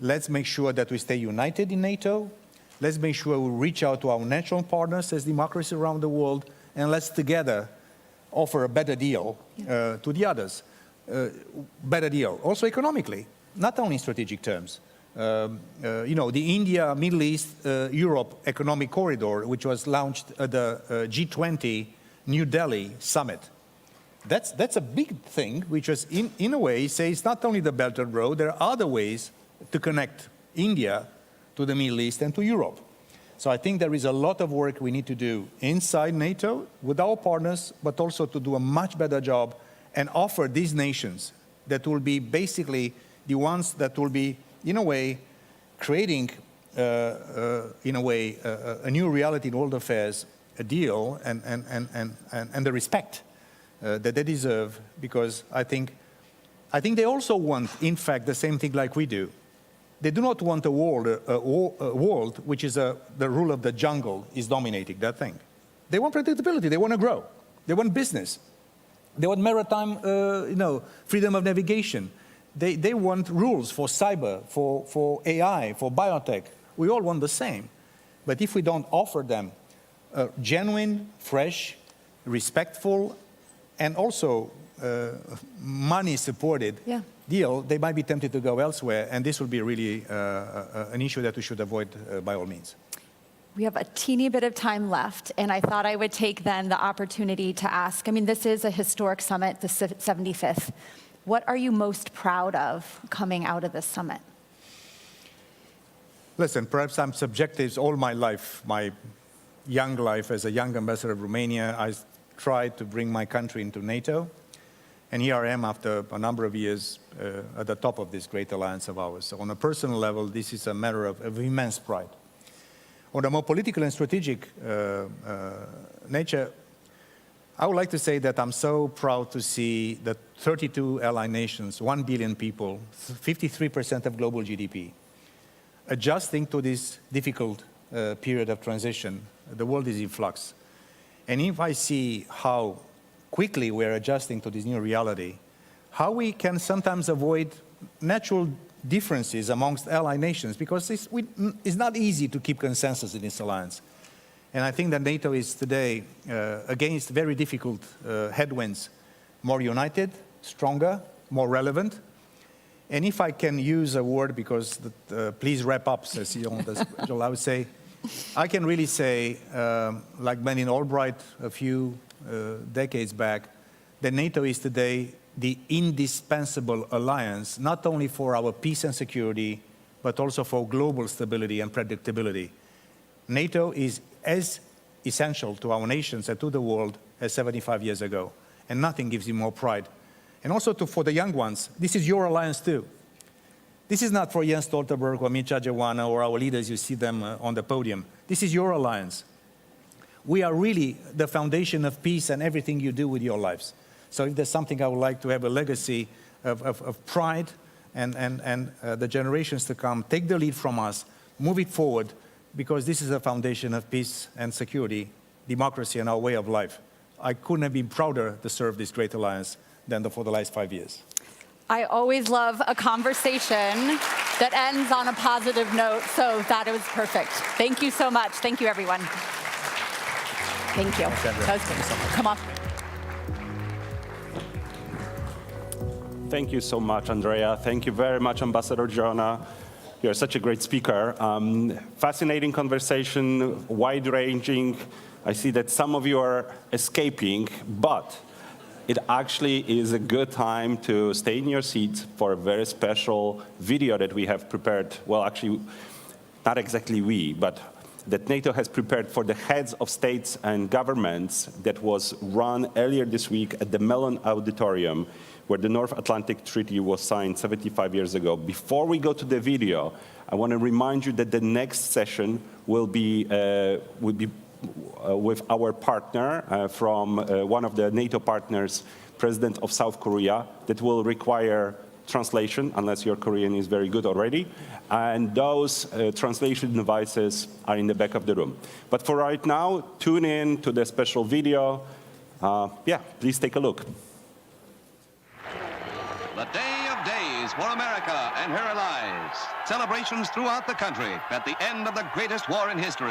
let's make sure that we stay united in NATO. Let's make sure we reach out to our natural partners as democracies around the world, and let's together offer a better deal to the others. Better deal, also economically, not only in strategic terms. The India, Middle East, Europe economic corridor, which was launched at the G20 New Delhi summit. That's a big thing, which was in a way says not only the Belt and Road, there are other ways to connect India to the Middle East and to Europe. So I think there is a lot of work we need to do inside NATO with our partners, but also to do a much better job and offer these nations that will be basically the ones that will be, in a way, creating, a new reality in world affairs, a deal and the respect that they deserve, because I think they also want, in fact, the same thing like we do. They do not want a world which is the rule of the jungle is dominating that thing. They want predictability. They want to grow. They want business. They want maritime, freedom of navigation. They want rules for cyber, for AI, for biotech. We all want the same. But if we don't offer them a genuine, fresh, respectful, and also money-supported deal, they might be tempted to go elsewhere, and this will be really an issue that we should avoid by all means. We have a teeny bit of time left, and I thought I would take then the opportunity to ask, this is a historic summit, the 75th. What are you most proud of coming out of this summit? Listen, perhaps I'm subjective all my life, my young life as a young ambassador of Romania. I tried to bring my country into NATO. And here I am after a number of years at the top of this great alliance of ours. So on a personal level, this is a matter of immense pride. On a more political and strategic nature, I would like to say that I'm so proud to see that 32 ally nations, 1 billion people, 53% of global GDP, adjusting to this difficult period of transition. The world is in flux. And if I see how quickly we're adjusting to this new reality, how we can sometimes avoid natural differences amongst ally nations, because it's not easy to keep consensus in this alliance. And I think that NATO is today, against very difficult headwinds, more united, stronger, more relevant. And if I can use a word, because please wrap up, says Yeol, I would say, I can really say, like Madeleine Albright a few decades back, that NATO is today the indispensable alliance, not only for our peace and security, but also for global stability and predictability. NATO is as essential to our nations and to the world as 75 years ago, and nothing gives you more pride. And also for the young ones, this is your alliance too. This is not for Jens Stoltenberg or Mircea Joana or our leaders, you see them on the podium. This is your alliance. We are really the foundation of peace and everything you do with your lives. So if there's something I would like to have a legacy of pride and the generations to come, take the lead from us, move it forward, because this is a foundation of peace and security, democracy, and our way of life. I couldn't have been prouder to serve this great alliance than for the last 5 years. I always love a conversation that ends on a positive note, so that was perfect. Thank you so much. Thank you, everyone. Thank you. That was good. Come on. Thank you so much, Andrea. Thank you very much, Ambassador Joanna. You're such a great speaker. Fascinating conversation, wide-ranging. I see that some of you are escaping, but it actually is a good time to stay in your seats for a very special video that we have prepared. Well, actually, not exactly we, but that NATO has prepared for the heads of states and governments that was run earlier this week at the Mellon Auditorium, where the North Atlantic Treaty was signed 75 years ago. Before we go to the video, I want to remind you that the next session will be with our partner from one of the NATO partners, President of South Korea, that will require translation, unless your Korean is very good already. And those translation devices are in the back of the room. But for right now, tune in to the special video. Please take a look. The day of days for America and her allies. Celebrations throughout the country at the end of the greatest war in history.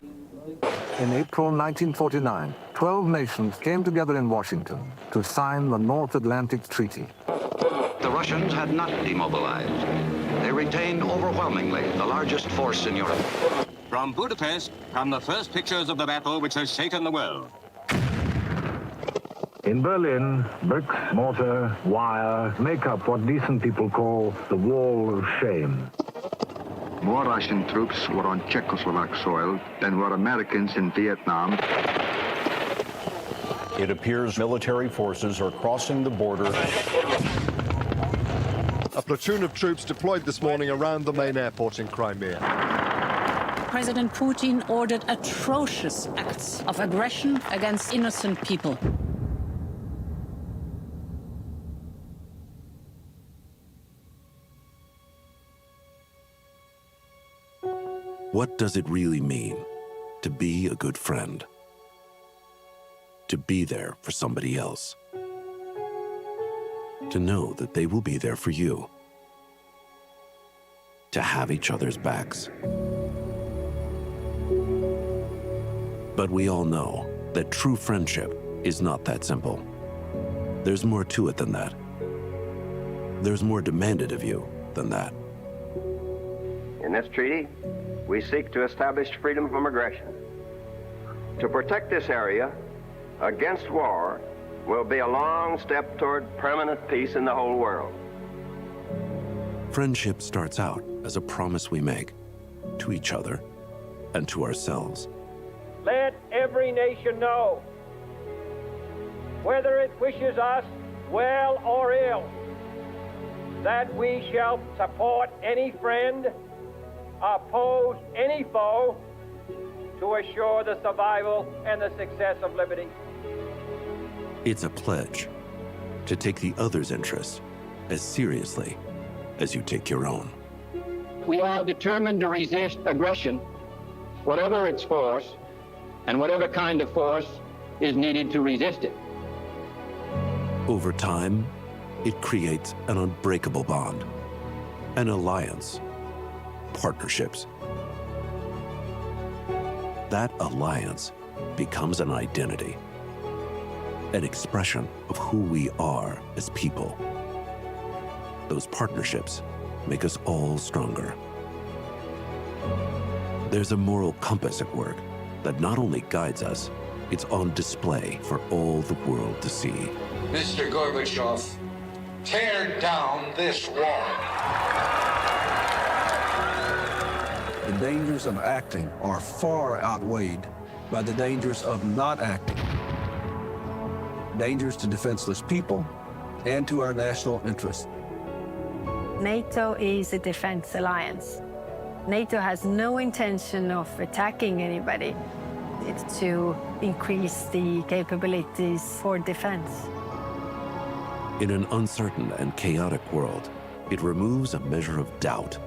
In April 1949, 12 nations came together in Washington to sign the North Atlantic Treaty. The Russians had not demobilized. They retained overwhelmingly the largest force in Europe. From Budapest come the first pictures of the battle which has shaken the world. In Berlin, bricks, mortar, wire make up what decent people call the Wall of Shame. More Russian troops were on Czechoslovak soil than were Americans in Vietnam. It appears military forces are crossing the border. A platoon of troops deployed this morning around the main airport in Crimea. President Putin ordered atrocious acts of aggression against innocent people. What does it really mean to be a good friend? To be there for somebody else. To know that they will be there for you. To have each other's backs. But we all know that true friendship is not that simple. There's more to it than that. There's more demanded of you than that. In this treaty, we seek to establish freedom from aggression. To protect this area against war will be a long step toward permanent peace in the whole world. Friendship starts out as a promise we make to each other and to ourselves. Let every nation know, whether it wishes us well or ill, that we shall support any friend, oppose any foe, to assure the survival and the success of liberty. It's a pledge to take the other's interests as seriously as you take your own. We are determined to resist aggression, whatever its force, and whatever kind of force is needed to resist it. Over time, it creates an unbreakable bond, an alliance, partnerships. That alliance becomes an identity, an expression of who we are as people. Those partnerships make us all stronger. There's a moral compass at work that not only guides us, it's on display for all the world to see. Mr. Gorbachev, tear down this wall. The dangers of acting are far outweighed by the dangers of not acting. Dangers to defenseless people and to our national interests. NATO is a defense alliance. NATO has no intention of attacking anybody. It's to increase the capabilities for defense. In an uncertain and chaotic world, it removes a measure of doubt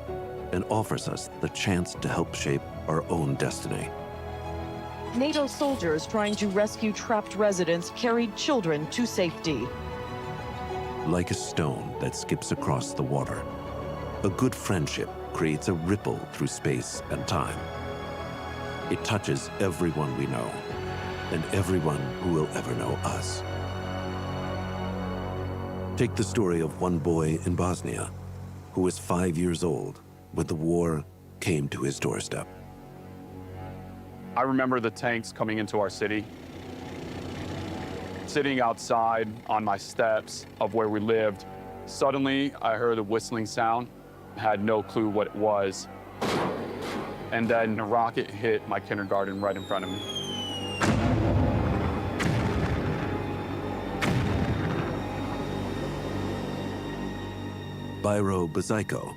and offers us the chance to help shape our own destiny. NATO soldiers trying to rescue trapped residents carried children to safety. Like a stone that skips across the water, a good friendship creates a ripple through space and time. It touches everyone we know and everyone who will ever know us. Take the story of one boy in Bosnia who was 5 years old when the war came to his doorstep. I remember the tanks coming into our city. Sitting outside on my steps of where we lived, suddenly I heard a whistling sound. Had no clue what it was. And then a rocket hit my kindergarten right in front of me. Byro Bazaiko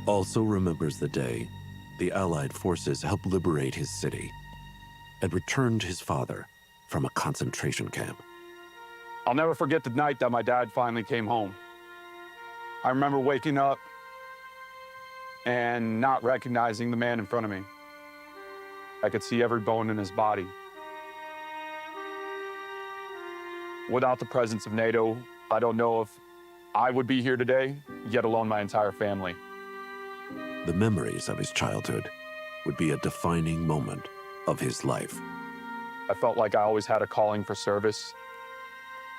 also remembers the day the Allied forces helped liberate his city and returned his father from a concentration camp. I'll never forget the night that my dad finally came home. I remember waking up and not recognizing the man in front of me. I could see every bone in his body. Without the presence of NATO, I don't know if I would be here today, yet alone my entire family. The memories of his childhood would be a defining moment of his life. I felt like I always had a calling for service.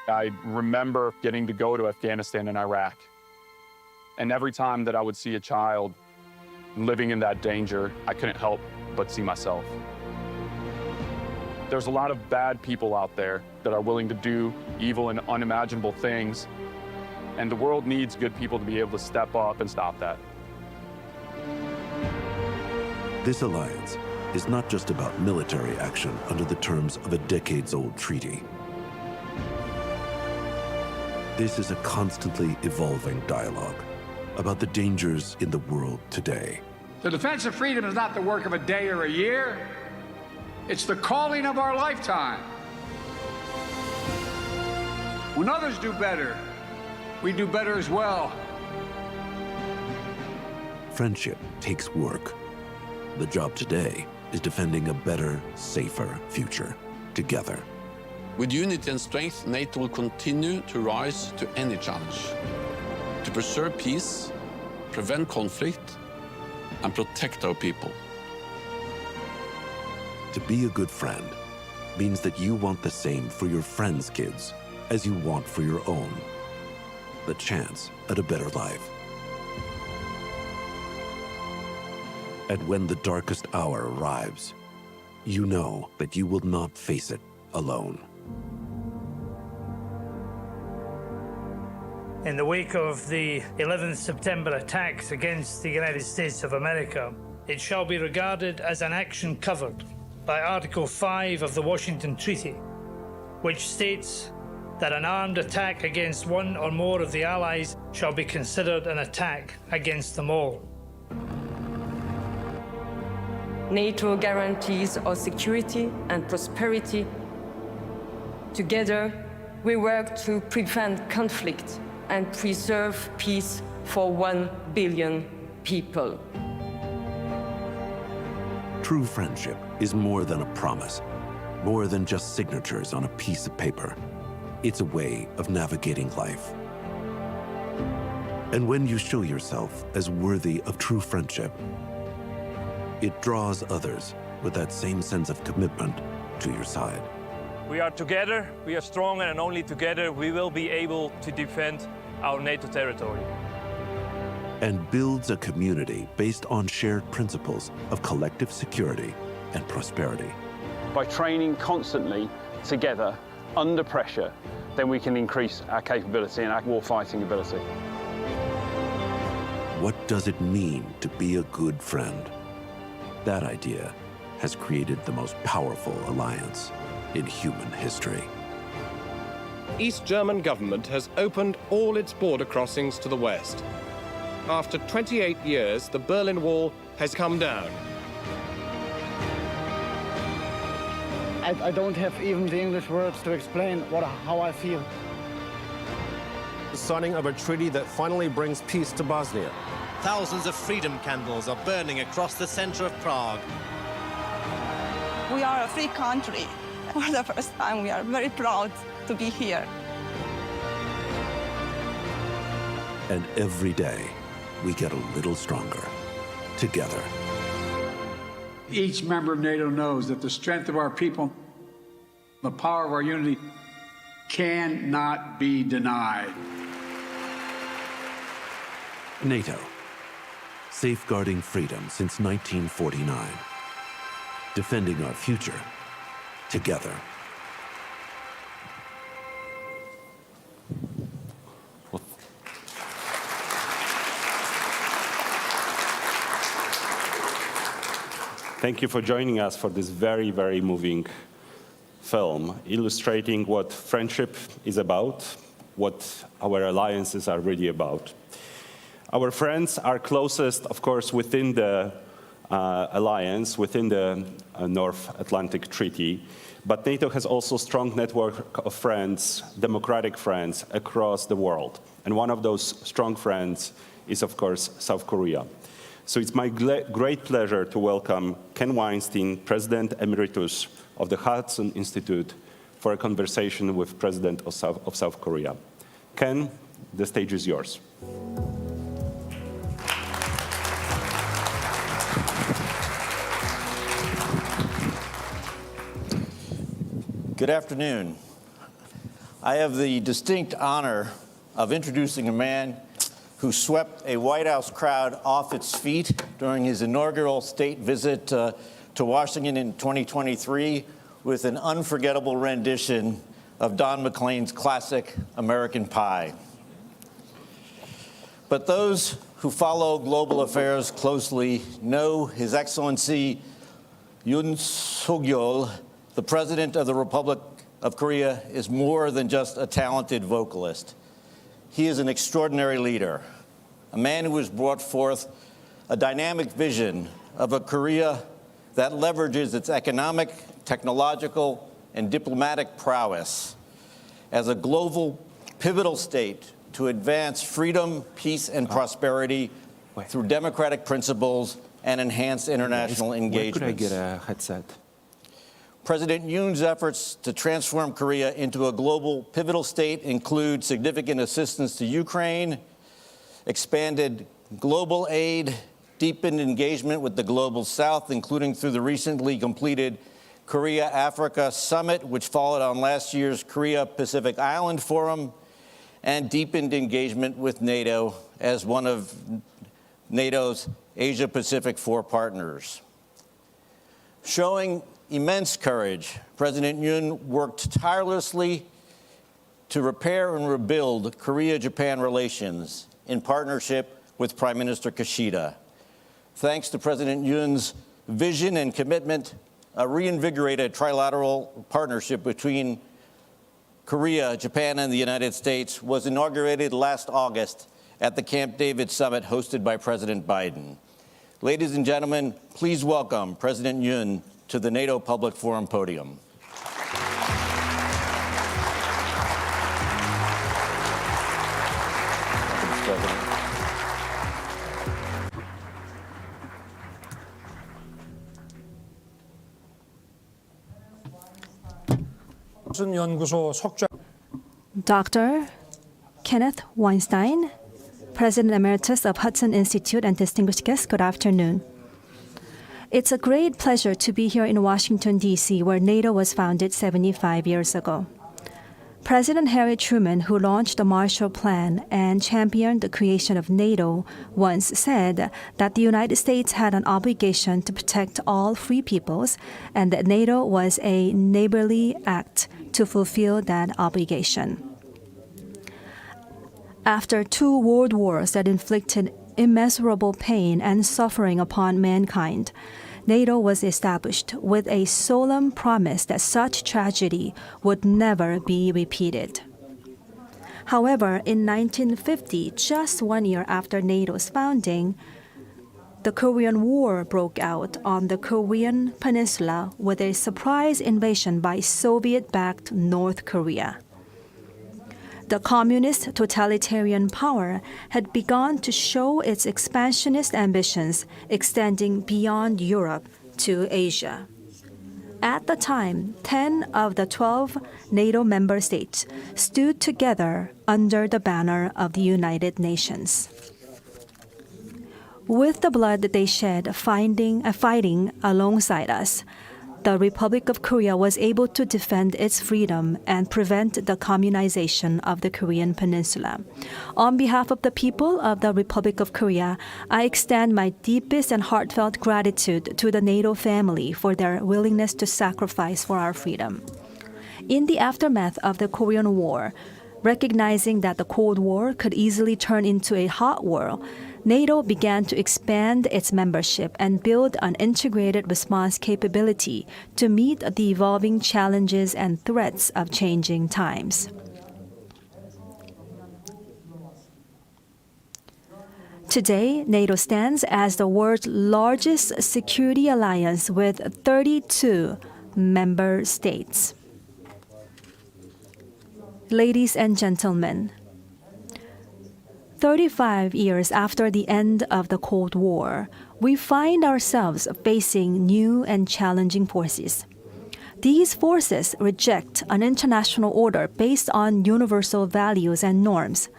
I remember getting to go to Afghanistan and Iraq. And every time that I would see a child living in that danger, I couldn't help but see myself. There's a lot of bad people out there that are willing to do evil and unimaginable things, and the world needs good people to be able to step up and stop that. This alliance is not just about military action under the terms of a decades-old treaty. This is a constantly evolving dialogue about the dangers in the world today. The defense of freedom is not the work of a day or a year. It's the calling of our lifetime. When others do better, we do better as well. Friendship takes work. The job today is defending a better, safer future together. With unity and strength, NATO will continue to rise to any challenge, to preserve peace, prevent conflict, and protect our people. To be a good friend means that you want the same for your friends' kids as you want for your own. The chance at a better life. And when the darkest hour arrives, you know that you will not face it alone. In the wake of the 11th September attacks against the United States of America, it shall be regarded as an action covered by Article 5 of the Washington Treaty, which states that an armed attack against one or more of the allies shall be considered an attack against them all. NATO guarantees our security and prosperity. Together, we work to prevent conflict and preserve peace for 1 billion people. True friendship is more than a promise, more than just signatures on a piece of paper. It's a way of navigating life. And when you show yourself as worthy of true friendship, it draws others with that same sense of commitment to your side. We are together, we are strong, and only together we will be able to defend our NATO territory. And builds a community based on shared principles of collective security and prosperity. By training constantly together under pressure, then we can increase our capability and our war-fighting ability. What does it mean to be a good friend? That idea has created the most powerful alliance in human history. East German government has opened all its border crossings to the west. After 28 years, the Berlin Wall has come down. I don't have even the English words to explain how I feel. The signing of a treaty that finally brings peace to Bosnia. Thousands of freedom candles are burning across the center of Prague. We are a free country. For the first time, we are very proud to be here. And every day, we get a little stronger together. Each member of NATO knows that the strength of our people, the power of our unity, cannot be denied. NATO, safeguarding freedom since 1949, defending our future together. Thank you for joining us for this very, very moving film, illustrating what friendship is about, what our alliances are really about. Our friends are closest, of course, within the alliance, within the North Atlantic Treaty, but NATO has also a strong network of friends, democratic friends, across the world. And one of those strong friends is, of course, South Korea. So it's my great pleasure to welcome Ken Weinstein, President Emeritus of the Hudson Institute, for a conversation with President of South Korea. Ken, the stage is yours. Good afternoon. I have the distinct honor of introducing a man who swept a White House crowd off its feet during his inaugural state visit to Washington in 2023 with an unforgettable rendition of Don McLean's classic American Pie. But those who follow global affairs closely know His Excellency Yoon Suk-yeol, the President of the Republic of Korea, is more than just a talented vocalist. He is an extraordinary leader, a man who has brought forth a dynamic vision of a Korea that leverages its economic, technological, and diplomatic prowess as a global pivotal state to advance freedom, peace, and prosperity through democratic principles and enhance international engagements. Where could I get a headset? President Yoon's efforts to transform Korea into a global pivotal state include significant assistance to Ukraine, expanded global aid, deepened engagement with the Global South, including through the recently completed Korea-Africa Summit, which followed on last year's Korea-Pacific Island Forum, and deepened engagement with NATO as one of NATO's Asia-Pacific 4 partners. Showing immense courage, President Yoon worked tirelessly to repair and rebuild Korea-Japan relations in partnership with Prime Minister Kishida. Thanks to President Yoon's vision and commitment, a reinvigorated trilateral partnership between Korea, Japan, and the United States was inaugurated last August at the Camp David summit hosted by President Biden. Ladies and gentlemen, please welcome President Yoon to the NATO Public Forum podium. Dr. Kenneth Weinstein, President Emeritus of Hudson Institute, and distinguished guests, good afternoon. It's a great pleasure to be here in Washington, D.C., where NATO was founded 75 years ago. President Harry Truman, who launched the Marshall Plan and championed the creation of NATO, once said that the United States had an obligation to protect all free peoples and that NATO was a neighborly act to fulfill that obligation. After 2 world wars that inflicted immeasurable pain and suffering upon mankind, NATO was established with a solemn promise that such tragedy would never be repeated. However, in 1950, just 1 year after NATO's founding, the Korean War broke out on the Korean Peninsula with a surprise invasion by Soviet-backed North Korea. The communist totalitarian power had begun to show its expansionist ambitions extending beyond Europe to Asia. At the time, 10 of the 12 NATO member states stood together under the banner of the United Nations. With the blood that they shed fighting alongside us, the Republic of Korea was able to defend its freedom and prevent the communization of the Korean Peninsula. On behalf of the people of the Republic of Korea, I extend my deepest and heartfelt gratitude to the NATO family for their willingness to sacrifice for our freedom. In the aftermath of the Korean War, recognizing that the Cold War could easily turn into a hot war, NATO began to expand its membership and build an integrated response capability to meet the evolving challenges and threats of changing times. Today, NATO stands as the world's largest security alliance with 32 member states. Ladies and gentlemen, 35 years after the end of the Cold War, we find ourselves facing new and challenging forces. These forces reject an international order based on universal values and norms.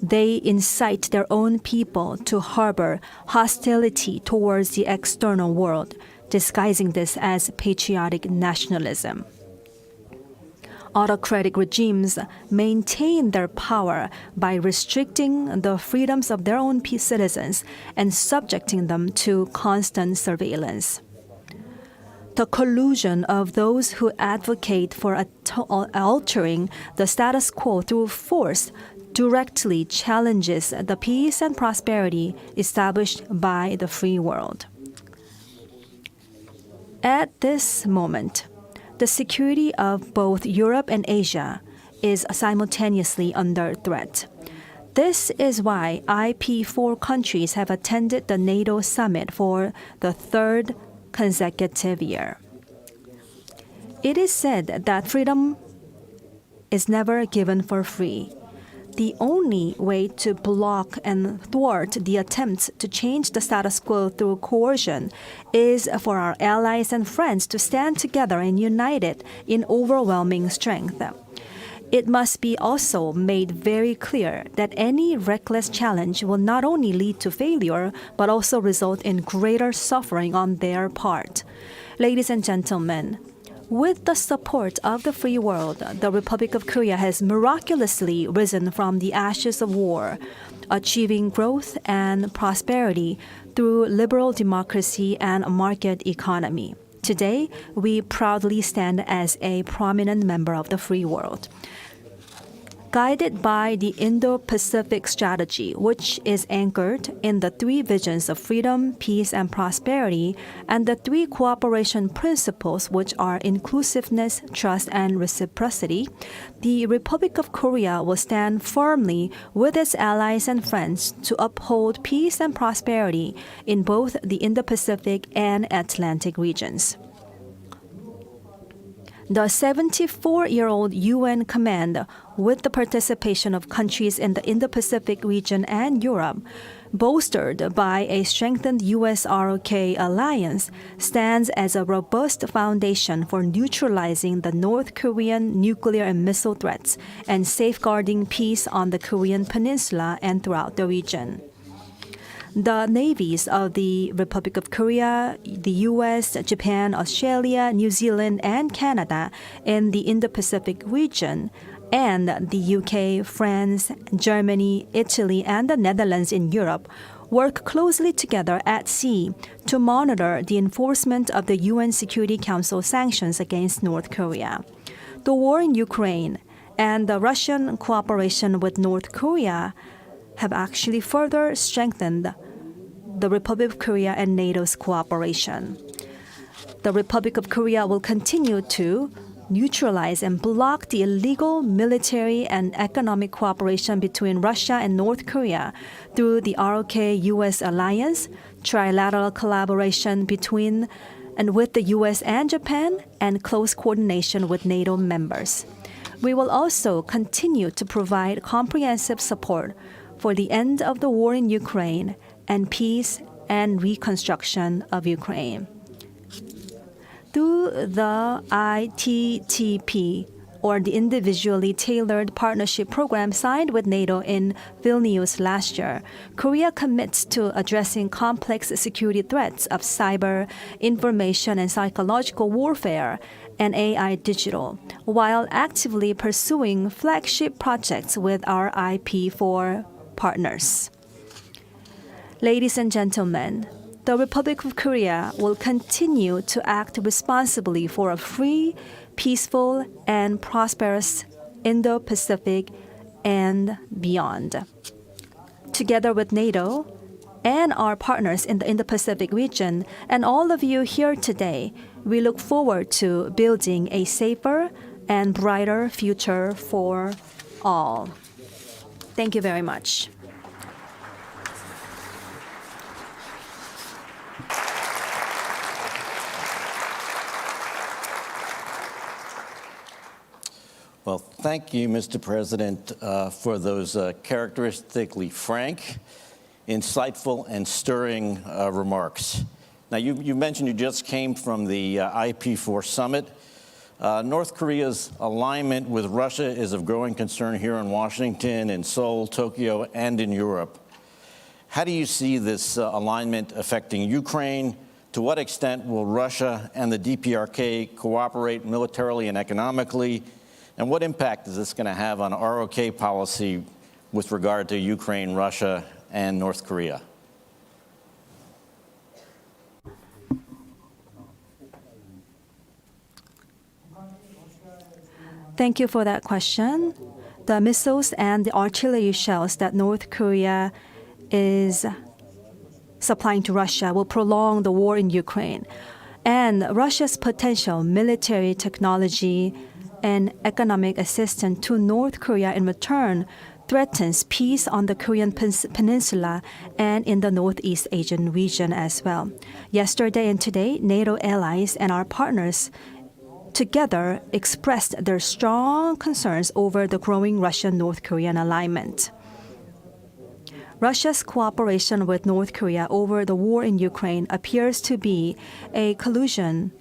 They incite their own people to harbor hostility towards the external world, disguising this as patriotic nationalism. Autocratic regimes maintain their power by restricting the freedoms of their own citizens and subjecting them to constant surveillance. The collusion of those who advocate for altering the status quo through force directly challenges the peace and prosperity established by the free world. At this moment, the security of both Europe and Asia is simultaneously under threat. This is why IP4 countries have attended the NATO summit for the 3rd consecutive year. It is said that freedom is never given for free. The only way to block and thwart the attempts to change the status quo through coercion is for our allies and friends to stand together and united in overwhelming strength. It must be also made very clear that any reckless challenge will not only lead to failure, but also result in greater suffering on their part. Ladies and gentlemen, with the support of the free world, the Republic of Korea has miraculously risen from the ashes of war, achieving growth and prosperity through liberal democracy and a market economy. Today, we proudly stand as a prominent member of the free world. Guided by the Indo-Pacific strategy, which is anchored in the three visions of freedom, peace, and prosperity, and the three cooperation principles, which are inclusiveness, trust, and reciprocity, the Republic of Korea will stand firmly with its allies and friends to uphold peace and prosperity in both the Indo-Pacific and Atlantic regions. The 74-year-old UN command, with the participation of countries in the Indo-Pacific region and Europe, bolstered by a strengthened US-ROK alliance, stands as a robust foundation for neutralizing the North Korean nuclear and missile threats and safeguarding peace on the Korean peninsula and throughout the region. The navies of the Republic of Korea, the US, Japan, Australia, New Zealand, and Canada in the Indo-Pacific region, and the UK, France, Germany, Italy, and the Netherlands in Europe work closely together at sea to monitor the enforcement of the UN Security Council sanctions against North Korea. The war in Ukraine and the Russian cooperation with North Korea have actually further strengthened the Republic of Korea and NATO's cooperation. The Republic of Korea will continue to neutralize and block the illegal military and economic cooperation between Russia and North Korea through the ROK-US alliance, trilateral collaboration between and with the US and Japan, and close coordination with NATO members. We will also continue to provide comprehensive support for the end of the war in Ukraine and peace and reconstruction of Ukraine. Through the ITTP, or the Individually Tailored Partnership Program signed with NATO in Vilnius last year, Korea commits to addressing complex security threats of cyber, information, and psychological warfare and AI digital, while actively pursuing flagship projects with our IP4 partners. Ladies and gentlemen, the Republic of Korea will continue to act responsibly for a free, peaceful, and prosperous Indo-Pacific and beyond. Together with NATO and our partners in the Indo-Pacific region and all of you here today, we look forward to building a safer and brighter future for all. Thank you very much. Well, thank you, Mr. President, for those characteristically frank, insightful, and stirring remarks. Now, you mentioned you just came from the IP4 summit. North Korea's alignment with Russia is of growing concern here in Washington, in Seoul, Tokyo, and in Europe. How do you see this alignment affecting Ukraine? To what extent will Russia and the DPRK cooperate militarily and economically? And what impact is this going to have on ROK policy with regard to Ukraine, Russia, and North Korea? Thank you for that question. The missiles and the artillery shells that North Korea is supplying to Russia will prolong the war in Ukraine. And Russia's potential military technology and economic assistance to North Korea in return threatens peace on the Korean peninsula and in the Northeast Asian region as well. Yesterday and today, NATO allies and our partners together expressed their strong concerns over the growing Russian-North Korean alignment. Russia's cooperation with North Korea over the war in Ukraine appears to be a collusion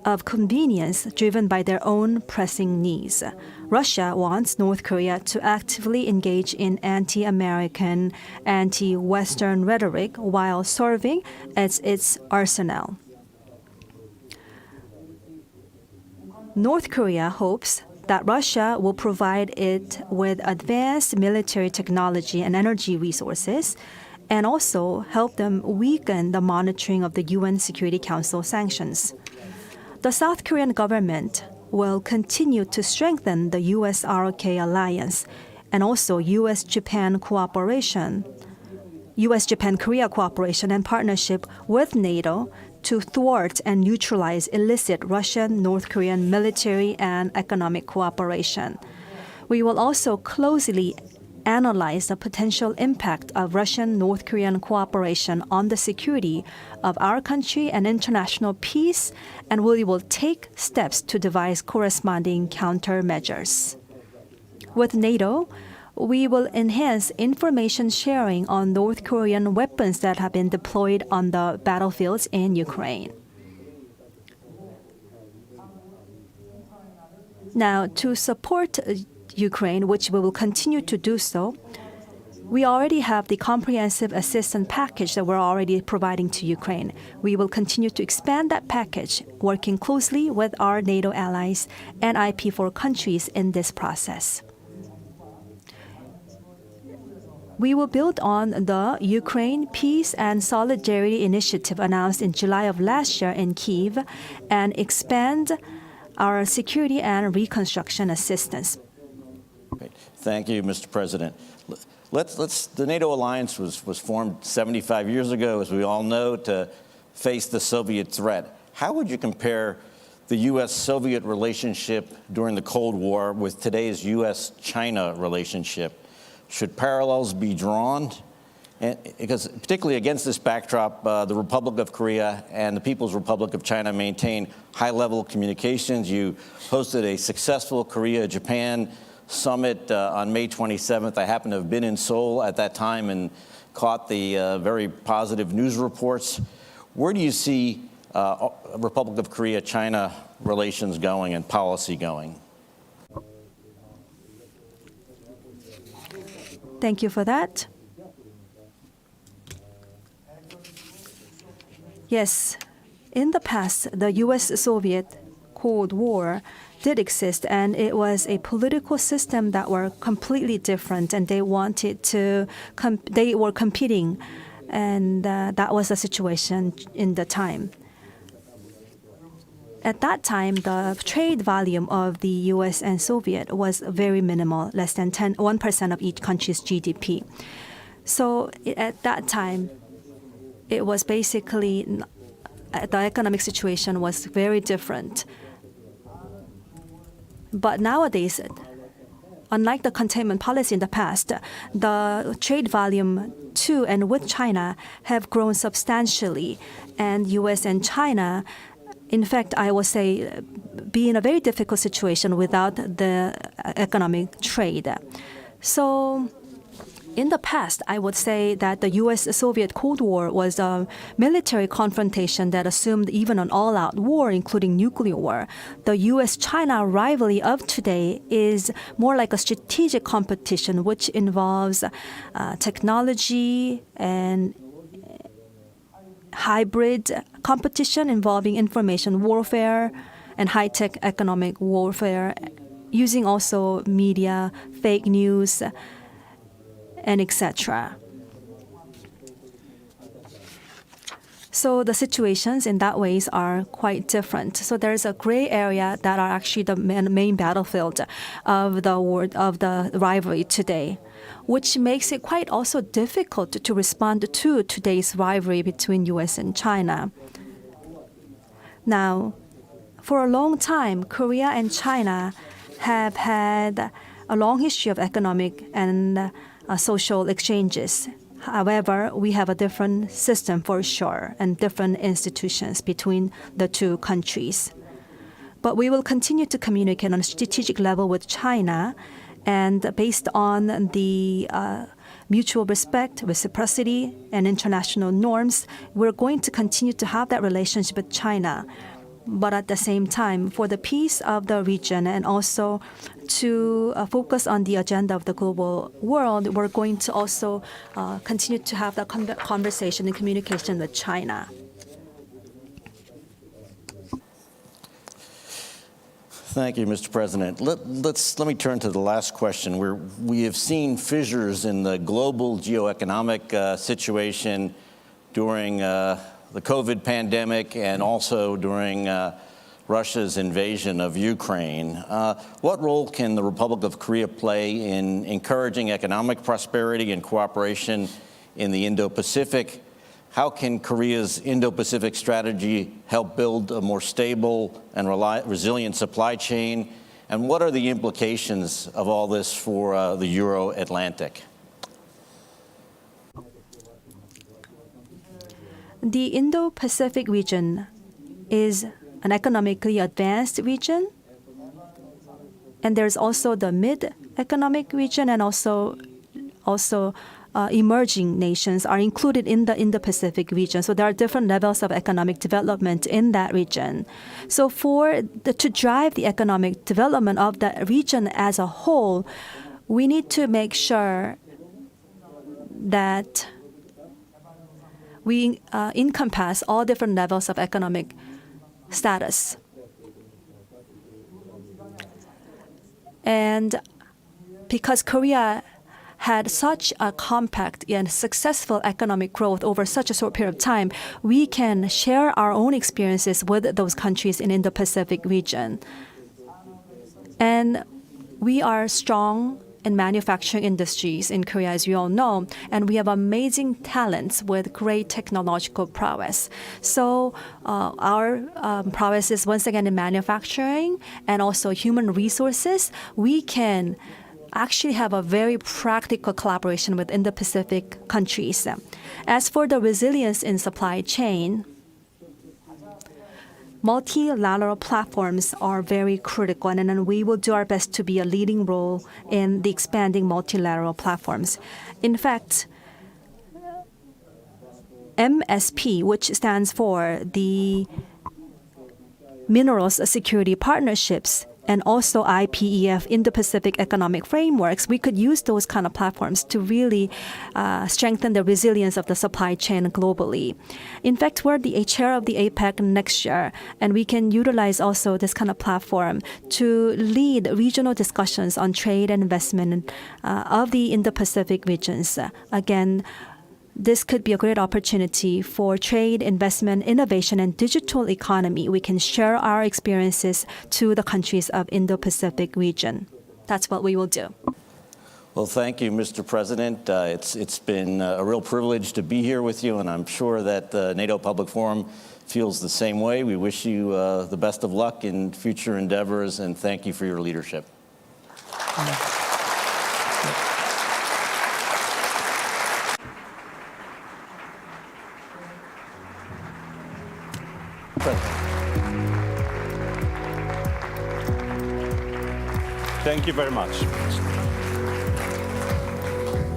of convenience driven by their own pressing needs. Russia wants North Korea to actively engage in anti-American, anti-Western rhetoric while serving as its arsenal. North Korea hopes that Russia will provide it with advanced military technology and energy resources, and also help them weaken the monitoring of the UN Security Council sanctions. The South Korean government will continue to strengthen the US-ROK alliance and also U.S.-Japan-Korea cooperation and partnership with NATO to thwart and neutralize illicit Russian, North Korean military and economic cooperation. We will also closely analyze the potential impact of Russian, North Korean cooperation on the security of our country and international peace, and we will take steps to devise corresponding countermeasures. With NATO, we will enhance information sharing on North Korean weapons that have been deployed on the battlefields in Ukraine. Now, to support Ukraine, which we will continue to do so, we already have the comprehensive assistance package that we're already providing to Ukraine. We will continue to expand that package, working closely with our NATO allies and IP4 countries in this process. We will build on the Ukraine Peace and Solidarity Initiative announced in July of last year in Kyiv and expand our security and reconstruction assistance. Great. Thank you, Mr. President. The NATO alliance was formed 75 years ago, as we all know, to face the Soviet threat. How would you compare the U.S.-Soviet relationship during the Cold War with today's U.S.-China relationship? Should parallels be drawn? And because particularly against this backdrop, the Republic of Korea and the People's Republic of China maintain high-level communications. You hosted a successful Korea-Japan summit on May 27th. I happened to have been in Seoul at that time and caught the very positive news reports. Where do you see Republic of Korea-China relations going and policy going? Thank you for that. Yes, in the past, the U.S.-Soviet Cold War did exist, and it was a political system that were completely different, and they wanted to, they were competing, and that was the situation in the time. At that time, the trade volume of the U.S. and Soviet was very minimal, less than 1% of each country's GDP. So at that time, it was basically, the economic situation was very different. But nowadays, unlike the containment policy in the past, the trade volume to and with China have grown substantially, and U.S. and China, in fact, I would say, be in a very difficult situation without the economic trade. So in the past, I would say that the U.S.-Soviet Cold War was a military confrontation that assumed even an all-out war, including nuclear war. The U.S.-China rivalry of today is more like a strategic competition, which involves technology and hybrid competition involving information warfare and high-tech economic warfare, using also media, fake news, and etc. So the situations in that ways are quite different. So there's a gray area that are actually the main battlefield of the rivalry today, which makes it quite also difficult to respond to today's rivalry between U.S. and China. Now, for a long time, Korea and China have had a long history of economic and social exchanges. However, we have a different system for sure and different institutions between the two countries. But we will continue to communicate on a strategic level with China, and based on the mutual respect, reciprocity, and international norms, we're going to continue to have that relationship with China. But at the same time, for the peace of the region and also to focus on the agenda of the global world, we're going to also continue to have that conversation and communication with China. Thank you, Mr. President. Let me turn to the last question, where we have seen fissures in the global geoeconomic situation during the COVID pandemic and also during Russia's invasion of Ukraine. What role can the Republic of Korea play in encouraging economic prosperity and cooperation in the Indo-Pacific? How can Korea's Indo-Pacific strategy help build a more stable and resilient supply chain? And what are the implications of all this for the Euro-Atlantic? The Indo-Pacific region is an economically advanced region, and there's also the mid-economic region, and also emerging nations are included in the Indo-Pacific region. So there are different levels of economic development in that region. So to drive the economic development of the region as a whole, we need to make sure that we encompass all different levels of economic status. And because Korea had such a compact and successful economic growth over such a short period of time, we can share our own experiences with those countries in the Pacific region. And we are strong in manufacturing industries in Korea, as you all know, and we have amazing talents with great technological prowess. So our prowess is once again in manufacturing and also human resources. We can actually have a very practical collaboration with Indo-Pacific countries. As for the resilience in supply chain, multilateral platforms are very critical, and then we will do our best to be a leading role in the expanding multilateral platforms. In fact, MSP, which stands for the Minerals Security Partnerships, and also IPEF, Indo-Pacific Economic Frameworks, we could use those kind of platforms to really strengthen the resilience of the supply chain globally. In fact, we're the chair of the APEC next year, and we can utilize also this kind of platform to lead regional discussions on trade and investment of the Indo-Pacific regions. Again, this could be a great opportunity for trade, investment, innovation, and digital economy. We can share our experiences to the countries of Indo-Pacific region. That's what we will do. Well, thank you, Mr. President. It's been a real privilege to be here with you, and I'm sure that the NATO Public Forum feels the same way. We wish you the best of luck in future endeavors, and thank you for your leadership. Thank you very much.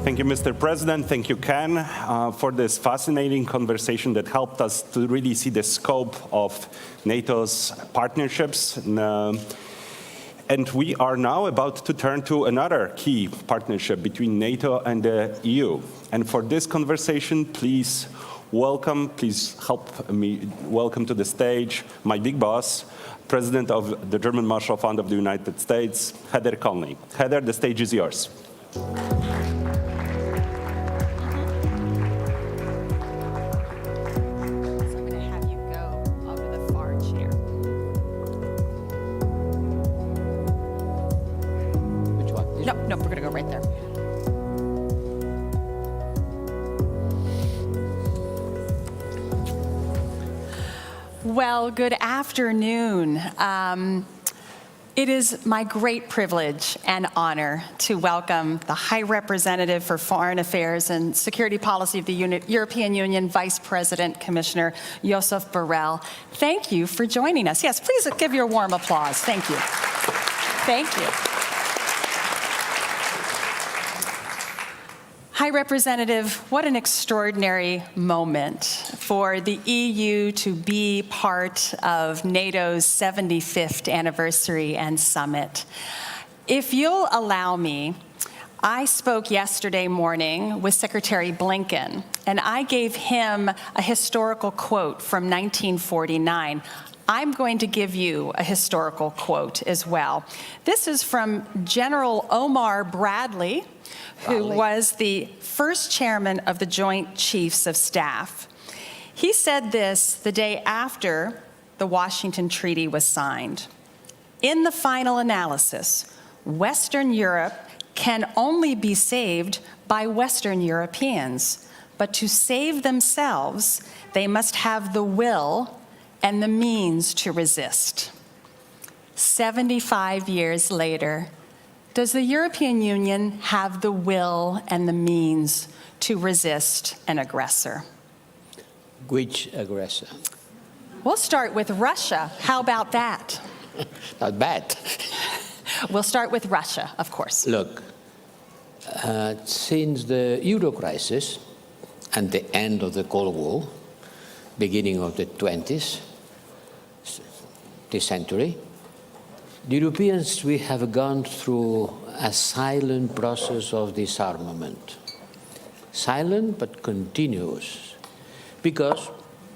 Thank you, Mr. President. Thank you, Ken, for this fascinating conversation that helped us to really see the scope of NATO's partnerships. And we are now about to turn to another key partnership between NATO and the EU. And for this conversation, please help me welcome to the stage my big boss, President of the German Marshall Fund of the United States, Heather Conley. Heather, the stage is yours. So I'm going to have you go over the far chair. Which one? No, we're going to go right there. Well, good afternoon. It is my great privilege and honor to welcome the High Representative for Foreign Affairs and Security Policy of the European Union, Vice President Commissioner Josep Borrell. Thank you for joining us. Yes, please give your warm applause. Thank you. Thank you. High Representative, what an extraordinary moment for the EU to be part of NATO's 75th anniversary and summit. If you'll allow me, I spoke yesterday morning with Secretary Blinken, and I gave him a historical quote from 1949. I'm going to give you a historical quote as well. This is from General Omar Bradley, who was the first chairman of the Joint Chiefs of Staff. He said this the day after the Washington Treaty was signed. In the final analysis, Western Europe can only be saved by Western Europeans, but to save themselves, they must have the will and the means to resist. 75 years later, does the European Union have the will and the means to resist an aggressor? Which aggressor? We'll start with Russia. How about that? Not bad. We'll start with Russia, of course. Look, since the Euro crisis and the end of the Cold War, beginning of the 20th, this century, the Europeans, we have gone through a silent process of disarmament. Silent but continuous, because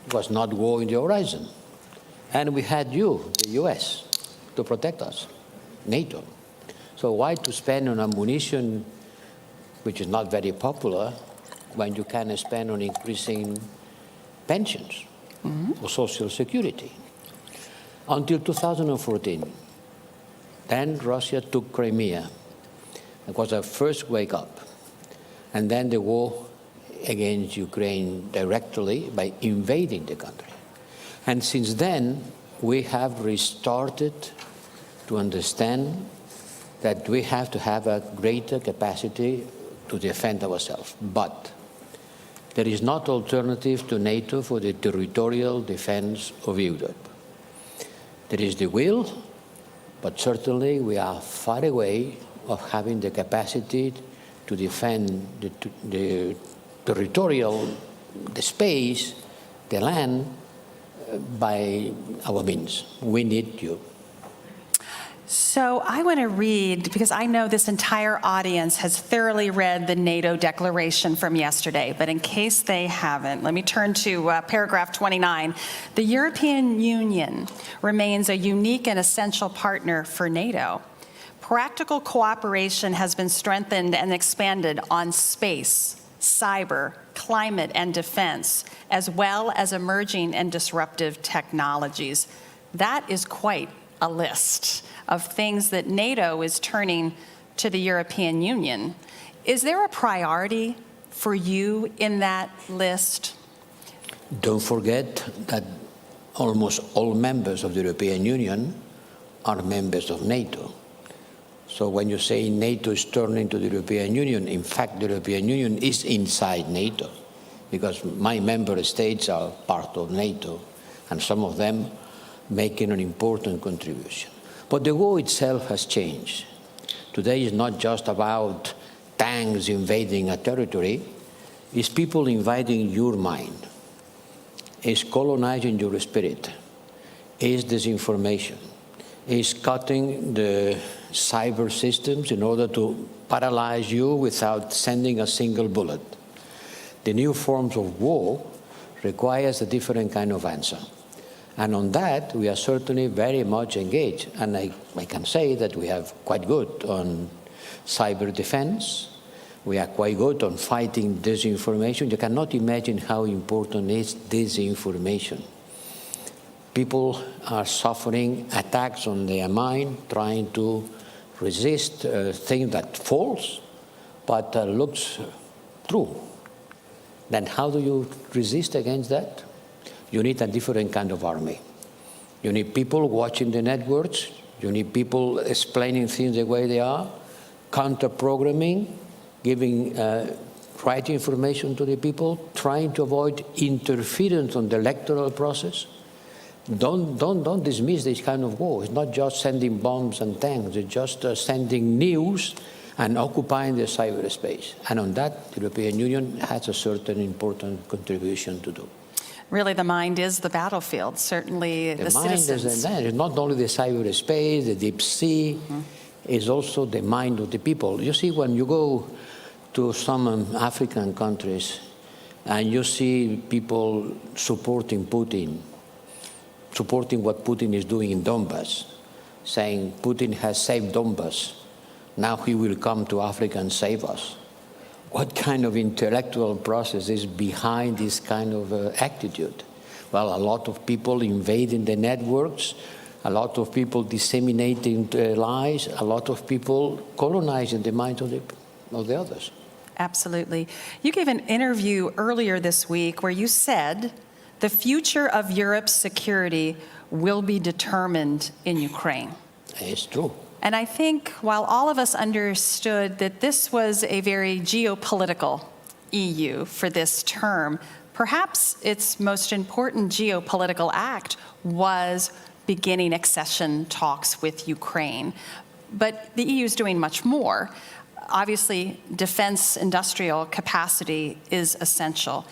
it was not war in the horizon. And we had you, the US, to protect us, NATO. So why to spend on ammunition, which is not very popular, when you can spend on increasing pensions or social security? Until 2014, then Russia took Crimea. It was our first wake up. And then the war against Ukraine directly by invading the country. And since then, we have restarted to understand that we have to have a greater capacity to defend ourselves. But there is not alternative to NATO for the territorial defense of Europe. There is the will, but certainly we are far away of having the capacity to defend the territorial, the space, the land, by our means. We need you. So I want to read, because I know this entire audience has thoroughly read the NATO declaration from yesterday, but in case they haven't, let me turn to paragraph 29. The European Union remains a unique and essential partner for NATO. Practical cooperation has been strengthened and expanded on space, cyber, climate, and defense, as well as emerging and disruptive technologies. That is quite a list of things that NATO is turning to the European Union. Is there a priority for you in that list? Don't forget that almost all members of the European Union are members of NATO. So when you say NATO is turning to the European Union, in fact, the European Union is inside NATO, because my member states are part of NATO, and some of them making an important contribution. But the war itself has changed. Today is not just about tanks invading a territory, it's people invading your mind, it's colonizing your spirit, it's disinformation, it's cutting the cyber systems in order to paralyze you without sending a single bullet. The new forms of war requires a different kind of answer. And on that, we are certainly very much engaged. And I can say that we are quite good on cyber defense. We are quite good on fighting disinformation. You cannot imagine how important is disinformation. People are suffering attacks on their mind, trying to resist things that false, but looks true. Then how do you resist against that? You need a different kind of army. You need people watching the networks. You need people explaining things the way they are, counter-programming, giving right information to the people, trying to avoid interference on the electoral process. Don't dismiss this kind of war. It's not just sending bombs and tanks. It's just sending news and occupying the cyberspace. And on that, the European Union has a certain important contribution to do. Really, the mind is the battlefield, certainly the citizens. It's not only the cyberspace, the deep sea, it's also the mind of the people. You see, when you go to some African countries and you see people supporting Putin, supporting what Putin is doing in Donbass, saying Putin has saved Donbass, now he will come to Africa and save us. What kind of intellectual process is behind this kind of attitude? Well, a lot of people invading the networks, a lot of people disseminating lies, a lot of people colonizing the minds of the others. Absolutely. You gave an interview earlier this week where you said the future of Europe's security will be determined in Ukraine. It's true. And I think while all of us understood that this was a very geopolitical EU for this term, perhaps its most important geopolitical act was beginning accession talks with Ukraine. But the EU is doing much more. Obviously, defense industrial capacity is essential.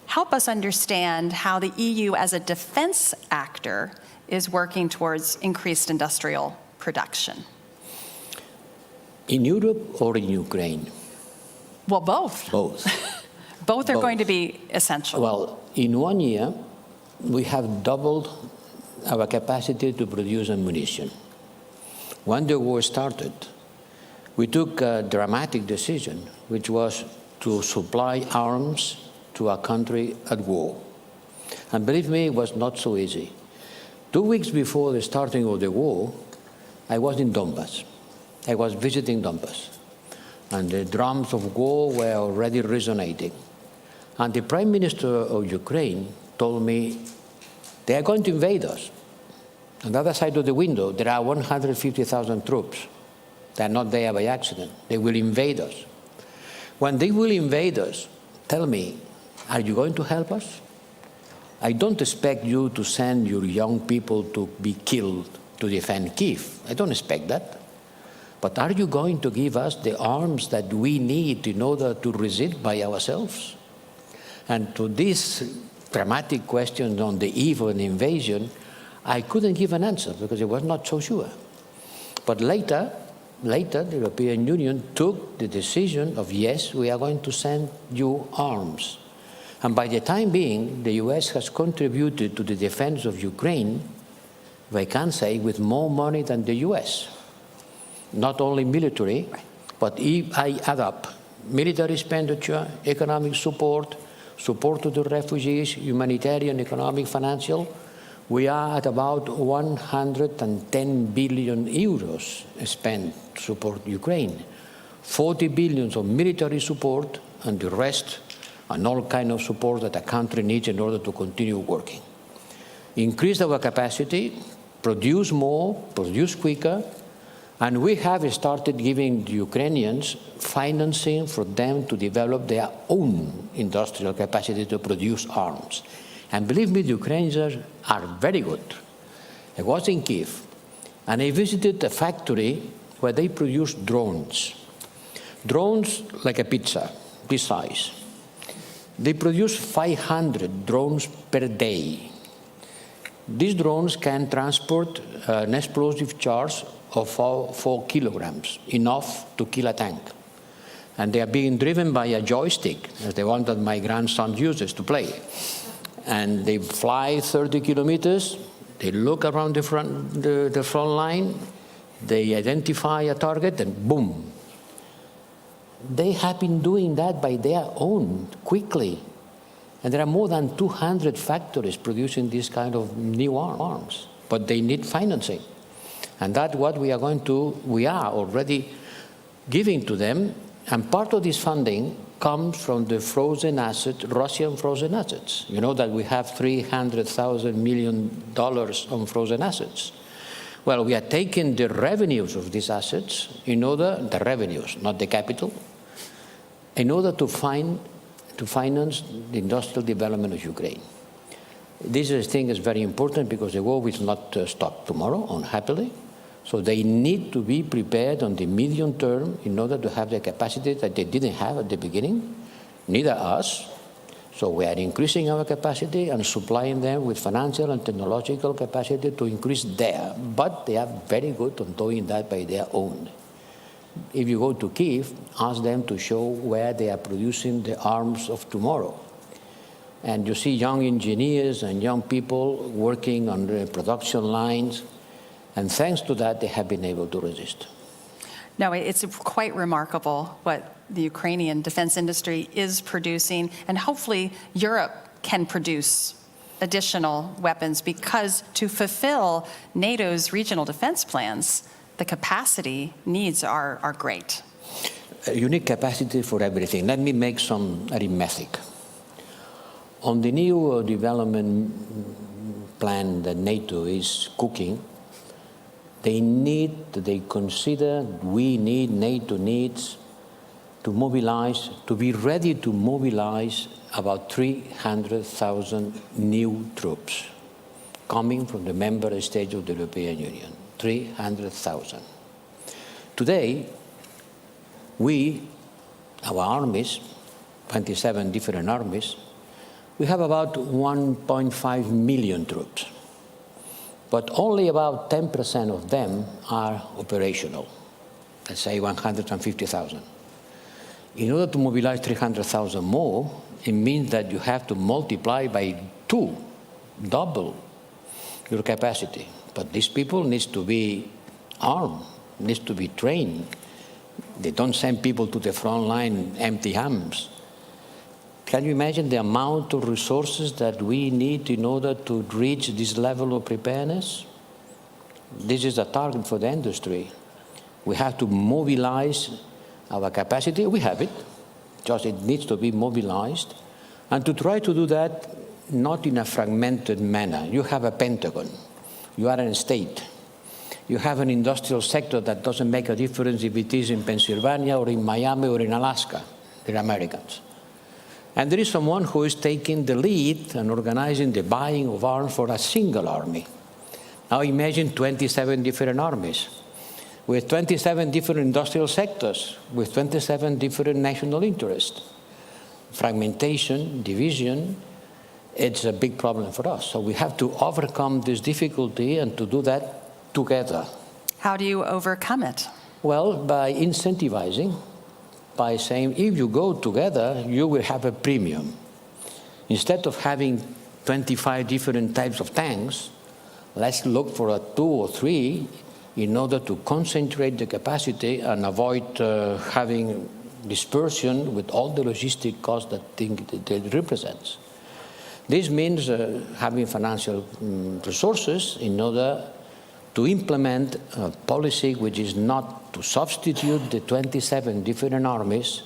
Help us understand how the EU as a defense actor is working towards increased industrial production. In Europe or in Ukraine? Well, both. Both. Both are going to be essential. Well, in 1 year, we have doubled our capacity to produce ammunition. When the war started, we took a dramatic decision, which was to supply arms to a country at war. And believe me, it was not so easy. 2 weeks before the starting of the war, I was in Donbass. I was visiting Donbass. And the drums of war were already resonating. And the Prime Minister of Ukraine told me, they are going to invade us. On the other side of the window, there are 150,000 troops. They are not there by accident. They will invade us. When they will invade us, tell me, are you going to help us? I don't expect you to send your young people to be killed to defend Kyiv. I don't expect that. But are you going to give us the arms that we need in order to resist by ourselves? And to this dramatic question on the eve of an invasion, I couldn't give an answer because I was not so sure. But later, the European Union took the decision of, yes, we are going to send you arms. And by the time being, the US has contributed to the defense of Ukraine, if I can say, with more money than the US. Not only military, but if I add up military expenditure, economic support, support to the refugees, humanitarian, economic, financial, we are at about 110 billion euros spent to support Ukraine. 40 billion of military support and the rest and all kind of support that a country needs in order to continue working. Increase our capacity, produce more, produce quicker, and we have started giving the Ukrainians financing for them to develop their own industrial capacity to produce arms. And believe me, the Ukrainians are very good. I was in Kyiv, and I visited a factory where they produce drones. Drones like a pizza, this size. They produce 500 drones per day. These drones can transport an explosive charge of 4 kilograms, enough to kill a tank. And they are being driven by a joystick, as the one that my grandson uses to play. And they fly 30 kilometers, they look around the front line, they identify a target, and boom. They have been doing that by their own, quickly. And there are more than 200 factories producing this kind of new arms. But they need financing. And that's what we are already giving to them. And part of this funding comes from the frozen assets, Russian frozen assets. You know that we have $300 million on frozen assets. Well, we are taking the revenues of these assets the revenues, not the capital, in order to finance the industrial development of Ukraine. This thing is very important because the war will not stop tomorrow, unhappily. So they need to be prepared on the medium term in order to have the capacity that they didn't have at the beginning, neither us. So we are increasing our capacity and supplying them with financial and technological capacity to increase there. But they are very good on doing that by their own. If you go to Kyiv, ask them to show where they are producing the arms of tomorrow. And you see young engineers and young people working on the production lines. And thanks to that, they have been able to resist. No, it's quite remarkable what the Ukrainian defense industry is producing, and hopefully Europe can produce additional weapons because to fulfill NATO's regional defense plans, the capacity needs are great. You need capacity for everything. Let me make some arithmetic. On the new development plan that NATO is cooking, NATO needs to mobilize, to be ready to mobilize about 300,000 new troops coming from the member states of the European Union. 300,000. Today, our armies, 27 different armies, we have about 1.5 million troops. But only about 10% of them are operational, let's say 150,000. In order to mobilize 300,000 more, it means that you have to multiply by 2, double your capacity. But these people need to be armed, need to be trained. They don't send people to the front line empty hands. Can you imagine the amount of resources that we need in order to reach this level of preparedness? This is a target for the industry. We have to mobilize our capacity. We have it, just it needs to be mobilized. And to try to do that, not in a fragmented manner. You have a Pentagon. You are in a state. You have an industrial sector that doesn't make a difference if it is in Pennsylvania or in Miami or in Alaska. They're Americans. And there is someone who is taking the lead and organizing the buying of arms for a single army. Now imagine 27 different armies with 27 different industrial sectors, with 27 different national interests. Fragmentation, division, it's a big problem for us. So we have to overcome this difficulty and to do that together. How do you overcome it? Well, by incentivizing, by saying, if you go together, you will have a premium. Instead of having 25 different types of tanks, let's look for 2 or 3 in order to concentrate the capacity and avoid having dispersion with all the logistic costs that it represents. This means having financial resources in order to implement a policy which is not to substitute the 27 different armies,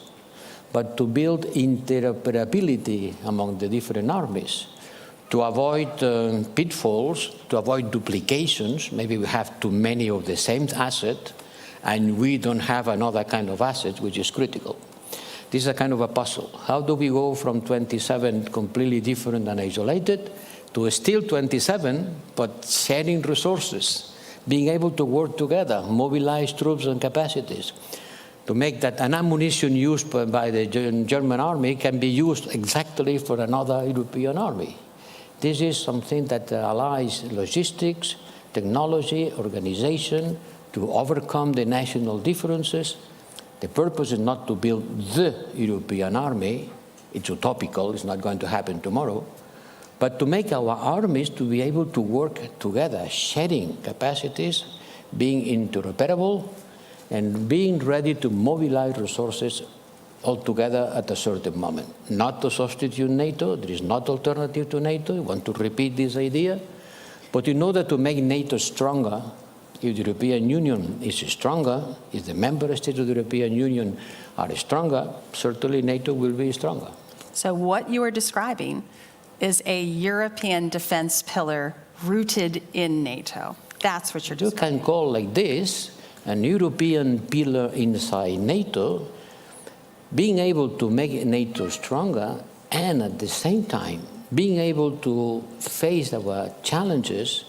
but to build interoperability among the different armies, to avoid pitfalls, to avoid duplications. Maybe we have too many of the same asset, and we don't have another kind of asset, which is critical. This is a kind of a puzzle. How do we go from 27 completely different and isolated to still 27, but sharing resources, being able to work together, mobilize troops and capacities, to make that an ammunition used by the German army can be used exactly for another European army. This is something that allies logistics, technology, organization, to overcome the national differences. The purpose is not to build the European army. It's utopical, it's not going to happen tomorrow. But to make our armies to be able to work together, sharing capacities, being interoperable, and being ready to mobilize resources all together at a certain moment. Not to substitute NATO, there is not alternative to NATO, I want to repeat this idea. But in order to make NATO stronger, if the European Union is stronger, if the member states of the European Union are stronger, certainly NATO will be stronger. So what you are describing is a European defense pillar rooted in NATO. That's what you're describing. You can call like this an European pillar inside NATO, being able to make NATO stronger and at the same time being able to face our challenges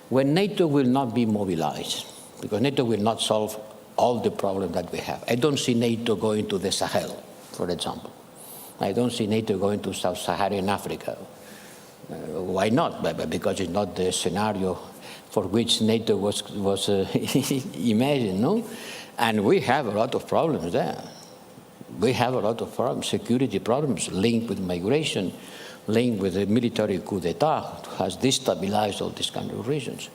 when NATO will not be mobilized, because NATO will not solve all the problems that we have. I don't see NATO going to the Sahel, for example. I don't see NATO going to Sub-Saharan Africa. Why not? Because it's not the scenario for which NATO was imagined, no? And we have a lot of problems there. We have a lot of problems, security problems linked with migration, linked with the military coup d'etat, has destabilized all these kind of regions.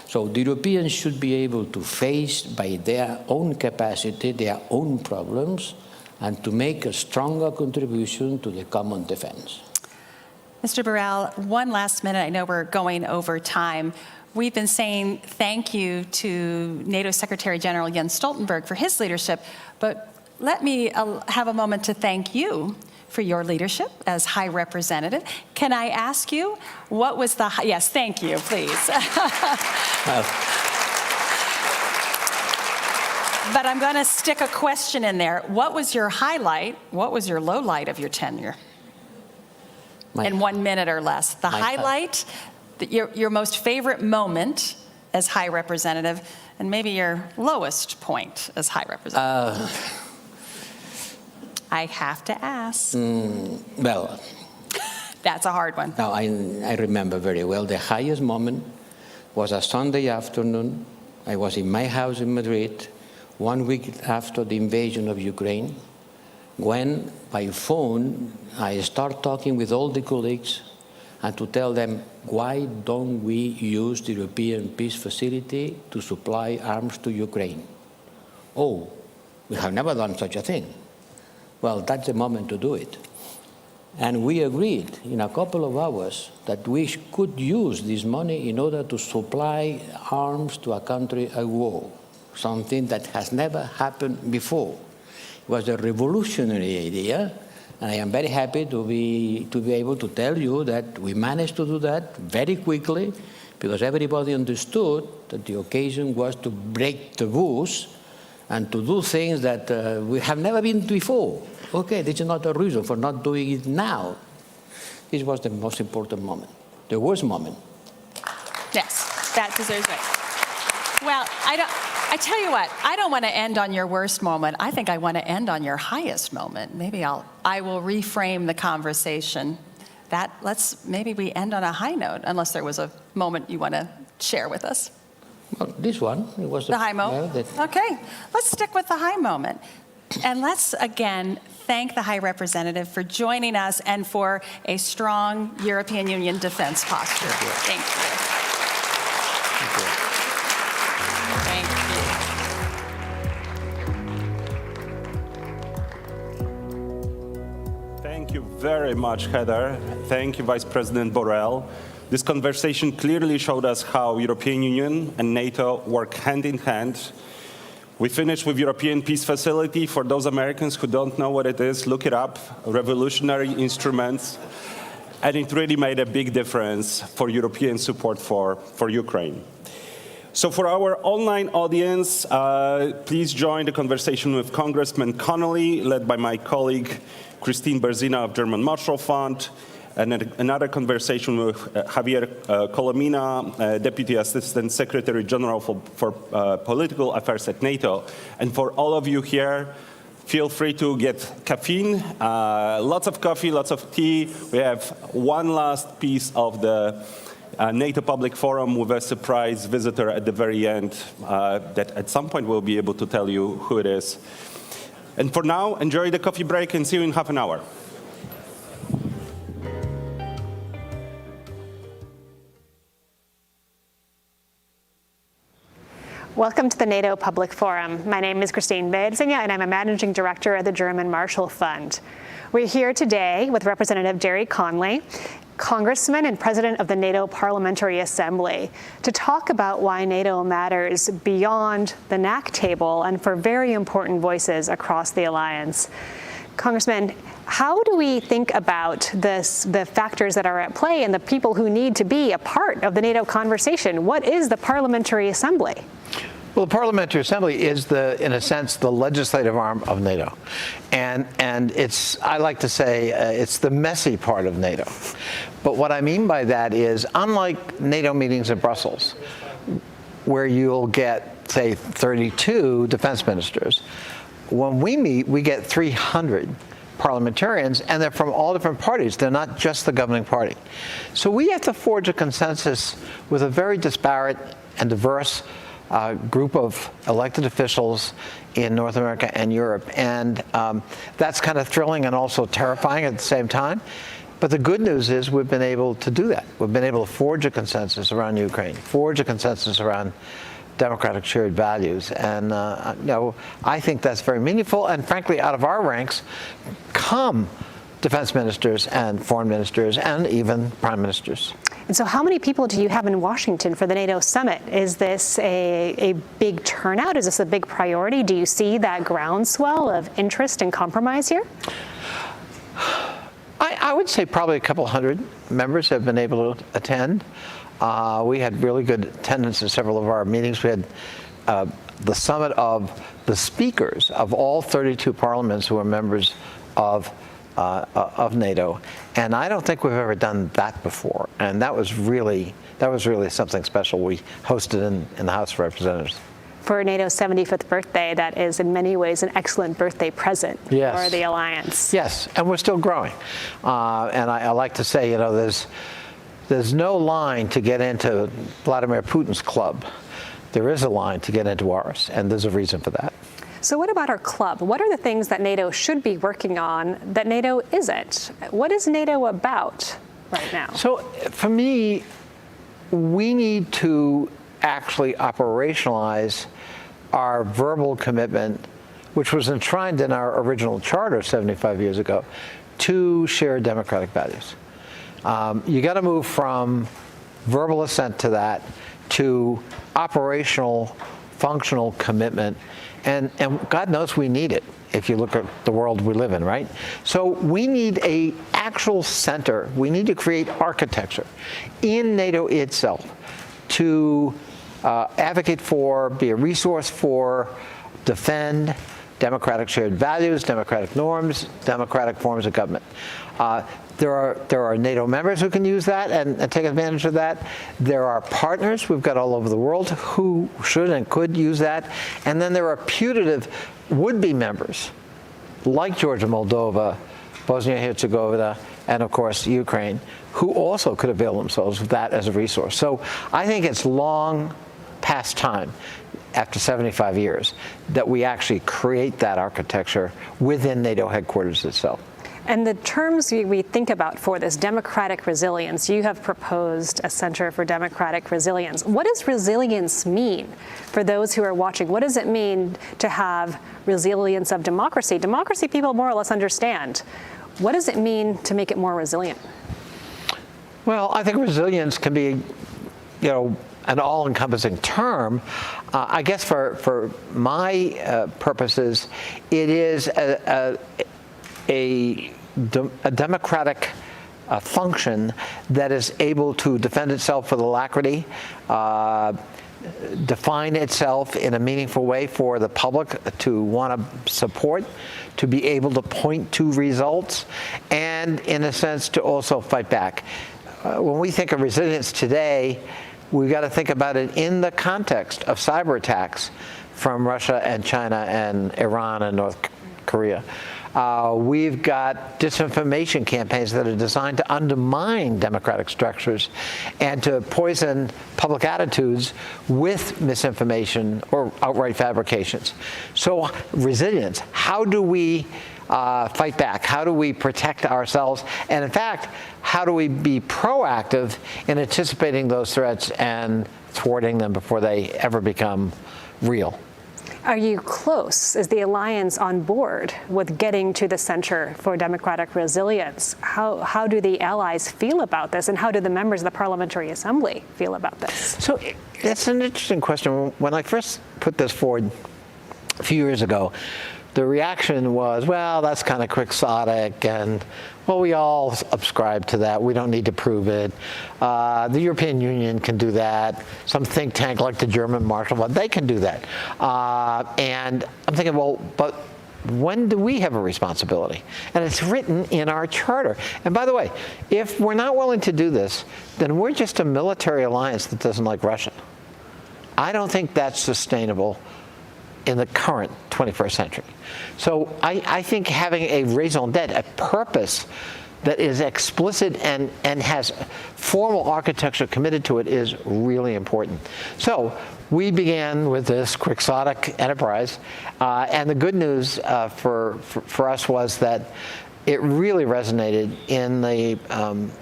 So the Europeans should be able to face by their own capacity, their own problems, and to make a stronger contribution to the common defense. Mr. Borrell, one last minute. I know we're going over time. We've been saying thank you to NATO Secretary General Jens Stoltenberg for his leadership, but let me have a moment to thank you for your leadership as High Representative. Can I ask you, what was the, yes, thank you, please. But I'm going to stick a question in there. What was your highlight, what was your low light of your tenure? In 1 minute or less. The highlight, your most favorite moment as High Representative, and maybe your lowest point as High Representative. I have to ask. Well, that's a hard one. No, I remember very well. The highest moment was a Sunday afternoon. I was in my house in Madrid, 1 week after the invasion of Ukraine, when by phone I start talking with all the colleagues and to tell them, why don't we use the European Peace Facility to supply arms to Ukraine? Oh, we have never done such a thing. Well, that's the moment to do it. And we agreed in a couple of hours that we could use this money in order to supply arms to a country at war, something that has never happened before. It was a revolutionary idea, and I am very happy to be able to tell you that we managed to do that very quickly, because everybody understood that the occasion was to break taboos and to do things that we have never been before. Okay, this is not a reason for not doing it now. This was the most important moment, the worst moment. Yes, that deserves it. Well, I tell you what, I don't want to end on your worst moment. I think I want to end on your highest moment. Maybe I will reframe the conversation. Maybe we end on a high note, unless there was a moment you want to share with us. Well, this one, it was the high moment. Okay, let's stick with the high moment. And let's again thank the High Representative for joining us and for a strong European Union defense posture. Thank you. Thank you very much, Heather. Thank you, Vice President Borrell. This conversation clearly showed us how European Union and NATO work hand in hand. We finished with European Peace Facility. For those Americans who don't know what it is, look it up, revolutionary instruments. And it really made a big difference for European support for Ukraine. So for our online audience, please join the conversation with Congressman Connolly, led by my colleague Christine Berzina of German Marshall Fund, and another conversation with Javier Colomina, Deputy Assistant Secretary General for Political Affairs at NATO. And for all of you here, feel free to get caffeine, lots of coffee, lots of tea. We have one last piece of the NATO Public Forum with a surprise visitor at the very end that at some point we'll be able to tell you who it is. And for now, enjoy the coffee break and see you in half an hour. Welcome to the NATO Public Forum. My name is Christine Berzina, and I'm a Managing Director at the German Marshall Fund. We're here today with Representative Gerry Conley, Congressman and President of the NATO Parliamentary Assembly, to talk about why NATO matters beyond the NAC table and for very important voices across the alliance. Congressman, how do we think about the factors that are at play and the people who need to be a part of the NATO conversation? What is the Parliamentary Assembly? Well, the Parliamentary Assembly is in a sense, the legislative arm of NATO. And it's, I like to say, it's the messy part of NATO. But what I mean by that is, unlike NATO meetings in Brussels, where you'll get, say, 32 defense ministers, when we meet, we get 300 parliamentarians, and they're from all different parties. They're not just the governing party. So we have to forge a consensus with a very disparate and diverse group of elected officials in North America and Europe. And that's kind of thrilling and also terrifying at the same time. But the good news is we've been able to do that. We've been able to forge a consensus around Ukraine, forge a consensus around democratic shared values. And I think that's very meaningful. And frankly, out of our ranks come defense ministers and foreign ministers and even prime ministers. And so how many people do you have in Washington for the NATO summit? Is this a big turnout? Is this a big priority? Do you see that groundswell of interest and compromise here? I would say probably a couple hundred members have been able to attend. We had really good attendance at several of our meetings. We had the summit of the speakers of all 32 parliaments who are members of NATO, and I don't think we've ever done that before. And that was really something special. We hosted in the House of Representatives. For NATO's 75th birthday, that is in many ways an excellent birthday present for the alliance. Yes, and we're still growing. And I like to say, there's no line to get into Vladimir Putin's club. There is a line to get into ours, and there's a reason for that. So what about our club? What are the things that NATO should be working on that NATO isn't? What is NATO about right now? So for me, we need to actually operationalize our verbal commitment, which was enshrined in our original charter 75 years ago, to shared democratic values. You got to move from verbal assent to that to operational, functional commitment. And God knows we need it if you look at the world we live in, right? So we need an actual center. We need to create architecture in NATO itself to advocate for, be a resource for, defend democratic shared values, democratic norms, democratic forms of government. There are NATO members who can use that and take advantage of that. There are partners we've got all over the world who should and could use that. And then there are putative would-be members like Georgia, Moldova, Bosnia-Herzegovina, and of course Ukraine, who also could avail themselves of that as a resource. So I think it's long past time, after 75 years, that we actually create that architecture within NATO headquarters itself. And the terms we think about for this, democratic resilience, you have proposed a Center for Democratic Resilience. What does resilience mean for those who are watching? What does it mean to have resilience of democracy? Democracy people more or less understand. What does it mean to make it more resilient? Well, I think resilience can be, an all-encompassing term. I guess for my purposes, it is a democratic function that is able to defend itself with alacrity, define itself in a meaningful way for the public to want to support, to be able to point to results, and in a sense to also fight back. When we think of resilience today, we've got to think about it in the context of cyber attacks from Russia and China and Iran and North Korea. We've got disinformation campaigns that are designed to undermine democratic structures and to poison public attitudes with misinformation or outright fabrications. So resilience, how do we fight back? How do we protect ourselves? And in fact, how do we be proactive in anticipating those threats and thwarting them before they ever become real? Are you close? Is the alliance on board with getting to the Center for Democratic Resilience? How do the allies feel about this, and how do the members of the Parliamentary Assembly feel about this? So it's an interesting question. When I first put this forward a few years ago, the reaction was, well, that's kind of quixotic, and well, we all subscribe to that. We don't need to prove it. The European Union can do that. Some think tank like the German Marshall Fund, they can do that. And I'm thinking, well, but when do we have a responsibility? And it's written in our charter. And by the way, if we're not willing to do this, then we're just a military alliance that doesn't like Russia. I don't think that's sustainable in the current 21st century. So I think having a raison d'etre, a purpose that is explicit and has formal architecture committed to it, is really important. So we began with this quixotic enterprise, and the good news for us was that it really resonated in the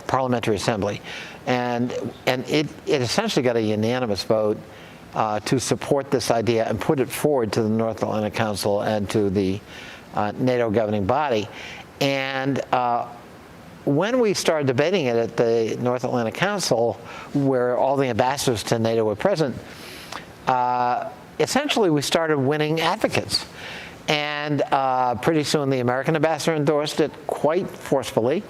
Parliamentary Assembly, and it essentially got a unanimous vote to support this idea and put it forward to the North Atlantic Council and to the NATO governing body. And when we started debating it at the North Atlantic Council, where all the ambassadors to NATO were present, essentially we started winning advocates. And pretty soon the American ambassador endorsed it quite forcefully.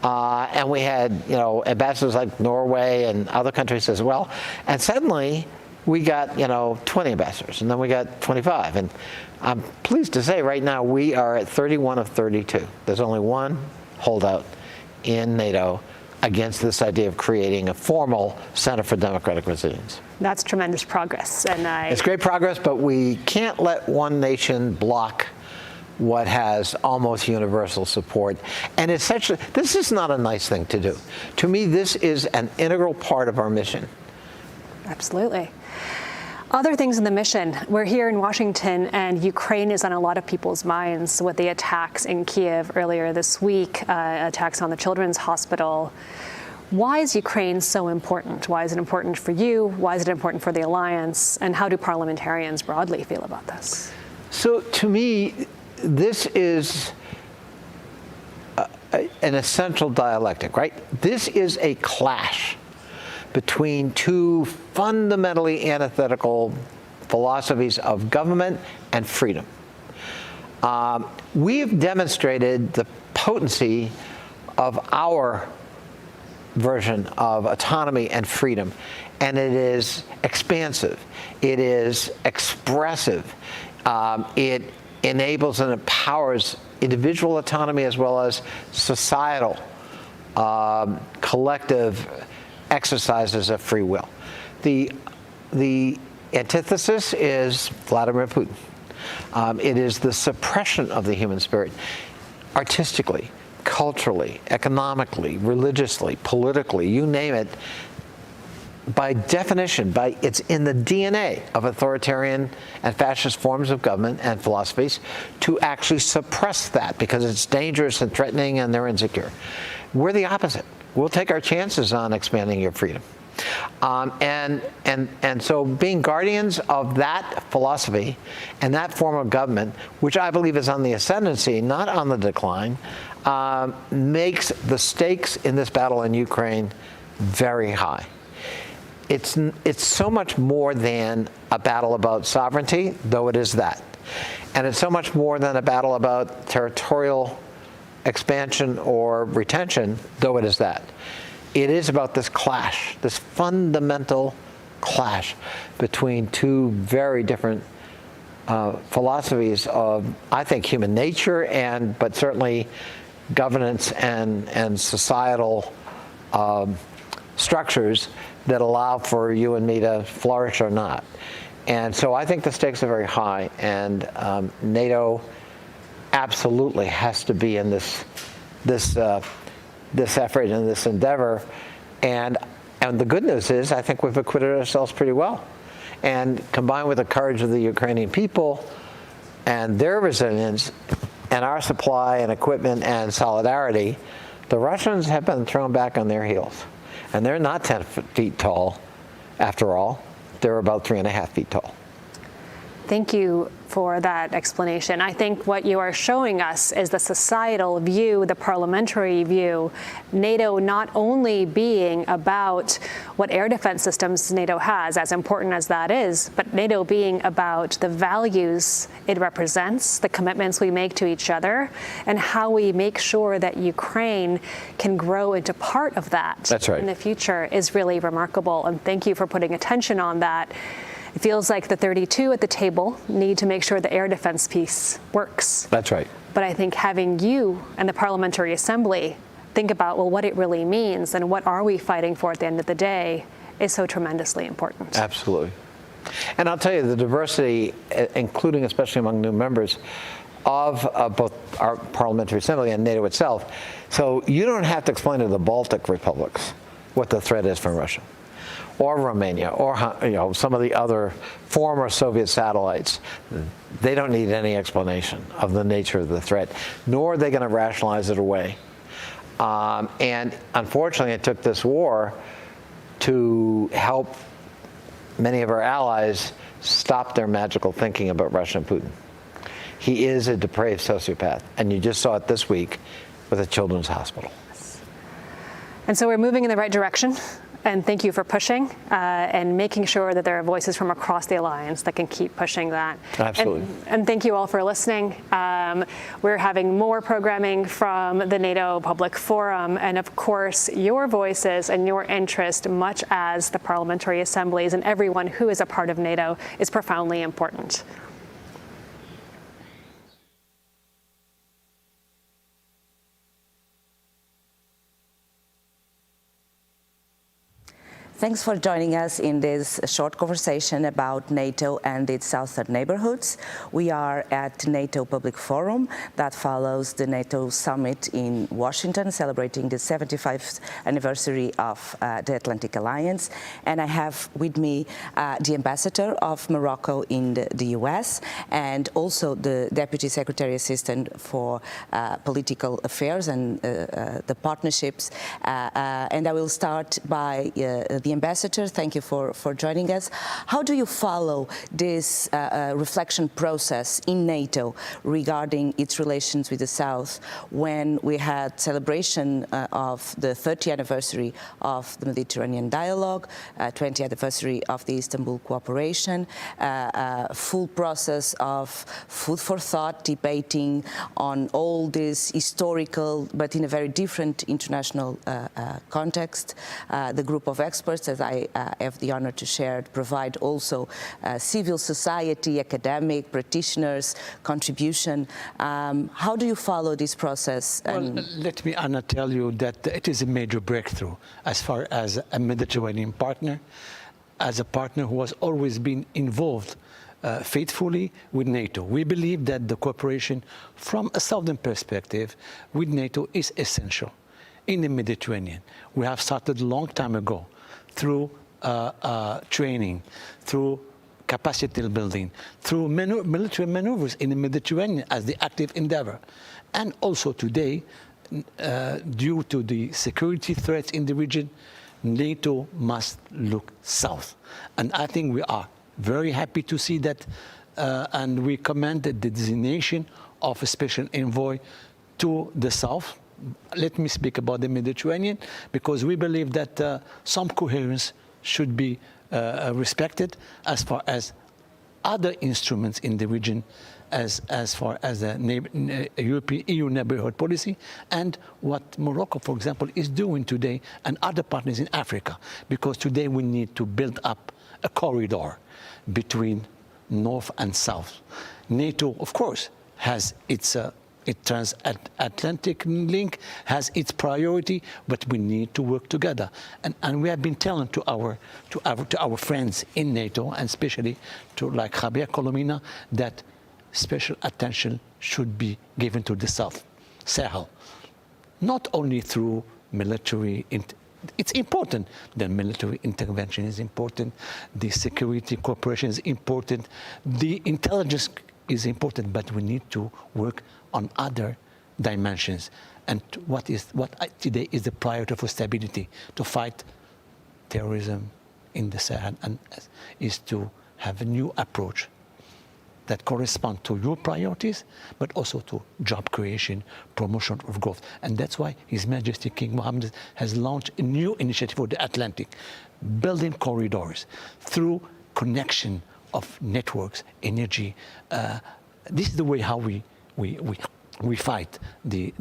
And we had, ambassadors like Norway and other countries as well. And suddenly we got, 20 ambassadors, and then we got 25. And I'm pleased to say right now we are at 31 of 32. There's only one holdout in NATO against this idea of creating a formal Center for Democratic Resilience. That's tremendous progress. And it's great progress, but we can't let one nation block what has almost universal support. And essentially, this is not a nice thing to do. To me, this is an integral part of our mission. Absolutely. Other things in the mission. We're here in Washington, and Ukraine is on a lot of people's minds with the attacks in Kiev earlier this week, attacks on the Children's Hospital. Why is Ukraine so important? Why is it important for you? Why is it important for the alliance? And how do parliamentarians broadly feel about this? So to me, this is an essential dialectic, right? This is a clash between two fundamentally antithetical philosophies of government and freedom. We've demonstrated the potency of our version of autonomy and freedom, and it is expansive, it is expressive, it enables and empowers individual autonomy as well as societal, collective exercises of free will. The antithesis is Vladimir Putin. It is the suppression of the human spirit, artistically, culturally, economically, religiously, politically, you name it. By definition, it's in the DNA of authoritarian and fascist forms of government and philosophies to actually suppress that because it's dangerous and threatening and they're insecure. We're the opposite. We'll take our chances on expanding your freedom. And so being guardians of that philosophy and that form of government, which I believe is on the ascendancy, not on the decline, makes the stakes in this battle in Ukraine very high. It's so much more than a battle about sovereignty, though it is that. And it's so much more than a battle about territorial expansion or retention, though it is that. It is about this clash, this fundamental clash between two very different philosophies of, I think, human nature but certainly governance and societal structures that allow for you and me to flourish or not. And so I think the stakes are very high, and NATO absolutely has to be in this effort and this endeavor. And the good news is I think we've acquitted ourselves pretty well. And combined with the courage of the Ukrainian people and their resilience and our supply and equipment and solidarity, the Russians have been thrown back on their heels. And they're not 10 feet tall, after all. They're about 3.5 feet tall. Thank you for that explanation. I think what you are showing us is the societal view, the parliamentary view, NATO not only being about what air defense systems NATO has, as important as that is, but NATO being about the values it represents, the commitments we make to each other, and how we make sure that Ukraine can grow into part of that. That's right. In the future is really remarkable. And thank you for putting attention on that. It feels like the 32 at the table need to make sure the air defense piece works. That's right. But I think having you and the Parliamentary Assembly think about, well, what it really means and what are we fighting for at the end of the day is so tremendously important. Absolutely. And I'll tell you, the diversity, including especially among new members, of both our Parliamentary Assembly and NATO itself. So you don't have to explain to the Baltic republics what the threat is from Russia, or Romania, or some of the other former Soviet satellites. They don't need any explanation of the nature of the threat, nor are they going to rationalize it away. And unfortunately, it took this war to help many of our allies stop their magical thinking about Russia and Putin. he is a depraved sociopath. And you just saw it this week with a children's hospital. And so we're moving in the right direction. And thank you for pushing and making sure that there are voices from across the alliance that can keep pushing that. Absolutely. And thank you all for listening. We're having more programming from the NATO Public Forum. And of course, your voices and your interest, much as the parliamentary assemblies and everyone who is a part of NATO, is profoundly important. Thanks for joining us in this short conversation about NATO and its southern neighborhoods. We are at NATO Public Forum that follows the NATO summit in Washington, celebrating the 75th anniversary of the Atlantic Alliance. And I have with me the ambassador of Morocco in the US and also the Deputy Secretary Assistant for Political Affairs and the partnerships. And I will start by the ambassador. Thank you for joining us. How do you follow this reflection process in NATO regarding its relations with the South when we had celebration of the 30th anniversary of the Mediterranean Dialogue, 20th anniversary of the Istanbul Cooperation, full process of food for thought, debating on all this historical but in a very different international context. The group of experts, as I have the honor to share, provide also civil society, academic, practitioners, contribution. How do you follow this process? Well, let me, Anna, tell you that it is a major breakthrough as far as a Mediterranean partner, as a partner who has always been involved faithfully with NATO. We believe that the cooperation from a southern perspective with NATO is essential in the Mediterranean. We have started a long time ago through training, through capacity building, through military maneuvers in the Mediterranean as the active endeavor. And also today, due to the security threats in the region, NATO must look south. And I think we are very happy to see that, and we commend the designation of a special envoy to the south. Let me speak about the Mediterranean, because we believe that some coherence should be respected as far as other instruments in the region, as far as the European EU neighborhood policy and what Morocco, for example, is doing today and other partners in Africa. Because today we need to build up a corridor between North and South. NATO, of course, has its transatlantic link, has its priority, but we need to work together. And we have been telling to our friends in NATO, and especially to like Javier Colomina, that special attention should be given to the South Sahel, not only through military. It's important. The military intervention is important. The security cooperation is important. The intelligence is important, but we need to work on other dimensions. And what today is the priority for stability, to fight terrorism in the Sahel, and is to have a new approach that corresponds to your priorities, but also to job creation, promotion of growth. And that's why His Majesty King Mohammed has launched a new initiative for the Atlantic, building corridors through connection of networks, energy. This is the way how we fight the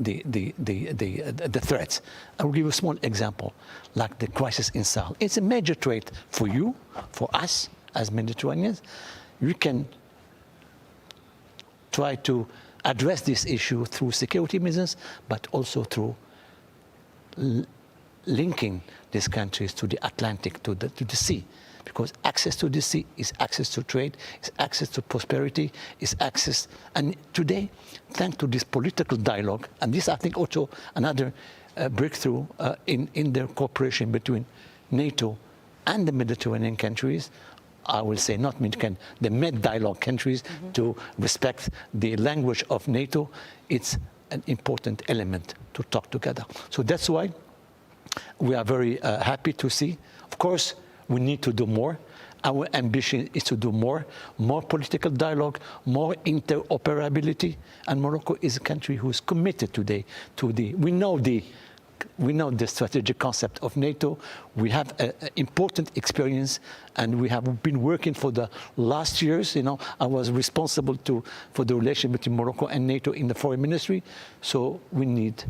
threats. I will give you a small example, like the crisis in Sahel. It's a major threat for you, for us as Mediterraneans. We can try to address this issue through security measures, but also through linking these countries to the Atlantic, to the sea. Because access to the sea is access to trade, is access to prosperity, is access. And today, thanks to this political dialogue, and this I think also another breakthrough in the cooperation between NATO and the Mediterranean countries, I will say not Mediterranean, the Med dialogue countries, to respect the language of NATO. It's an important element to talk together. So that's why we are very happy to see. Of course, we need to do more. Our ambition is to do more political dialogue, more interoperability, and Morocco is a country who is committed today to we know the strategic concept of NATO. We have an important experience, and we have been working for the last years. I was responsible for the relation between Morocco and NATO in the foreign ministry. So we need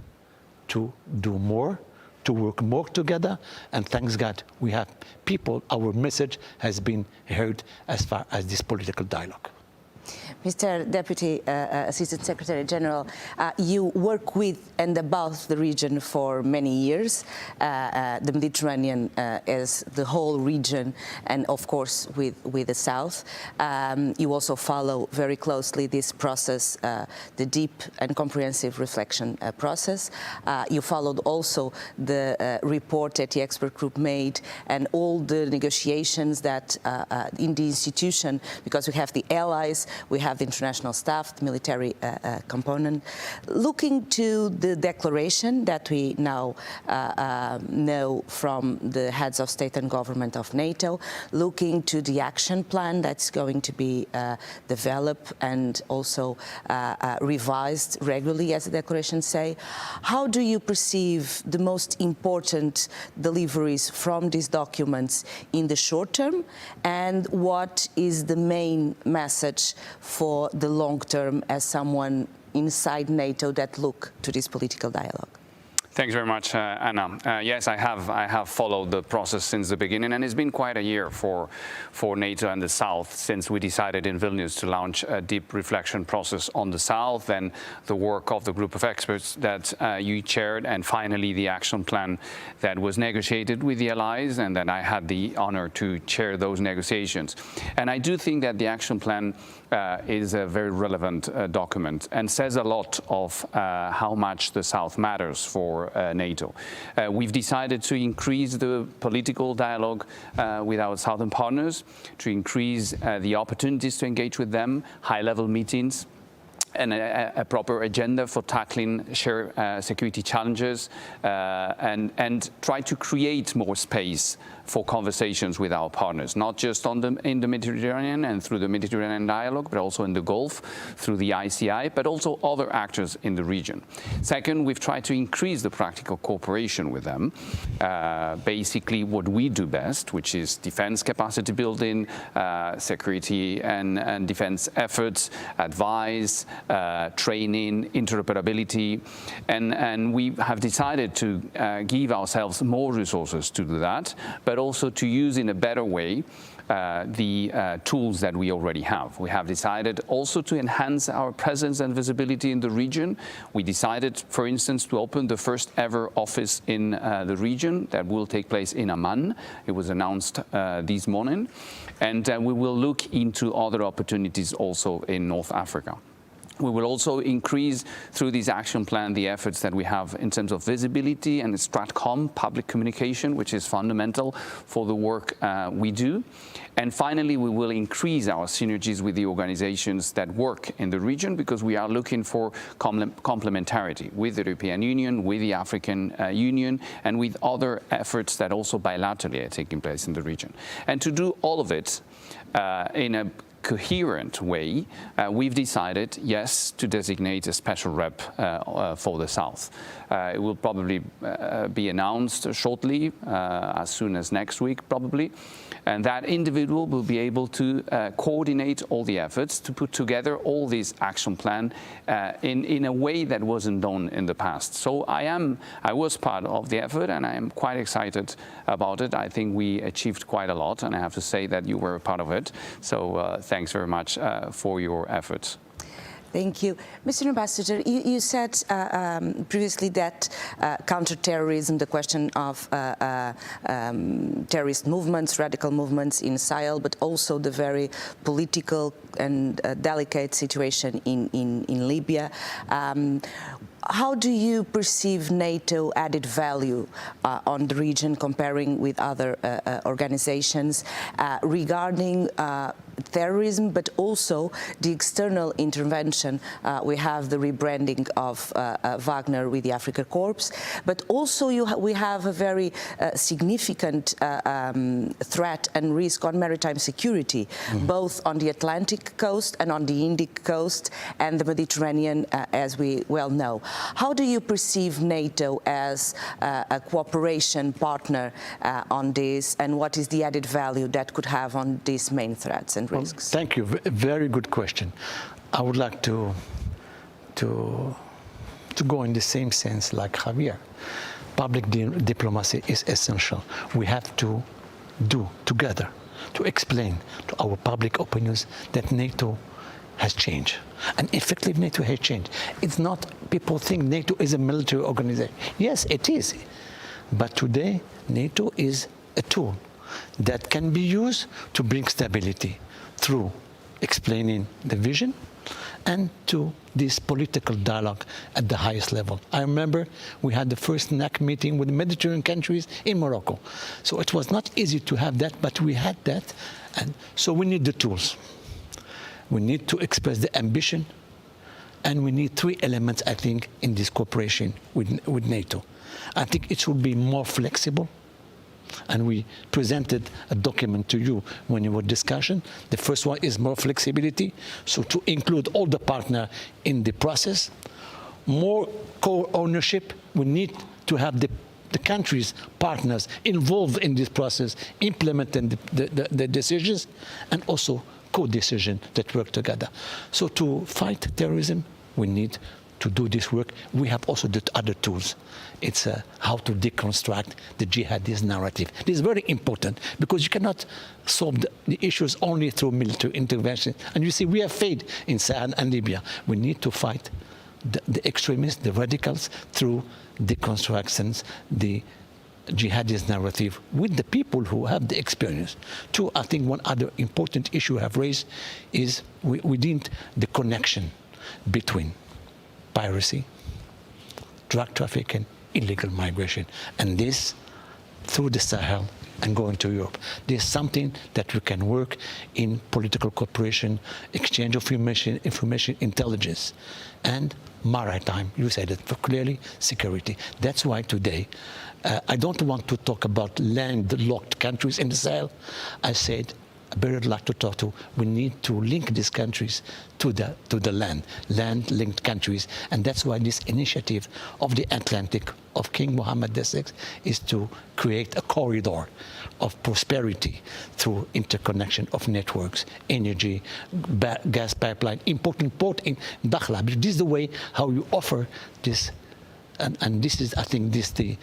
to do more, to work more together, and thanks God we have people. Our message has been heard as far as this political dialogue. Mr. Deputy Assistant Secretary General, you work with and about the region for many years, the Mediterranean as the whole region, and of course with the South. You also follow very closely this process, the deep and comprehensive reflection process. You followed also the report that the expert group made and all the negotiations that in the institution, because we have the allies, we have the international staff, the military component. Looking to the declaration that we now know from the heads of state and government of NATO, looking to the action plan that's going to be developed and also revised regularly, as the declarations say, how do you perceive the most important deliveries from these documents in the short term, and what is the main message for the long term as someone inside NATO that look to this political dialogue? Thanks very much, Anna. Yes, I have followed the process since the beginning, and it's been quite a year for NATO and the South since we decided in Vilnius to launch a deep reflection process on the South, and the work of the group of experts that you chaired, and finally the action plan that was negotiated with the allies, and then I had the honor to chair those negotiations. And I do think that the action plan is a very relevant document and says a lot of how much the South matters for NATO. We've decided to increase the political dialogue with our southern partners, to increase the opportunities to engage with them, high-level meetings, and a proper agenda for tackling shared security challenges, and try to create more space for conversations with our partners, not just in the Mediterranean and through the Mediterranean dialogue, but also in the Gulf through the ICI, but also other actors in the region. Second, we've tried to increase the practical cooperation with them, basically what we do best, which is defense capacity building, security and defense efforts, advice, training, interoperability, and we have decided to give ourselves more resources to do that, but also to use in a better way the tools that we already have. We have decided also to enhance our presence and visibility in the region. We decided, for instance, to open the first ever office in the region that will take place in Amman. It was announced this morning. And we will look into other opportunities also in North Africa. We will also increase through this action plan the efforts that we have in terms of visibility and Stratcom, public communication, which is fundamental for the work we do. And finally, we will increase our synergies with the organizations that work in the region, because we are looking for complementarity with the European Union, with the African Union, and with other efforts that also bilaterally are taking place in the region. And to do all of it in a coherent way, we've decided, yes, to designate a special rep for the South. It will probably be announced shortly, as soon as next week, probably. And that individual will be able to coordinate all the efforts to put together all this action plan in a way that wasn't done in the past. So I was part of the effort, and I am quite excited about it. I think we achieved quite a lot, and I have to say that you were a part of it. So thanks very much for your efforts. Thank you. Mr. Ambassador, you said previously that counterterrorism, the question of terrorist movements, radical movements in Sahel, but also the very political and delicate situation in Libya. How do you perceive NATO added value on the region comparing with other organizations regarding terrorism, but also the external intervention. We have the rebranding of Wagner with the Africa Corps, but also we have a very significant threat and risk on maritime security, both on the Atlantic coast and on the Indic coast and the Mediterranean, as we well know. How do you perceive NATO as a cooperation partner on this, and what is the added value that could have on these main threats and risks? Thank you. Very good question. I would like to go in the same sense like Javier. Public diplomacy is essential. We have to do together to explain to our public opinions that NATO has changed. And effective NATO has changed. It's not, people think NATO is a military organization. Yes, it is. But today, NATO is a tool that can be used to bring stability through explaining the vision and to this political dialogue at the highest level. I remember we had the first NAC meeting with the Mediterranean countries in Morocco. So it was not easy to have that, but we had that. And so we need the tools. We need to express the ambition, and we need three elements, I think, in this cooperation with NATO. I think it should be more flexible, and we presented a document to you when you were discussing. The first one is more flexibility, so to include all the partners in the process. More co-ownership. We need to have the countries, partners involved in this process, implementing the decisions, and also co-decision that work together. So to fight terrorism, we need to do this work. We have also the other tools. It's how to deconstruct the jihadist narrative. This is very important because you cannot solve the issues only through military intervention. And you see, we have failed in Sahel and Libya. We need to fight the extremists, the radicals, through deconstructions, the jihadist narrative with the people who have the experience. Two, I think one other important issue I have raised is we need the connection between piracy, drug trafficking, illegal migration, and this through the Sahel and going to Europe. There's something that we can work in political cooperation, exchange of information intelligence, and maritime, you said it clearly, security. That's why today, I don't want to talk about landlocked countries in the Sahel. I said, I would like to talk to, we need to link these countries to the land-linked countries. And that's why this initiative of the Atlantic of King Mohammed VI is to create a corridor of prosperity through interconnection of networks, energy, gas pipeline, important port in Dakhla. This is the way how you offer this, and this is, I think, this the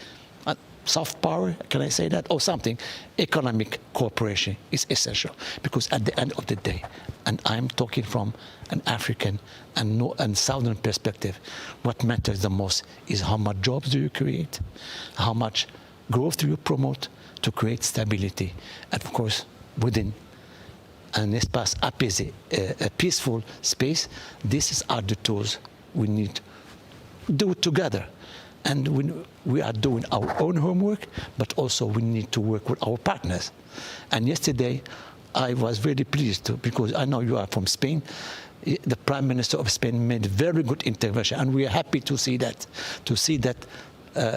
soft power, can I say that, or something, economic cooperation is essential. Because at the end of the day, and I'm talking from an African and Southern perspective, what matters the most is how much jobs do you create, how much growth do you promote to create stability, and of course, within an espace apaisé, a peaceful space, these are the tools we need to do together. And we are doing our own homework, but also we need to work with our partners. And yesterday, I was very pleased because I know you are from Spain. The Prime Minister of Spain made a very good intervention, and we are happy to see that.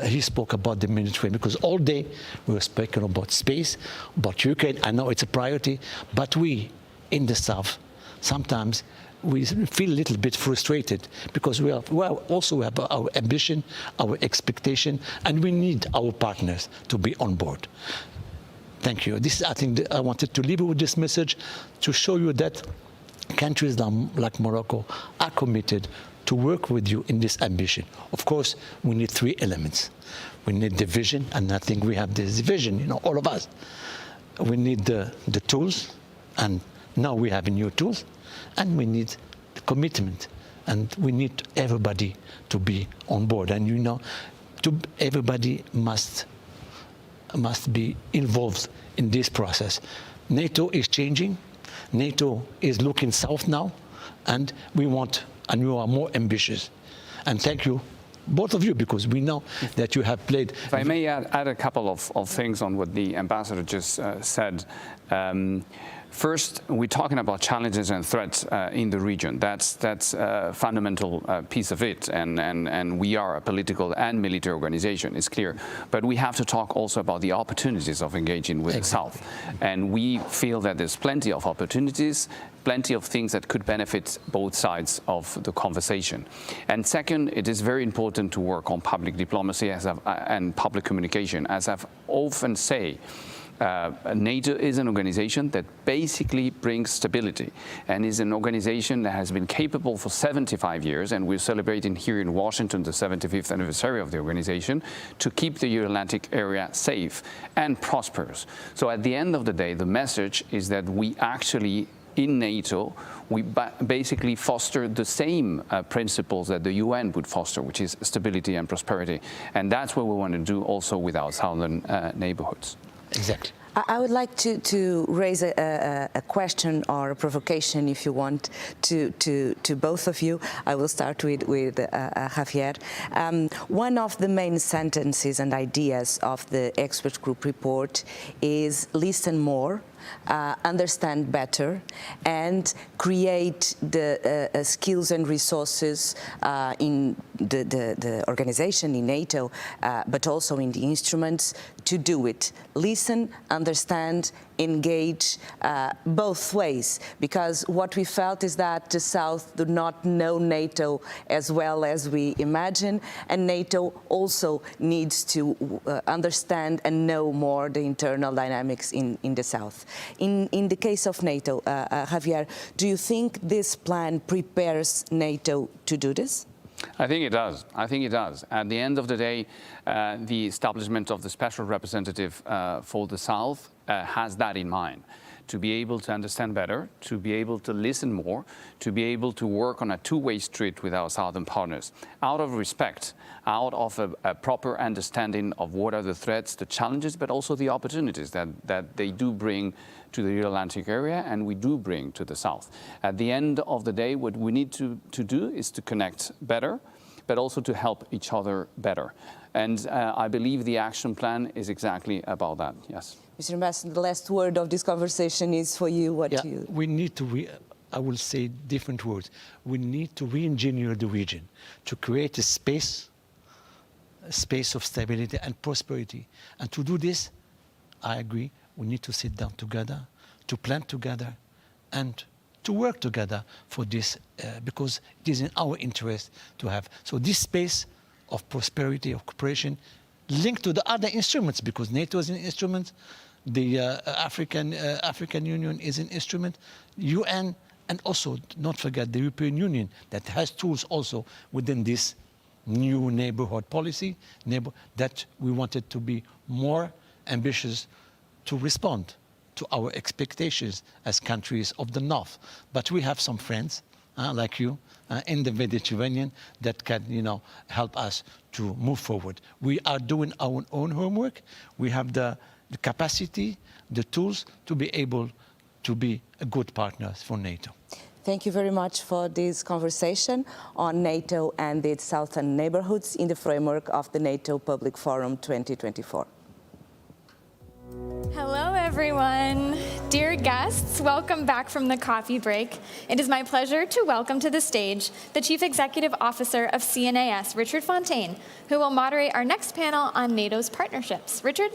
He spoke about the Mediterranean, because all day we were speaking about space, about Ukraine. I know it's a priority, but we in the South sometimes we feel a little bit frustrated because we also have our ambition, our expectation, and we need our partners to be on board. Thank you. This is, I think, I wanted to leave you with this message to show you that countries like Morocco are committed to work with you in this ambition. Of course, we need three elements. We need the vision, and I think we have this vision, all of us. We need the tools, and now we have new tools. And we need the commitment, and we need everybody to be on board. And everybody must be involved in this process. NATO is changing. NATO is looking south now, and we are more ambitious. And thank you both of you, because we know that you have played. If I may add a couple of things on what the ambassador just said. First, we're talking about challenges and threats in the region. That's a fundamental piece of it, and we are a political and military organization, it's clear. But we have to talk also about the opportunities of engaging with the South. And we feel that there's plenty of opportunities, plenty of things that could benefit both sides of the conversation. And second, it is very important to work on public diplomacy and public communication. As I've often say, NATO is an organization that basically brings stability and is an organization that has been capable for 75 years, and we're celebrating here in Washington the 75th anniversary of the organization, to keep the Euro-Atlantic area safe and prosperous. So at the end of the day, the message is that we actually, in NATO, we basically foster the same principles that the UN would foster, which is stability and prosperity. And that's what we want to do also with our southern neighborhoods. Exactly. I would like to raise a question or a provocation, if you want, to both of you. I will start with Javier. One of the main sentences and ideas of the expert group report is listen more, understand better, and create the skills and resources in the organization, in NATO, but also in the instruments to do it. Listen, understand, engage both ways, because what we felt is that the South do not know NATO as well as we imagine, and NATO also needs to understand and know more the internal dynamics in the South. In the case of NATO, Javier, do you think this plan prepares NATO to do this? I think it does. I think it does. At the end of the day, the establishment of the special representative for the South has that in mind, to be able to understand better, to be able to listen more, to be able to work on a two-way street with our southern partners, out of respect, out of a proper understanding of what are the threats, the challenges, but also the opportunities that they do bring to the Euro-Atlantic area, and we do bring to the South. At the end of the day, what we need to do is to connect better, but also to help each other better. And I believe the action plan is exactly about that, yes. Mr. Ambassador, the last word of this conversation is for you. We need to, I will say different words. We need to re-engineer the region to create a space of stability and prosperity. And to do this, I agree, we need to sit down together, to plan together, and to work together for this, because it is in our interest to have. So this space of prosperity, of cooperation, linked to the other instruments, because NATO is an instrument, the African Union is an instrument, UN, and also not forget the European Union that has tools also within this new neighborhood policy, that we wanted to be more ambitious to respond to our expectations as countries of the North. But we have some friends like you in the Mediterranean that can, help us to move forward. We are doing our own homework. We have the capacity, the tools to be able to be a good partner for NATO. Thank you very much for this conversation on NATO and its southern neighborhoods in the framework of the NATO Public Forum 2024. Hello, everyone. Dear guests, welcome back from the coffee break. It is my pleasure to welcome to the stage the Chief Executive Officer of CNAS, Richard Fontaine, who will moderate our next panel on NATO's partnerships. Richard?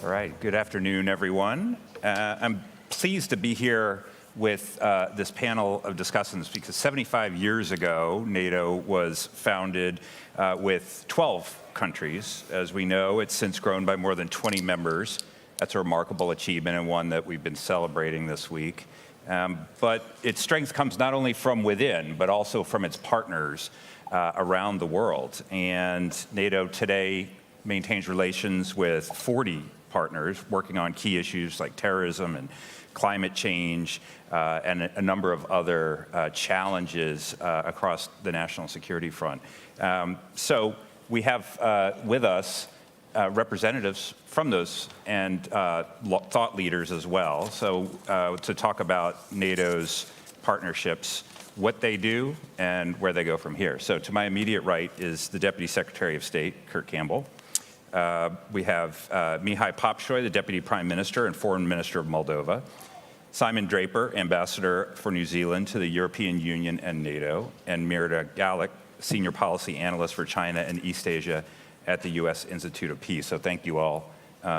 All right, good afternoon, everyone. I'm pleased to be here with this panel of discussants because 75 years ago, NATO was founded with 12 countries. As we know, it's since grown by more than 20 members. That's a remarkable achievement and one that we've been celebrating this week. But its strength comes not only from within, but also from its partners around the world. And NATO today maintains relations with 40 partners working on key issues like terrorism and climate change and a number of other challenges across the national security front. So we have with us representatives from those and thought leaders as well. So to talk about NATO's partnerships, what they do and where they go from here. So to my immediate right is the Deputy Secretary of State, Kurt Campbell. We have Mihai Popshoy, the Deputy Prime Minister and Foreign Minister of Moldova. Simon Draper, Ambassador for New Zealand to the European Union and NATO. And Mirda Gallick, Senior Policy Analyst for China and East Asia at the U.S. Institute of Peace. So thank you all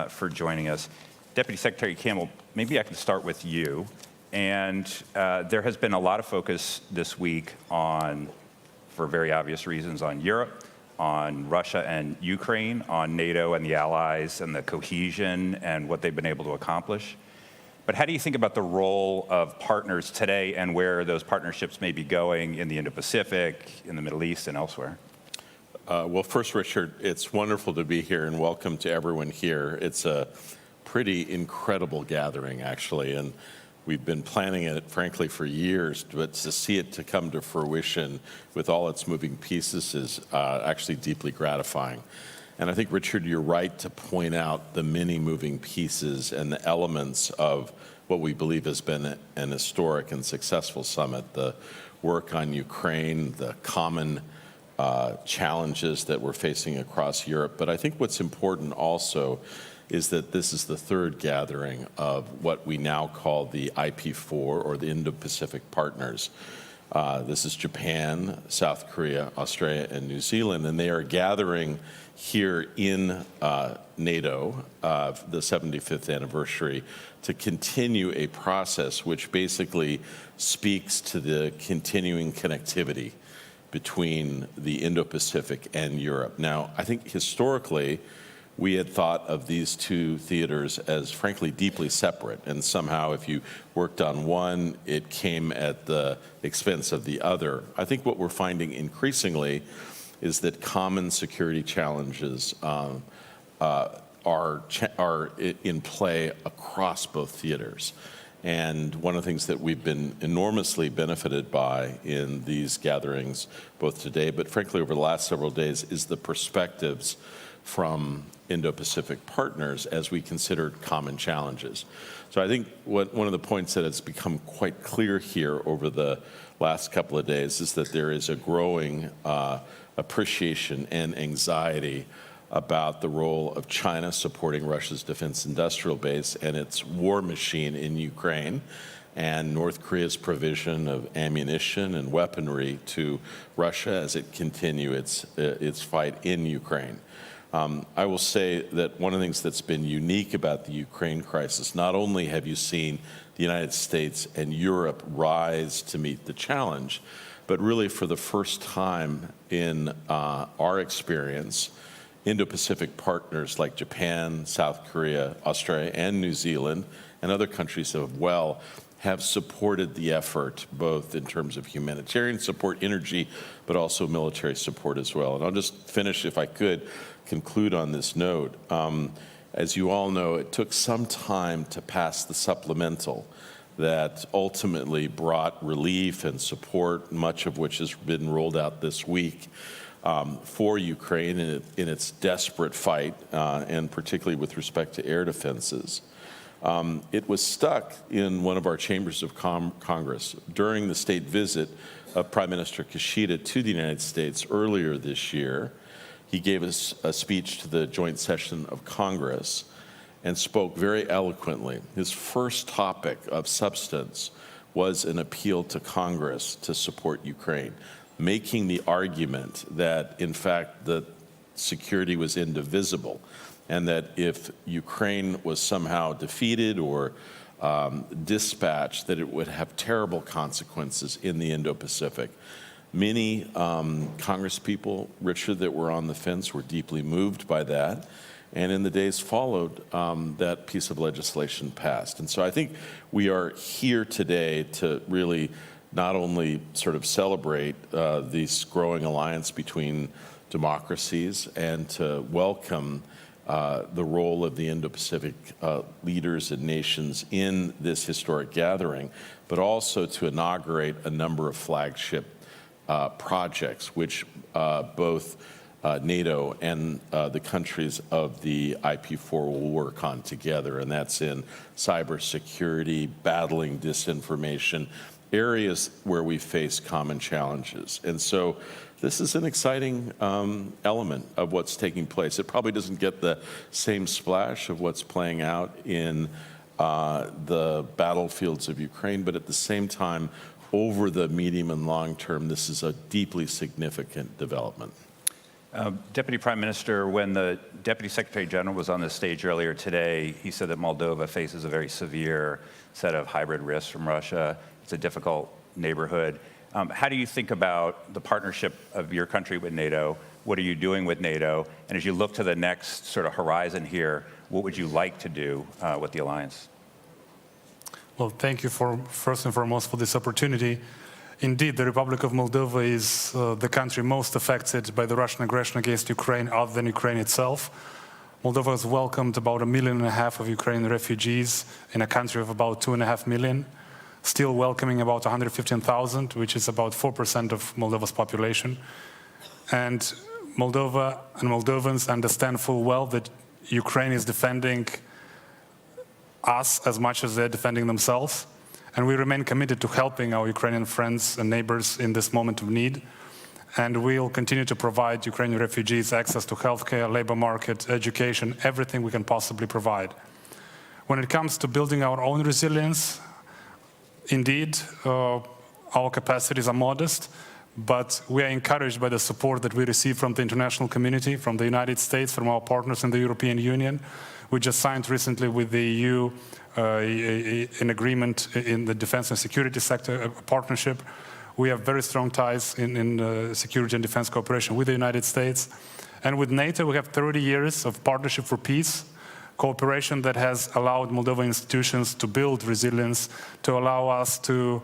for joining us. Deputy Secretary Campbell, maybe I can start with you. And there has been a lot of focus this week on, for very obvious reasons, on Europe, on Russia and Ukraine, on NATO and the allies and the cohesion and what they've been able to accomplish. But how do you think about the role of partners today and where those partnerships may be going in the Indo-Pacific, in the Middle East, and elsewhere? Well, first, Richard, it's wonderful to be here, and welcome to everyone here. It's a pretty incredible gathering, actually, and we've been planning it, frankly, for years, but to see it to come to fruition with all its moving pieces is actually deeply gratifying. And I think, Richard, you're right to point out the many moving pieces and the elements of what we believe has been an historic and successful summit. The work on Ukraine, the common challenges that we're facing across Europe. But I think what's important also is that this is the third gathering of what we now call the IP4, or the Indo-Pacific Partners. This is Japan, South Korea, Australia, and New Zealand, and they are gathering here in NATO, the 75th anniversary, to continue a process which basically speaks to the continuing connectivity between the Indo-Pacific and Europe. Now, I think historically, we had thought of these two theaters as, frankly, deeply separate. And somehow, if you worked on one, it came at the expense of the other. I think what we're finding increasingly is that common security challenges are in play across both theaters. And one of the things that we've been enormously benefited by in these gatherings, both today, but frankly over the last several days, is the perspectives from Indo-Pacific partners as we considered common challenges. So I think one of the points that has become quite clear here over the last couple of days is that there is a growing appreciation and anxiety about the role of China supporting Russia's defense industrial base and its war machine in Ukraine, and North Korea's provision of ammunition and weaponry to Russia as it continues its fight in Ukraine. I will say that one of the things that's been unique about the Ukraine crisis, not only have you seen the United States and Europe rise to meet the challenge, but really for the first time in our experience, Indo-Pacific partners like Japan, South Korea, Australia, and New Zealand, and other countries as well, have supported the effort, both in terms of humanitarian support, energy, but also military support as well. And I'll just finish, if I could, conclude on this note. As you all know, it took some time to pass the supplemental that ultimately brought relief and support, much of which has been rolled out this week, for Ukraine in its desperate fight, and particularly with respect to air defenses. It was stuck in one of our chambers of Congress during the state visit of Prime Minister Kishida to the United States earlier this year. He gave us a speech to the joint session of Congress and spoke very eloquently. His first topic of substance was an appeal to Congress to support Ukraine, making the argument that, in fact, the security was indivisible, and that if Ukraine was somehow defeated or dispatched, that it would have terrible consequences in the Indo-Pacific. Many congresspeople, Richard, that were on the fence were deeply moved by that. And in the days followed, that piece of legislation passed. And so I think we are here today to really not only sort of celebrate this growing alliance between democracies and to welcome the role of the Indo-Pacific leaders and nations in this historic gathering, but also to inaugurate a number of flagship projects, which both NATO and the countries of the IP4 will work on together, and that's in cybersecurity, battling disinformation, areas where we face common challenges. And so this is an exciting element of what's taking place. It probably doesn't get the same splash of what's playing out in the battlefields of Ukraine, but at the same time, over the medium and long term, this is a deeply significant development. Deputy Prime Minister, when the Deputy Secretary General was on the stage earlier today, he said that Moldova faces a very severe set of hybrid risks from Russia. It's a difficult neighborhood. How do you think about the partnership of your country with NATO? What are you doing with NATO? And as you look to the next sort of horizon here, what would you like to do with the alliance? Well, thank you first and foremost for this opportunity. Indeed, the Republic of Moldova is the country most affected by the Russian aggression against Ukraine other than Ukraine itself. Moldova has welcomed about 1.5 million of Ukrainian refugees in a country of about 2.5 million, still welcoming about 115,000, which is about 4% of Moldova's population. And Moldova and Moldovans understand full well that Ukraine is defending us as much as they're defending themselves. And we remain committed to helping our Ukrainian friends and neighbors in this moment of need. And we'll continue to provide Ukrainian refugees access to healthcare, labor market, education, everything we can possibly provide. When it comes to building our own resilience, indeed, our capacities are modest, but we are encouraged by the support that we receive from the international community, from the United States, from our partners in the European Union. We just signed recently with the EU an agreement in the defense and security sector, a partnership. We have very strong ties in security and defense cooperation with the United States. And with NATO, we have 30 years of partnership for peace, cooperation that has allowed Moldovan institutions to build resilience, to allow us to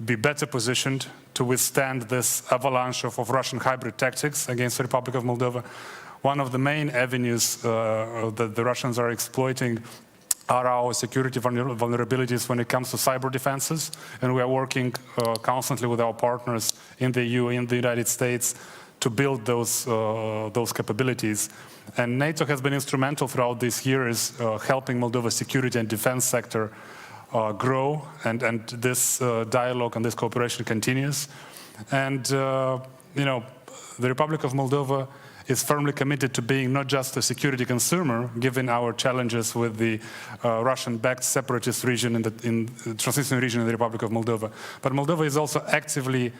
be better positioned to withstand this avalanche of Russian hybrid tactics against the Republic of Moldova. One of the main avenues that the Russians are exploiting are our security vulnerabilities when it comes to cyber defenses, and we are working constantly with our partners in the EU, in the United States, to build those capabilities. And NATO has been instrumental throughout these years helping Moldova's security and defense sector grow, and this dialogue and this cooperation continues. And you know, the Republic of Moldova is firmly committed to being not just a security consumer, given our challenges with the Russian-backed separatist region in the Transnistrian region in the Republic of Moldova. But Moldova is also actively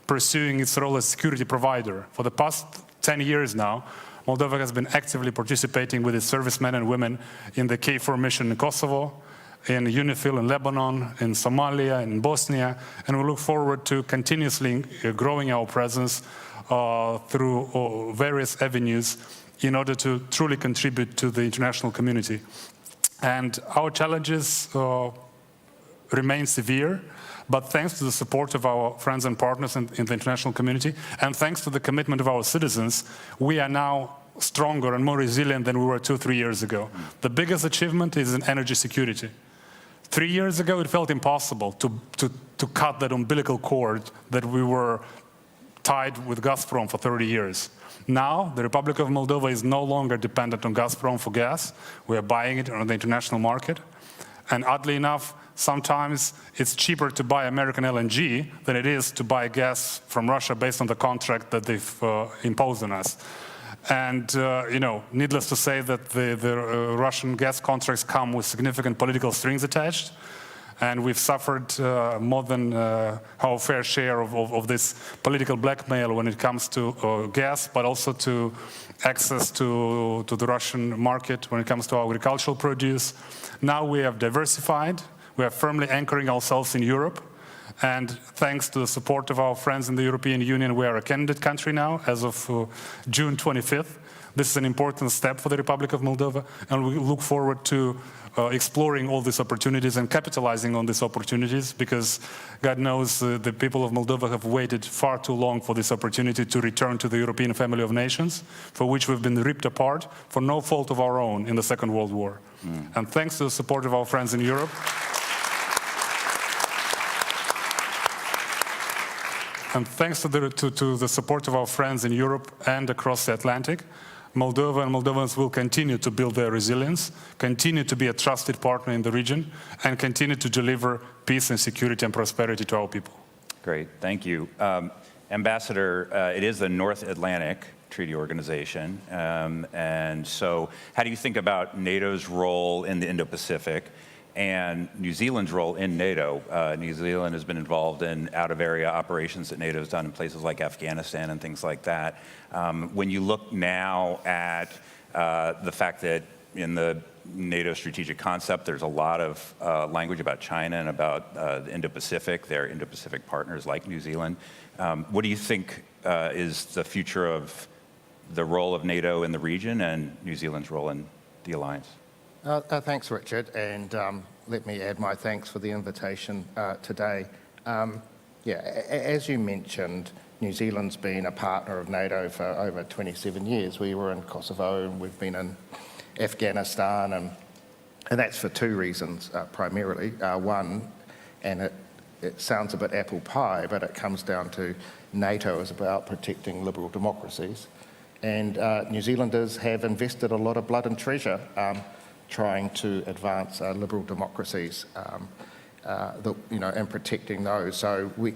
pursuing its role as security provider. For the past 10 years now, Moldova has been actively participating with its servicemen and women in the KFOR mission in Kosovo, in UNIFIL in Lebanon, in Somalia, in Bosnia, and we look forward to continuously growing our presence through various avenues in order to truly contribute to the international community. And our challenges remain severe, but thanks to the support of our friends and partners in the international community, and thanks to the commitment of our citizens, we are now stronger and more resilient than we were 2-3 years ago. The biggest achievement is in energy security. 3 years ago, it felt impossible to cut that umbilical cord that we were tied with Gazprom for 30 years. Now, the Republic of Moldova is no longer dependent on Gazprom for gas. We are buying it on the international market. And oddly enough, sometimes it's cheaper to buy American LNG than it is to buy gas from Russia based on the contract that they've imposed on us. And, you know, needless to say that the Russian gas contracts come with significant political strings attached. And we've suffered more than our fair share of this political blackmail when it comes to gas, but also to access to the Russian market when it comes to our agricultural produce. Now we have diversified. We are firmly anchoring ourselves in Europe. And thanks to the support of our friends in the European Union, we are a candidate country now as of June 25th. This is an important step for the Republic of Moldova, and we look forward to exploring all these opportunities and capitalizing on these opportunities, because God knows the people of Moldova have waited far too long for this opportunity to return to the European family of nations, for which we've been ripped apart for no fault of our own in the Second World War. And thanks to the support of our friends in Europe, and thanks to the support of our friends in Europe and across the Atlantic, Moldova and Moldovans will continue to build their resilience, continue to be a trusted partner in the region, and continue to deliver peace and security and prosperity to our people. Great, thank you. Ambassador, it is the North Atlantic Treaty Organization, and so how do you think about NATO's role in the Indo-Pacific and New Zealand's role in NATO? New Zealand has been involved in out-of-area operations that NATO has done in places like Afghanistan and things like that. When you look now at the fact that in the NATO strategic concept, there's a lot of language about China and about the Indo-Pacific, their Indo-Pacific partners like New Zealand. What do you think is the future of the role of NATO in the region and New Zealand's role in the alliance? Thanks, Richard, and let me add my thanks for the invitation today. As you mentioned, New Zealand's been a partner of NATO for over 27 years. We were in Kosovo and we've been in Afghanistan, and that's for two reasons, primarily. One, and it sounds a bit apple pie, but it comes down to NATO is about protecting liberal democracies. And New Zealanders have invested a lot of blood and treasure trying to advance liberal democracies, and protecting those. So we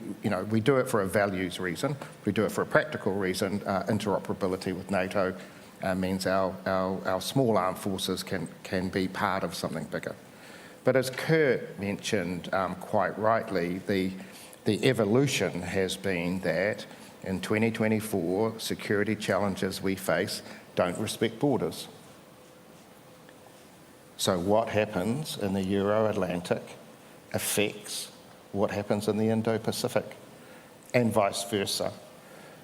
do it for a values reason. We do it for a practical reason. Interoperability with NATO means our small armed forces can be part of something bigger. But as Kurt mentioned quite rightly, the evolution has been that in 2024, security challenges we face don't respect borders. So what happens in the Euro-Atlantic affects what happens in the Indo-Pacific, and vice versa.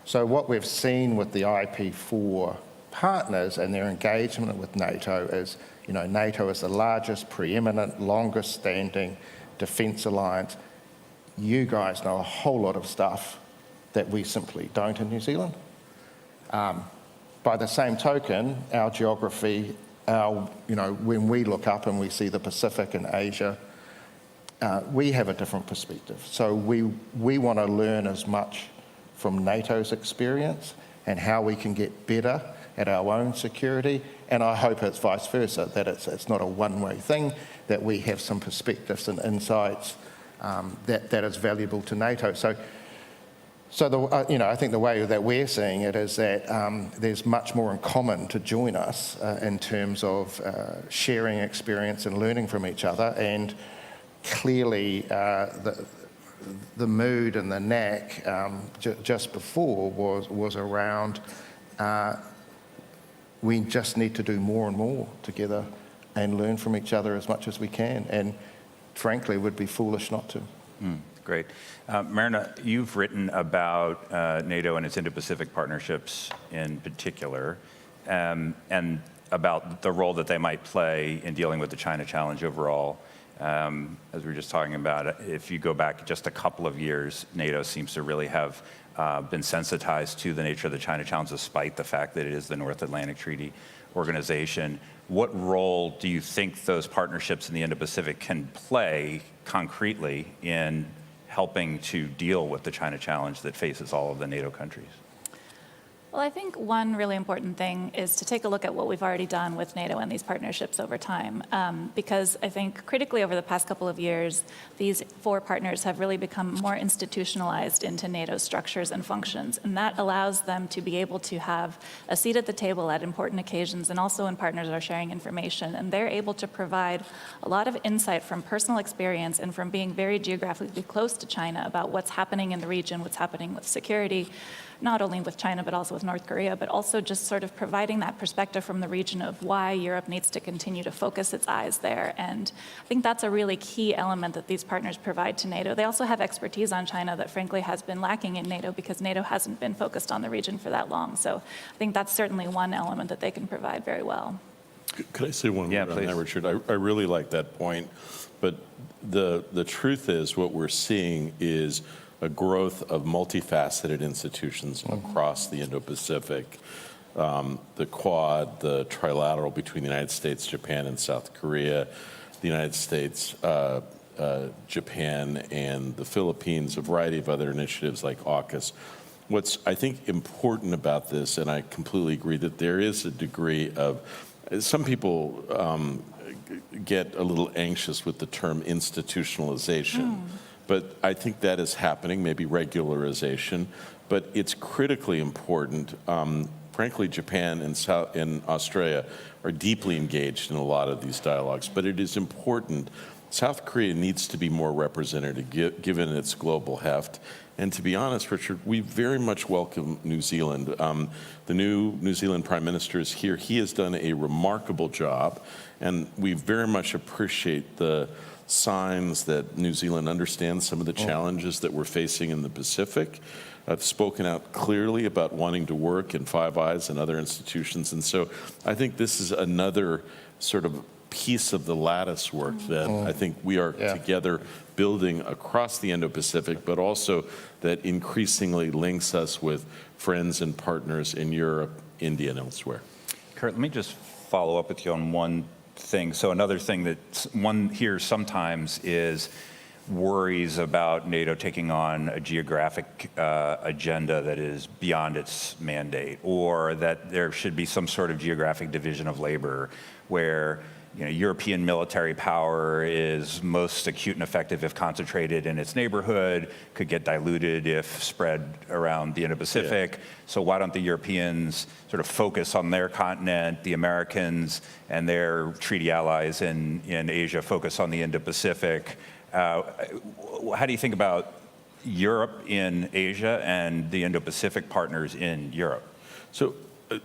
So what we've seen with the IP4 partners and their engagement with NATO is, NATO is the largest, preeminent, longest standing defence alliance. You guys know a whole lot of stuff that we simply don't in New Zealand. By the same token, our geography, when we look up and we see the Pacific and Asia, we have a different perspective. So we want to learn as much from NATO's experience and how we can get better at our own security. And I hope it's vice versa, that it's not a one-way thing, that we have some perspectives and insights that is valuable to NATO. So I think the way that we're seeing it is that there's much more in common to join us in terms of sharing experience and learning from each other. And clearly, the mood and the knack just before was around we just need to do more and more together and learn from each other as much as we can. And frankly, would be foolish not to. Great. Marina, you've written about NATO and its Indo-Pacific partnerships in particular, and about the role that they might play in dealing with the China challenge overall. As we were just talking about, if you go back just a couple of years, NATO seems to really have been sensitized to the nature of the China challenge, despite the fact that it is the North Atlantic Treaty Organization. What role do you think those partnerships in the Indo-Pacific can play concretely in helping to deal with the China challenge that faces all of the NATO countries? Well, I think one really important thing is to take a look at what we've already done with NATO and these partnerships over time, because I think critically over the past couple of years, these four partners have really become more institutionalized into NATO structures and functions, and that allows them to be able to have a seat at the table at important occasions, and also when partners are sharing information, and they're able to provide a lot of insight from personal experience and from being very geographically close to China about what's happening in the region, what's happening with security, not only with China, but also with North Korea, but also just sort of providing that perspective from the region of why Europe needs to continue to focus its eyes there. And I think that's a really key element that these partners provide to NATO. They also have expertise on China that frankly has been lacking in NATO because NATO hasn't been focused on the region for that long. So I think that's certainly one element that they can provide very well. Could I say one word on that, Richard? I really like that point. But the truth is what we're seeing is a growth of multifaceted institutions across the Indo-Pacific. The Quad, the trilateral between the United States, Japan, and South Korea, the United States, Japan, and the Philippines, a variety of other initiatives like AUKUS. What's, I think, important about this, and I completely agree, that there is a degree of, some people get a little anxious with the term institutionalization. But I think that is happening, maybe regularization, but it's critically important. Frankly, Japan and Australia are deeply engaged in a lot of these dialogues, but it is important. South Korea needs to be more represented given its global heft. And to be honest, Richard, we very much welcome New Zealand. The new New Zealand Prime Minister is here. He has done a remarkable job, and we very much appreciate the signs that New Zealand understands some of the challenges that we're facing in the Pacific. I've spoken out clearly about wanting to work in Five Eyes and other institutions. And so I think this is another sort of piece of the lattice work that I think we are together building across the Indo-Pacific, but also that increasingly links us with friends and partners in Europe, India, and elsewhere. Kurt, let me just follow up with you on one thing. So another thing that one hears sometimes is worries about NATO taking on a geographic agenda that is beyond its mandate, or that there should be some sort of geographic division of labor where European military power is most acute and effective if concentrated in its neighborhood, could get diluted if spread around the Indo-Pacific. So why don't the Europeans sort of focus on their continent, the Americans and their treaty allies in Asia focus on the Indo-Pacific? How do you think about Europe in Asia and the Indo-Pacific partners in Europe? So,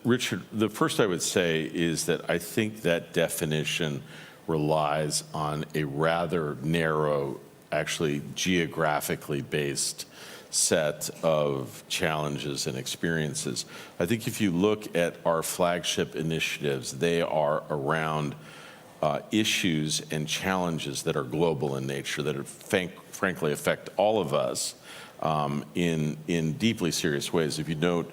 Richard, the first I would say is that I think that definition relies on a rather narrow, actually geographically based set of challenges and experiences. I think if you look at our flagship initiatives, they are around issues and challenges that are global in nature, that are frankly affect all of us in deeply serious ways. If you note,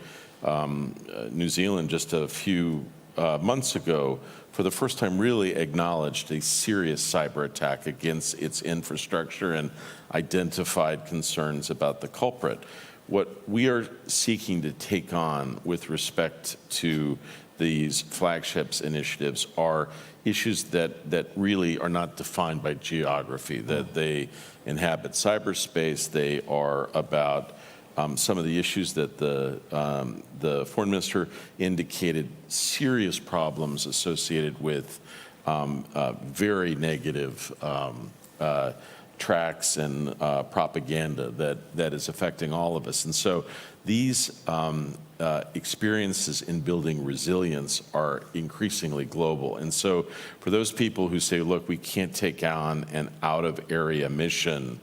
New Zealand just a few months ago, for the first time, really acknowledged a serious cyber attack against its infrastructure and identified concerns about the culprit. What we are seeking to take on with respect to these flagships initiatives are issues that really are not defined by geography, that they inhabit cyberspace. They are about some of the issues that the foreign minister indicated, serious problems associated with very negative tracks and propaganda that is affecting all of us. And so these experiences in building resilience are increasingly global. And so for those people who say, look, we can't take on an out-of-area mission,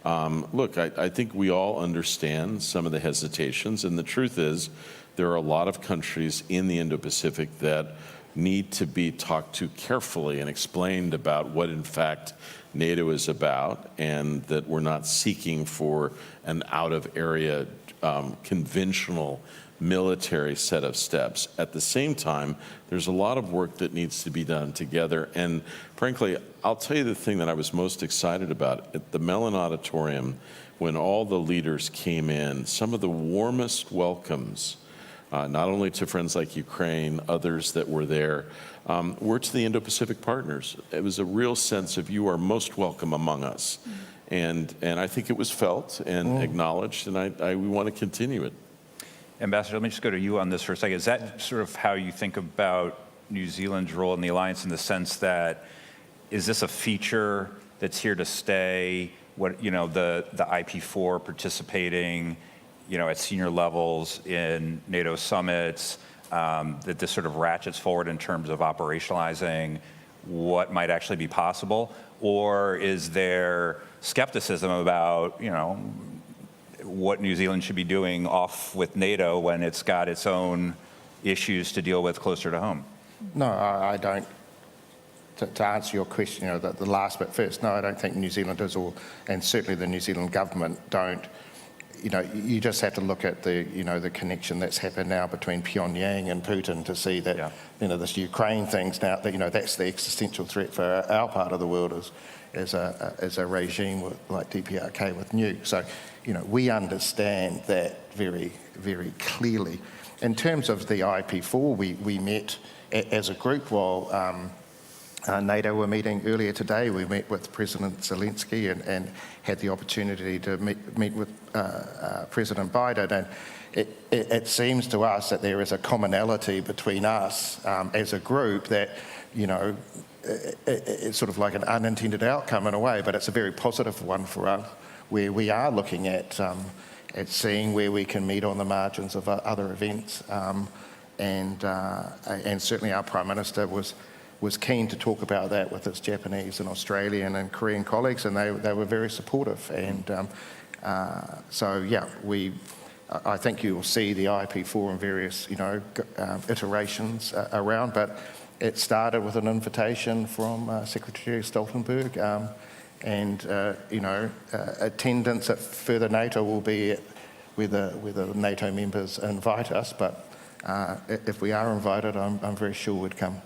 look, I think we all understand some of the hesitations, and the truth is there are a lot of countries in the Indo-Pacific that need to be talked to carefully and explained about what, in fact, NATO is about, and that we're not seeking for an out-of-area conventional military set of steps. At the same time, there's a lot of work that needs to be done together. And frankly, I'll tell you the thing that I was most excited about at the Mellon Auditorium, when all the leaders came in, some of the warmest welcomes, not only to friends like Ukraine, others that were there, were to the Indo-Pacific partners. It was a real sense of you are most welcome among us. And I think it was felt and acknowledged, and we want to continue it. Ambassador, let me just go to you on this for a second. Is that sort of how you think about New Zealand's role in the alliance, in the sense that, is this a feature that's here to stay? What, the IP4 participating at senior levels in NATO summits, that this sort of ratchets forward in terms of operationalizing what might actually be possible? Or is there skepticism about, what New Zealand should be doing off with NATO when it's got its own issues to deal with closer to home? No, I don't. To answer your question, the last bit first, no, I don't think New Zealanders and certainly the New Zealand government don't. You just have to look at the connection that's happened now between Pyongyang and Putin to see that, this Ukraine thing's now, that's the existential threat for our part of the world as a regime like DPRK with nukes. So, we understand that very, very clearly. In terms of the IP4, we met as a group while NATO were meeting earlier today. We met with President Zelensky and had the opportunity to meet with President Biden. And it seems to us that there is a commonality between us as a group that, it's sort of like an unintended outcome in a way, but it's a very positive one for us, where we are looking at seeing where we can meet on the margins of other events. And certainly our Prime Minister was keen to talk about that with his Japanese and Australian and Korean colleagues, and they were very supportive. And I think you will see the IP4 in various iterations around, but it started with an invitation from Secretary Stoltenberg, and attendance at further NATO will be whether NATO members invite us, but if we are invited, I'm very sure we'd come.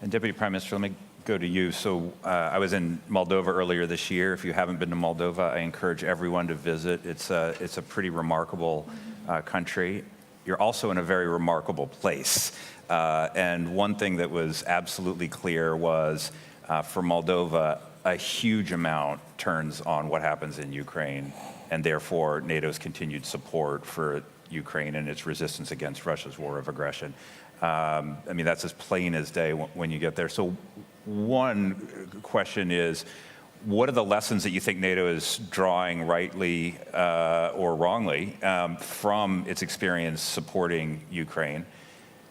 And Deputy Prime Minister, let me go to you. So I was in Moldova earlier this year. If you haven't been to Moldova, I encourage everyone to visit. It's a pretty remarkable country. You're also in a very remarkable place. And one thing that was absolutely clear was for Moldova, a huge amount turns on what happens in Ukraine, and therefore NATO's continued support for Ukraine and its resistance against Russia's war of aggression. That's as plain as day when you get there. So one question is, what are the lessons that you think NATO is drawing rightly or wrongly from its experience supporting Ukraine?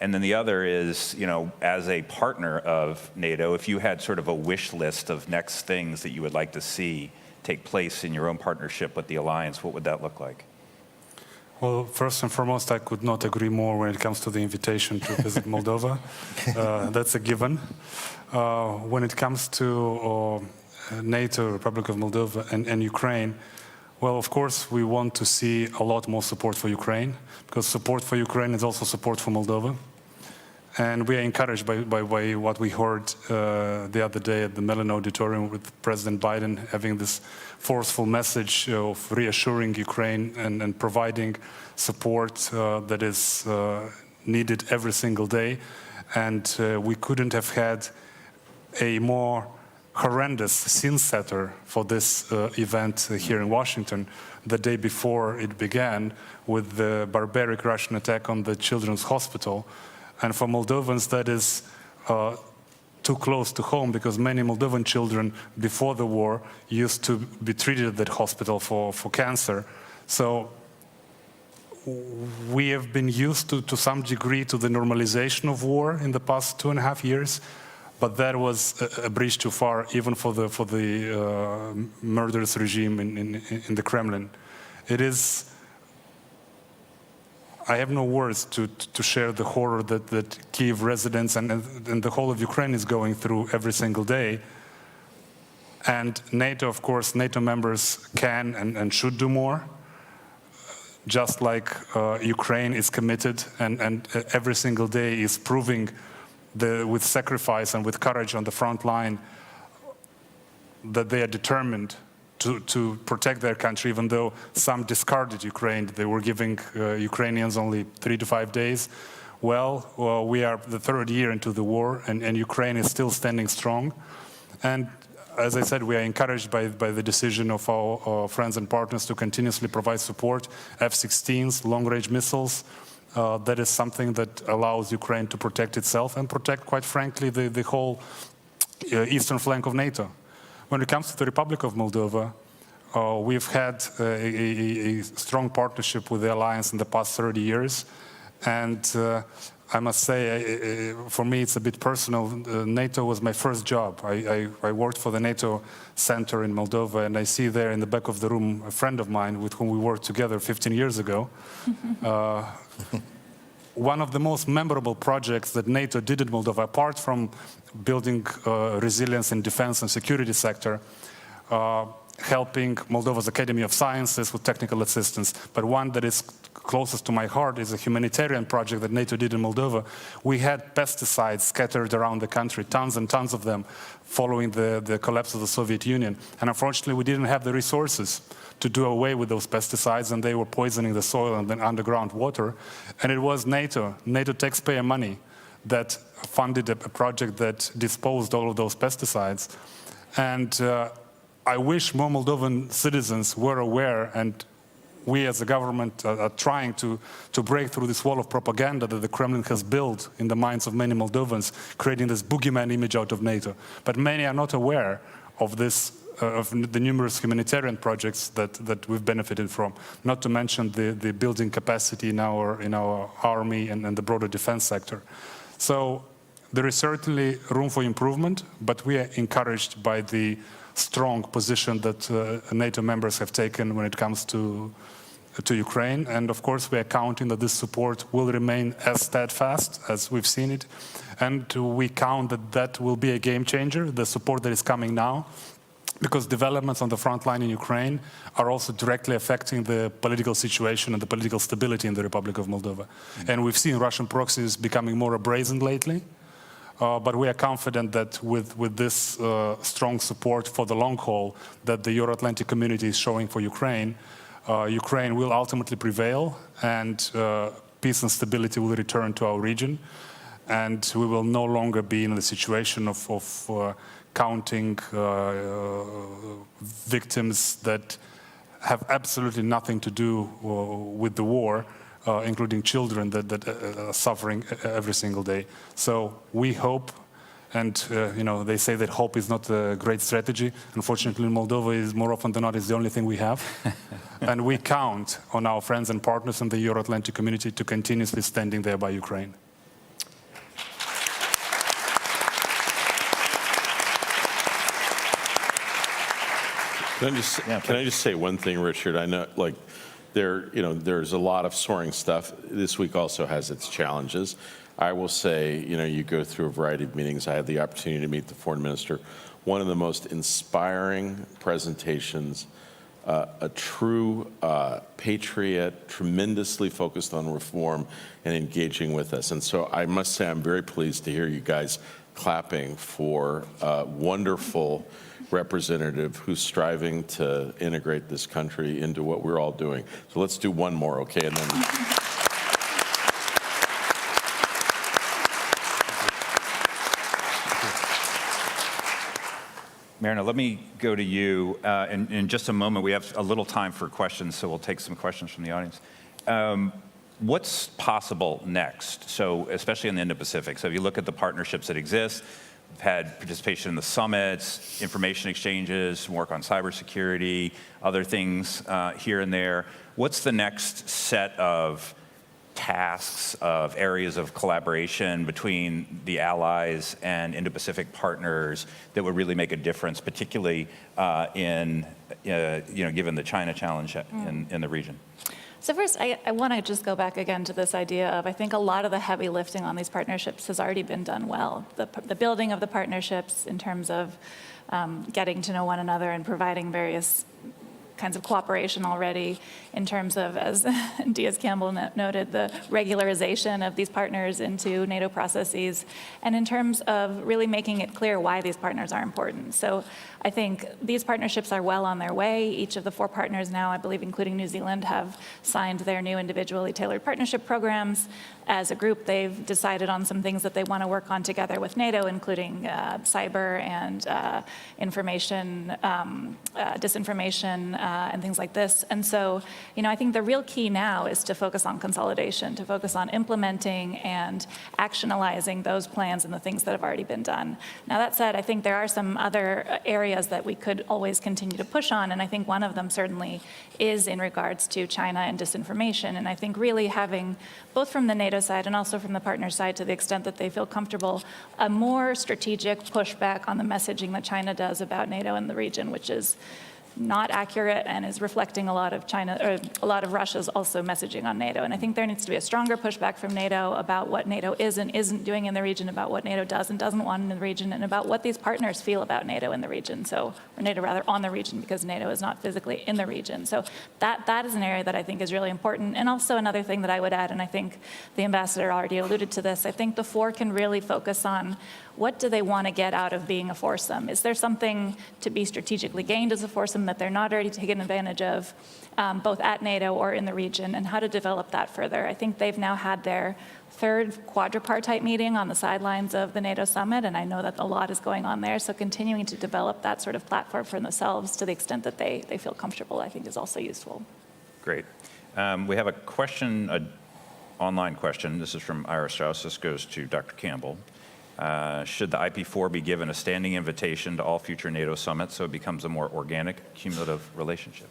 And then the other is, as a partner of NATO, if you had sort of a wish list of next things that you would like to see take place in your own partnership with the alliance, what would that look like? Well, first and foremost, I could not agree more when it comes to the invitation to visit Moldova. That's a given. When it comes to NATO, Republic of Moldova, and Ukraine, well, of course, we want to see a lot more support for Ukraine, because support for Ukraine is also support for Moldova. And we are encouraged by what we heard the other day at the Mellon Auditorium with President Biden having this forceful message of reassuring Ukraine and providing support that is needed every single day. And we couldn't have had a more horrendous scene setter for this event here in Washington the day before it began with the barbaric Russian attack on the Children's Hospital. And for Moldovans, that is too close to home, because many Moldovan children before the war used to be treated at that hospital for cancer. So we have been used to some degree to the normalization of war in the past 2.5 years, but that was a bridge too far, even for the murderous regime in the Kremlin. It is. I have no words to share the horror that Kyiv residents and the whole of Ukraine is going through every single day. And NATO, of course, NATO members can and should do more, just like Ukraine is committed and every single day is proving with sacrifice and with courage on the front line that they are determined to protect their country, even though some discarded Ukraine. They were giving Ukrainians only 3 to 5 days. Well, we are the 3rd year into the war, and Ukraine is still standing strong. And as I said, we are encouraged by the decision of our friends and partners to continuously provide support, F-16s, long-range missiles. That is something that allows Ukraine to protect itself and protect, quite frankly, the whole eastern flank of NATO. When it comes to the Republic of Moldova, We've had a strong partnership with the alliance in the past 30 years. And I must say, for me, it's a bit personal. NATO was my first job. I worked for the NATO Center in Moldova, and I see there in the back of the room a friend of mine with whom we worked together 15 years ago. One of the most memorable projects that NATO did in Moldova, apart from building resilience in defense and security sector, helping Moldova's Academy of Sciences with technical assistance, but one that is closest to my heart is a humanitarian project that NATO did in Moldova. We had pesticides scattered around the country, tons and tons of them, following the collapse of the Soviet Union. And unfortunately, we didn't have the resources to do away with those pesticides, and they were poisoning the soil and then underground water. And it was NATO taxpayer money, that funded a project that disposed all of those pesticides. And I wish more Moldovan citizens were aware, and we as a government are trying to break through this wall of propaganda that the Kremlin has built in the minds of many Moldovans, creating this boogeyman image out of NATO. But many are not aware of this, of the numerous humanitarian projects that we've benefited from, not to mention the building capacity in our army and the broader defense sector. So there is certainly room for improvement, but we are encouraged by the strong position that NATO members have taken when it comes to Ukraine. And of course, we are counting that this support will remain as steadfast as we've seen it. And we count that that will be a game changer, the support that is coming now, because developments on the front line in Ukraine are also directly affecting the political situation and the political stability in the Republic of Moldova. And we've seen Russian proxies becoming more brazen lately. But we are confident that with this strong support for the long haul that the Euro-Atlantic community is showing for Ukraine, Ukraine will ultimately prevail, and peace and stability will return to our region. And we will no longer be in the situation of counting victims that have absolutely nothing to do with the war, including children that are suffering every single day. So we hope, and they say that hope is not a great strategy. Unfortunately, Moldova is more often than not is the only thing we have. And we count on our friends and partners in the Euro-Atlantic community to continuously standing there by Ukraine. Can I just say one thing, Richard? I know, there's a lot of soaring stuff. This week also has its challenges. I will say, you go through a variety of meetings. I had the opportunity to meet the foreign minister. One of the most inspiring presentations, a true patriot, tremendously focused on reform and engaging with us. And so I must say I'm very pleased to hear you guys clapping for a wonderful representative who's striving to integrate this country into what we're all doing. So let's do one more, okay? And then. Marina, let me go to you. In just a moment, we have a little time for questions, so we'll take some questions from the audience. What's possible next? So, especially in the Indo-Pacific. So if you look at the partnerships that exist, we've had participation in the summits, information exchanges, work on cybersecurity, other things here and there. What's the next set of tasks, of areas of collaboration between the allies and Indo-Pacific partners that would really make a difference, particularly given the China challenge in the region? So first, I want to just go back again to this idea of, I think a lot of the heavy lifting on these partnerships has already been done well. The building of the partnerships in terms of getting to know one another and providing various kinds of cooperation already, in terms of, as Diaz-Campbell noted, the regularization of these partners into NATO processes, and in terms of really making it clear why these partners are important. So I think these partnerships are well on their way. Each of the 4 partners now, I believe including New Zealand, have signed their new individually tailored partnership programs. As a group, they've decided on some things that they want to work on together with NATO, including cyber and information, disinformation and things like this. And so, I think the real key now is to focus on consolidation, to focus on implementing and actionalizing those plans and the things that have already been done. Now, that said, I think there are some other areas that we could always continue to push on, and I think one of them certainly is in regards to China and disinformation. And I think really having, both from the NATO side and also from the partner side, to the extent that they feel comfortable, a more strategic pushback on the messaging that China does about NATO and the region, which is not accurate and is reflecting a lot of China, or a lot of Russia's also messaging on NATO. And I think there needs to be a stronger pushback from NATO about what NATO is and isn't doing in the region, about what NATO does and doesn't want in the region, and about what these partners feel about NATO in the region. So, or NATO rather on the region, because NATO is not physically in the region. So that is an area that I think is really important. And also another thing that I would add, and I think the ambassador already alluded to this, I think the four can really focus on what do they want to get out of being a foursome? Is there something to be strategically gained as a foursome that they're not already taking advantage of, both at NATO or in the region, and how to develop that further? I think they've now had their third quadripartite meeting on the sidelines of the NATO summit, and I know that a lot is going on there. So continuing to develop that sort of platform for themselves to the extent that they feel comfortable, I think is also useful. Great. We have a question, an online question. This is from Ira Strauss. This goes to Dr. Campbell. Should the IP4 be given a standing invitation to all future NATO summits so it becomes a more organic, cumulative relationship?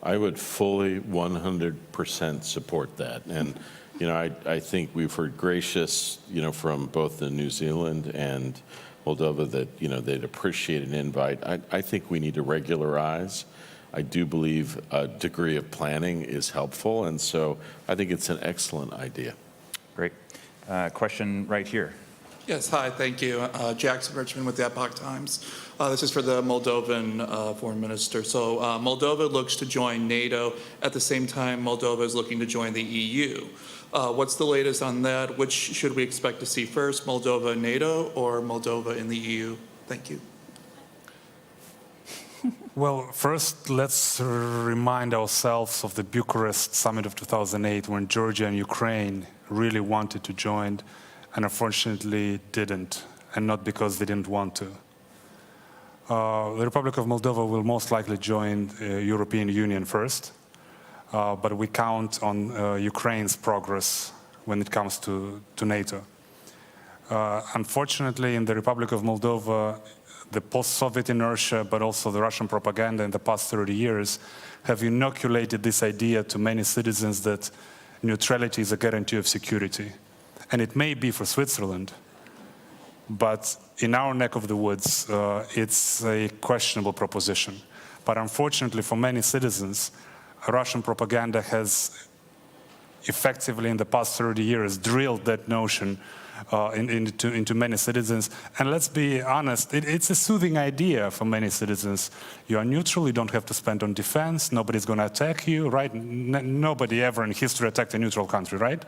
I would fully 100% support that. And, I think we've heard gracious, from both the New Zealand and Moldova that, they'd appreciate an invite. I think we need to regularize. I do believe a degree of planning is helpful. And so I think it's an excellent idea. Great. Question right here. Yes, hi, thank you. Jackson Richmond with the Epoch Times. This is for the Moldovan foreign minister. So Moldova looks to join NATO. At the same time, Moldova is looking to join the EU. What's the latest on that? Which should we expect to see first, Moldova in NATO or Moldova in the EU? Thank you. Well, first, let's remind ourselves of the Bucharest summit of 2008 when Georgia and Ukraine really wanted to join and unfortunately didn't, and not because they didn't want to. The Republic of Moldova will most likely join the European Union first, but we count on Ukraine's progress when it comes to NATO. Unfortunately, in the Republic of Moldova, the post-Soviet inertia, but also the Russian propaganda in the past 30 years have inoculated this idea to many citizens that neutrality is a guarantee of security. And it may be for Switzerland, but in our neck of the woods, it's a questionable proposition. But unfortunately for many citizens, Russian propaganda has effectively in the past 30 years drilled that notion into many citizens. And let's be honest, it's a soothing idea for many citizens. You are neutral, you don't have to spend on defense, nobody's going to attack you, right? Nobody ever in history attacked a neutral country, right?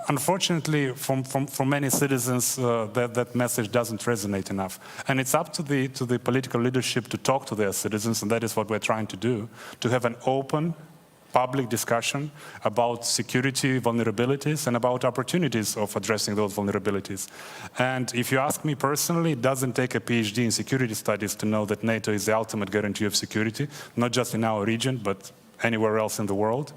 Unfortunately, for many citizens, that message doesn't resonate enough. And it's up to the political leadership to talk to their citizens, and that is what we're trying to do, to have an open, public discussion about security vulnerabilities and about opportunities of addressing those vulnerabilities. And if you ask me personally, it doesn't take a PhD in security studies to know that NATO is the ultimate guarantee of security, not just in our region, but anywhere else in the world.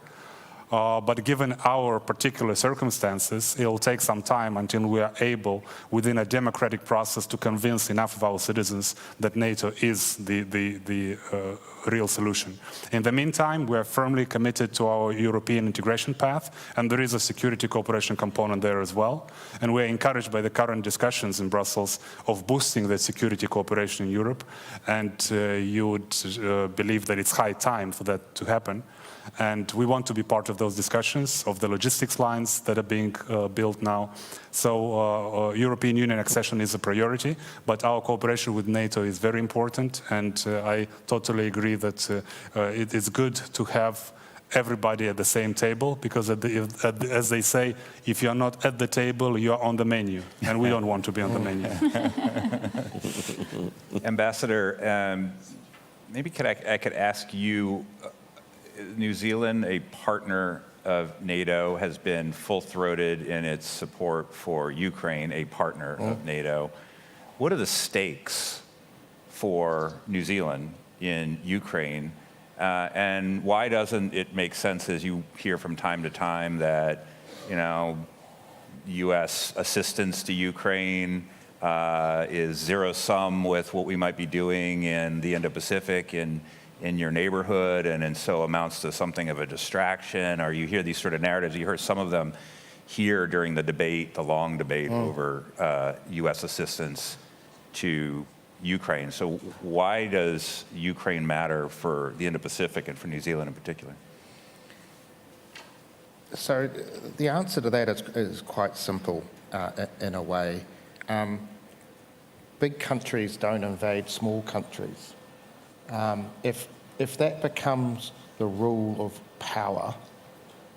But given our particular circumstances, it'll take some time until we are able, within a democratic process, to convince enough of our citizens that NATO is the real solution. In the meantime, we are firmly committed to our European integration path, and there is a security cooperation component there as well. And we're encouraged by the current discussions in Brussels of boosting the security cooperation in Europe, and you would believe that it's high time for that to happen. And we want to be part of those discussions, of the logistics lines that are being built now. So European Union accession is a priority, but our cooperation with NATO is very important. And I totally agree that it is good to have everybody at the same table, because as they say, if you're not at the table, you're on the menu. And we don't want to be on the menu. Ambassador, maybe I could ask you, New Zealand, a partner of NATO, has been full-throated in its support for Ukraine, a partner of NATO. What are the stakes for New Zealand in Ukraine? And why doesn't it make sense, as you hear from time to time, that, U.S. assistance to Ukraine is zero-sum with what we might be doing in the Indo-Pacific, in your neighborhood, and so amounts to something of a distraction? Or you hear these sort of narratives, you heard some of them here during the debate, the long debate over U.S. assistance to Ukraine. So why does Ukraine matter for the Indo-Pacific and for New Zealand in particular? So the answer to that is quite simple in a way. Big countries don't invade small countries. If that becomes the rule of power,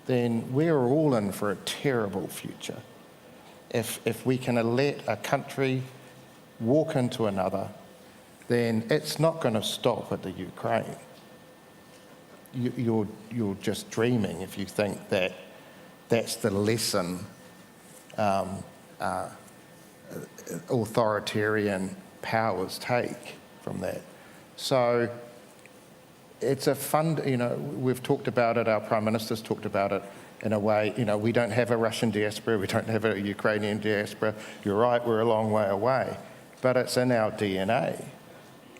then we're all in for a terrible future. If we can let a country walk into another, then it's not going to stop at the Ukraine. You're just dreaming if you think that that's the lesson authoritarian powers take from that. So it's a fund, we've talked about it, our Prime Minister's talked about it in a way, we don't have a Russian diaspora, we don't have a Ukrainian diaspora. You're right, we're a long way away, but it's in our DNA.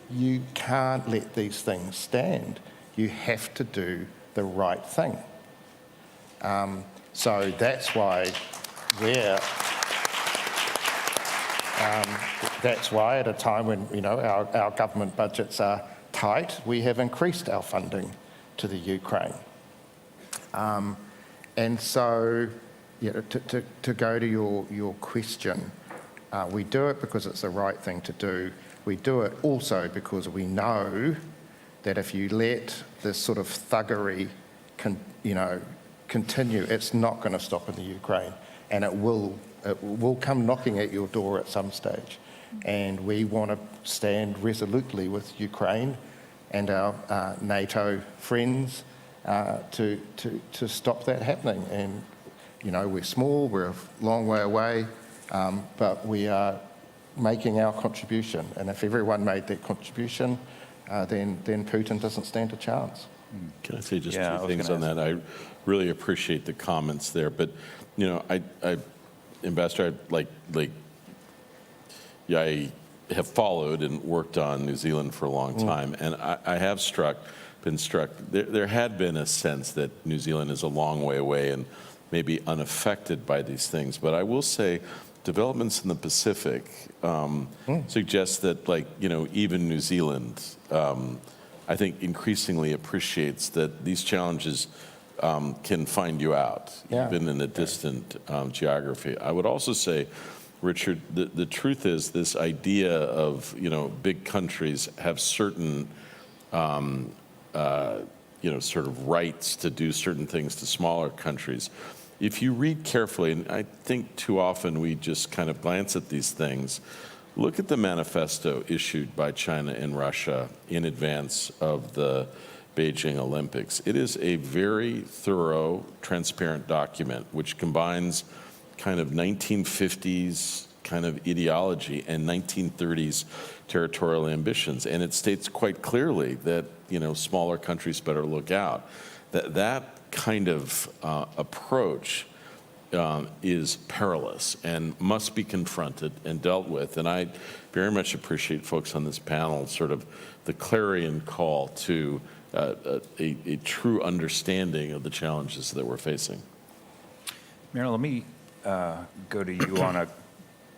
You can't let these things stand. You have to do the right thing. So that's why at a time when our government budgets are tight, we have increased our funding to the Ukraine. And so, to go to your question, we do it because it's the right thing to do. We do it also because we know that if you let this sort of thuggery continue, it's not going to stop in the Ukraine, and it will come knocking at your door at some stage. And we want to stand resolutely with Ukraine and our NATO friends to stop that happening. And we're small, we're a long way away, but we are making our contribution. And if everyone made that contribution, then Putin doesn't stand a chance. Can I say just two things on that? I really appreciate the comments there, but Ambassador, I have followed and worked on New Zealand for a long time, and I have been struck. There had been a sense that New Zealand is a long way away and maybe unaffected by these things, but I will say developments in the Pacific suggest that, even New Zealand, I think increasingly appreciates that these challenges can find you out, even in a distant geography. I would also say, Richard, the truth is this idea of, big countries have certain, sort of rights to do certain things to smaller countries. If you read carefully, and I think too often we just kind of glance at these things, look at the manifesto issued by China and Russia in advance of the Beijing Olympics. It is a very thorough, transparent document which combines kind of 1950s kind of ideology and 1930s territorial ambitions. And it states quite clearly that, smaller countries better look out. That kind of approach is perilous and must be confronted and dealt with. And I very much appreciate folks on this panel, sort of the clarion call to a true understanding of the challenges that we're facing. Meryl, let me go to you on a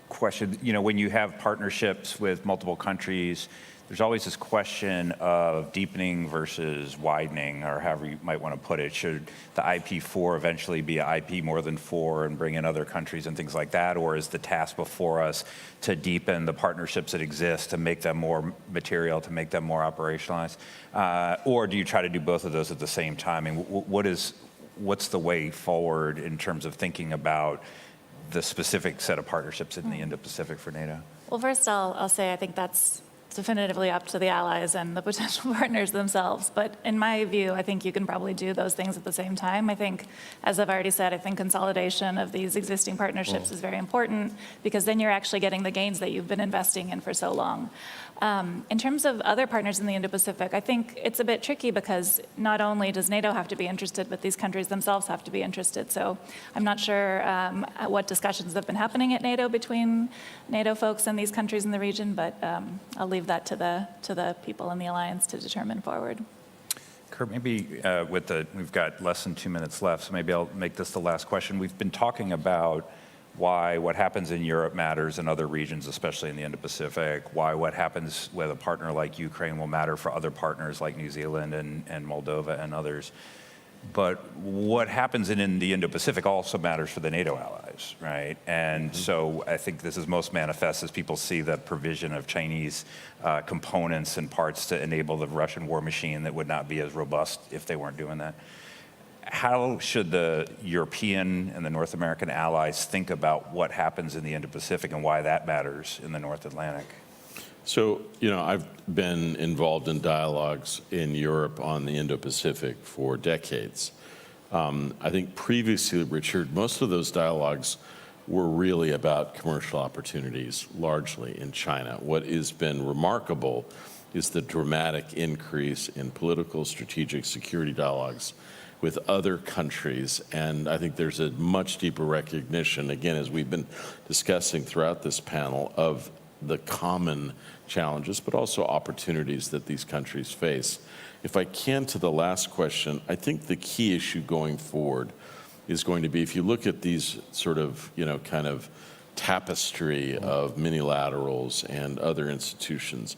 question. When you have partnerships with multiple countries, there's always this question of deepening versus widening, or however you might want to put it. Should the IP4 eventually be an IP more than 4 and bring in other countries and things like that? Or is the task before us to deepen the partnerships that exist, to make them more material, to make them more operationalized? Or do you try to do both of those at the same time? And what's the way forward in terms of thinking about the specific set of partnerships in the Indo-Pacific for NATO? Well, first I'll say I think that's definitively up to the allies and the potential partners themselves. But in my view, I think you can probably do those things at the same time. I think, as I've already said, I think consolidation of these existing partnerships is very important, because then you're actually getting the gains that you've been investing in for so long. In terms of other partners in the Indo-Pacific, I think it's a bit tricky, because not only does NATO have to be interested, but these countries themselves have to be interested. So I'm not sure what discussions have been happening at NATO between NATO folks and these countries in the region, but I'll leave that to the people in the alliance to determine forward. Kurt, maybe we've got less than 2 minutes left, so maybe I'll make this the last question. We've been talking about why what happens in Europe matters in other regions, especially in the Indo-Pacific, why what happens with a partner like Ukraine will matter for other partners like New Zealand and Moldova and others. But what happens in the Indo-Pacific also matters for the NATO allies, right? And so I think this is most manifest as people see the provision of Chinese components and parts to enable the Russian war machine that would not be as robust if they weren't doing that. How should the European and the North American allies think about what happens in the Indo-Pacific and why that matters in the North Atlantic? So, I've been involved in dialogues in Europe on the Indo-Pacific for decades. I think previously, Richard, most of those dialogues were really about commercial opportunities, largely in China. What has been remarkable is the dramatic increase in political, strategic, security dialogues with other countries. And I think there's a much deeper recognition, again, as we've been discussing throughout this panel, of the common challenges, but also opportunities that these countries face. If I can, to the last question, I think the key issue going forward is going to be, if you look at these sort of, kind of tapestry of minilaterals and other institutions,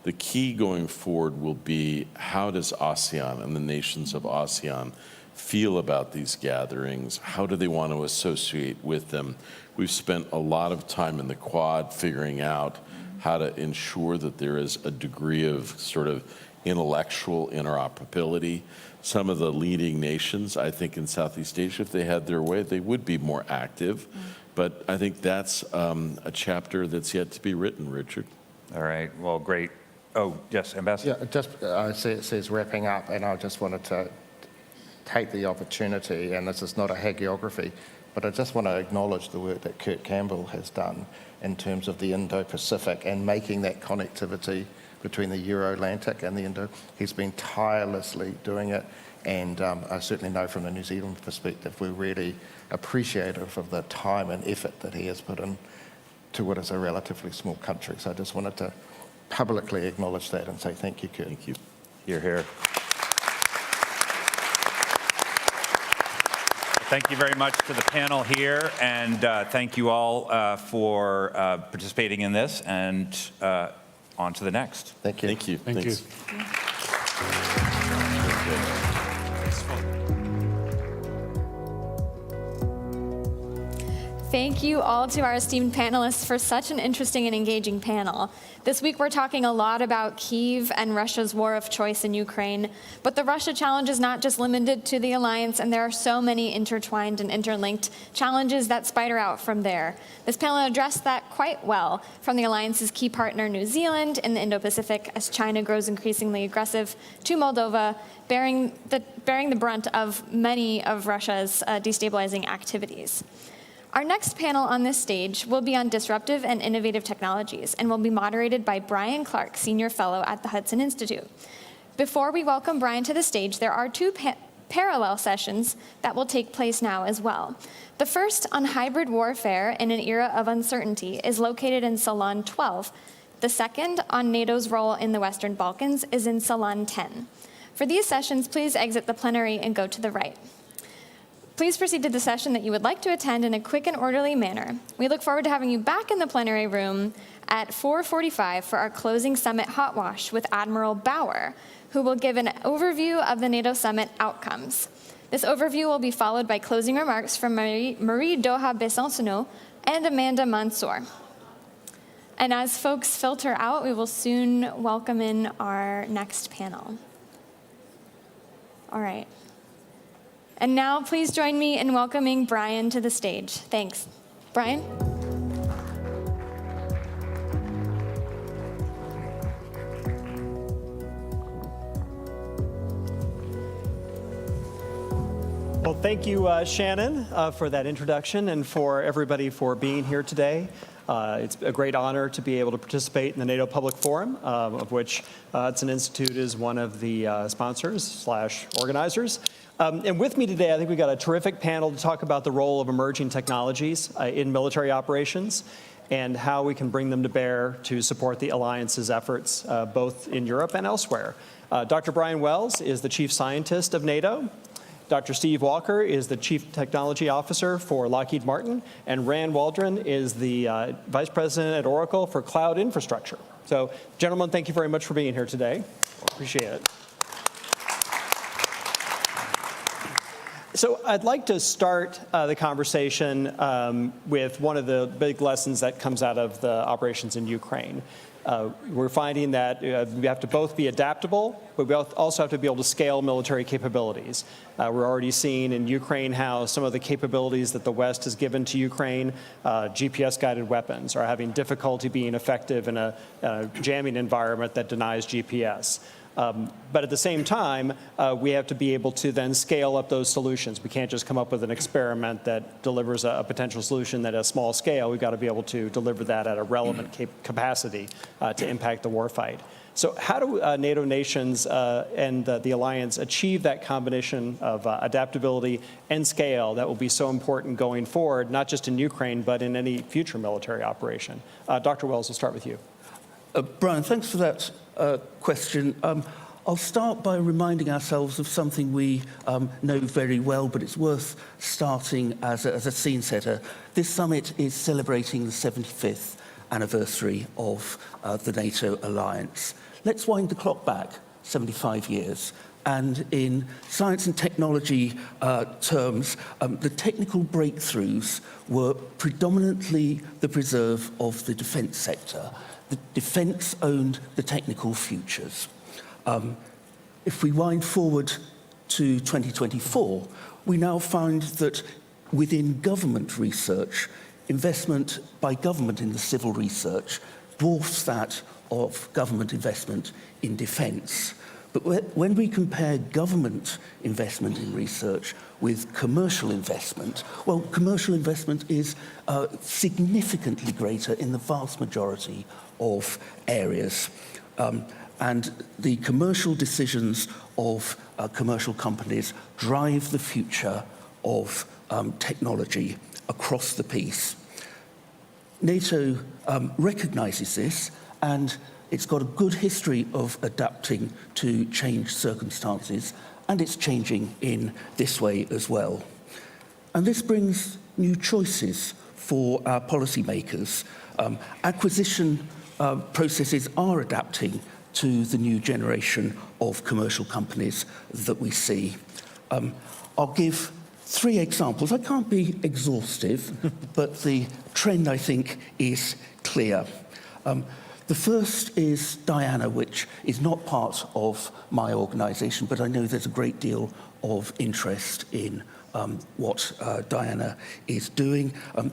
the key going forward will be, how does ASEAN and the nations of ASEAN feel about these gatherings? How do they want to associate with them? We've spent a lot of time in the Quad figuring out how to ensure that there is a degree of sort of intellectual interoperability. Some of the leading nations, I think, in Southeast Asia, if they had their way, they would be more active. But I think that's a chapter that's yet to be written, Richard. All right, well, great. Oh, yes, Ambassador? Yeah, just it says wrapping up, and I just wanted to take the opportunity, and this is not a hagiography, but I just want to acknowledge the work that Kurt Campbell has done in terms of the Indo-Pacific and making that connectivity between the Euro-Atlantic and the Indo. He's been tirelessly doing it, and I certainly know from the New Zealand perspective, we're really appreciative of the time and effort that he has put in to what is a relatively small country. So I just wanted to publicly acknowledge that and say thank you, Kurt. Thank you. Hear, hear. Thank you very much to the panel here, and thank you all for participating in this, and on to the next. Thank you. Thank you. Thank you. Thank you all to our esteemed panelists for such an interesting and engaging panel. This week we're talking a lot about Kyiv and Russia's war of choice in Ukraine, but the Russia challenge is not just limited to the alliance, and there are so many intertwined and interlinked challenges that spider out from there. This panel addressed that quite well, from the alliance's key partner New Zealand in the Indo-Pacific as China grows increasingly aggressive, to Moldova, bearing the brunt of many of Russia's destabilizing activities. Our next panel on this stage will be on disruptive and innovative technologies and will be moderated by Brian Clark, Senior Fellow at the Hudson Institute. Before we welcome Brian to the stage, there are two parallel sessions that will take place now as well. The first, on hybrid warfare in an era of uncertainty, is located in Salon 12. The second, on NATO's role in the Western Balkans, is in Salon 10. For these sessions, please exit the plenary and go to the right. Please proceed to the session that you would like to attend in a quick and orderly manner. We look forward to having you back in the plenary room at 4:45 for our closing summit hot wash with Admiral Bauer, who will give an overview of the NATO summit outcomes. This overview will be followed by closing remarks from Marie Doha Besancenot and Amanda Mansour. And as folks filter out, we will soon welcome in our next panel. All right. And now please join me in welcoming Brian to the stage. Thanks. Brian? Thank you, Shannon, for that introduction and for everybody for being here today. It's a great honor to be able to participate in the NATO Public Forum, of which Hudson Institute is one of the sponsors/organizers. And with me today, I think we've got a terrific panel to talk about the role of emerging technologies in military operations and how we can bring them to bear to support the alliance's efforts, both in Europe and elsewhere. Dr. Brian Wells is the chief scientist of NATO. Dr. Steve Walker is the Chief Technology Officer for Lockheed Martin, and Rand Waldron is the Vice President at Oracle for Cloud Infrastructure. So, gentlemen, thank you very much for being here today. Appreciate it. So I'd like to start the conversation with one of the big lessons that comes out of the operations in Ukraine. We're finding that we have to both be adaptable, but we also have to be able to scale military capabilities. We're already seeing in Ukraine how some of the capabilities that the West has given to Ukraine, GPS-guided weapons, are having difficulty being effective in a jamming environment that denies GPS. But at the same time, we have to be able to then scale up those solutions. We can't just come up with an experiment that delivers a potential solution at a small scale. We've got to be able to deliver that at a relevant capacity to impact the warfight. So how do NATO nations and the alliance achieve that combination of adaptability and scale that will be so important going forward, not just in Ukraine, but in any future military operation? Dr. Wells, we'll start with you. Brian, thanks for that question. I'll start by reminding ourselves of something we know very well, but it's worth starting as a scene setter. This summit is celebrating the 75th anniversary of the NATO alliance. Let's wind the clock back 75 years. And in science and technology terms, the technical breakthroughs were predominantly the preserve of the defense sector. The defense owned the technical futures. If we wind forward to 2024, we now find that within government research, investment by government in the civil research dwarfs that of government investment in defense. But when we compare government investment in research with commercial investment, well, commercial investment is significantly greater in the vast majority of areas. And the commercial decisions of commercial companies drive the future of technology across the piece. NATO recognizes this, and it's got a good history of adapting to changed circumstances, and it's changing in this way as well. And this brings new choices for our policymakers. Acquisition processes are adapting to the new generation of commercial companies that we see. I'll give 3 examples. I can't be exhaustive, but the trend, I think, is clear. The first is Diana, which is not part of my organization, but I know there's a great deal of interest in what Diana is doing.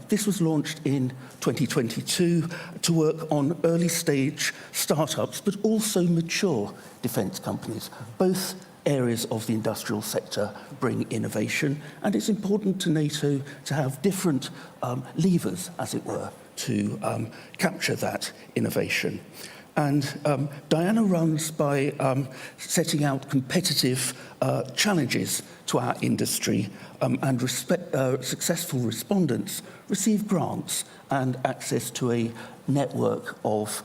This was launched in 2022 to work on early stage startups, but also mature defense companies. Both areas of the industrial sector bring innovation, and it's important to NATO to have different levers, as it were, to capture that innovation. And Diana runs by setting out competitive challenges to our industry, and successful respondents receive grants and access to a network of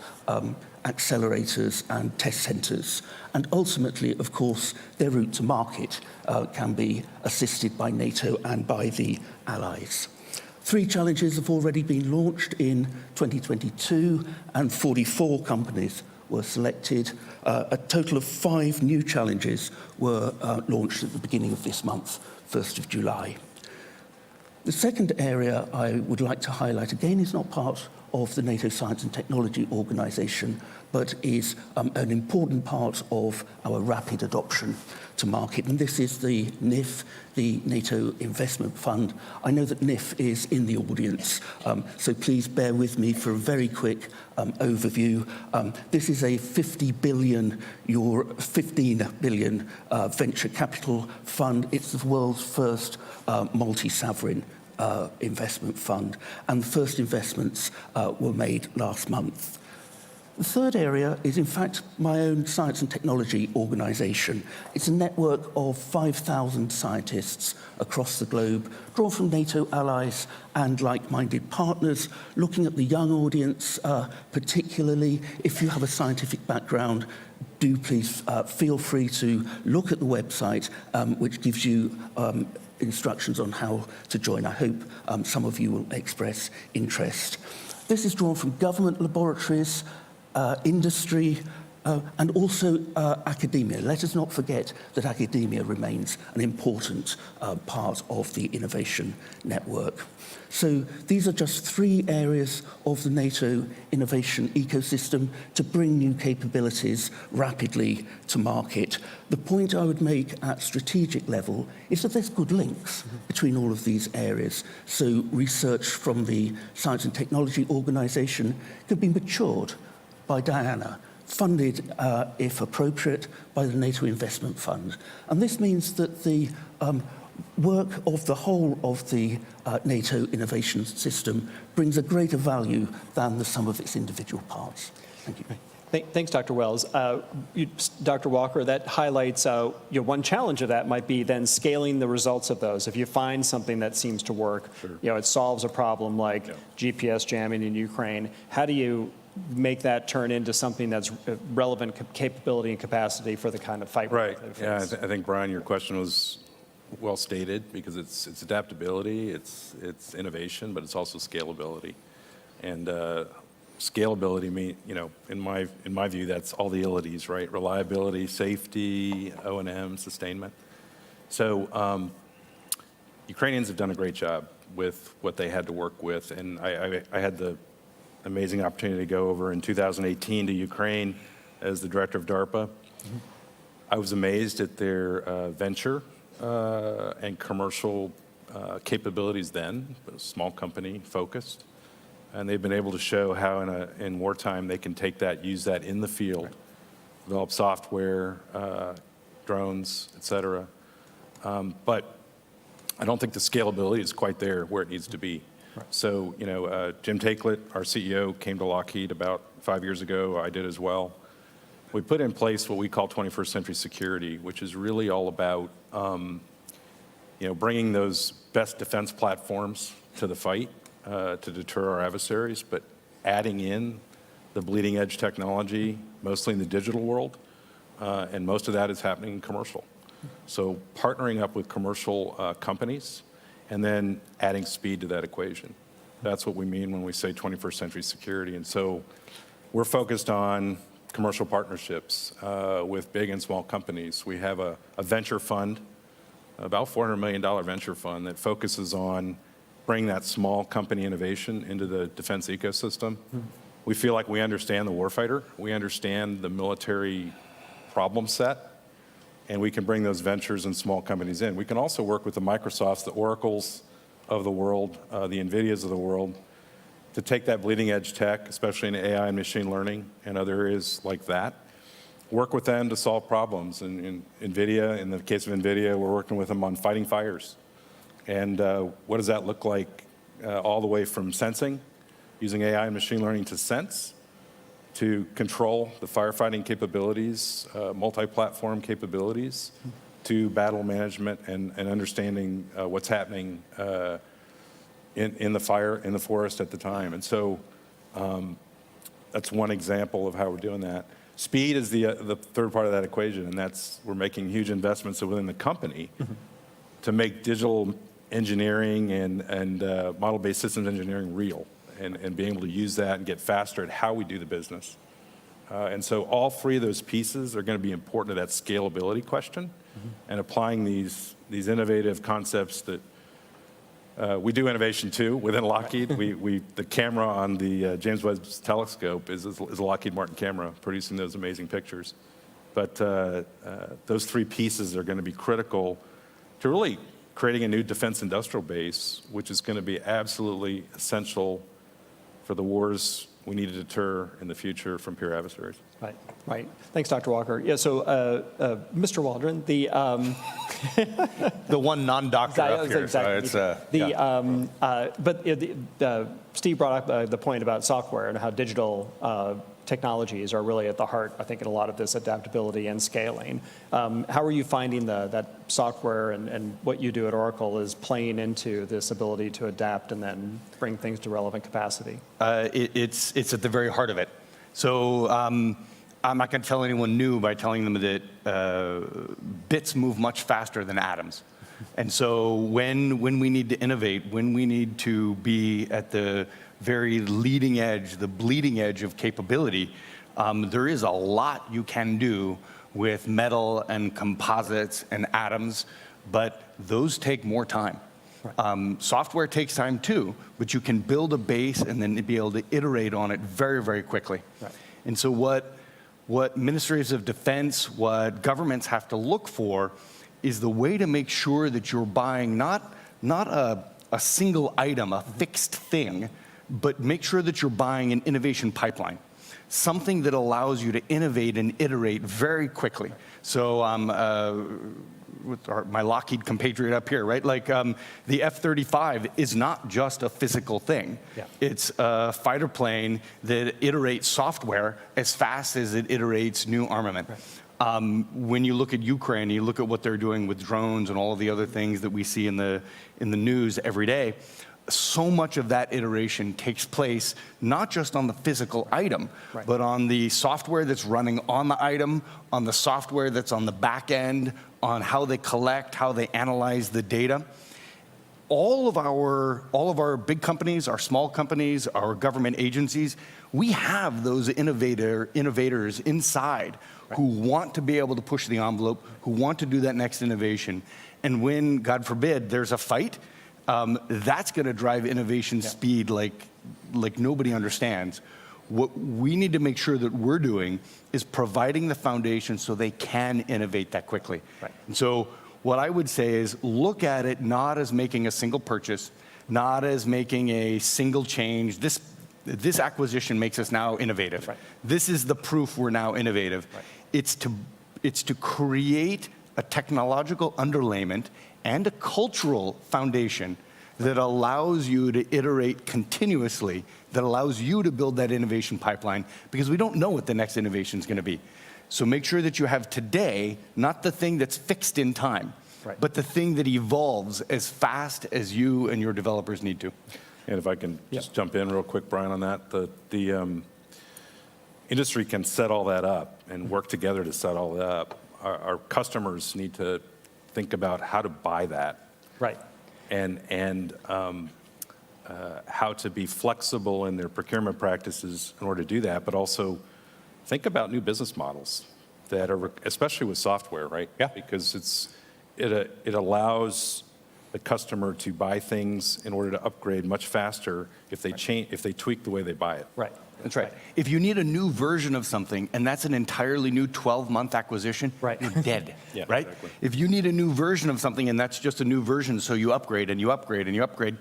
accelerators and test centers. And ultimately, of course, their route to market can be assisted by NATO and by the allies. 3 challenges have already been launched in 2022, and 44 companies were selected. A total of 5 new challenges were launched at the beginning of this month, 1st of July. The second area I would like to highlight, again, is not part of the NATO Science and Technology Organization, but is an important part of our rapid adoption to market. And this is the NIF, the NATO Investment Fund. I know that NIF is in the audience, so please bear with me for a very quick overview. This is a 15 billion venture capital fund. It's the world's first multi-sovereign investment fund, and the first investments were made last month. The third area is, in fact, my own science and technology organization. It's a network of 5,000 scientists across the globe, drawn from NATO allies and like-minded partners, looking at the young audience particularly. If you have a scientific background, do please feel free to look at the website, which gives you instructions on how to join. I hope some of you will express interest. This is drawn from government laboratories, industry, and also academia. Let us not forget that academia remains an important part of the innovation network. So these are just 3 areas of the NATO innovation ecosystem to bring new capabilities rapidly to market. The point I would make at strategic level is that there's good links between all of these areas. So research from the Science and Technology Organization could be matured by Diana, funded, if appropriate, by the NATO Investment Fund. And this means that the work of the whole of the NATO innovation system brings a greater value than the sum of its individual parts. Thank you. Thanks, Dr. Wells. Dr. Walker, that highlights one challenge of that might be then scaling the results of those. If you find something that seems to work, it solves a problem like GPS jamming in Ukraine, how do you make that turn into something that's relevant capability and capacity for the kind of fight? Right. Yeah, I think, Brian, your question was well stated, because it's adaptability, it's innovation, but it's also scalability. And scalability, in my view, that's all the ilities, right? Reliability, safety, O&M, sustainment. So Ukrainians have done a great job with what they had to work with, and I had the amazing opportunity to go over in 2018 to Ukraine as the director of DARPA. I was amazed at their venture and commercial capabilities then, but a small company focused. And they've been able to show how in wartime they can take that, use that in the field, develop software, drones, et cetera. But I don't think the scalability is quite there where it needs to be. So, Jim Takelet, our CEO, came to Lockheed about 5 years ago. I did as well. We put in place what we call 21st century security, which is really all about, bringing those best defense platforms to the fight to deter our adversaries, but adding in the bleeding edge technology, mostly in the digital world, and most of that is happening in commercial. So partnering up with commercial companies, and then adding speed to that equation. That's what we mean when we say 21st century security. And so we're focused on commercial partnerships with big and small companies. We have a venture fund, about $400 million venture fund, that focuses on bringing that small company innovation into the defense ecosystem. We feel like we understand the warfighter, we understand the military problem set, and we can bring those ventures and small companies in. We can also work with the Microsofts, the Oracles of the world, the NVIDIAs of the world, to take that bleeding edge tech, especially in AI and machine learning and other areas like that, work with them to solve problems. In NVIDIA, in the case of NVIDIA, we're working with them on fighting fires. And what does that look like all the way from sensing, using AI and machine learning to sense, to control the firefighting capabilities, multi-platform capabilities, to battle management and understanding what's happening in the fire, in the forest at the time. And so that's one example of how we're doing that. Speed is the third part of that equation, and that's we're making huge investments within the company to make digital engineering and model-based systems engineering real. And being able to use that and get faster at how we do the business. And so all 3 of those pieces are going to be important to that scalability question, and applying these innovative concepts that We do innovation too within Lockheed. The camera on the James Webb Telescope is a Lockheed Martin camera producing those amazing pictures. But those three pieces are going to be critical to really creating a new defense industrial base, which is going to be absolutely essential for the wars we need to deter in the future from peer adversaries. Right, right. Thanks, Dr. Walker. Yeah, so Mr. Waldron, the one non-doctor up here. Exactly. So but Steve brought up the point about software and how digital technologies are really at the heart, I think, in a lot of this adaptability and scaling. How are you finding that software and what you do at Oracle is playing into this ability to adapt and then bring things to relevant capacity? It's at the very heart of it. So I'm not going to tell anyone new by telling them that bits move much faster than atoms. And so when we need to innovate, when we need to be at the very leading edge, the bleeding edge of capability, there is a lot you can do with metal and composites and atoms, but those take more time. Right. Software takes time too, but you can build a base and then be able to iterate on it very, very quickly. Right. And so what ministries of defense, what governments have to look for is the way to make sure that you're buying not a single item, a fixed thing, but make sure that you're buying an innovation pipeline, something that allows you to innovate and iterate very quickly. So with my Lockheed compatriot up here, right? Like the F-35 is not just a physical thing. Yeah. It's a fighter plane that iterates software as fast as it iterates new armament. Right. When you look at Ukraine, you look at what they're doing with drones and all of the other things that we see in the news every day, so much of that iteration takes place not just on the physical item, right, but on the software that's running on the item, on the software that's on the back end, on how they collect, how they analyze the data. All of our big companies, our small companies, our government agencies, we have those innovators inside, right, who want to be able to push the envelope, who want to do that next innovation. And when, God forbid, there's a fight, that's going to drive innovation speed like nobody understands. What we need to make sure that we're doing is providing the foundation so they can innovate that quickly. Right. And so what I would say is look at it not as making a single purchase, not as making a single change. This acquisition makes us now innovative. Right. This is the proof we're now innovative. Right. It's to create a technological underlayment and a cultural foundation that allows you to iterate continuously, that allows you to build that innovation pipeline, because we don't know what the next innovation is going to be. So make sure that you have today, not the thing that's fixed in time, right, but the thing that evolves as fast as you and your developers need to. And if I can just jump in real quick, Brian, on that, the industry can set all that up and work together to set all that up. Our customers need to think about how to buy that, right, and how to be flexible in their procurement practices in order to do that, but also think about new business models that are, especially with software, right? Yeah. Because it allows the customer to buy things in order to upgrade much faster if they change, if they tweak the way they buy it. Right. That's right. If you need a new version of something, and that's an entirely new 12-month acquisition, right, you're dead, yeah, right? Exactly. If you need a new version of something, and that's just a new version, so you upgrade and you upgrade and you upgrade,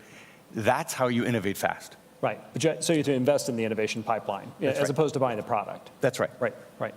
that's how you innovate fast. Right. So you have to invest in the innovation pipeline, as opposed to buying the product. That's right. Right, right.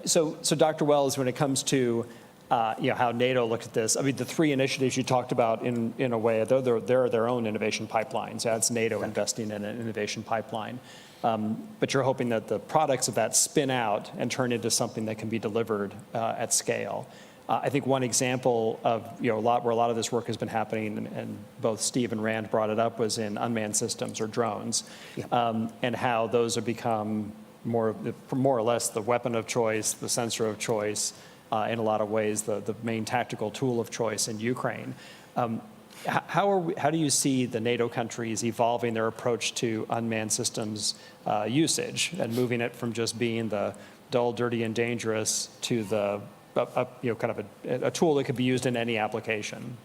So Dr. Wells, when it comes to how NATO looks at this, I mean, the three initiatives you talked about in a way, they're their own innovation pipelines. That's NATO investing in an innovation pipeline. But you're hoping that the products of that spin out and turn into something that can be delivered at scale. I think one example of where a lot of this work has been happening, and both Steve and Rand brought it up, was in unmanned systems or drones, and how those have become more or less the weapon of choice, the sensor of choice, in a lot of ways the main tactical tool of choice in Ukraine. How do you see the NATO countries evolving their approach to unmanned systems usage and moving it from just being the dull, dirty, and dangerous to the kind of a tool that could be used in any application?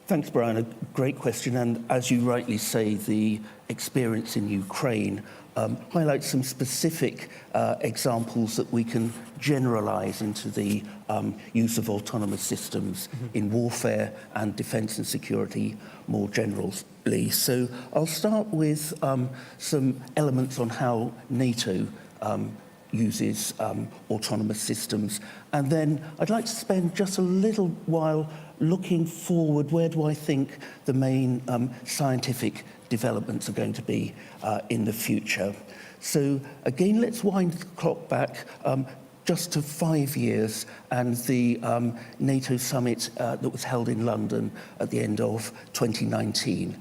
Thanks, Brian. A great question. And as you rightly say, the experience in Ukraine highlights some specific examples that we can generalize into the use of autonomous systems in warfare and defense and security more generally. So I'll start with some elements on how NATO uses autonomous systems. And then I'd like to spend just a little while looking forward. Where do I think the main scientific developments are going to be in the future? So again, let's wind the clock back just to 5 years and the NATO summit that was held in London at the end of 2019.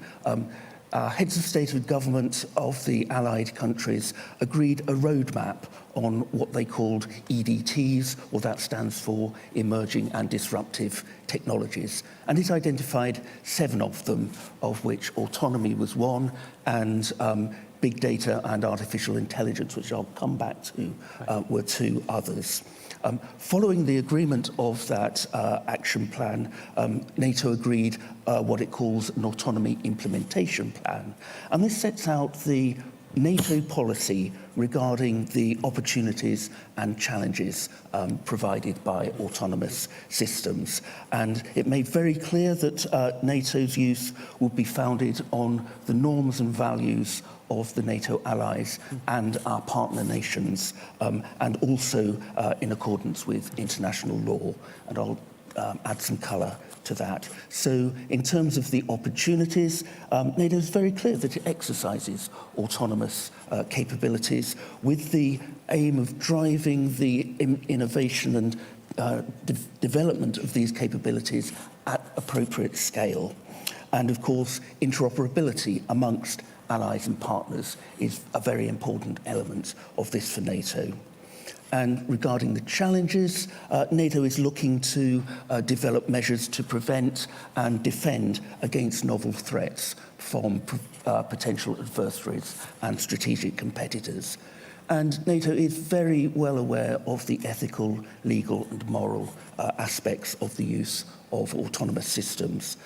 Heads of state and government of the allied countries agreed a roadmap on what they called EDTs, or that stands for Emerging and Disruptive Technologies. And it identified 7 of them, of which autonomy was one, and big data and artificial intelligence, which I'll come back to, were 2 others. Following the agreement of that action plan, NATO agreed what it calls an autonomy implementation plan. And this sets out the NATO policy regarding the opportunities and challenges provided by autonomous systems. And it made very clear that NATO's use would be founded on the norms and values of the NATO allies and our partner nations, and also in accordance with international law. And I'll add some colour to that. So in terms of the opportunities, NATO is very clear that it exercises autonomous capabilities with the aim of driving the innovation and development of these capabilities at appropriate scale. And of course, interoperability amongst allies and partners is a very important element of this for NATO. And regarding the challenges, NATO is looking to develop measures to prevent and defend against novel threats from potential adversaries and strategic competitors. And NATO is very well aware of the ethical, legal and moral aspects of the use of autonomous systems.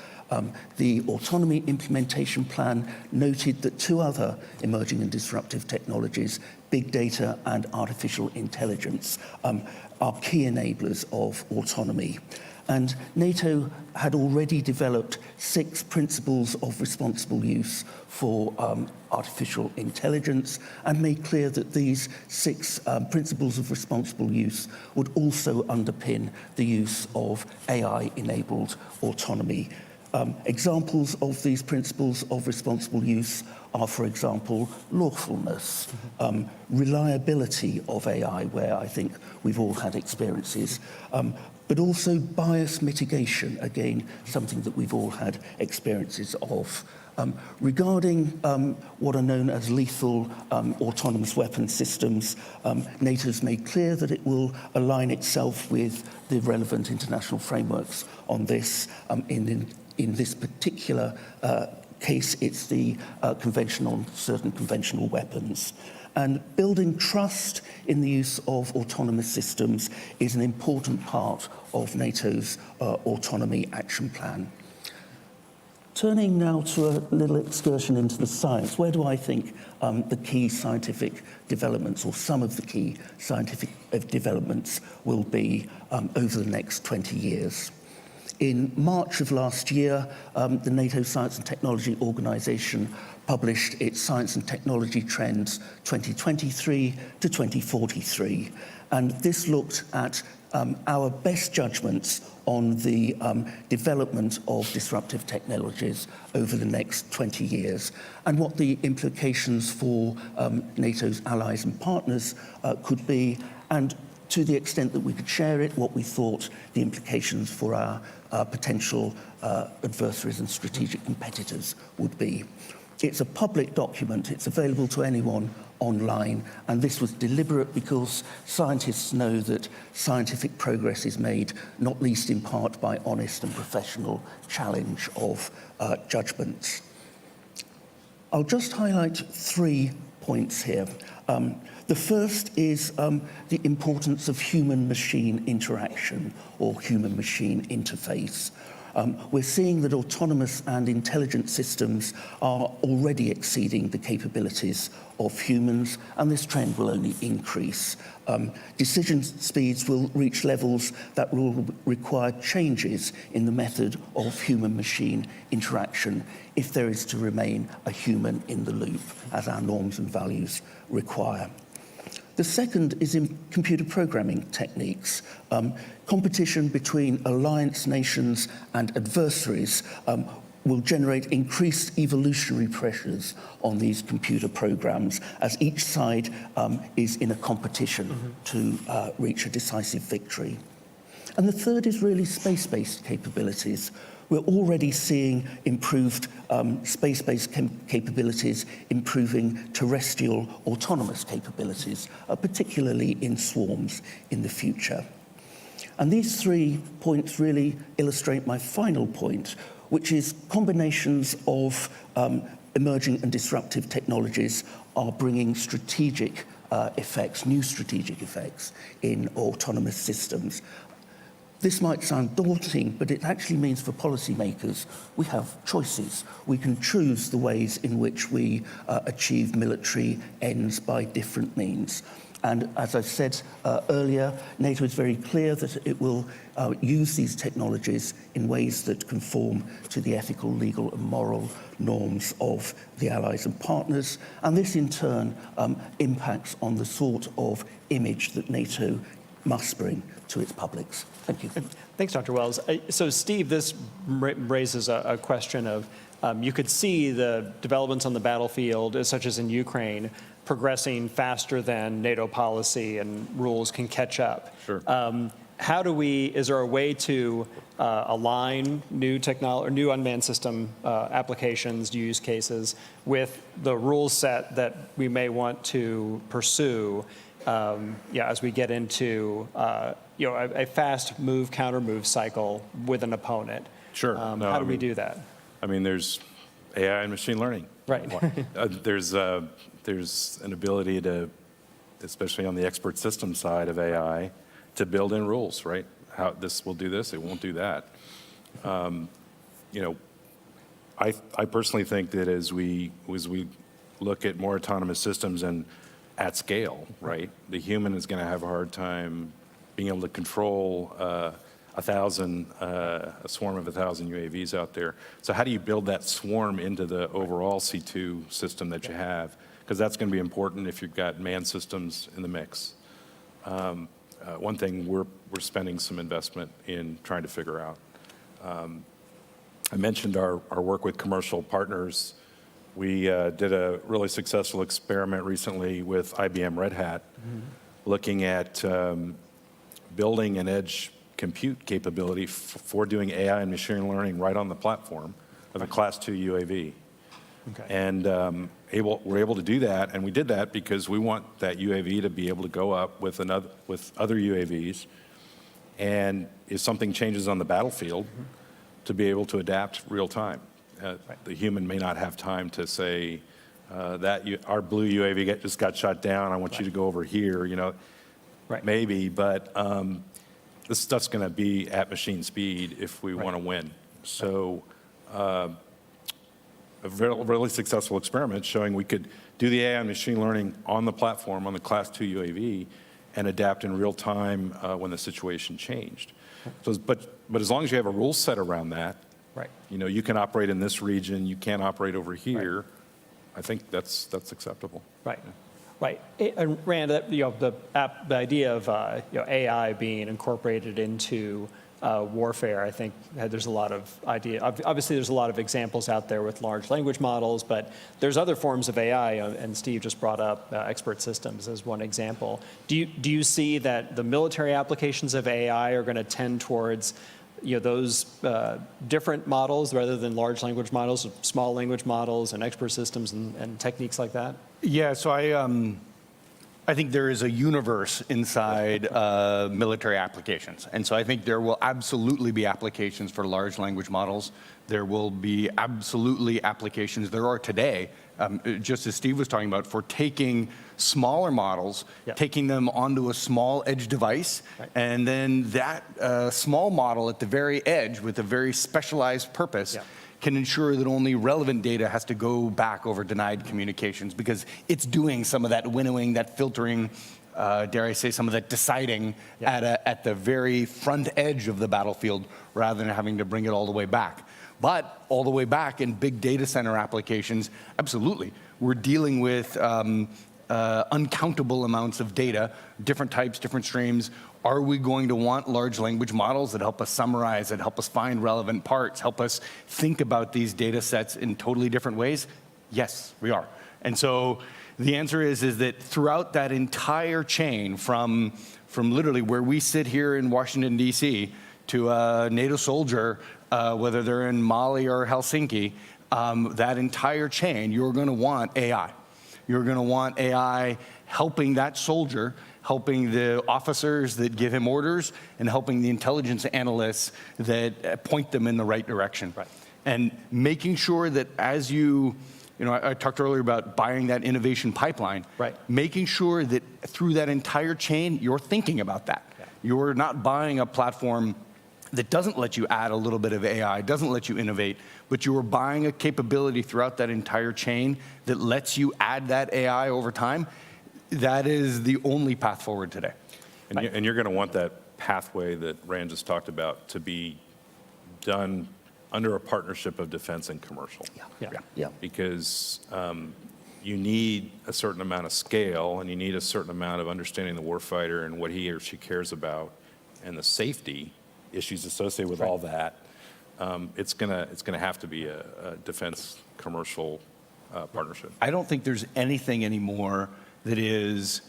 The Autonomy Implementation Plan noted that 2 other emerging and disruptive technologies, big data and artificial intelligence, are key enablers of autonomy. And NATO had already developed 6 principles of responsible use for artificial intelligence and made clear that these 6 principles of responsible use would also underpin the use of AI-enabled autonomy. Examples of these principles of responsible use are, for example, lawfulness, reliability of AI, where I think we've all had experiences, but also bias mitigation, again, something that we've all had experiences of. Regarding what are known as lethal autonomous weapon systems, NATO's made clear that it will align itself with the relevant international frameworks on this. In this particular case, it's the Convention on Certain Conventional Weapons. And building trust in the use of autonomous systems is an important part of NATO's autonomy action plan. Turning now to a little excursion into the science, where do I think the key scientific developments, or some of the key scientific developments, will be over the next 20 years? In March of last year, the NATO Science and Technology Organization published its Science and Technology Trends 2023 to 2043. And this looked at our best judgments on the development of disruptive technologies over the next 20 years and what the implications for NATO's allies and partners could be, and to the extent that we could share it, what we thought the implications for our potential adversaries and strategic competitors would be. It's a public document. It's available to anyone online, and this was deliberate because scientists know that scientific progress is made not least in part by honest and professional challenge of judgments. I'll just highlight 3 points here. The first is the importance of human-machine interaction or human-machine interface. we're seeing that autonomous and intelligent systems are already exceeding the capabilities of humans, and this trend will only increase. Decision speeds will reach levels that will require changes in the method of human-machine interaction if there is to remain a human in the loop, as our norms and values require. The second is in computer programming techniques. Competition between alliance nations and adversaries will generate increased evolutionary pressures on these computer programs as each side is in a competition to reach a decisive victory. And the third is really space-based capabilities. We're already seeing improved space-based capabilities, improving terrestrial autonomous capabilities, particularly in swarms in the future. And these 3 points really illustrate my final point, which is combinations of emerging and disruptive technologies are bringing strategic effects, new strategic effects in autonomous systems. This might sound daunting, but it actually means for policymakers, we have choices. We can choose the ways in which we achieve military ends by different means. And as I said earlier, NATO is very clear that it will use these technologies in ways that conform to the ethical, legal, and moral norms of the allies and partners. And this, in turn, impacts on the sort of image that NATO must bring to its publics. Thank you. Thanks, Dr. Wells. So, Steve, this raises a question of you could see the developments on the battlefield, such as in Ukraine, progressing faster than NATO policy and rules can catch up. Sure. Is there a way to align new technology or new unmanned system applications, use cases with the rule set that we may want to pursue as we get into a fast move, counter move cycle with an opponent? Sure. How do we do that? I mean, there's AI and machine learning. Right. There's an ability to, especially on the expert system side of AI, to build in rules, right? How this will do this, it won't do that. I personally think that as we look at more autonomous systems and at scale, right, the human is going to have a hard time being able to control a swarm of 1,000 UAVs out there. So how do you build that swarm into the overall C2 system that you have? Because that's going to be important if you've got manned systems in the mix. One thing we're spending some investment in trying to figure out. I mentioned our work with commercial partners. We did a really successful experiment recently with IBM Red Hat, looking at building an edge compute capability for doing AI and machine learning right on the platform of a Class 2 UAV. Okay. And we're able to do that, and we did that because we want that UAV to be able to go up with other UAVs, and if something changes on the battlefield, to be able to adapt real time. The human may not have time to say our blue UAV just got shot down. I want you to go over here. Maybe, but this stuff's going to be at machine speed if we want to win. So. A really successful experiment showing we could do the AI and machine learning on the platform, on the Class 2 UAV, and adapt in real time when the situation changed. So, but as long as you have a rule set around that, right. You can operate in this region, you can't operate over here. Right. I think that's acceptable. Right. Right. And Rand, the idea of AI being incorporated into warfare, I think there's a lot of obviously there's a lot of examples out there with large language models, but there's other forms of AI, and Steve just brought up expert systems as one example. Do you see that the military applications of AI are going to tend towards those different models rather than large language models, small language models and expert systems and techniques like that? Yeah, so I think there is a universe inside military applications. And so I think there will absolutely be applications for large language models. There will be absolutely applications, there are today, just as Steve was talking about, for taking smaller models, taking them onto a small edge device, and then that small model at the very edge with a very specialized purpose can ensure that only relevant data has to go back over denied communications because it's doing some of that winnowing, that filtering, dare I say, some of that deciding at the very front edge of the battlefield rather than having to bring it all the way back. But all the way back in big data center applications, absolutely. We're dealing with uncountable amounts of data, different types, different streams. Are we going to want large language models that help us summarize, that help us find relevant parts, help us think about these data sets in totally different ways? Yes, we are. And so the answer is that throughout that entire chain from literally where we sit here in Washington, D.C., to a NATO soldier, whether they're in Mali or Helsinki, that entire chain, you're going to want AI. You're going to want AI helping that soldier, helping the officers that give him orders, and helping the intelligence analysts that point them in the right direction. And making sure that as you know, I talked earlier about buying that innovation pipeline, making sure that through that entire chain, you're thinking about that. You're not buying a platform that doesn't let you add a little bit of AI, doesn't let you innovate, but you are buying a capability throughout that entire chain that lets you add that AI over time. That is the only path forward today. And you're going to want that pathway that Rand just talked about to be done under a partnership of defense and commercial. Because you need a certain amount of scale and you need a certain amount of understanding the warfighter and what he or she cares about and the safety issues associated with all that. It's gonna have to be a defense commercial partnership. I don't think there's anything anymore that is,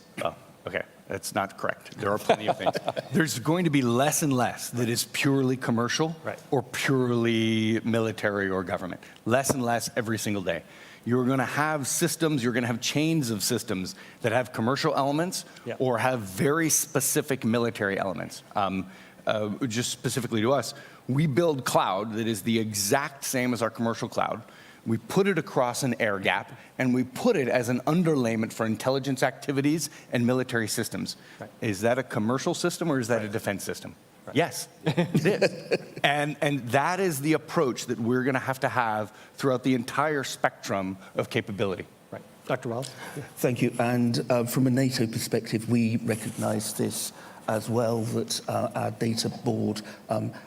okay, that's not correct. There are plenty of things. There's going to be less and less that is purely commercial or purely military or government. Less and less every single day. You're going to have systems, you're going to have chains of systems that have commercial elements or have very specific military elements. Just specifically to us, we build cloud that is the exact same as our commercial cloud. We put it across an air gap, and we put it as an underlayment for intelligence activities and military systems. Is that a commercial system or is that a defense system? Yes, it is. And that is the approach that we're going to have throughout the entire spectrum of capability. Dr. Wells? Thank you. And from a NATO perspective, we recognize this as well, that our data board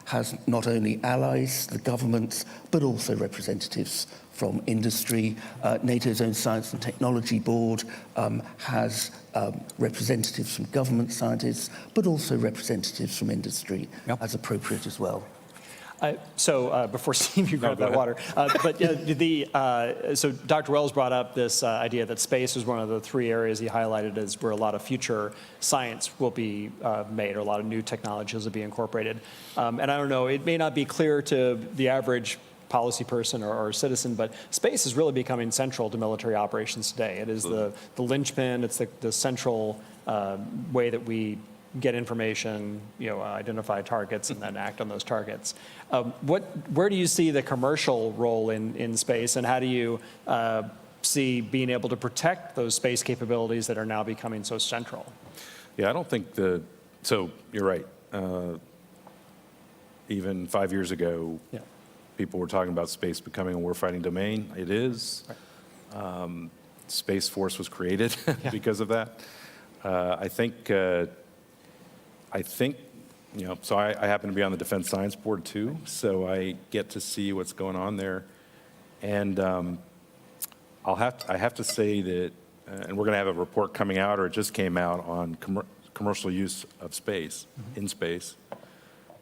has not only allies, the governments, but also representatives from industry. NATO's own Science and Technology Board has representatives from government scientists, but also representatives from industry as appropriate as well. So before Steve, you grab that water. But so Dr. Wells brought up this idea that space was one of the three areas he highlighted as where a lot of future science will be made, or a lot of new technologies will be incorporated. And I don't know, it may not be clear to the average policy person or citizen, but space is really becoming central to military operations today. It is the linchpin, it's the central way that we get information, identify targets, and then act on those targets. Where do you see the commercial role in space, and how do you see being able to protect those space capabilities that are now becoming so central? Yeah, I don't think so you're right. Even 5 years ago, people were talking about space becoming a warfighting domain. It is. Space Force was created because of that. I think, so I happen to be on the Defense Science Board too, so I get to see what's going on there. And I have to say that, and we're going to have a report coming out, or it just came out, on commercial use of space, in space.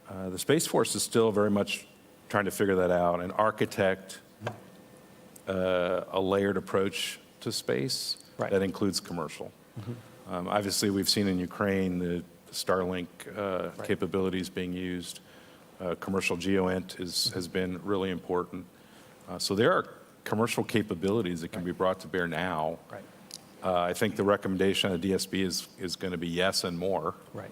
The Space Force is still very much trying to figure that out and architect a layered approach to space that includes commercial. Obviously, we've seen in Ukraine the Starlink capabilities being used. Commercial GeoInt has been really important. So there are commercial capabilities that can be brought to bear now I think the recommendation of DSB is going to be yes and more. Right.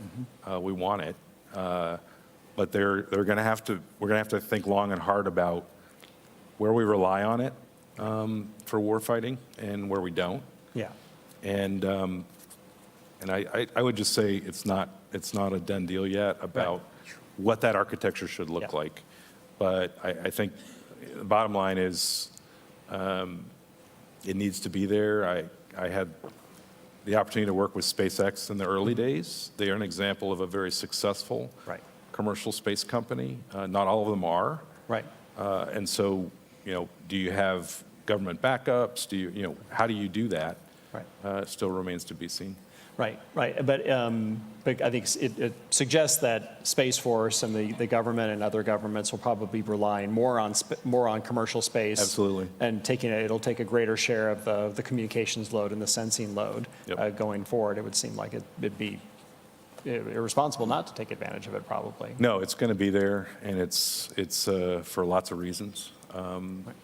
We want it, but they're going to have to. We're going to have to think long and hard about where we rely on it for warfighting and where we don't. Yeah. And I would just say it's not a done deal yet about what that architecture should look like. But I think the bottom line is it needs to be there. I had the opportunity to work with SpaceX in the early days. They are an example of a very successful commercial space company. Not all of them are. Right. And so, do you have government backups? How do you do that? Right. Still remains to be seen. Right, right. But I think it suggests that Space Force and the government and other governments will probably be relying more on commercial space. Absolutely. And it'll take a greater share of the communications load and the sensing load going forward. It would seem like it'd be irresponsible not to take advantage of it, probably. No, it's going to be there, and it's for lots of reasons. But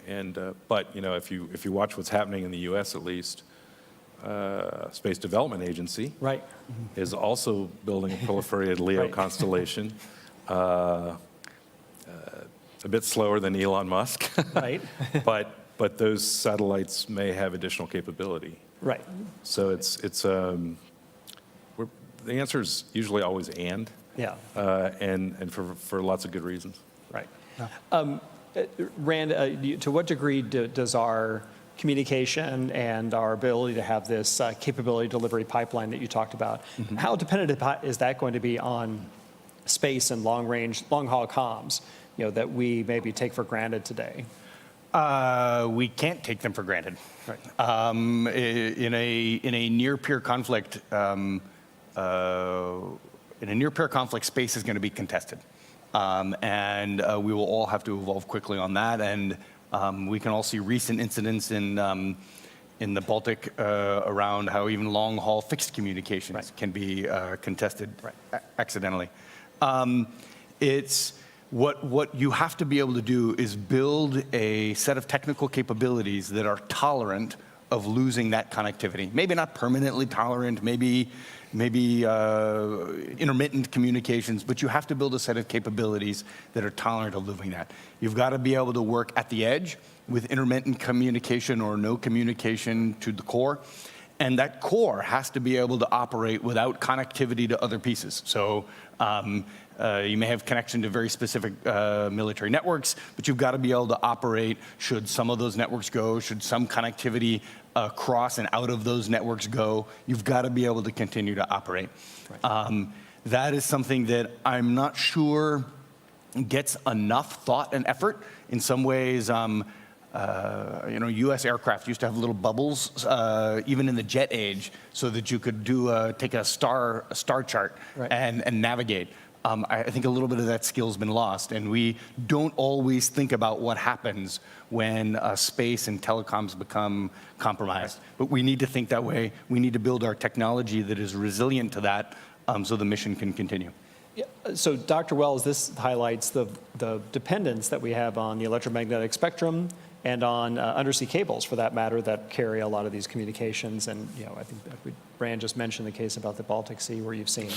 if you watch what's happening in the U.S. at least. Space Development Agency is also building a proliferated LEO constellation, a bit slower than Elon Musk, but those satellites may have additional capability. Right. So the answer is usually always and. Yeah. And for lots of good reasons. Right. Rand, to what degree does our communication and our ability to have this capability delivery pipeline that you talked about, how dependent is that going to be on space and long-haul comms, that we maybe take for granted today? We can't take them for granted. Right. In a near-peer conflict, space is going to be contested, and we will all have to evolve quickly on that. And we can all see recent incidents in the Baltic around how even long-haul fixed communications can be contested accidentally. It's what you have to be able to do is build a set of technical capabilities that are tolerant of losing that connectivity. Maybe not permanently tolerant, maybe intermittent communications, but you have to build a set of capabilities that are tolerant of losing that. You've got to be able to work at the edge with intermittent communication or no communication to the core. And that core has to be able to operate without connectivity to other pieces. So you may have connection to very specific military networks, but you've got to be able to operate should some of those networks go, should some connectivity cross and out of those networks go. You've got to be able to continue to operate. Right. That is something that I'm not sure gets enough thought and effort. In some ways, U.S. aircraft used to have little bubbles, even in the jet age, so that you could take a star chart and navigate. I think a little bit of that skill's been lost, and we don't always think about what happens when space and telecoms become compromised. But we need to think that way. We need to build our technology that is resilient to that, so the mission can continue. Yeah. So, Dr. Wells, this highlights the dependence that we have on the electromagnetic spectrum and on undersea cables, for that matter, that carry a lot of these communications. And I think Rand just mentioned the case about the Baltic Sea, where you've seen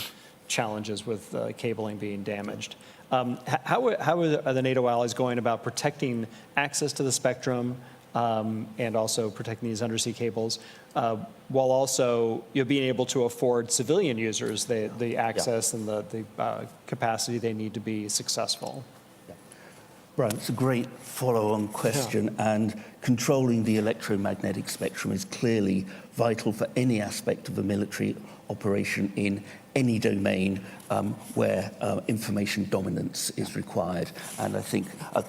challenges with cabling being damaged. How are the NATO allies going about protecting access to the spectrum and also protecting these undersea cables, while also being able to afford civilian users the access and the capacity they need to be successful? Brian, it's a great follow-on question, and controlling the electromagnetic spectrum is clearly vital for any aspect of a military operation in any domain where information dominance is required. And I think a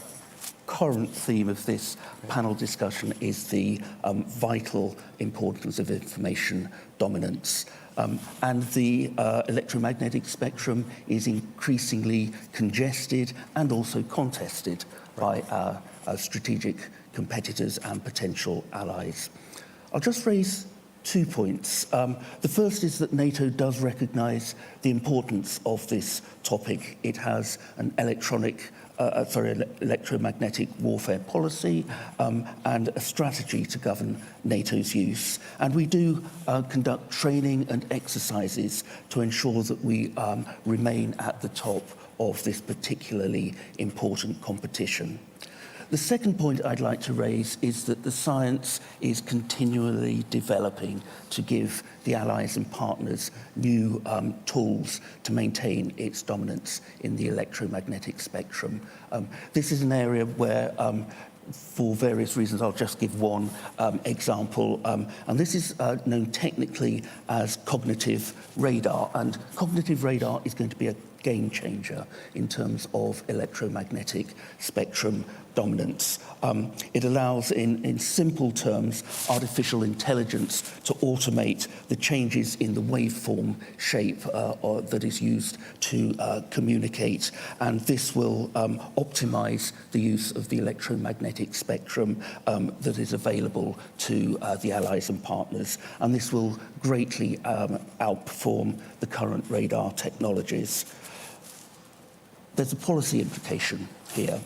current theme of this panel discussion is the vital importance of information dominance. And the electromagnetic spectrum is increasingly congested and also contested by our strategic competitors and potential allies. I'll just raise 2 points. The first is that NATO does recognize the importance of this topic. It has an electronic electromagnetic warfare policy, and a strategy to govern NATO's use. And we do conduct training and exercises to ensure that we remain at the top of this particularly important competition. The second point I'd like to raise is that the science is continually developing to give the allies and partners new tools to maintain its dominance in the electromagnetic spectrum. This is an area where for various reasons, I'll just give one example, and this is known technically as cognitive radar, and cognitive radar is going to be a game changer in terms of electromagnetic spectrum dominance. It allows, in simple terms, artificial intelligence to automate the changes in the waveform shape that is used to communicate, and this will optimize the use of the electromagnetic spectrum that is available to the allies and partners, and this will greatly outperform the current radar technologies. There's a policy implication here,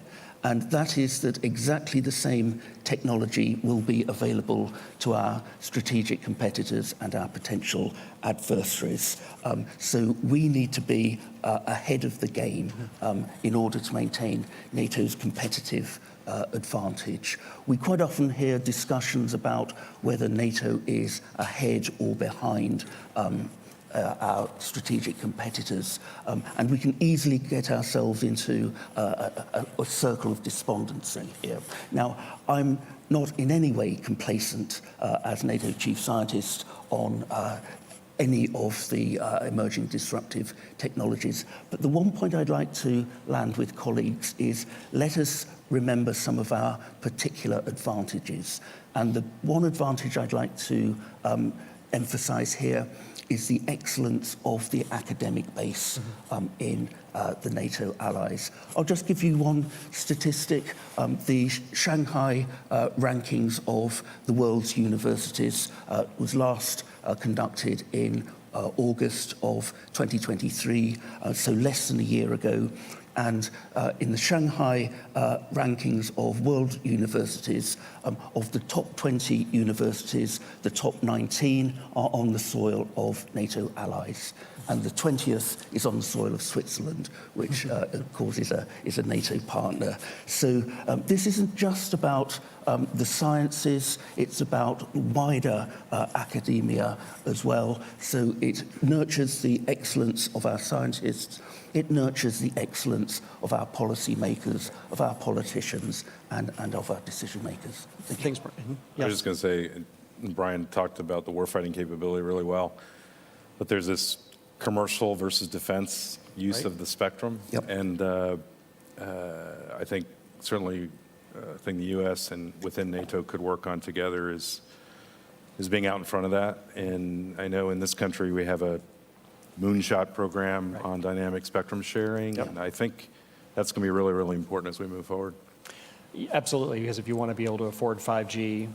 and that is that exactly the same technology will be available to our strategic competitors and our potential adversaries. So we need to be ahead of the game in order to maintain NATO's competitive advantage. We quite often hear discussions about whether NATO is ahead or behind our strategic competitors, and we can easily get ourselves into a circle of despondency here. Now, I'm not in any way complacent as NATO chief scientist on any of the emerging disruptive technologies, but the one point I'd like to land with colleagues is let us remember some of our particular advantages, and the one advantage I'd like to emphasize here is the excellence of the academic base in the NATO allies. I'll just give you one statistic. The Shanghai rankings of the world's universities was last conducted in August of 2023, so less than a year ago. And in the Shanghai rankings of world universities, of the top 20 universities, the top 19 are on the soil of NATO allies. And the 20th is on the soil of Switzerland, which of course is a NATO partner. So this isn't just about the sciences, it's about wider academia as well. So it nurtures the excellence of our scientists, it nurtures the excellence of our policymakers, of our politicians, and of our decision makers. Thanks, Brian. I was just going to say, Brian talked about the warfighting capability really well, but there's this commercial versus defense use of the spectrum. Yep. And I think certainly a thing the U.S. and within NATO could work on together is being out in front of that. And I know in this country we have a moonshot program on dynamic spectrum sharing, and I think that's going to be really, really important as we move forward. Absolutely, because if you want to be able to afford 5G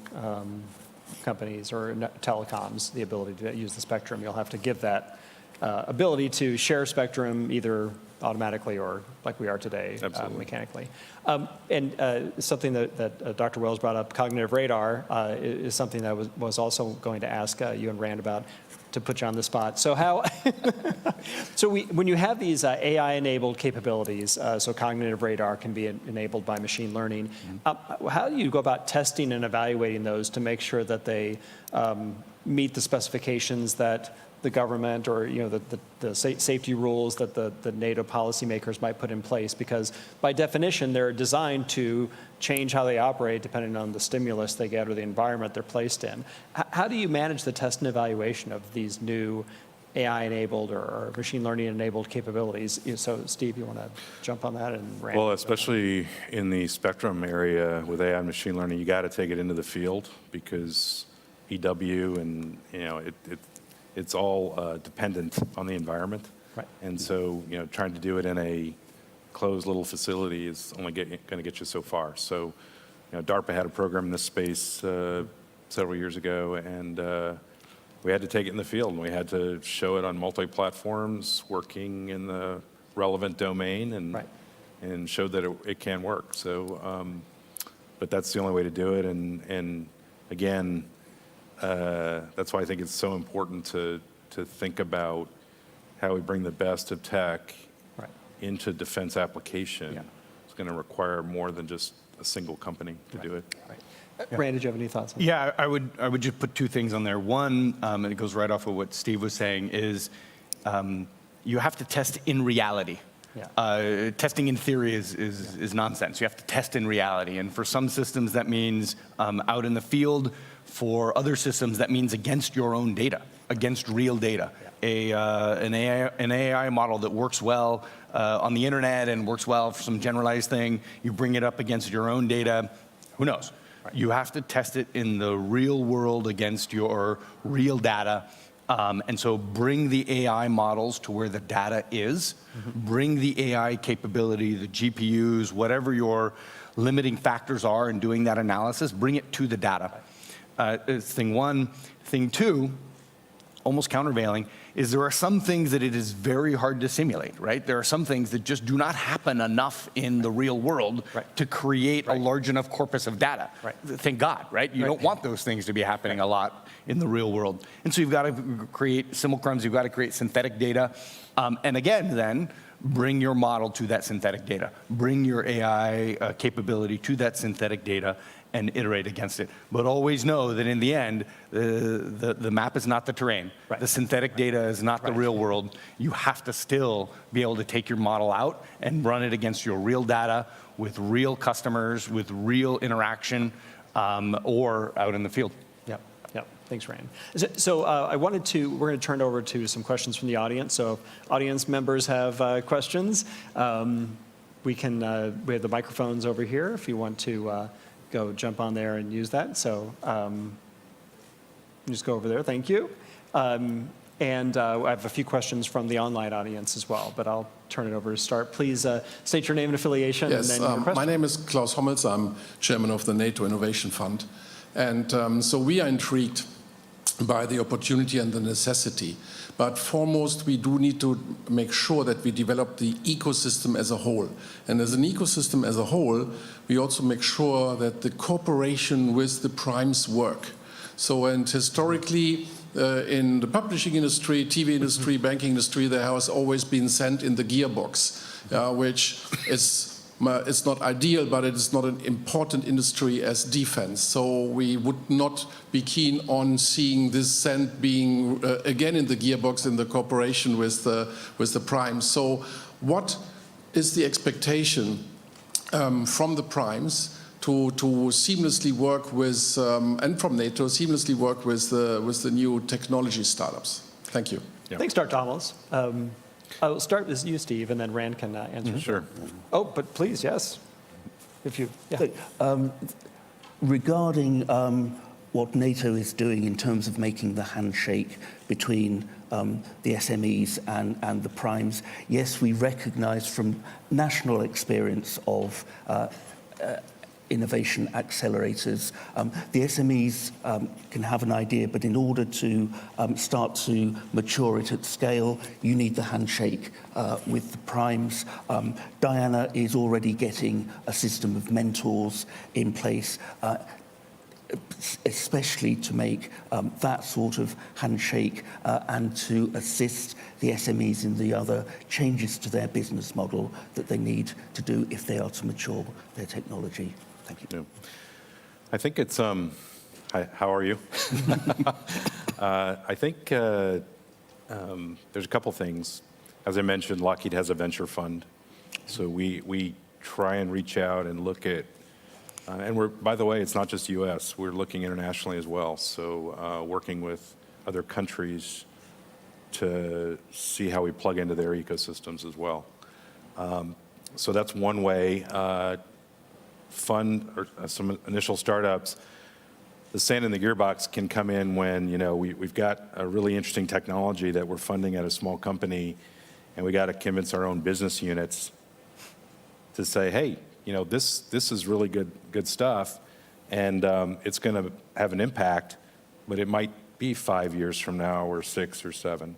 companies or telecoms the ability to use the spectrum, you'll have to give that ability to share spectrum either automatically or like we are today, mechanically. And something that Dr. Wells brought up, cognitive radar, is something that was also going to ask you and Rand about, to put you on the spot. So how, when you have these AI-enabled capabilities, so cognitive radar can be enabled by machine learning, how do you go about testing and evaluating those to make sure that they meet the specifications that the government or the safety rules that the NATO policymakers might put in place? Because by definition, they're designed to change how they operate depending on the stimulus they get or the environment they're placed in. How do you manage the test and evaluation of these new AI-enabled or machine learning-enabled capabilities? So, Steve, you want to jump on that? And Rand? Well, especially in the spectrum area with AI and machine learning, you got to take it into the field because EW and it's all dependent on the environment. Right. And so, trying to do it in a closed little facility is only going to get you so far. So, DARPA had a program in this space several years ago, and we had to take it in the field, and we had to show it on multi-platforms, working in the relevant domain, and and showed that it can work. So, but that's the only way to do it. And again, that's why I think it's so important to think about how we bring the best of tech into defense application. It's going to require more than just a single company to do it. Rand, did you have any thoughts on that? Yeah, I would just put two things on there. One, and it goes right off of what Steve was saying, is you have to test in reality. Testing in theory is nonsense. You have to test in reality. And for some systems, that means out in the field. For other systems, that means against your own data, against real data. An AI model that works well on the internet and works well for some generalized thing, you bring it up against your own data, who knows? You have to test it in the real world against your real data. And so bring the AI models to where the data is, bring the AI capability, the GPUs, whatever your limiting factors are in doing that analysis, bring it to the data. Thing one. Thing two, almost countervailing, is there are some things that it is very hard to simulate, right? There are some things that just do not happen enough in the real world to create a large enough corpus of data. Thank God, right? You don't want those things to be happening a lot in the real world. And so you've got to create simulacrums, you've got to create synthetic data. And again, then, bring your model to that synthetic data. Bring your AI capability to that synthetic data and iterate against it. But always know that in the end, the map is not the terrain. The synthetic data is not the real world. You have to still be able to take your model out and run it against your real data with real customers, with real interaction, or out in the field. Yep. Thanks, Rand. So we're going to turn over to some questions from the audience. So if audience members have questions, we have the microphones over here if you want to go jump on there and use that. So just go over there. Thank you. And I have a few questions from the online audience as well, but I'll turn it over to start. Please state your name and affiliation. Yes, and then your question. My name is Klaus Hommels. I'm chairman of the NATO Innovation Fund. And so we are intrigued by the opportunity and the necessity. But foremost, we do need to make sure that we develop the ecosystem as a whole. And as an ecosystem as a whole, we also make sure that the cooperation with the primes work. So, and historically, in the publishing industry, TV industry, banking industry, there has always been sand in the gearbox, which is it's not ideal, but it is not an important industry as defense. So we would not be keen on seeing this sand being again in the gearbox in the cooperation with the primes. So what is the expectation from the primes to seamlessly work with, and from NATO, seamlessly work with the new technology startups? Thank you. Thanks, Dr. Thomas. I'll start with you, Steve, and then Rand can answer. Sure. Oh, but please, yes. If you, regarding what NATO is doing in terms of making the handshake between the SMEs and the primes, yes, we recognize from national experience of innovation accelerators. The SMEs can have an idea, but in order to start to mature it at scale, you need the handshake with the primes. Diana is already getting a system of mentors in place, especially to make that sort of handshake and to assist the SMEs in the other changes to their business model that they need to do if they are to mature their technology. Thank you. I think it's, how are you? I think there's a couple things. As I mentioned, Lockheed has a venture fund. So we try and reach out and look at, and we're, by the way, it's not just US, we're looking internationally as well. So working with other countries to see how we plug into their ecosystems as well. So that's one way. Fund or some initial startups, the sand in the gearbox can come in when, you know, we've got a really interesting technology that we're funding at a small company, and we got to convince our own business units to say, hey, you know, this is really good stuff, and it's going to have an impact, but it might be 5 years from now or 6 or 7.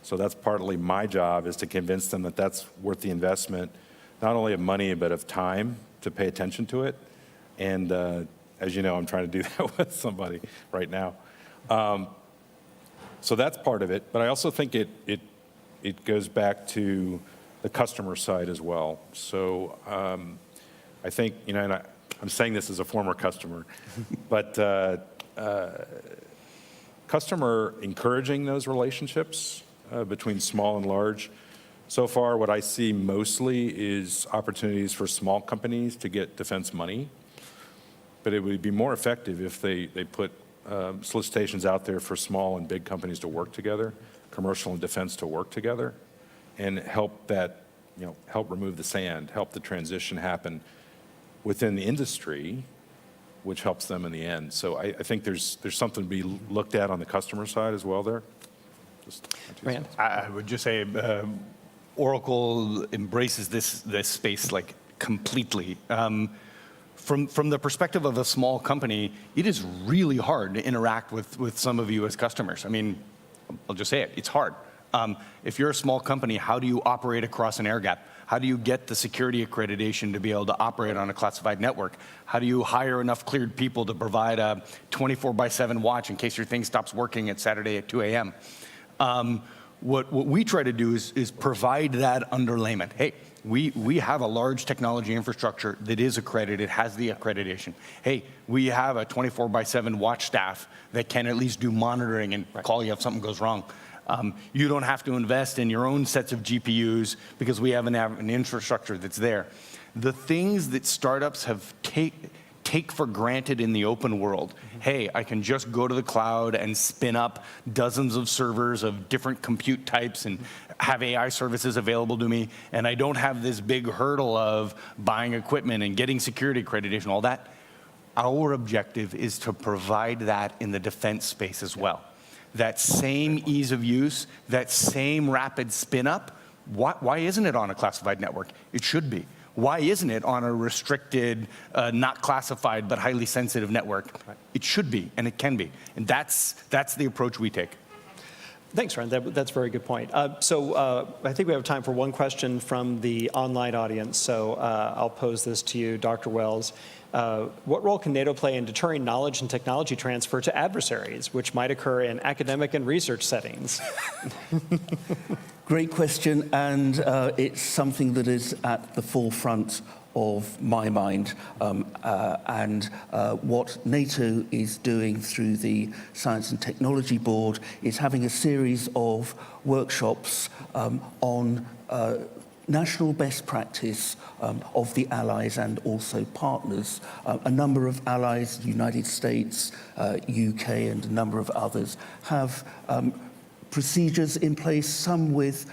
So that's partly my job, is to convince them that that's worth the investment, not only of money, but of time to pay attention to it. And as you know, I'm trying to do that with somebody right now. So that's part of it. But I also think it goes back to the customer side as well. So I think, you know, and I'm saying this as a former customer, but customer encouraging those relationships between small and large. So far, what I see mostly is opportunities for small companies to get defense money. But it would be more effective if they put solicitations out there for small and big companies to work together, commercial and defense to work together, and help that, you know, help remove the sand, help the transition happen within the industry, which helps them in the end. So I think there's something to be looked at on the customer side as well there. Rand? I would just say Oracle embraces this space like completely. From the perspective of a small company, it is really hard to interact with some of you as customers. I mean, I'll just say it, it's hard. If you're a small company, how do you operate across an air gap? How do you get the security accreditation to be able to operate on a classified network? How do you hire enough cleared people to provide a 24/7 watch in case your thing stops working at Saturday at 2 a.m.? What we try to do is provide that underlayment. Hey, we have a large technology infrastructure that is accredited, has the accreditation. Hey, we have a 24/7 watch staff that can at least do monitoring and call you if something goes wrong. You don't have to invest in your own sets of GPUs because we have an infrastructure that's there. The things that startups have take for granted in the open world. Hey, I can just go to the cloud and spin up dozens of servers of different compute types and have AI services available to me, and I don't have this big hurdle of buying equipment and getting security accreditation, all that. Our objective is to provide that in the defense space as well. That same ease of use, that same rapid spin up, why isn't it on a classified network? It should be. Why isn't it on a restricted, not classified, but highly sensitive network? It should be, and it can be. And that's the approach we take. Thanks, Rand. That's a very good point. So I think we have time for one question from the online audience. So I'll pose this to you, Dr. Wells. What role can NATO play in deterring knowledge and technology transfer to adversaries, which might occur in academic and research settings? Great question, and it's something that is at the forefront of my mind. What NATO is doing through the Science and Technology Board is having a series of workshops on national best practice of the allies and also partners. A number of allies, the United States, UK, and a number of others have procedures in place, some with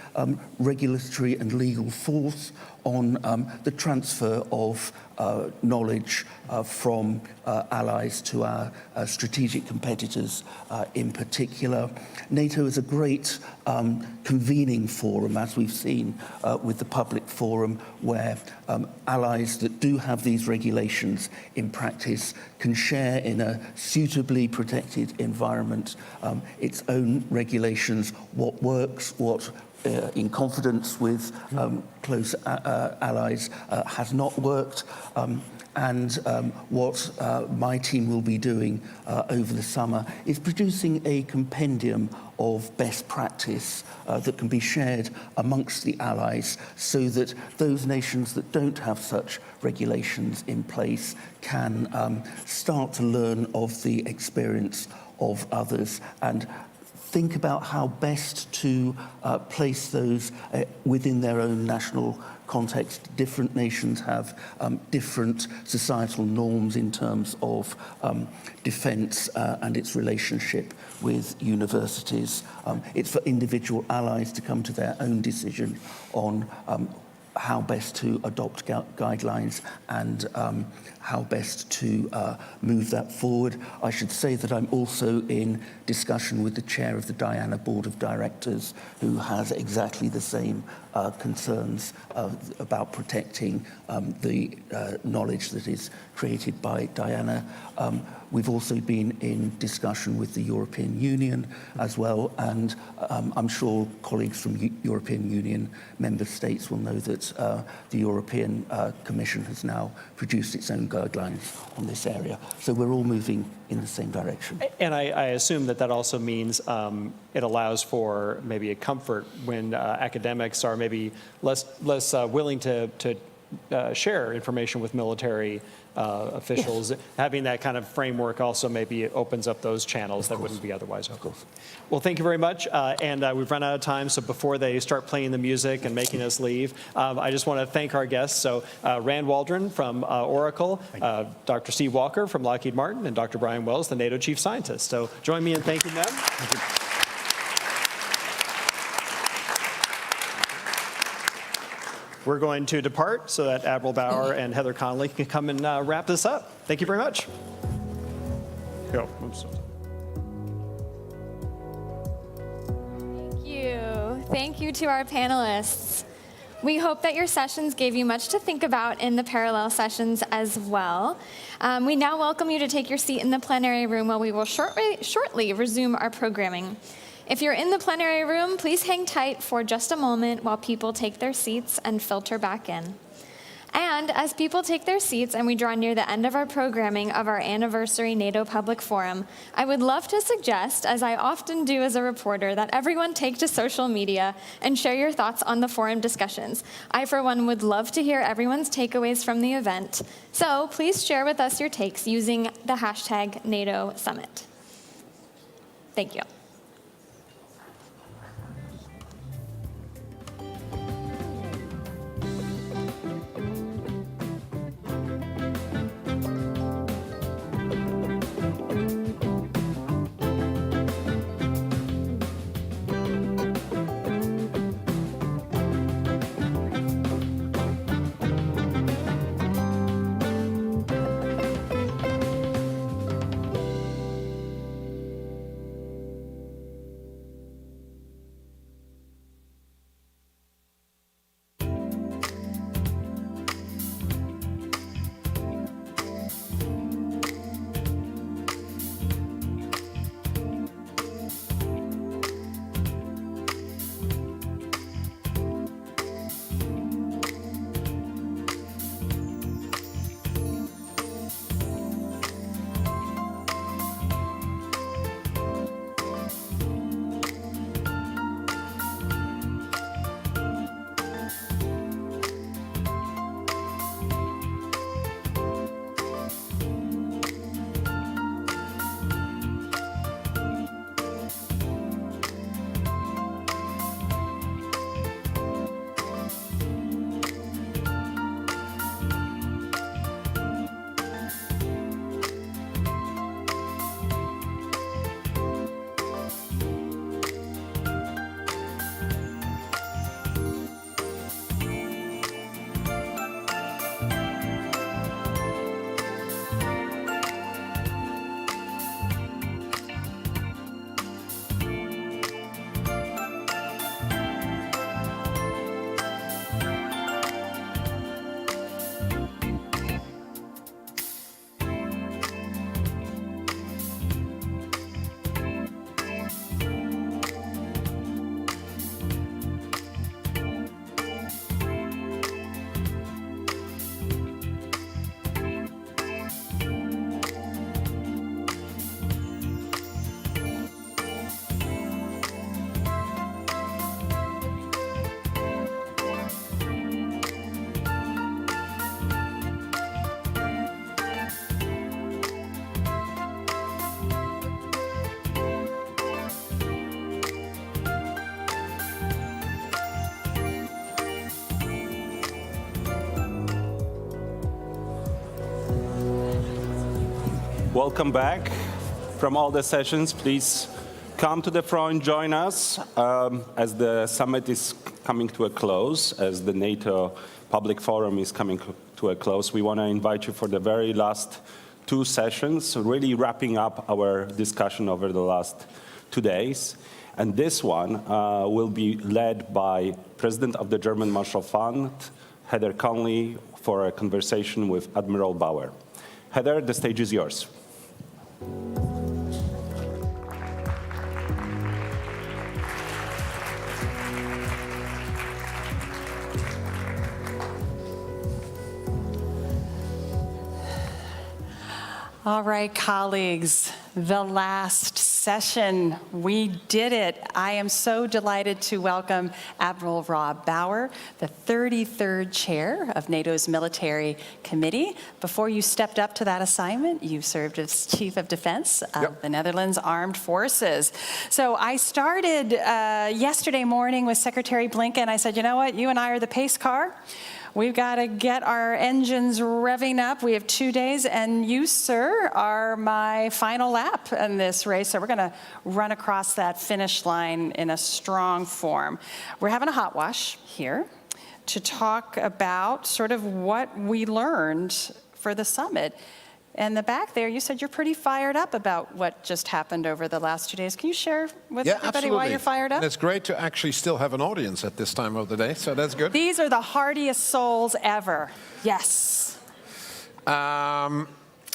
regulatory and legal force on the transfer of knowledge from allies to our strategic competitors in particular. NATO is a great convening forum, as we've seen with the public forum, where allies that do have these regulations in practice can share in a suitably protected environment its own regulations, what works, what in confidence with close allies has not worked, and what my team will be doing over the summer is producing a compendium of best practice that can be shared amongst the allies so that those nations that don't have such regulations in place can start to learn of the experience of others and think about how best to place those within their own national context. Different nations have different societal norms in terms of defense and its relationship with universities. It's for individual allies to come to their own decision on how best to adopt guidelines and how best to move that forward. I should say that I'm also in discussion with the chair of the Diana Board of Directors, who has exactly the same concerns about protecting the knowledge that is created by Diana. We've also been in discussion with the European Union as well, and I'm sure colleagues from European Union member states will know that the European Commission has now produced its own guidelines on this area. So we're all moving in the same direction. And I assume that that also means it allows for maybe a comfort when academics are maybe less willing to share information with military officials. Yes. Having that kind of framework also maybe opens up those channels that wouldn't be otherwise open. Well, thank you very much. And we've run out of time, so before they start playing the music and making us leave, I just want to thank our guests. So Rand Waldron from Oracle, Dr. Steve Walker from Lockheed Martin, and Dr. Brian Wells, the NATO Chief Scientist. So join me in thanking them. Thank you. We're going to depart so that Admiral Bauer and Heather Conley can come and wrap this up. Thank you very much. Go. Thank you. Thank you to our panelists. We hope that your sessions gave you much to think about in the parallel sessions as well. We now welcome you to take your seat in the plenary room while we will shortly resume our programming. If you're in the plenary room, please hang tight for just a moment while people take their seats and filter back in. And as people take their seats and we draw near the end of our programming of our anniversary NATO Public Forum, I would love to suggest, as I often do as a reporter, that everyone take to social media and share your thoughts on the forum discussions. I, for one, would love to hear everyone's takeaways from the event. So please share with us your takes using the hashtag NATO Summit. Thank you. Welcome back from all the sessions. Please come to the front, join us as the summit is coming to a close, as the NATO Public Forum is coming to a close. We want to invite you for the very last two sessions, really wrapping up our discussion over the last 2 days. And this one will be led by President of the German Marshall Fund, Heather Conley, for a conversation with Admiral Bauer. Heather, the stage is yours. All right, colleagues, the last session, we did it. I am so delighted to welcome Admiral Rob Bauer, the 33rd chair of NATO's Military Committee. Before you stepped up to that assignment, you served as Chief of Defense of the Netherlands Armed Forces. So I started yesterday morning with Secretary Blinken. I said, you know what, you and I are the pace car. We've got to get our engines revving up. We have 2 days, and you, sir, are my final lap in this race. So we're going to run across that finish line in a strong form. We're having a hot wash here to talk about sort of what we learned for the summit. And the back there, you said you're pretty fired up about what just happened over the last 2 days. Can you share with everybody why you're fired up? And it's great to actually still have an audience at this time of the day, so that's good. These are the hardiest souls ever. Yes. No,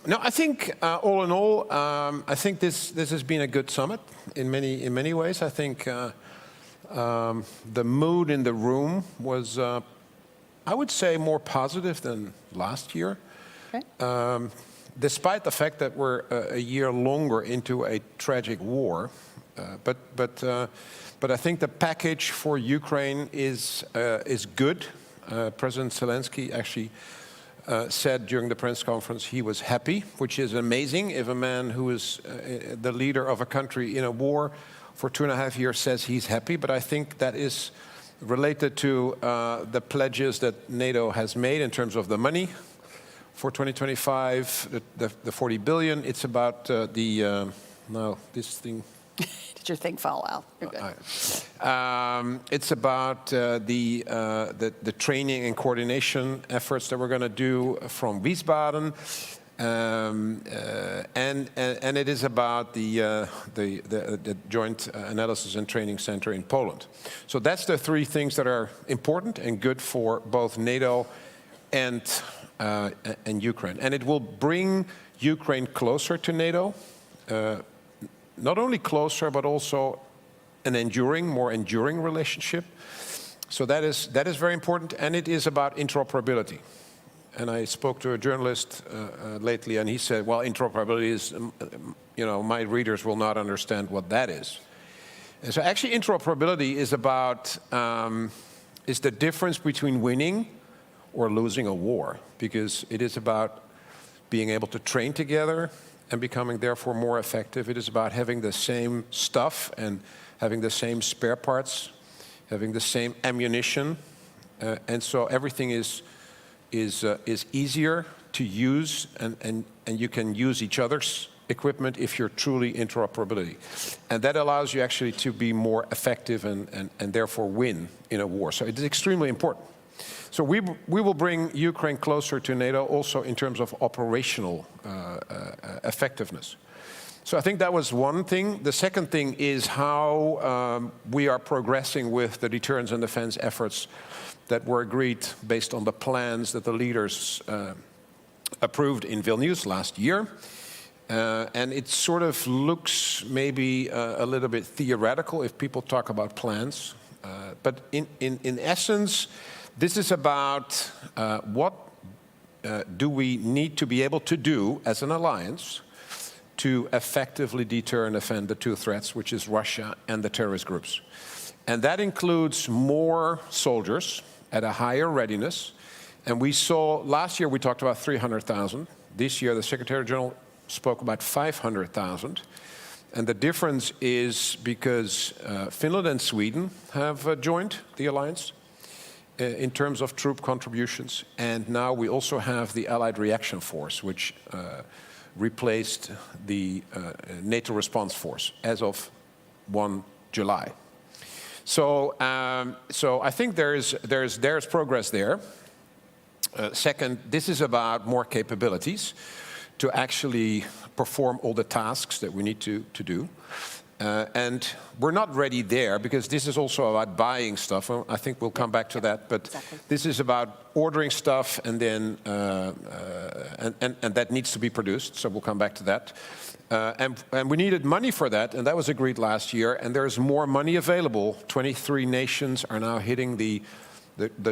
I think all in all, I think this has been a good summit in many ways. I think the mood in the room was, I would say, more positive than last year. Okay. Despite the fact that we're a year longer into a tragic war, but I think the package for Ukraine is good. President Zelensky actually said during the press conference he was happy, which is amazing if a man who is the leader of a country in a war for 2.5 years says he's happy. But I think that is related to the pledges that NATO has made in terms of the money. For 2025, the 40 billion, it's about no, this thing. Did your thing fall out? You're good. It's about the training and coordination efforts that we're going to do from Wiesbaden, and it is about the Joint Analysis and Training Center in Poland. So that's the three things that are important and good for both NATO and Ukraine. And it will bring Ukraine closer to NATO, not only closer, but also an more enduring relationship. So that is very important, and it is about interoperability. And I spoke to a journalist lately, and he said, well, interoperability is, my readers will not understand what that is. And so actually interoperability is about, is the difference between winning or losing a war, because it is about being able to train together and becoming therefore more effective. It is about having the same stuff and having the same spare parts, having the same ammunition, and so everything is easier to use, and you can use each other's equipment if you're truly interoperability. And that allows you actually to be more effective and therefore win in a war. So it is extremely important. So we will bring Ukraine closer to NATO also in terms of operational effectiveness. So I think that was one thing. The second thing is how we are progressing with the deterrence and defense efforts that were agreed based on the plans that the leaders approved in Vilnius last year. And it sort of looks maybe a little bit theoretical if people talk about plans. But in essence, this is about what do we need to be able to do as an alliance to effectively deter and defend the two threats, which is Russia and the terrorist groups. And that includes more soldiers at a higher readiness. And we saw, last year we talked about 300,000. This year the Secretary General spoke about 500,000. And the difference is because Finland and Sweden have joined the alliance in terms of troop contributions. And now we also have the Allied Reaction Force, which replaced the NATO Response Force as of 1 July. So I think there's progress there. Second, this is about more capabilities to actually perform all the tasks that we need to do. And we're not ready there, because this is also about buying stuff. Well, I think we'll come back to that. But this is about ordering stuff, and then and that needs to be produced. So we'll come back to that. And we needed money for that, and that was agreed last year. And there's more money available. 23 nations are now hitting the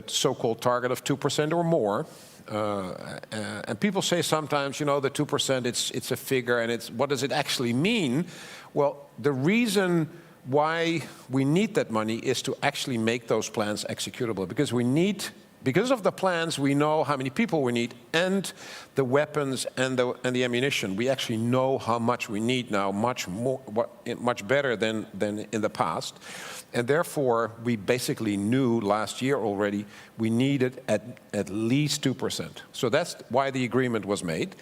so-called target of 2% or more. And people say sometimes, you know, the 2%, it's a figure, and what does it actually mean? Well, the reason why we need that money is to actually make those plans executable, because of the plans, we know how many people we need, and the weapons and the ammunition. We actually know how much we need now, much better than in the past. And therefore, we basically knew last year already we needed at least 2%. So that's why the agreement was made.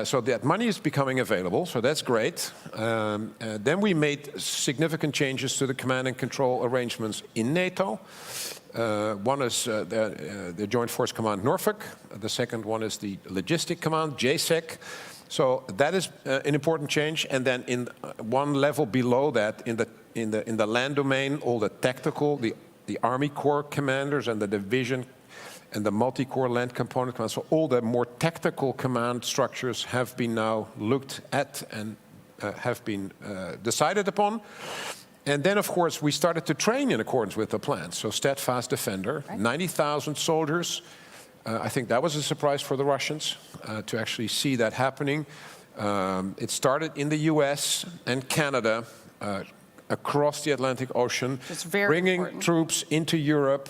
So that money is becoming available, so that's great. Then we made significant changes to the command and control arrangements in NATO. One is the Joint Force Command Norfolk. The second one is the Logistic Command, GSEC. So that is an important change. And then in one level below that, in the land domain, all the tactical, the Army Corps commanders and the division and the multi-corps land component command. So all the more tactical command structures have been now looked at and have been decided upon. And then, of course, we started to train in accordance with the plan. So steadfast defender, 90,000 soldiers. I think that was a surprise for the Russians to actually see that happening. It started in the US and Canada, across the Atlantic Ocean, bringing troops into Europe,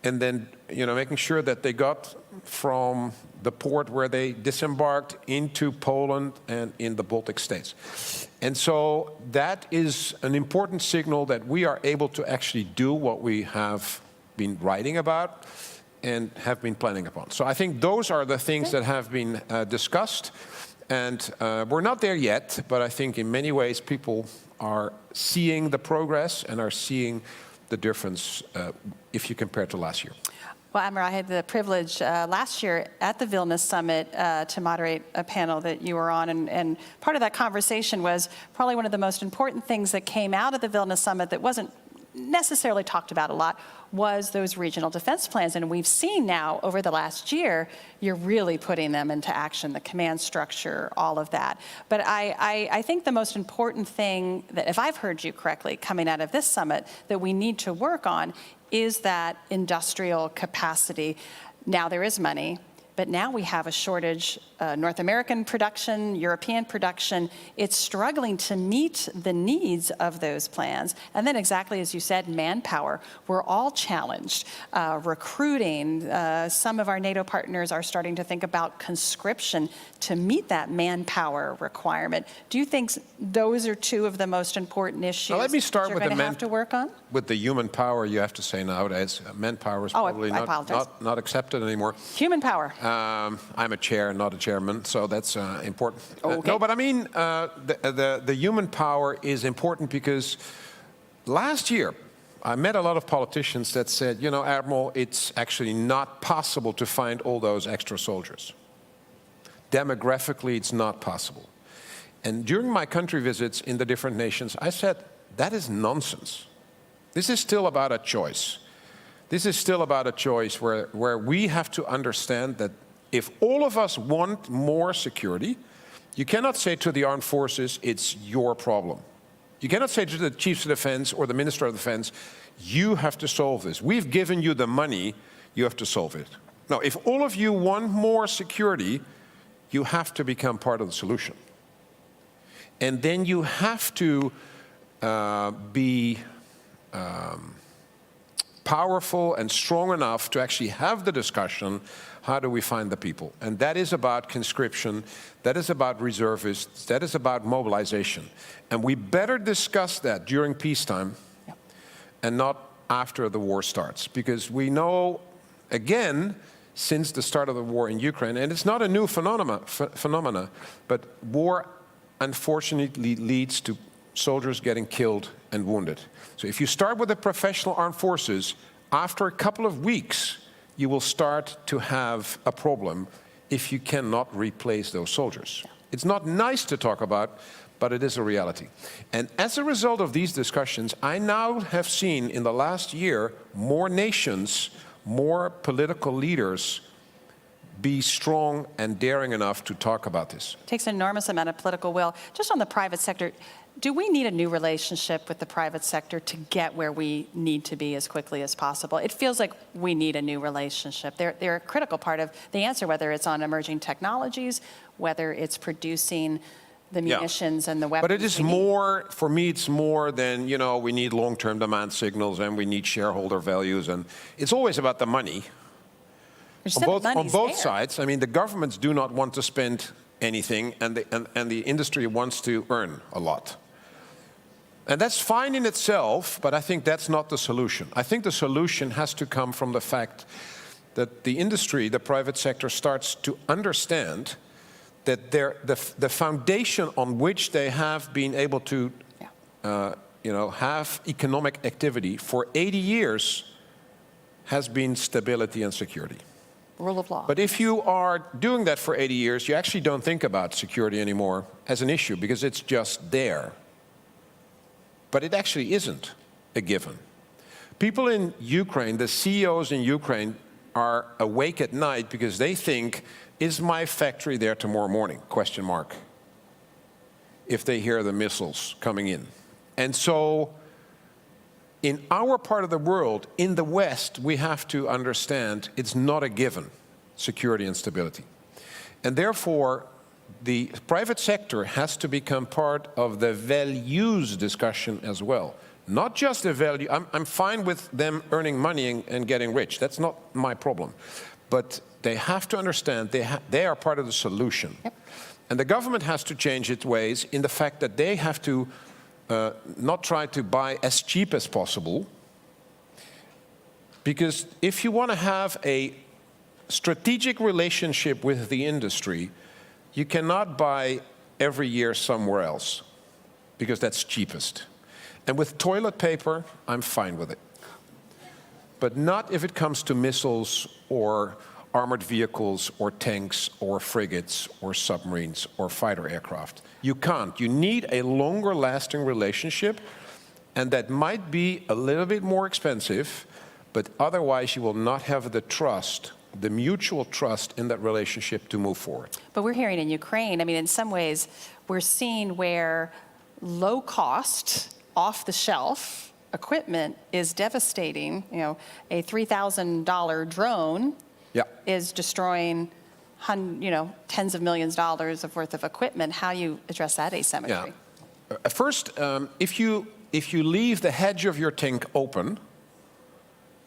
and then, you know, making sure that they got from the port where they disembarked into Poland and in the Baltic states. And so that is an important signal that we are able to actually do what we have been writing about and have been planning upon. So I think those are the things that have been discussed. And we're not there yet, but I think in many ways people are seeing the progress and are seeing the difference if you compare to last year. Well, Admiral, I had the privilege last year at the Vilnius Summit to moderate a panel that you were on, and part of that conversation was probably one of the most important things that came out of the Vilnius Summit that wasn't necessarily talked about a lot was those regional defense plans. And we've seen now over the last year, you're really putting them into action, the command structure, all of that. But I think the most important thing that, if I've heard you correctly, coming out of this summit, that we need to work on is that industrial capacity. Now there is money, but now we have a shortage, North American production, European production. It's struggling to meet the needs of those plans. And then exactly as you said, manpower. We're all challenged. Recruiting, some of our NATO partners are starting to think about conscription to meet that manpower requirement. Do you think those are two of the most important issues Well, let me start you're going to have to work on? With the human power, you have to say nowadays, manpower is probably not accepted anymore. Human power. I'm a chair, not a chairman, so that's important. Okay. No, but I mean, the human power is important because last year I met a lot of politicians that said, you know, Admiral, it's actually not possible to find all those extra soldiers. Demographically, it's not possible. And during my country visits in the different nations, I said, that is nonsense. This is still about a choice. This is still about a choice where we have to understand that if all of us want more security, you cannot say to the armed forces, it's your problem. You cannot say to the chiefs of defense or the minister of defense, you have to solve this. We've given you the money, you have to solve it. Now, if all of you want more security, you have to become part of the solution. And then you have to be powerful and strong enough to actually have the discussion, how do we find the people? And that is about conscription, that is about reservists, that is about mobilization. And we better discuss that during peacetime and not after the war starts. Because we know, again, since the start of the war in Ukraine, and it's not a new phenomena, but war unfortunately leads to soldiers getting killed and wounded. So if you start with the professional armed forces, after a couple of weeks, you will start to have a problem if you cannot replace those soldiers. It's not nice to talk about, but it is a reality. And as a result of these discussions, I now have seen in the last year more nations, more political leaders be strong and daring enough to talk about this. It takes an enormous amount of political will. Just on the private sector, do we need a new relationship with the private sector to get where we need to be as quickly as possible? It feels like we need a new relationship. They're a critical part of the answer, whether it's on emerging technologies, whether it's producing the munitions and the weapons. But it is more, for me, it's more than, you know, we need long-term demand signals and we need shareholder values, and it's always about the money. On both sides. I mean, the governments do not want to spend anything, and the industry wants to earn a lot. And that's fine in itself, but I think that's not the solution. I think the solution has to come from the fact that the industry, the private sector, starts to understand that the foundation on which they have been able to have economic activity for 80 years has been stability and security. Rule of law. But if you are doing that for 80 years, you actually don't think about security anymore as an issue because it's just there. But it actually isn't a given. People in Ukraine, the CEOs in Ukraine, are awake at night because they think, is my factory there tomorrow morning? Question mark. If they hear the missiles coming in. And so in our part of the world, in the West, we have to understand it's not a given, security and stability. And therefore, the private sector has to become part of the values discussion as well. Not just the value. I'm fine with them earning money and getting rich. That's not my problem. But they have to understand they are part of the solution. Yep. And the government has to change its ways in the fact that they have to not try to buy as cheap as possible, because if you want to have a strategic relationship with the industry, you cannot buy every year somewhere else, because that's cheapest. And with toilet paper, I'm fine with it. But not if it comes to missiles or armored vehicles or tanks or frigates or submarines or fighter aircraft. You can't. You need a longer lasting relationship, and that might be a little bit more expensive, but otherwise you will not have the trust, the mutual trust in that relationship to move forward. But we're hearing in Ukraine, I mean, in some ways, we're seeing where low cost, off the shelf equipment is devastating. You know, a $3,000 drone is destroying, tens of millions of dollars worth of equipment. How you address that asymmetry? Yeah. First, if you leave the hedge of your tank open,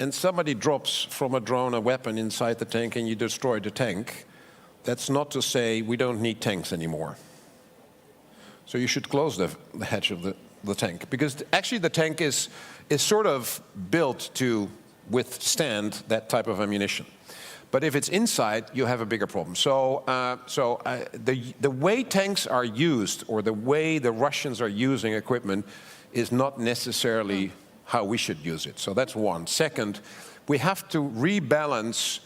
and somebody drops from a drone a weapon inside the tank and you destroy the tank, that's not to say we don't need tanks anymore. So you should close the hedge of the tank, because actually the tank is sort of built to withstand that type of ammunition. But if it's inside, you have a bigger problem. So, the way tanks are used, or the way the Russians are using equipment, is not necessarily how we should use it. So that's one. Second, we have to rebalance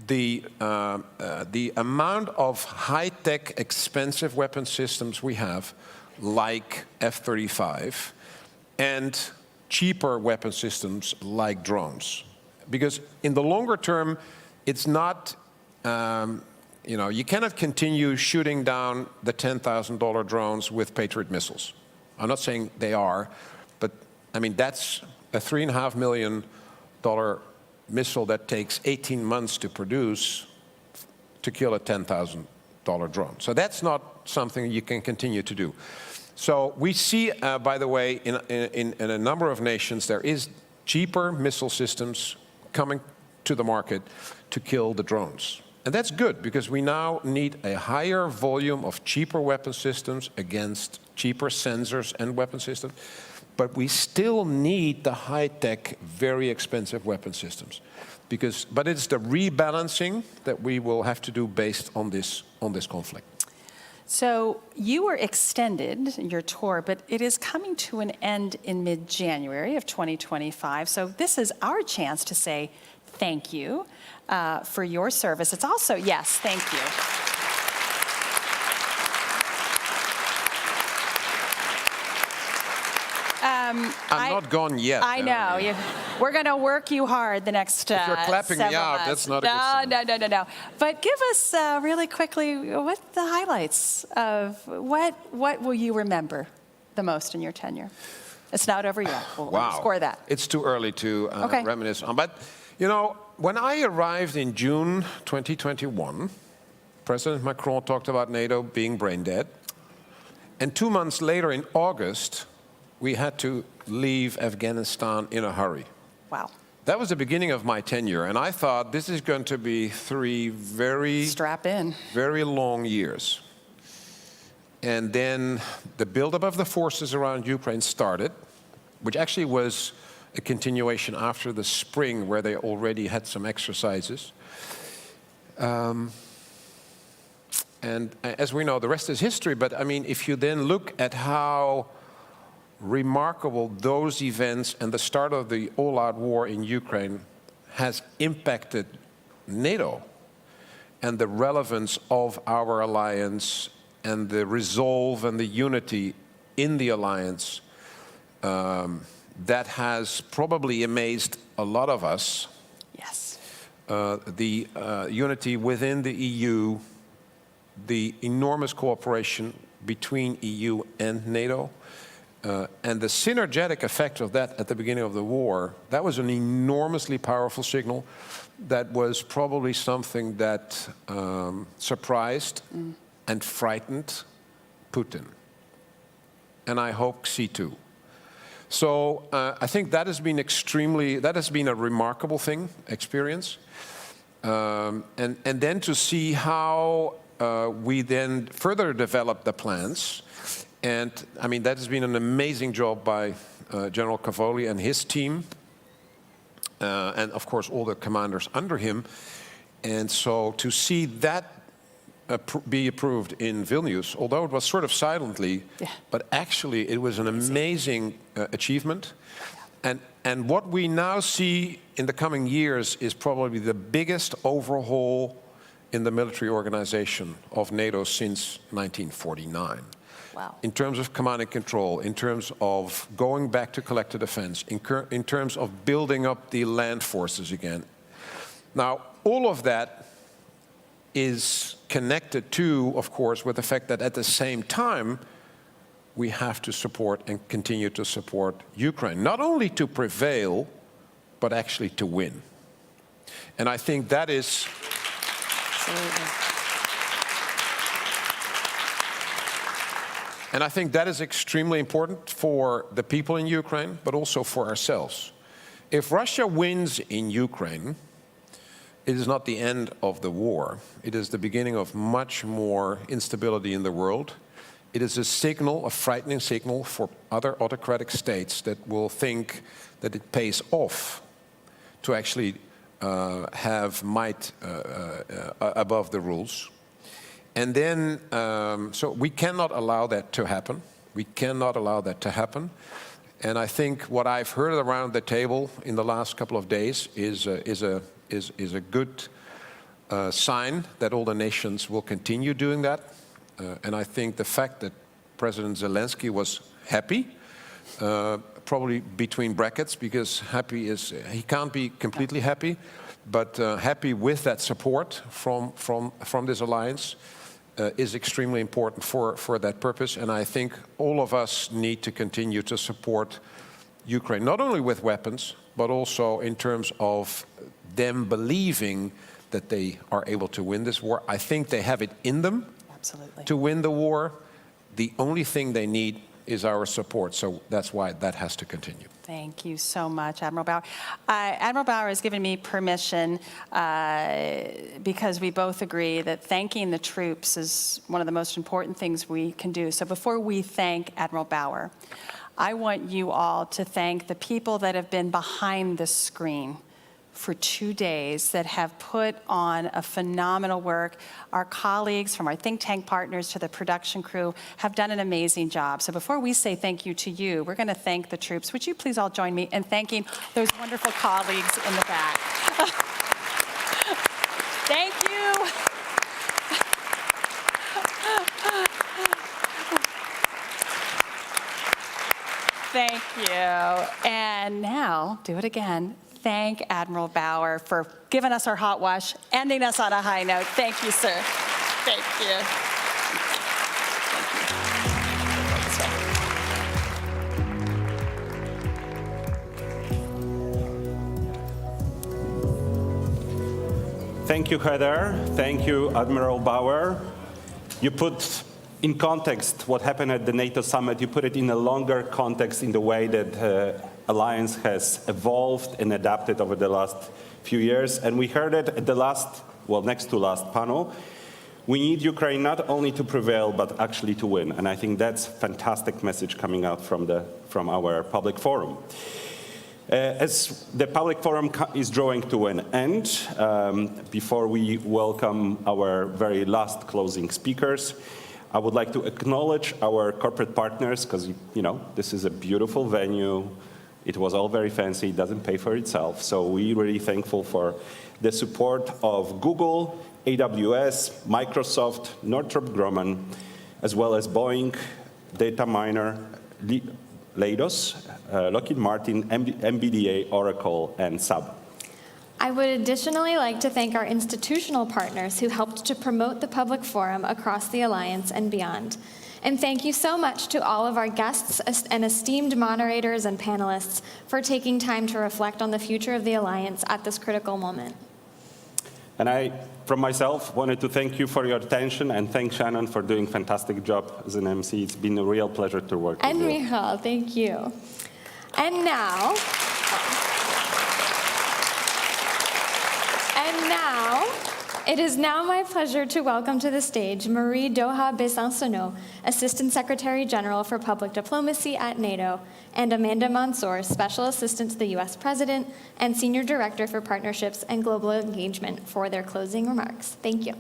the amount of high-tech, expensive weapon systems we have, like F-35, and cheaper weapon systems like drones. Because in the longer term, it's not, you cannot continue shooting down the $10,000 drones with Patriot missiles. I'm not saying they are, but I mean, that's a $3.5 million missile that takes 18 months to produce to kill a $10,000 drone. So that's not something you can continue to do. So we see, by the way, in a number of nations, there is cheaper missile systems coming to the market to kill the drones. And that's good, because we now need a higher volume of cheaper weapon systems against cheaper sensors and weapon systems. But we still need the high-tech, very expensive weapon systems. But it's the rebalancing that we will have to do based on this conflict. So you were extended, your tour, but it is coming to an end in mid-January of 2025. So this is our chance to say thank you for your service. It's also, yes, thank you. I'm not gone yet. I know. We're going to work you hard the next If you're clapping me out, months. that's not a good sign. No. But give us really quickly what the highlights of what will you remember the most in your tenure? It's not over yet. We'll score that. It's too early to reminisce on. But, when I arrived in June 2021, President Macron talked about NATO being brain dead. And 2 months later, in August, we had to leave Afghanistan in a hurry. Wow. That was the beginning of my tenure. And I thought this is going to be 3 very... Strap in. ...very long years. And then the buildup of the forces around Ukraine started, which actually was a continuation after the spring, where they already had some exercises. And as we know, the rest is history. But I mean, if you then look at how remarkable those events and the start of the all-out war in Ukraine has impacted NATO and the relevance of our alliance and the resolve and the unity in the alliance, that has probably amazed a lot of us. Yes. The unity within the EU, the enormous cooperation between EU and NATO, and the synergetic effect of that at the beginning of the war, that was an enormously powerful signal. That was probably something that surprised and frightened Putin. And I hope Xi too. So I think that has been a remarkable experience. And then to see how we then further develop the plans. And I mean, that has been an amazing job by General Cavoli and his team. And of course, all the commanders under him. And so to see that be approved in Vilnius, although it was sort of silently, but actually it was an amazing achievement. And what we now see in the coming years is probably the biggest overhaul in the military organization of NATO since 1949. Wow. In terms of command and control, in terms of going back to collective defense, in terms of building up the land forces again. Now, all of that is connected to, of course, with the fact that at the same time, we have to support and continue to support Ukraine, not only to prevail, but actually to win. And I think that is... Absolutely. And I think that is extremely important for the people in Ukraine, but also for ourselves. If Russia wins in Ukraine, it is not the end of the war. It is the beginning of much more instability in the world. It is a signal, a frightening signal for other autocratic states that will think that it pays off to actually have might above the rules. And then, so we cannot allow that to happen. We cannot allow that to happen. And I think what I've heard around the table in the last couple of days is a good sign that all the nations will continue doing that. And I think the fact that President Zelensky was happy, probably between brackets, because happy is, he can't be completely happy, but happy with that support from this alliance is extremely important for that purpose. And I think all of us need to continue to support Ukraine, not only with weapons, but also in terms of them believing that they are able to win this war. I think they have it in them. Absolutely. To win the war. The only thing they need is our support. So that's why that has to continue. Thank you so much, Admiral Bauer. Admiral Bauer has given me permission because we both agree that thanking the troops is one of the most important things we can do. So before we thank Admiral Bauer, I want you all to thank the people that have been behind the screen for 2 days that have put on a phenomenal work. Our colleagues from our think tank partners to the production crew have done an amazing job. So before we say thank you to you, we're going to thank the troops. Would you please all join me in thanking those wonderful colleagues in the back? Thank you. Thank you. And now, do it again. Thank Admiral Bauer for giving us our hot wash, ending us on a high note. Thank you, sir. Thank you. Thank you, Heather. Thank you, Admiral Bauer. You put in context what happened at the NATO summit. You put it in a longer context in the way that alliance has evolved and adapted over the last few years. And we heard it at the last, well, next to last panel. We need Ukraine not only to prevail, but actually to win. And I think that's a fantastic message coming out from our public forum. As the public forum is drawing to an end, before we welcome our very last closing speakers, I would like to acknowledge our corporate partners, because, you know, this is a beautiful venue. It was all very fancy. It doesn't pay for itself. So we're really thankful for the support of Google, AWS, Microsoft, Northrop Grumman, as well as Boeing, Data Miner, Leidos, Lockheed Martin, MBDA, Oracle, and Sub. I would additionally like to thank our institutional partners who helped to promote the public forum across the Alliance and beyond. And thank you so much to all of our guests and esteemed moderators and panelists for taking time to reflect on the future of the Alliance at this critical moment. And I, from myself, wanted to thank you for your attention and thank Shannon for doing a fantastic job as an MC. It's been a real pleasure to work with you. And Michal, thank you. And now, it is now my pleasure to welcome to the stage Marie Doha Besancenot, Assistant Secretary General for Public Diplomacy at NATO, and Amanda Mansour, Special Assistant to the U.S. President and Senior Director for Partnerships and Global Engagement, for their closing remarks. Thank you.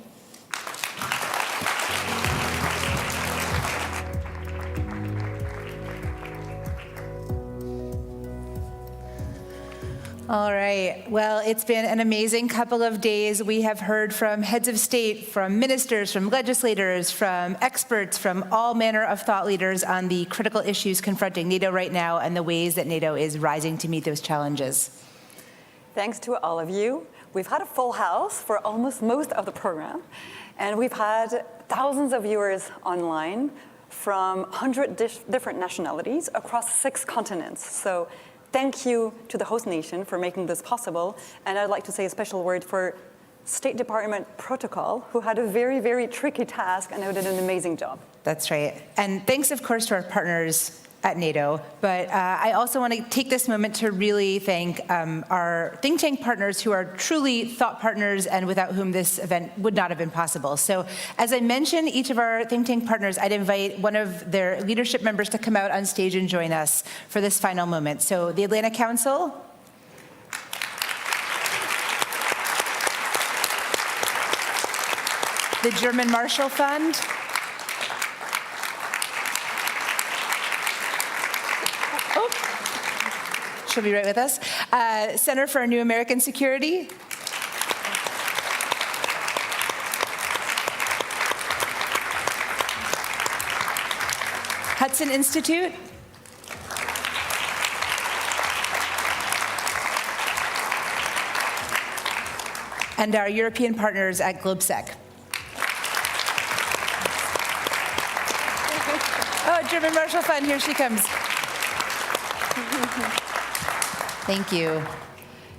All right. Well, it's been an amazing couple of days. We have heard from heads of state, from ministers, from legislators, from experts, from all manner of thought leaders on the critical issues confronting NATO right now and the ways that NATO is rising to meet those challenges. Thanks to all of you. We've had a full house for almost most of the program, and we've had thousands of viewers online from 100 different nationalities across 6 continents. So thank you to the host nation for making this possible. And I'd like to say a special word for State Department protocol, who had a very, very tricky task and who did an amazing job. That's right. And thanks, of course, to our partners at NATO. But I also want to take this moment to really thank our think tank partners who are truly thought partners and without whom this event would not have been possible. So as I mentioned, each of our think tank partners, I'd invite one of their leadership members to come out on stage and join us for this final moment. So the Atlantic Council, the German Marshall Fund, she'll be right with us. Center for New American Security. Hudson Institute. And our European partners at GLOBSEC. Oh, German Marshall Fund, here she comes. Thank you.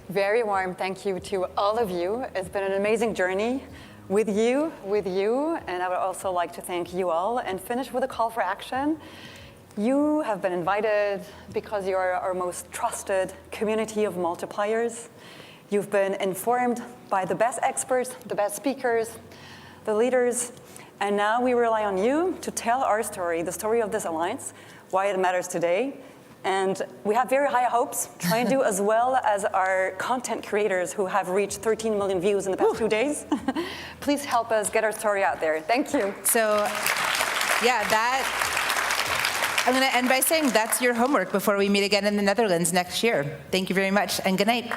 Very warm thank you to all of you. It's been an amazing journey with you, and I would also like to thank you all and finish with a call for action. You have been invited because you are our most trusted community of multipliers. You've been informed by the best experts, the best speakers, the leaders, and now we rely on you to tell our story, the story of this alliance, why it matters today. And we have very high hopes, try and do as well as our content creators who have reached 13 million views in the past 2 days. Please help us get our story out there. Thank you. So, yeah, I'm going to end by saying that's your homework before we meet again in the Netherlands next year. Thank you very much, and good night.